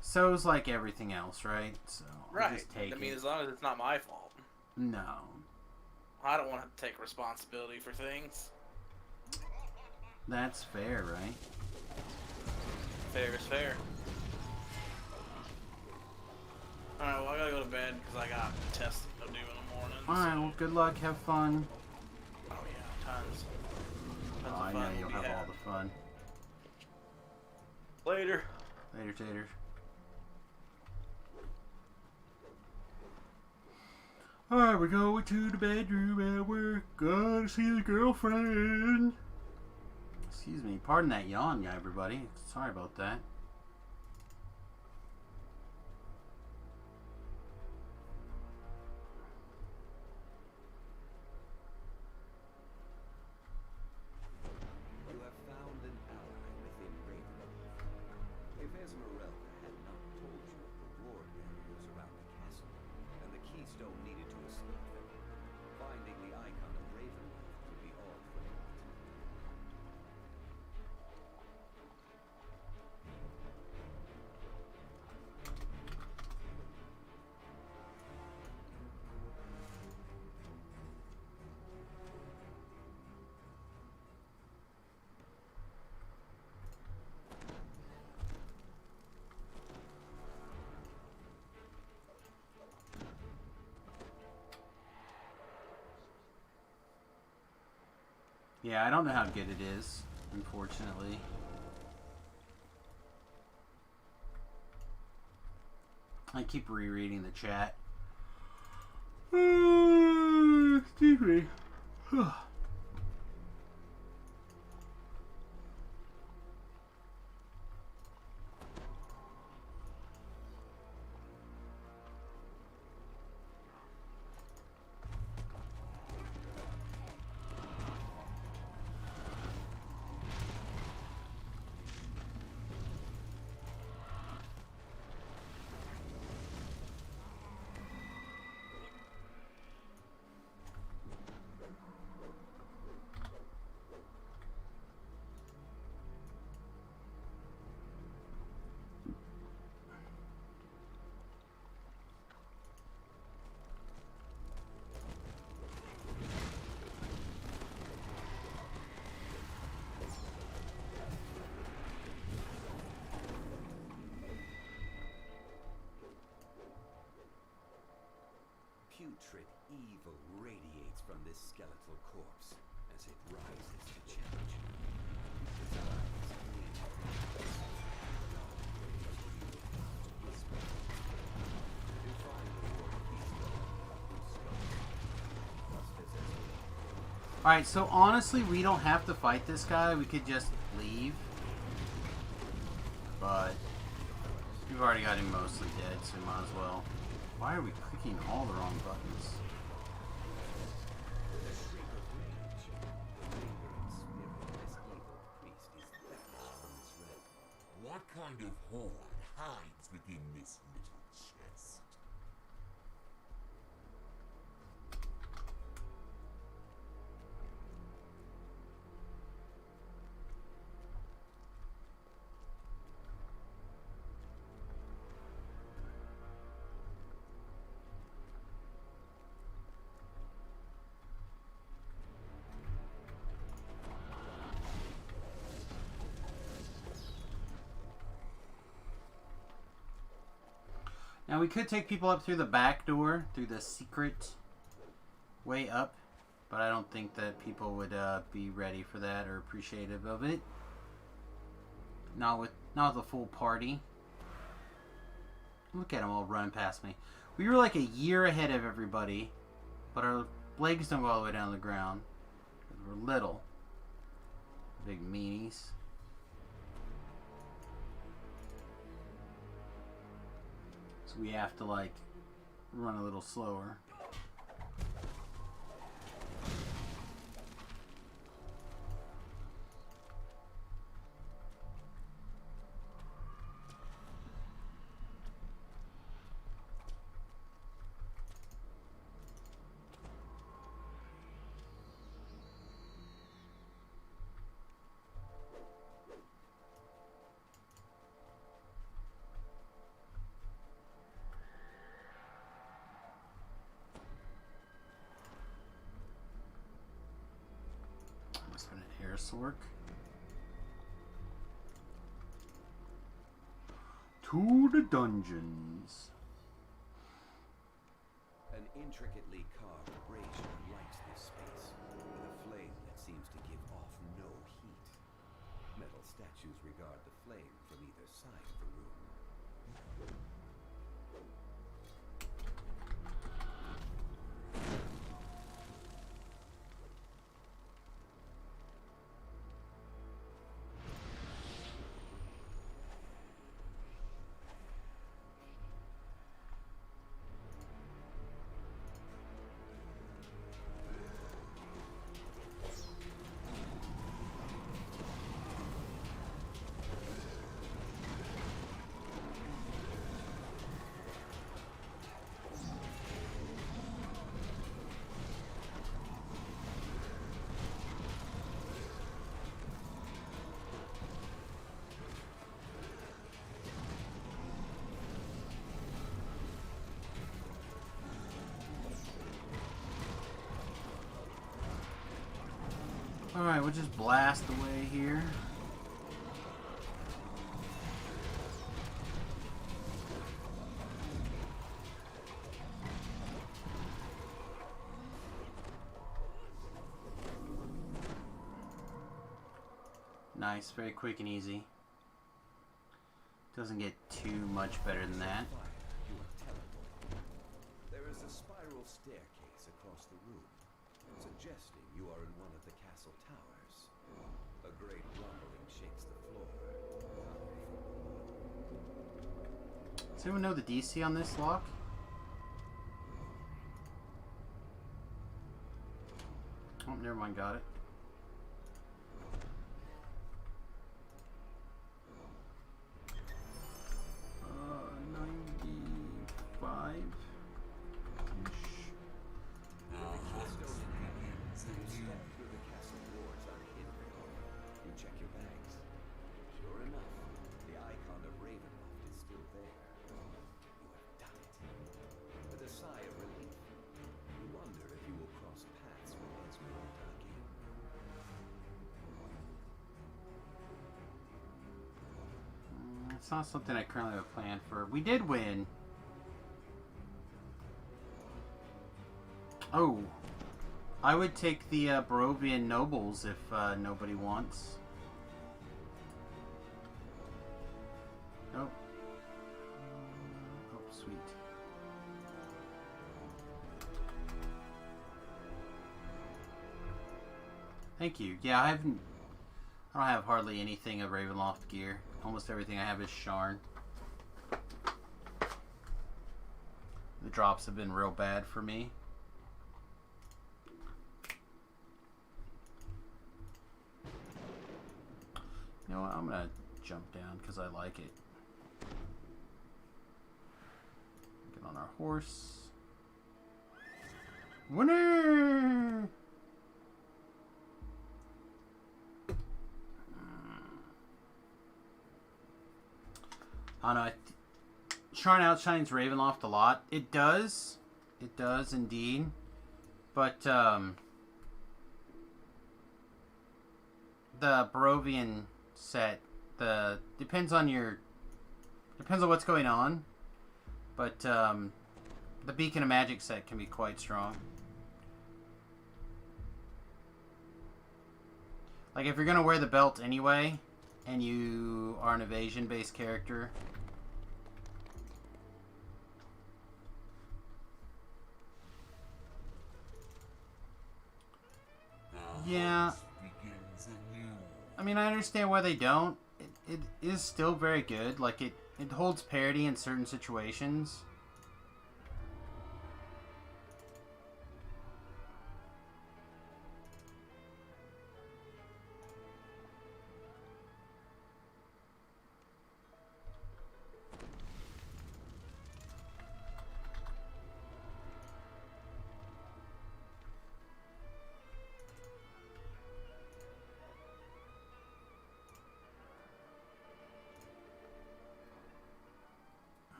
So it's like everything else, right? So right. Just take I mean, as long as it's not my fault. No. I don't want to take responsibility for things. That's fair, right? Fair is fair. Alright, well, I gotta go to bed because I got tests to do in the morning. Alright, well, good luck. Have fun. Oh, yeah, tons. Tons I of know fun you'll will be have all had. the fun. Later. Later, Tater. Alright, we're going to the bedroom and we're gonna see the girlfriend. Excuse me. Pardon that yawn, everybody. Sorry about that. You have found an ally within Ravenloft. If Esmeralda had not told you of the war barriers around the castle and the keystone needed to escape them, finding the icon of Ravenloft would be all for naught. Yeah, I don't know how good it is, unfortunately. I keep rereading the chat. Excuse me. Putrid evil radiates from this skeletal corpse as it rises to challenge you. Its eyes gleam with whisper. You find the Lord Keystone, just as Esmeralda. Alright, so honestly, we don't have to fight this guy. We could just leave. But we've already got him mostly dead, so we might as well. Why are we clicking all the wrong buttons? With a shriek of rage, the lingering spirit of this evil priest is banished from its realm. What kind of horde hides within this little chest? Now we could take people up through the back door, through the secret way up, but I don't think that people would be ready for that or appreciative of it. Not with the full party. Look at them all running past me. We were like a year ahead of everybody, but our legs don't go all the way down to the ground. We're little. Big meanies. So we have to like run a little slower. Work. To the dungeons. An intricately carved brazier lights this space with a flame that seems to give off no heat. Metal statues regard the flame from either side of the room. Alright, we'll just blast away here. Nice, very quick and easy. Doesn't get too much better than that. You are teleported. There is a spiral staircase across the room, suggesting you are in one of the castle towers. A great rumbling shakes the floor. Does anyone know the DC on this lock? Oh, never mind, got it. It's not something I currently have planned for. We did win. Oh. I would take the Barovian nobles if nobody wants. Oh. Oh, sweet. Thank you. Yeah, I don't have hardly anything of Ravenloft gear. Almost everything I have is Sharn. The drops have been real bad for me. You know what? I'm gonna jump down because I like it. Get on our horse. Winner! I don't know. Sharn outshines Ravenloft a lot. It does. It does indeed. But the Barovian set, depends on what's going on. But the Beacon of Magic set can be quite strong. Like, if you're going to wear the belt anyway, and you are an evasion-based character... Yeah. I mean, I understand why they don't. It is still very good. Like, it holds parity in certain situations.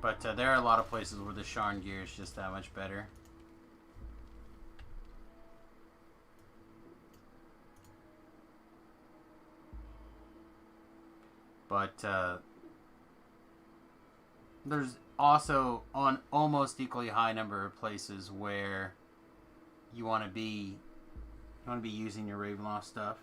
But there are a lot of places where the Sharn gear is just that much better. But there's also an almost equally high number of places where you want to be using your Ravenloft stuff.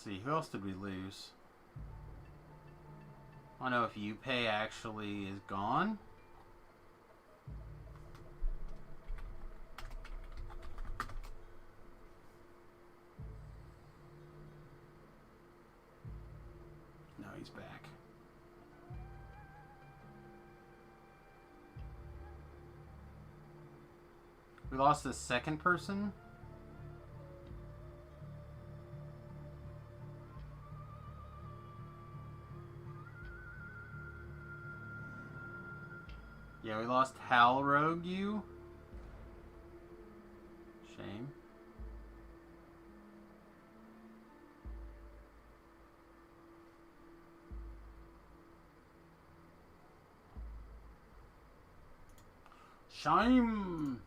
Let's see, who else did we lose? I don't know if Yupei actually is gone. No, he's back. We lost the second person. Yeah, we lost Hal Rogue you. Shame. Shame.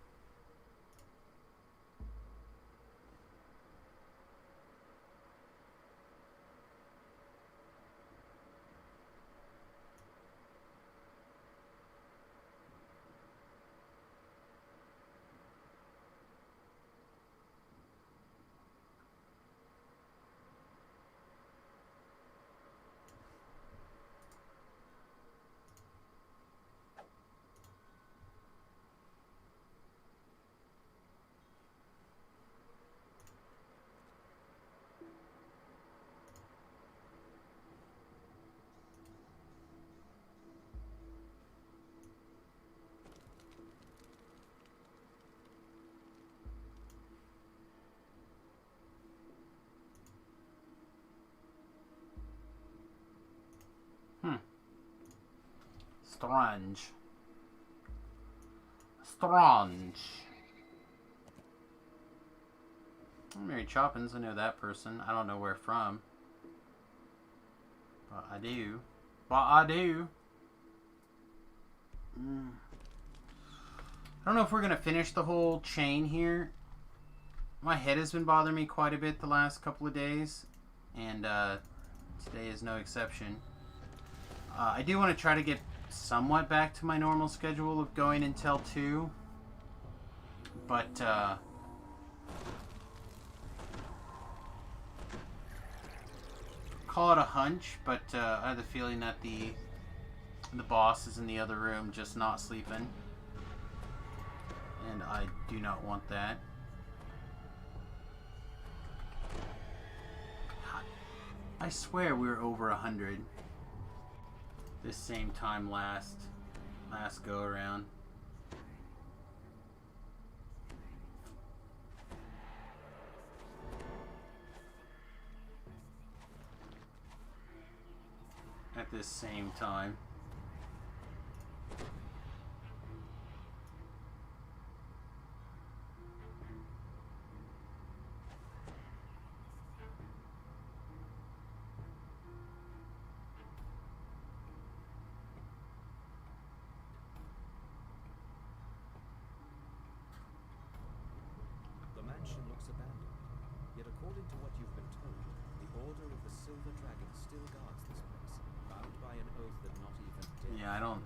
Strange. Strange. Mary Choppins, I know that person. I don't know where from. But I do. But I do. I don't know if we're gonna finish the whole chain here. My head has been bothering me quite a bit the last couple of days, and today is no exception. I do want to try to get somewhat back to my normal schedule of going until 2, but call it a hunch, but I have the feeling that the boss is in the other room just not sleeping, and I do not want that. I swear we were over 100 this same time last go around. At this same time. The mansion looks abandoned, yet according to what you've been told, the Order of the Silver Dragon still guards this place, bound by an oath that not even death. Yeah, I don't.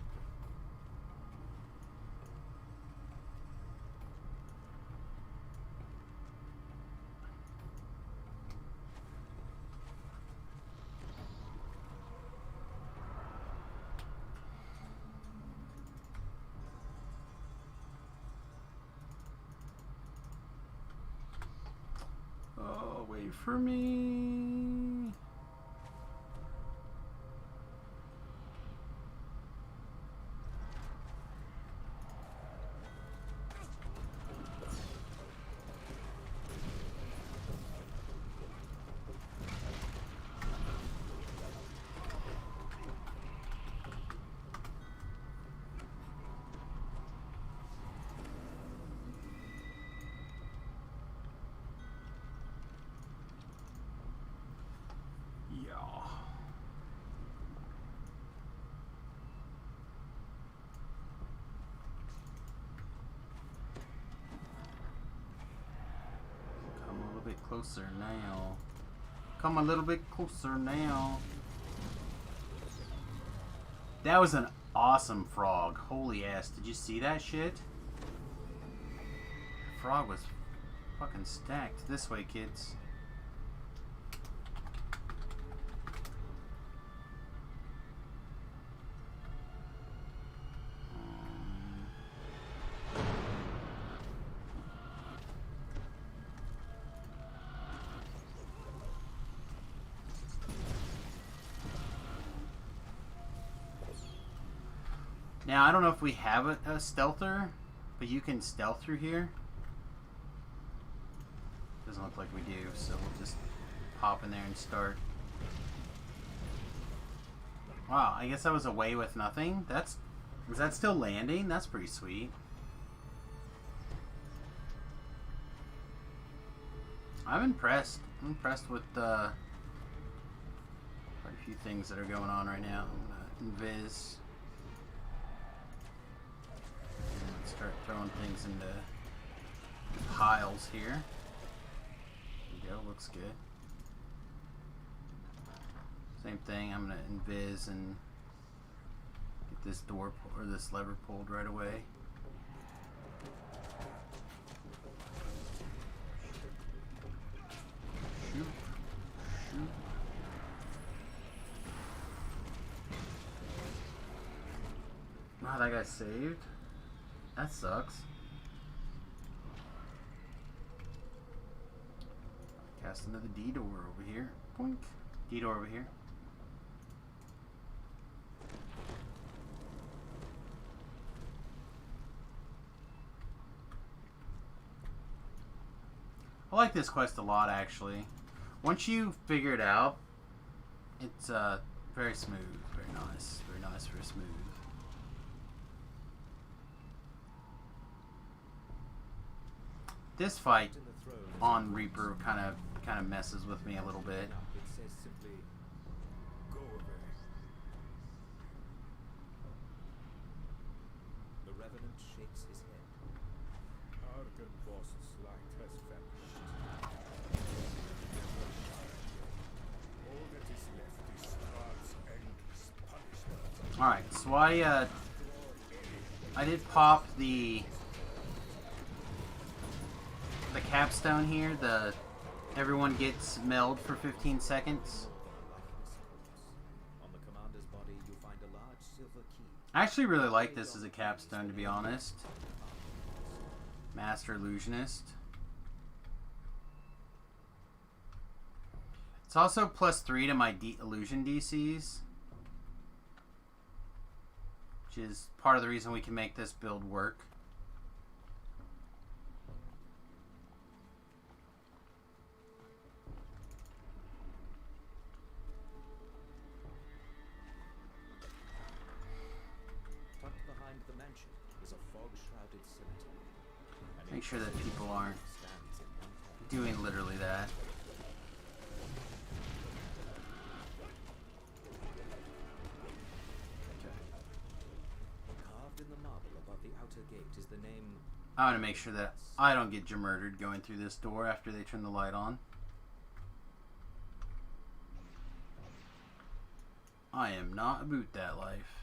Oh, wait for me. Come a little bit closer now. Come a little bit closer now. That was an awesome frog. Holy ass. Did you see that shit? Frog was fucking stacked. This way, kids. Now, I don't know if we have a stealther, but you can stealth through here. Doesn't look like we do, so we'll just pop in there and start. Wow, I guess that was away with nothing. Is that still landing? That's pretty sweet. I'm impressed. I'm impressed with quite a few things that are going on right now. I'm gonna invis. And start throwing things into piles here. There we go, looks good. Same thing, I'm gonna invis and get this door or this lever pulled right away. Shoot. Shoot. Wow, that guy's saved? That sucks. Cast another D door over here. Boink. D door over here. I like this quest a lot, actually. Once you figure it out, it's very smooth, very nice, very smooth. This fight on Reaper kind of messes with me a little bit. It says simply, go away. The Revenant shakes his head. Dragon boss's light has vanished. All that is left is God's endless punishment. Alright, so I did pop the capstone here, everyone gets meld for 15 seconds. On the commander's body, you find a large silver key. I actually really like this as a capstone, to be honest. Master Illusionist. It's also +3 to my illusion DCs, which is part of the reason we can make this build work. Tucked behind the mansion is a fog-shrouded cemetery. Make sure that people aren't Stands in one corner. doing literally that. Carved in the marble above the outer gate is the name. I want to make sure that I don't get murdered going through this door after they turn the light on. I am not about that life.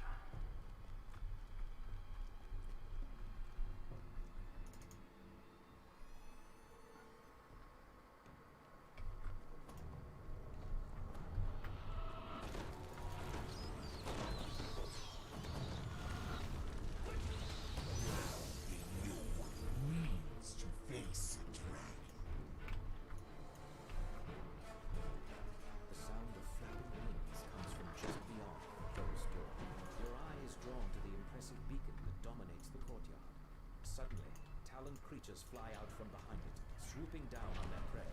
Means to face a dragon. The sound of flapping wings comes from just beyond the closed door. Your eye is drawn to the impressive beacon that dominates the courtyard. Suddenly, taloned creatures fly out from behind it, swooping down on their prey.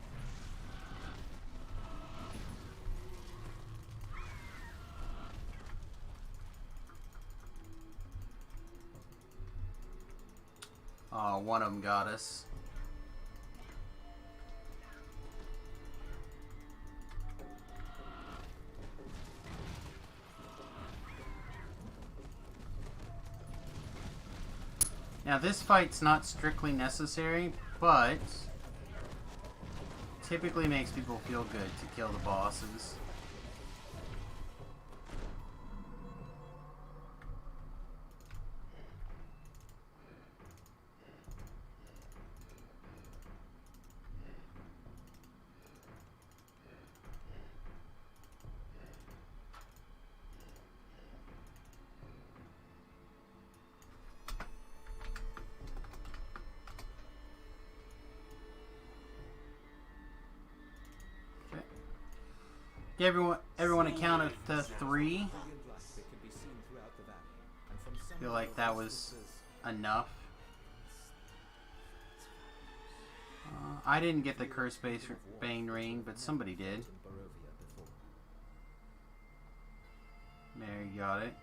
Oh, one of them got us. Now this fight's not strictly necessary, but typically makes people feel good to kill the bosses. Give everyone a count of to 3. Brilliant light that can be seen throughout the valley, and from some Feel like that was enough. I didn't get the curse-based Bane ring, but somebody did. There, you got it.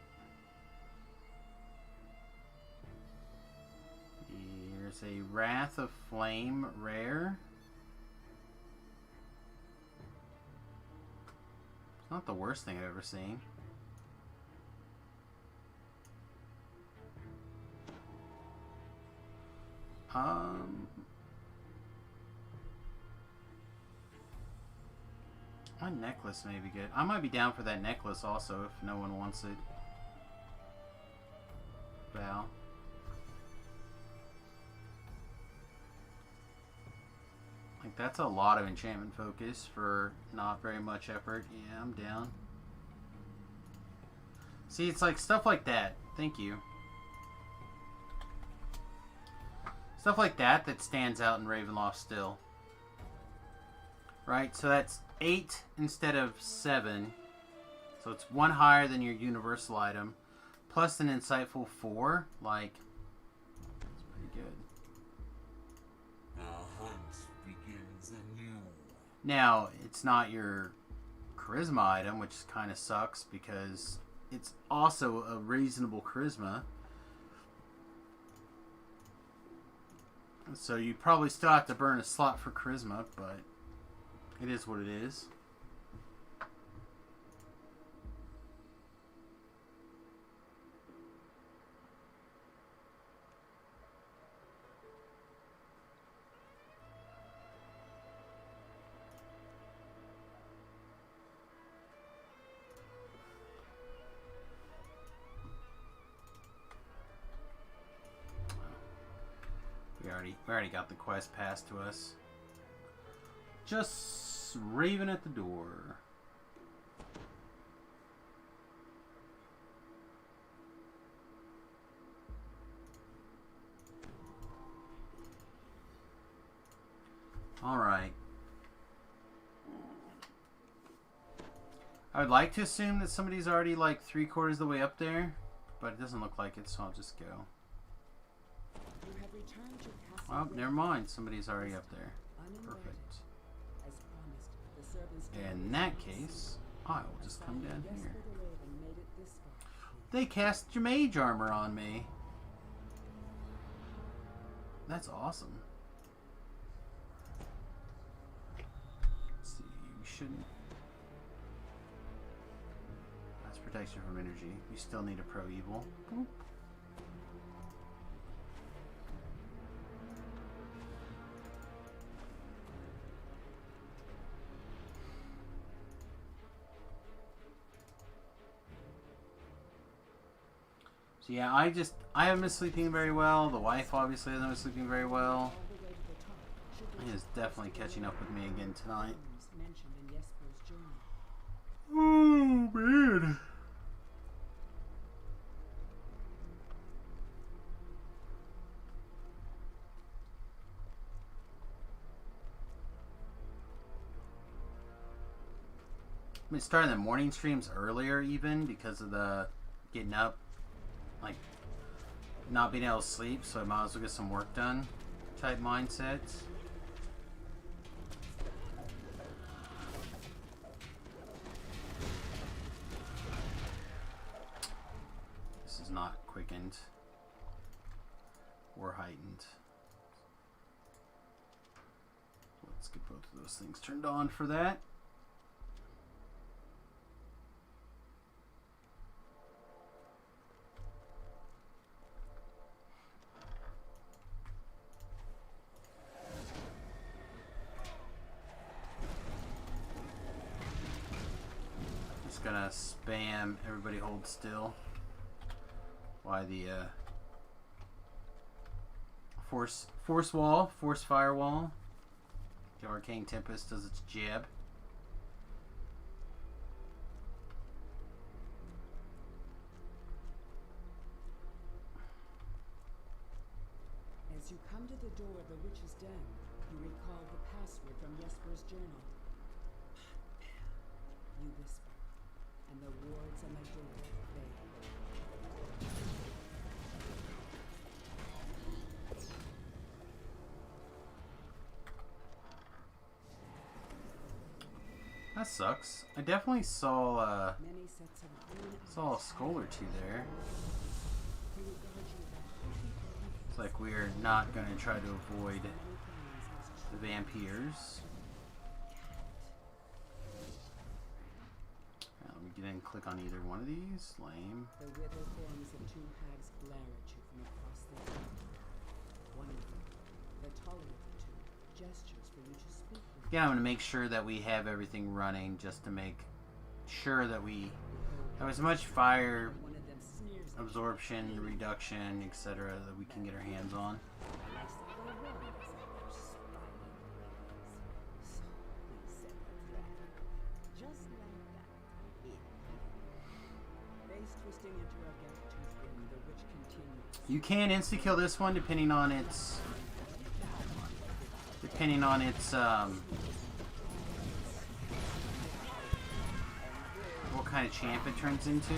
Here's a Wrath of Flame rare. It's not the worst thing I've ever seen. My necklace may be good. I might be down for that necklace also if no one wants it. Val. Like, that's a lot of enchantment focus for not very much effort. Yeah, I'm down. See, it's like stuff like that. Thank you. Stuff like that that stands out in Ravenloft still. Right? So that's 8 instead of 7. So it's 1 higher than your universal item. Plus an insightful 4. Like, it's pretty good. The hunt begins anew. Now, it's not your charisma item, which kind of sucks because it's also a reasonable charisma. So you probably still have to burn a slot for charisma, but it is what it is. We already got the quest passed to us. Just raving at the door. All right. I would like to assume that somebody's already like 3/4 of the way up there, but it doesn't look like it, so I'll just go. You have returned to Castle Oh, Red. never mind. Somebody's already up there. Uninvited. Perfect. As promised, the servants In that case, I will just come down here. Jesper the Raven made it this far. They cast your mage armor on me. That's awesome. Let's see, we shouldn't. That's protection from energy. You still need a pro evil. Boop. So yeah, I haven't been sleeping very well. The wife obviously hasn't been sleeping very well. He is definitely catching up with me again tonight. Mentioned in Jesper's journal. Oh man. I've been starting the morning streams earlier even because of the getting up, like not being able to sleep, so I might as well get some work done type mindset. This is not quickened or heightened. Let's get both of those things turned on for that. Gonna spam everybody hold still. Why the force firewall. The Arcane Tempest does its jab. As you come to the door of the witch's den, you recall the password from Jesper's journal. You whisper, and the wards on the door fade. That sucks. I definitely saw Many sets of green saw a skull or two there. who regard you about It's like we're not gonna try to avoid the vampires. Let me get in and click on either one of these. Lame. The withered forms of two hags glare at you from across the room. One of them, the taller of the two, gestures for you to speak with. Yeah, I'm gonna make sure that we have everything running just to make sure that we have as much fire One of them sneers at absorption, reduction, etc. that we can get our hands on. you, lest they run as if they're spying ways. So they set a trap. Just like that. Face twisting into a gap-toothed ring, the witch continues. You can insta kill this one depending on its what kind of champ it turns into.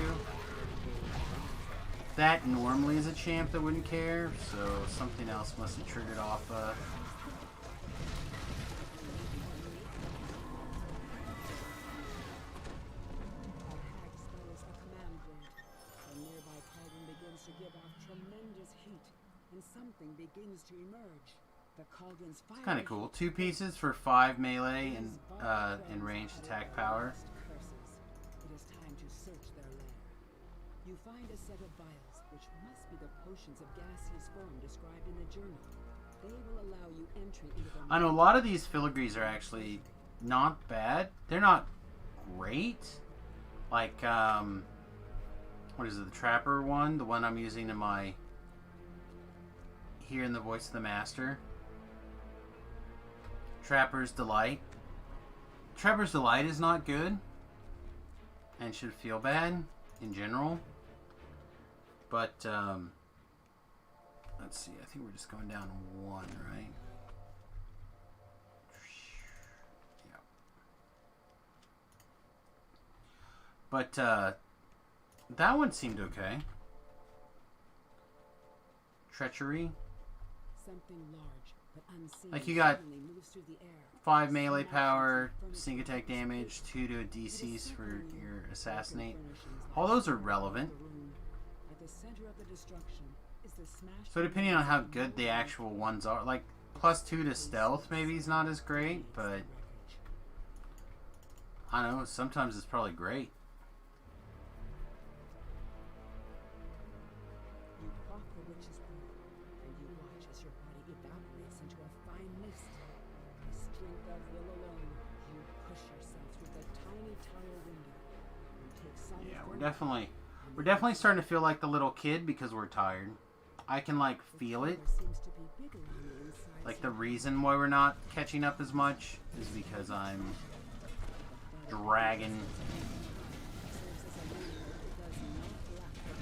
That normally is a champ that wouldn't care, so something else must have triggered off Hag spells a command word. The nearby cauldron begins to give off tremendous heat, and something begins to emerge. The cauldron's fire. kind of cool. 2 pieces for 5 melee and ranged attack power. Curses. It is time to search their lair. You find a set of vials, which must be the potions of gaseous form described in the journal. They will allow you entry into the. I know a lot of these filigrees are actually not bad. They're not great. Like, what is it, the Trapper one? The one I'm using in my hearing the voice of the master. Trapper's Delight. Trapper's Delight is not good and should feel bad in general. But, let's see. I think we're just going down one, right? Yeah. But, that one seemed okay. Treachery. Something large, but unseen, Like you got suddenly moves through the air. 5 melee power, sneak attack damage, 2 to a DCs for your assassinate. All those are relevant. At the center of the destruction is the smashed So depending on how good the actual ones are, like +2 to stealth maybe is not as great, but I don't know, sometimes it's probably great. You quaff the witch's brew, and you watch as your body evaporates into a fine mist. By strength of will alone, you push yourself through the tiny tower window. You take solid Yeah, ground. we're definitely starting to feel like the little kid because we're tired. I can like feel it. Seems to be bigger on the inside. Like the reason why we're not catching up as much is because I'm dragging. Serves as a reminder it does not lack the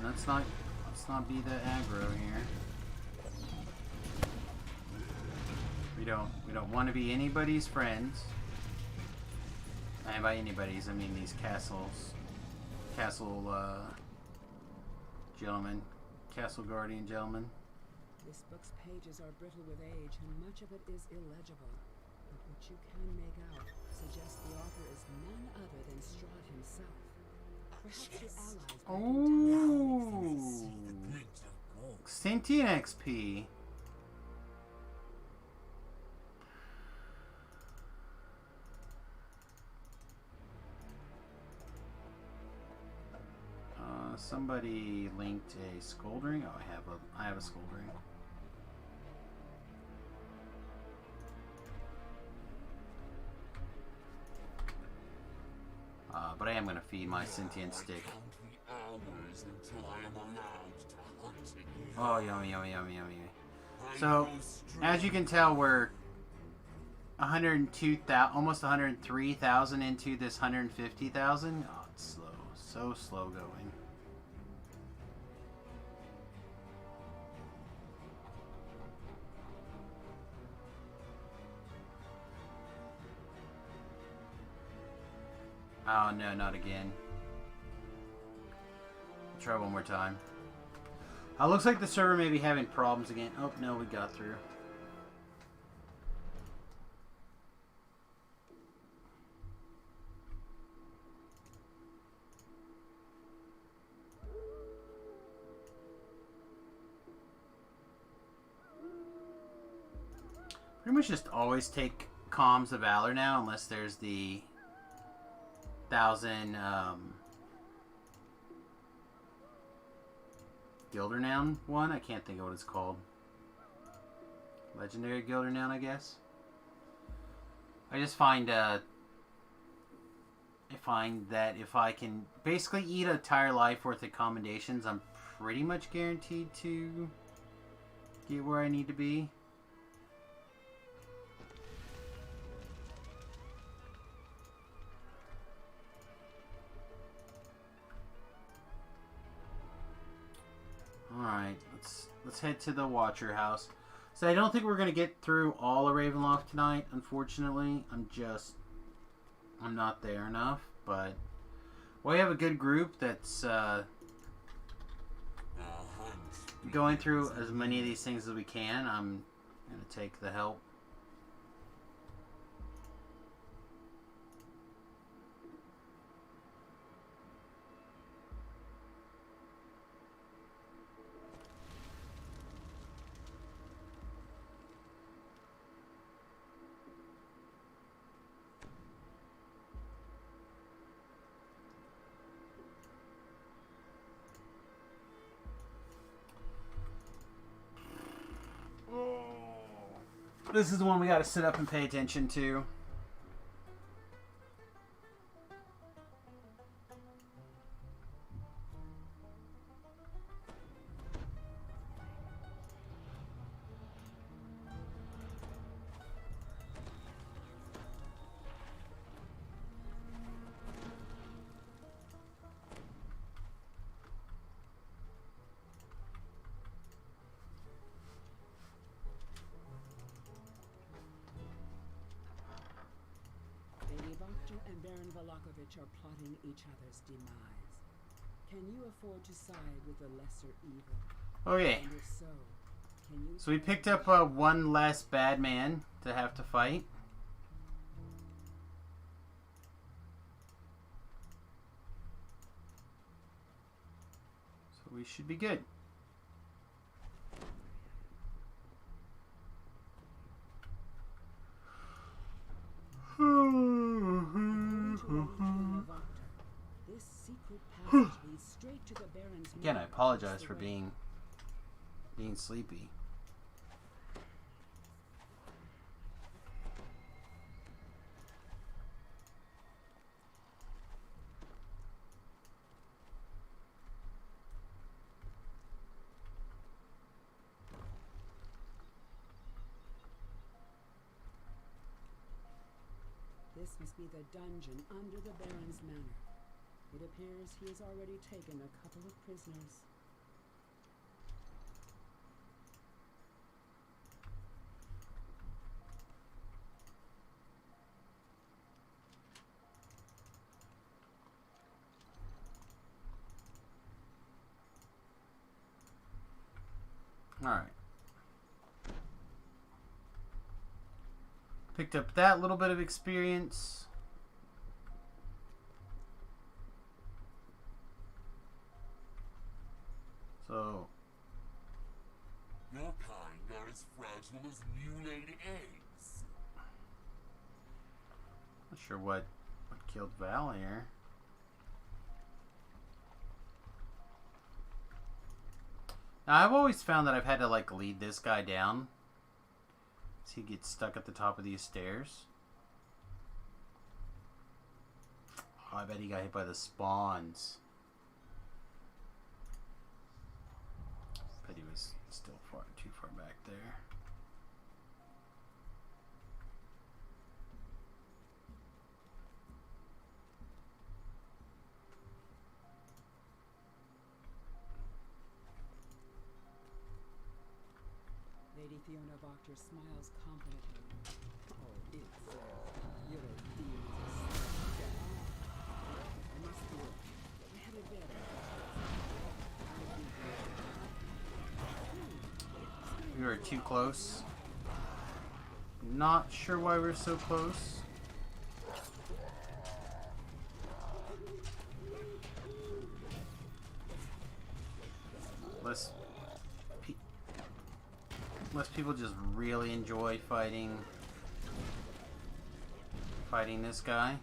balance. Let's not be the aggro here. We don't want to be anybody's friends. And by anybody's, I mean these castle gentlemen, castle guardian gentlemen. This book's pages are brittle with age, and much of it is illegible. But what you can make out suggests the author is none other than Strahd himself. Perhaps your allies Oh, sentient XP. Somebody linked a Scold Ring. Oh, I have a Scold Ring. But I am going to feed my sentient stick. Oh, yummy, yummy, yummy, yummy. So, as you can tell, we're 102,000, almost 103,000 into this 150,000. Oh, it's slow. So slow going. Oh no, not again. Try one more time. Looks like the server may be having problems again. Oh no, we got through. Pretty much just always take Comms of Valor now, unless there's the 1,000 Gildernown one. I can't think of what it's called. Legendary Gildernown, I guess. I just find I find that if I can basically eat an entire life worth of commendations, I'm pretty much guaranteed to get where I need to be. Alright, let's head to the Watcher House. So I don't think we're going to get through all of Ravenloft tonight, unfortunately. I'm not there enough, but we have a good group that's going through as many of these things as we can. I'm going to take the help. This is the one we got to sit up and pay attention to. Petrovich are plotting each other's demise. Can you afford to side with the lesser evil? Okay. And if so, can you So we find picked the up one less bad man to have to fight. So we should be good. This secret passage leads straight to the Baron's Again, I manor apologize across the for way. being sleepy. This must be the dungeon under the Baron's manor. It appears he has already taken a couple of prisoners. Alright. Picked up that little bit of experience. So, Your kind are as fragile as new-laid eggs. not sure what killed Val here. Now, I've always found that I've had to like lead this guy down, so he gets stuck at the top of these stairs. Oh, I bet he got hit by the spawns. Bet he was still too far back there. Lady Fiona Wachter smiles confidently. Oh, it's you're a dear. I must do it. I had it better. We were too close. Not sure why we're so close. Unless people just really enjoy fighting this guy.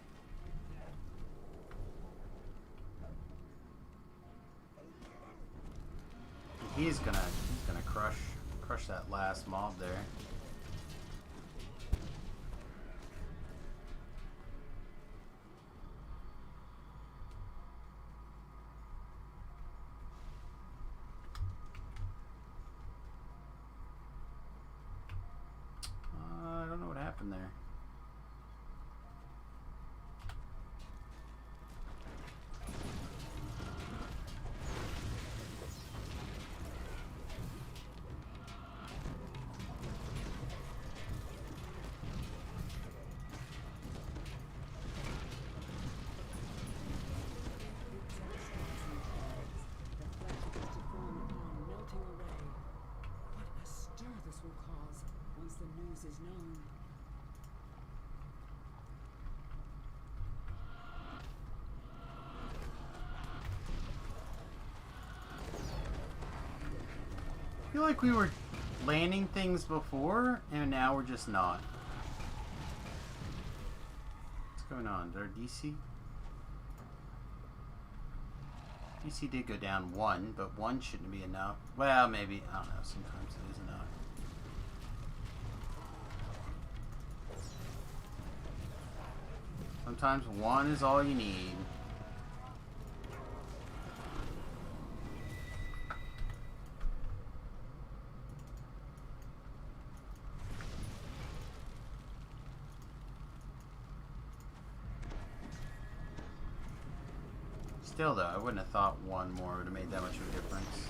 He's gonna crush that last mob there. I don't know what happened there. The news is known. I feel like we were landing things before, and now we're just not. What's going on? Did our DC? DC did go down 1, but 1 shouldn't be enough. Well, maybe. I don't know. Sometimes it is enough. Sometimes 1 is all you need. Still though, I wouldn't have thought 1 more would have made that much of a difference.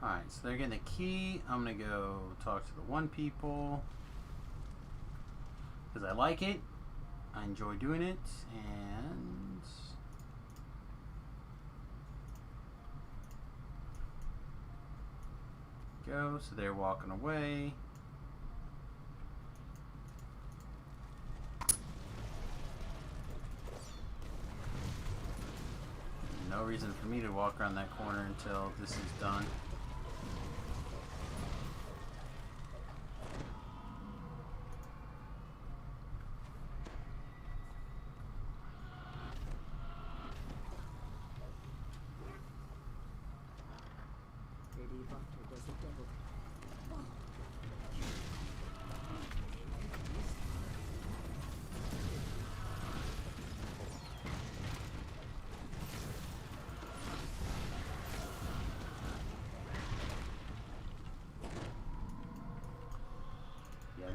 Alright, so they're getting a key. I'm gonna go talk to the one people. Because I like it. I enjoy doing it. And... go. So they're walking away. No reason for me to walk around that corner until this is done.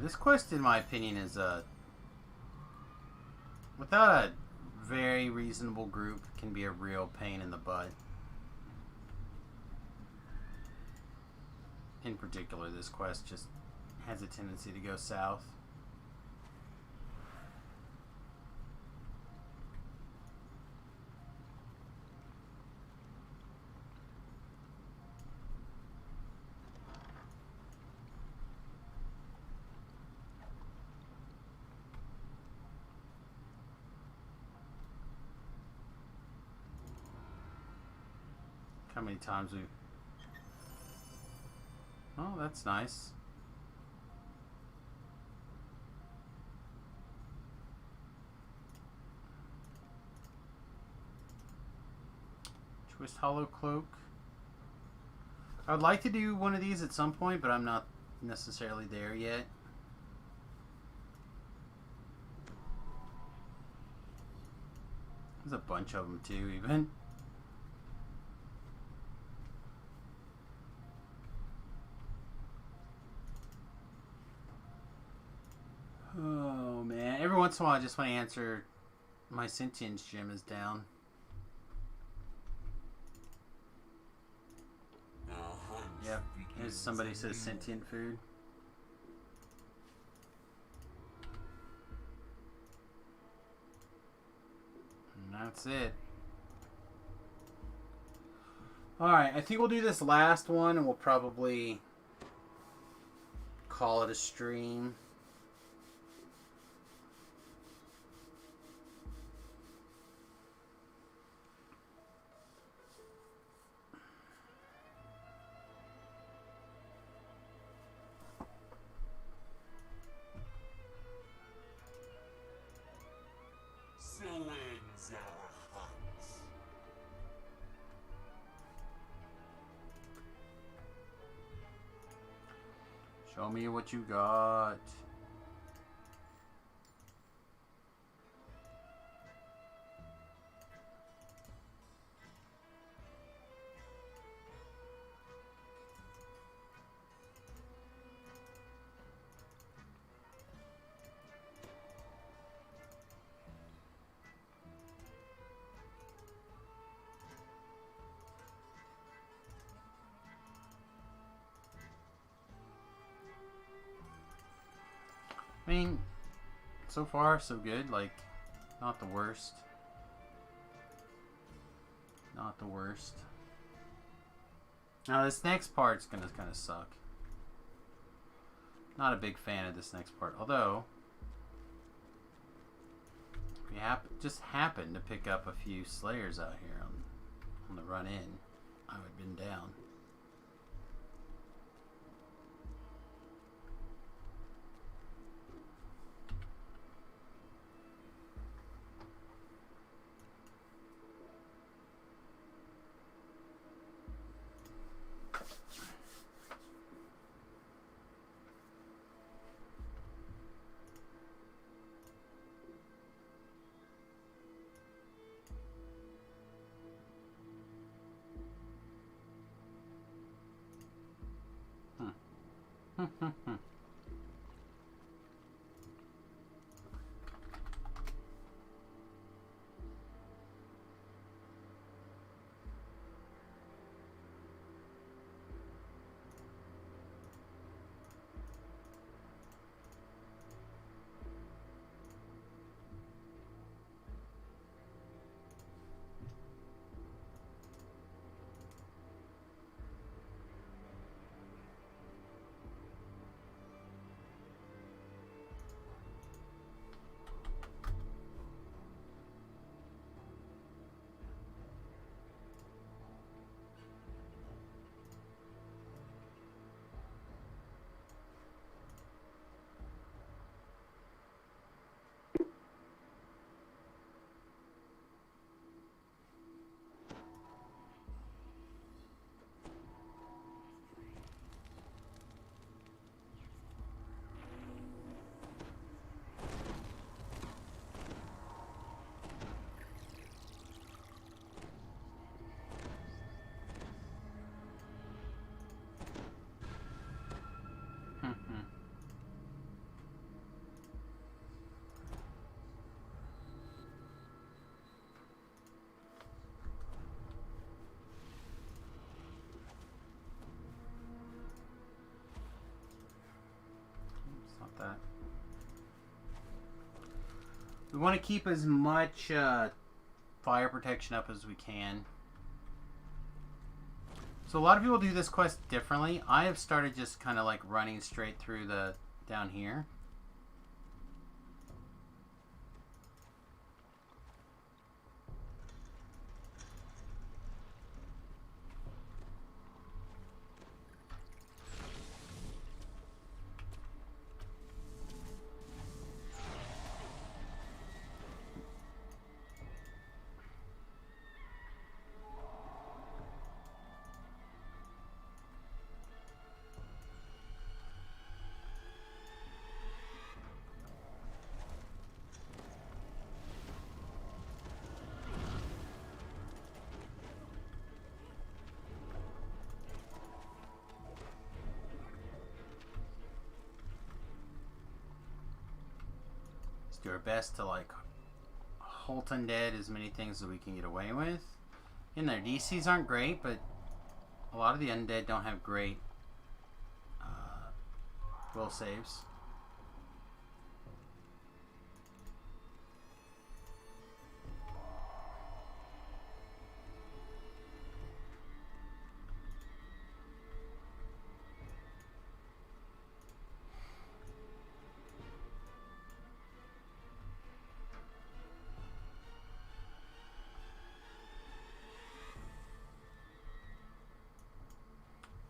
This quest, in my opinion, is without a very reasonable group, can be a real pain in the butt. In particular, this quest just has a tendency to go south. How many times we... Oh, that's nice. Twist Hollow Cloak. I would like to do one of these at some point, but I'm not necessarily there yet. There's a bunch of them too, even. Oh man, every once in a while I just want to answer my sentience gem is down. Yep, there's somebody says sentient food. And that's it. Alright, I think we'll do this last one and we'll probably call it a stream. Show me what you got. I mean, so far so good, like, not the worst. Not the worst. Now this next part's gonna kind of suck. Not a big fan of this next part, although we just happened to pick up a few Slayers out here on the run in, I would have been down. We want to keep as much fire protection up as we can. So a lot of people do this quest differently. I have started just kind of like running straight through the down here. Do our best to like halt undead as many things as we can get away with. In their DCs aren't great, but a lot of the undead don't have great will saves.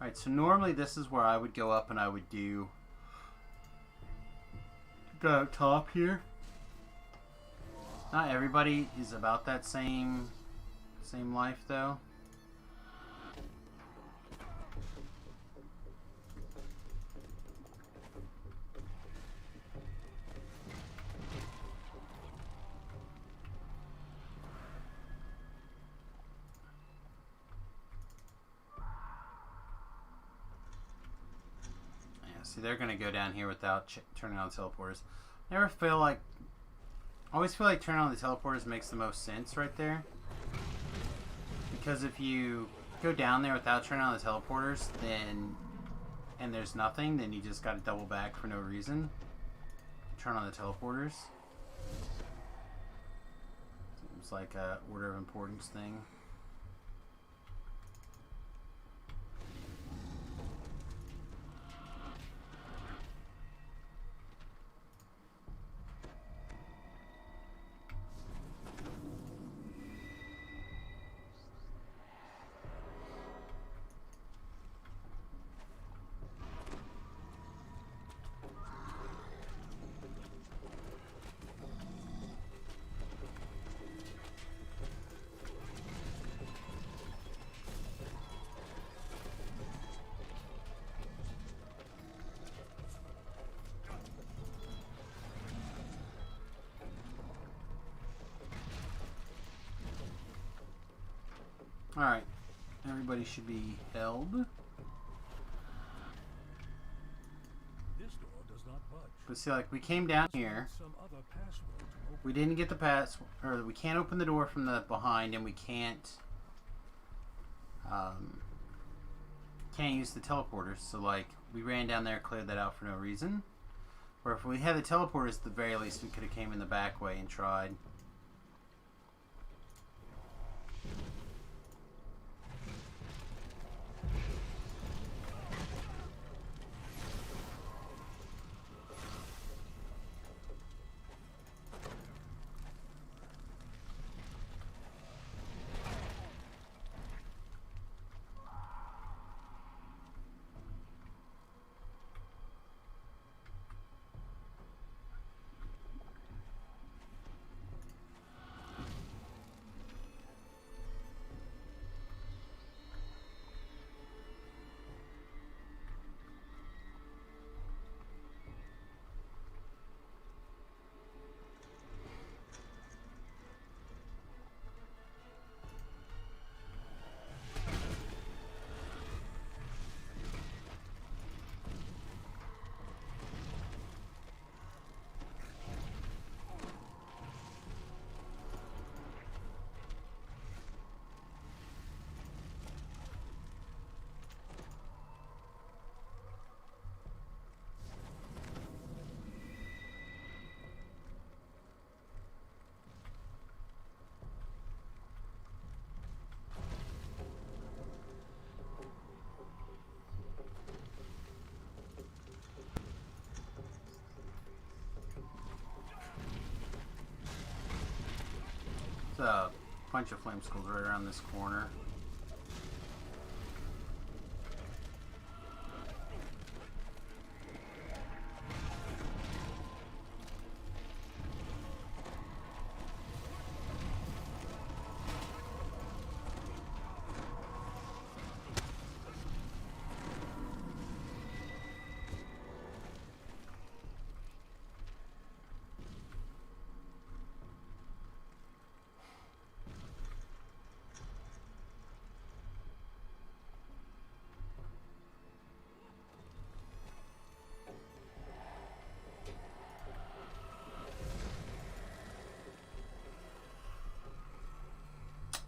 Alright, so normally this is where I would go up and I would go up top here. Not everybody is about that same life though. See, they're gonna go down here without turning on the teleporters. I always feel like turning on the teleporters makes the most sense right there. Because if you go down there without turning on the teleporters, and there's nothing, then you just gotta double back for no reason. Turn on the teleporters. Seems like a order of importance thing. Alright, everybody should be held. This door does not budge. But see, like, we came down here. Some other password to open. We didn't get the pass, or we can't open the door from the behind, and we can't use the teleporters. So, like, we ran down there, cleared that out for no reason. Or if we had the teleporters, at the very least, we could have came in the back way and tried. a bunch of flame skulls right around this corner.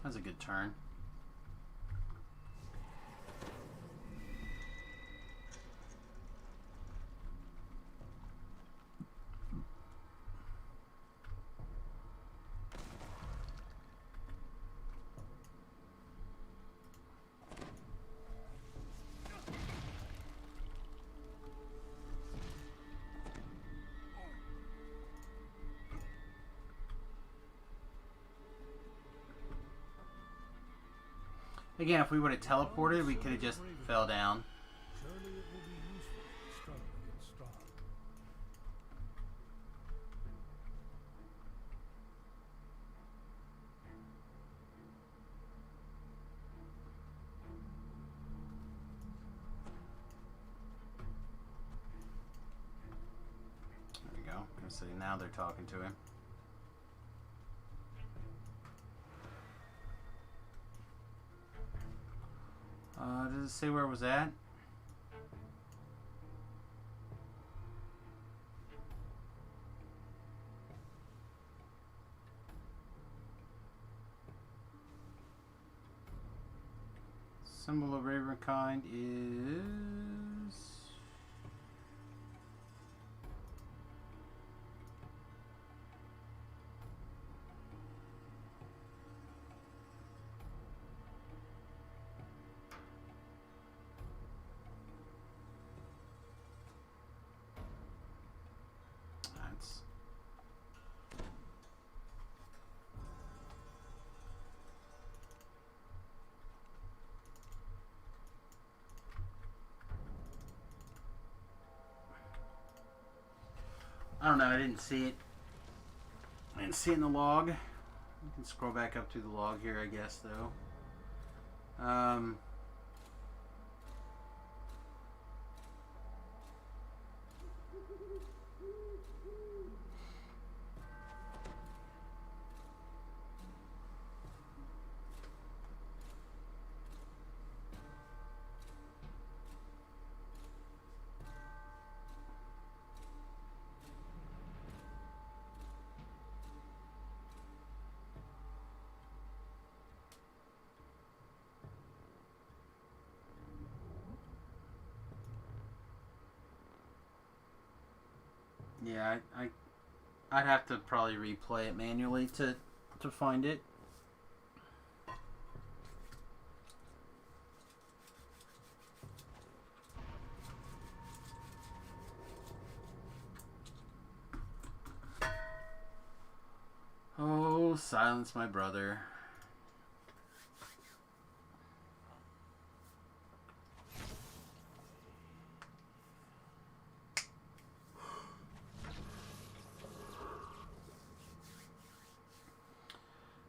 That's a good turn. Again, if we would have teleported, we could have just fell down. Surely it will be useful to stun against Star. There we go. So now they're talking to him. Does it say where it was at? Symbol of Ravenkind is... I don't know, I didn't see it. I didn't see it in the log. You can scroll back up to the log here, I guess, though. Yeah, I'd have to probably replay it manually to find it. Oh, silence my brother.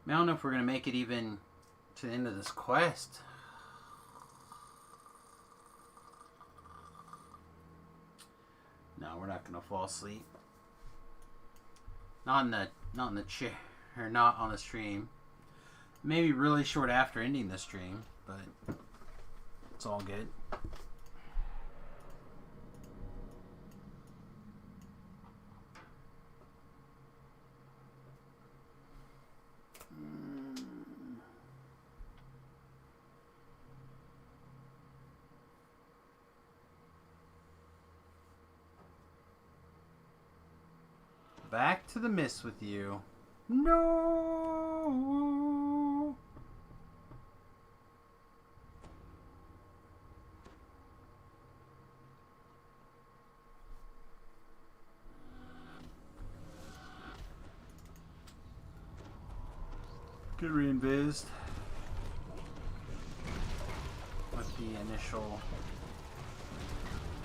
I don't know if we're going to make it even to the end of this quest. No, we're not going to fall asleep. Not in the chair, or not on the stream. Maybe really short after ending the stream, but it's all good. Back to the mist with you. No. get re-invised with the initial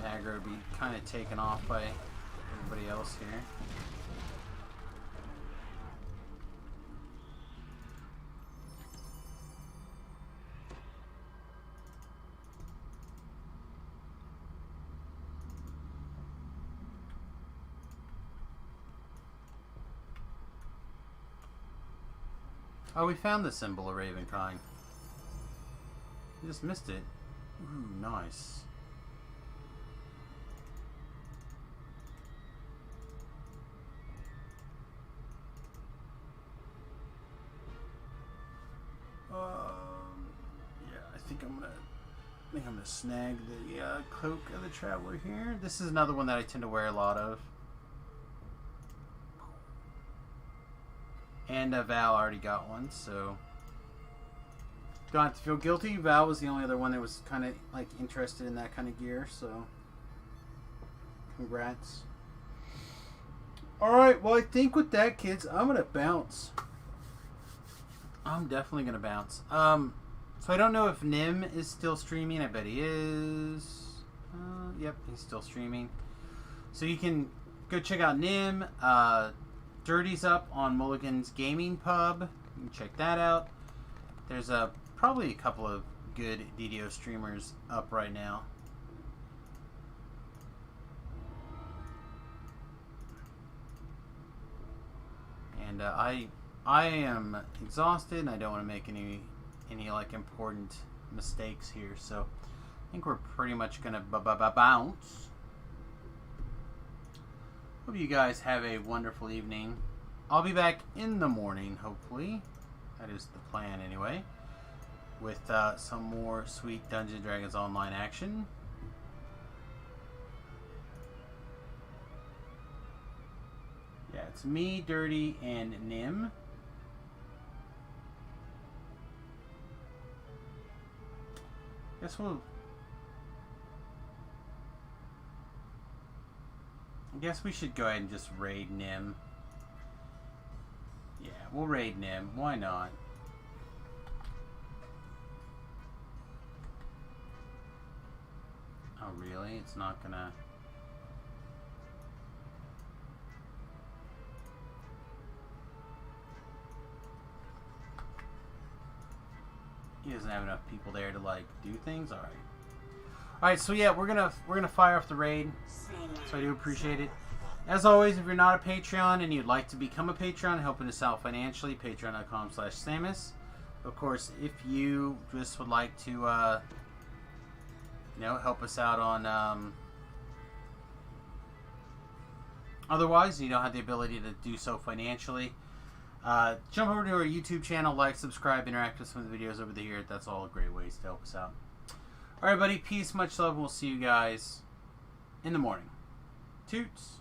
aggro be kind of taken off by everybody else here. Oh, we found the symbol of Ravenkind. We just missed it. Ooh, nice. Yeah, I think I'm gonna snag the cloak of the traveler here. This is another one that I tend to wear a lot of. And Val already got one, so don't have to feel guilty. Val was the only other one that was kind of like interested in that kind of gear, so congrats. Alright, well I think with that, kids, I'm gonna bounce. I'm definitely gonna bounce. So I don't know if Nim is still streaming. I bet he is. Yep, he's still streaming. So you can go check out Nim. Dirty's up on Mulligan's Gaming Pub. You can check that out. There's probably a couple of good DDO streamers up right now. And I am exhausted and I don't want to make any like important mistakes here, so I think we're pretty much gonna bounce. Hope you guys have a wonderful evening. I'll be back in the morning, hopefully. That is the plan anyway. With some more sweet Dungeons & Dragons Online action. Yeah, it's me, Dirty, and Nim. I guess we should go ahead and just raid Nim. Yeah, we'll raid Nim. Why not? Oh, really? It's not gonna... He doesn't have enough people there to like do things. All right. All right. So yeah, we're gonna fire off the raid. So I do appreciate it. As always, if you're not a Patreon and you'd like to become a Patreon, helping us out financially, patreon.com/Samus. Of course, if you just would like to, help us out on, otherwise, you don't have the ability to do so financially. Jump over to our YouTube channel, like, subscribe, interact with some of the videos over here. That's all great ways to help us out. Alright, buddy. Peace, much love, and we'll see you guys in the morning. Toots.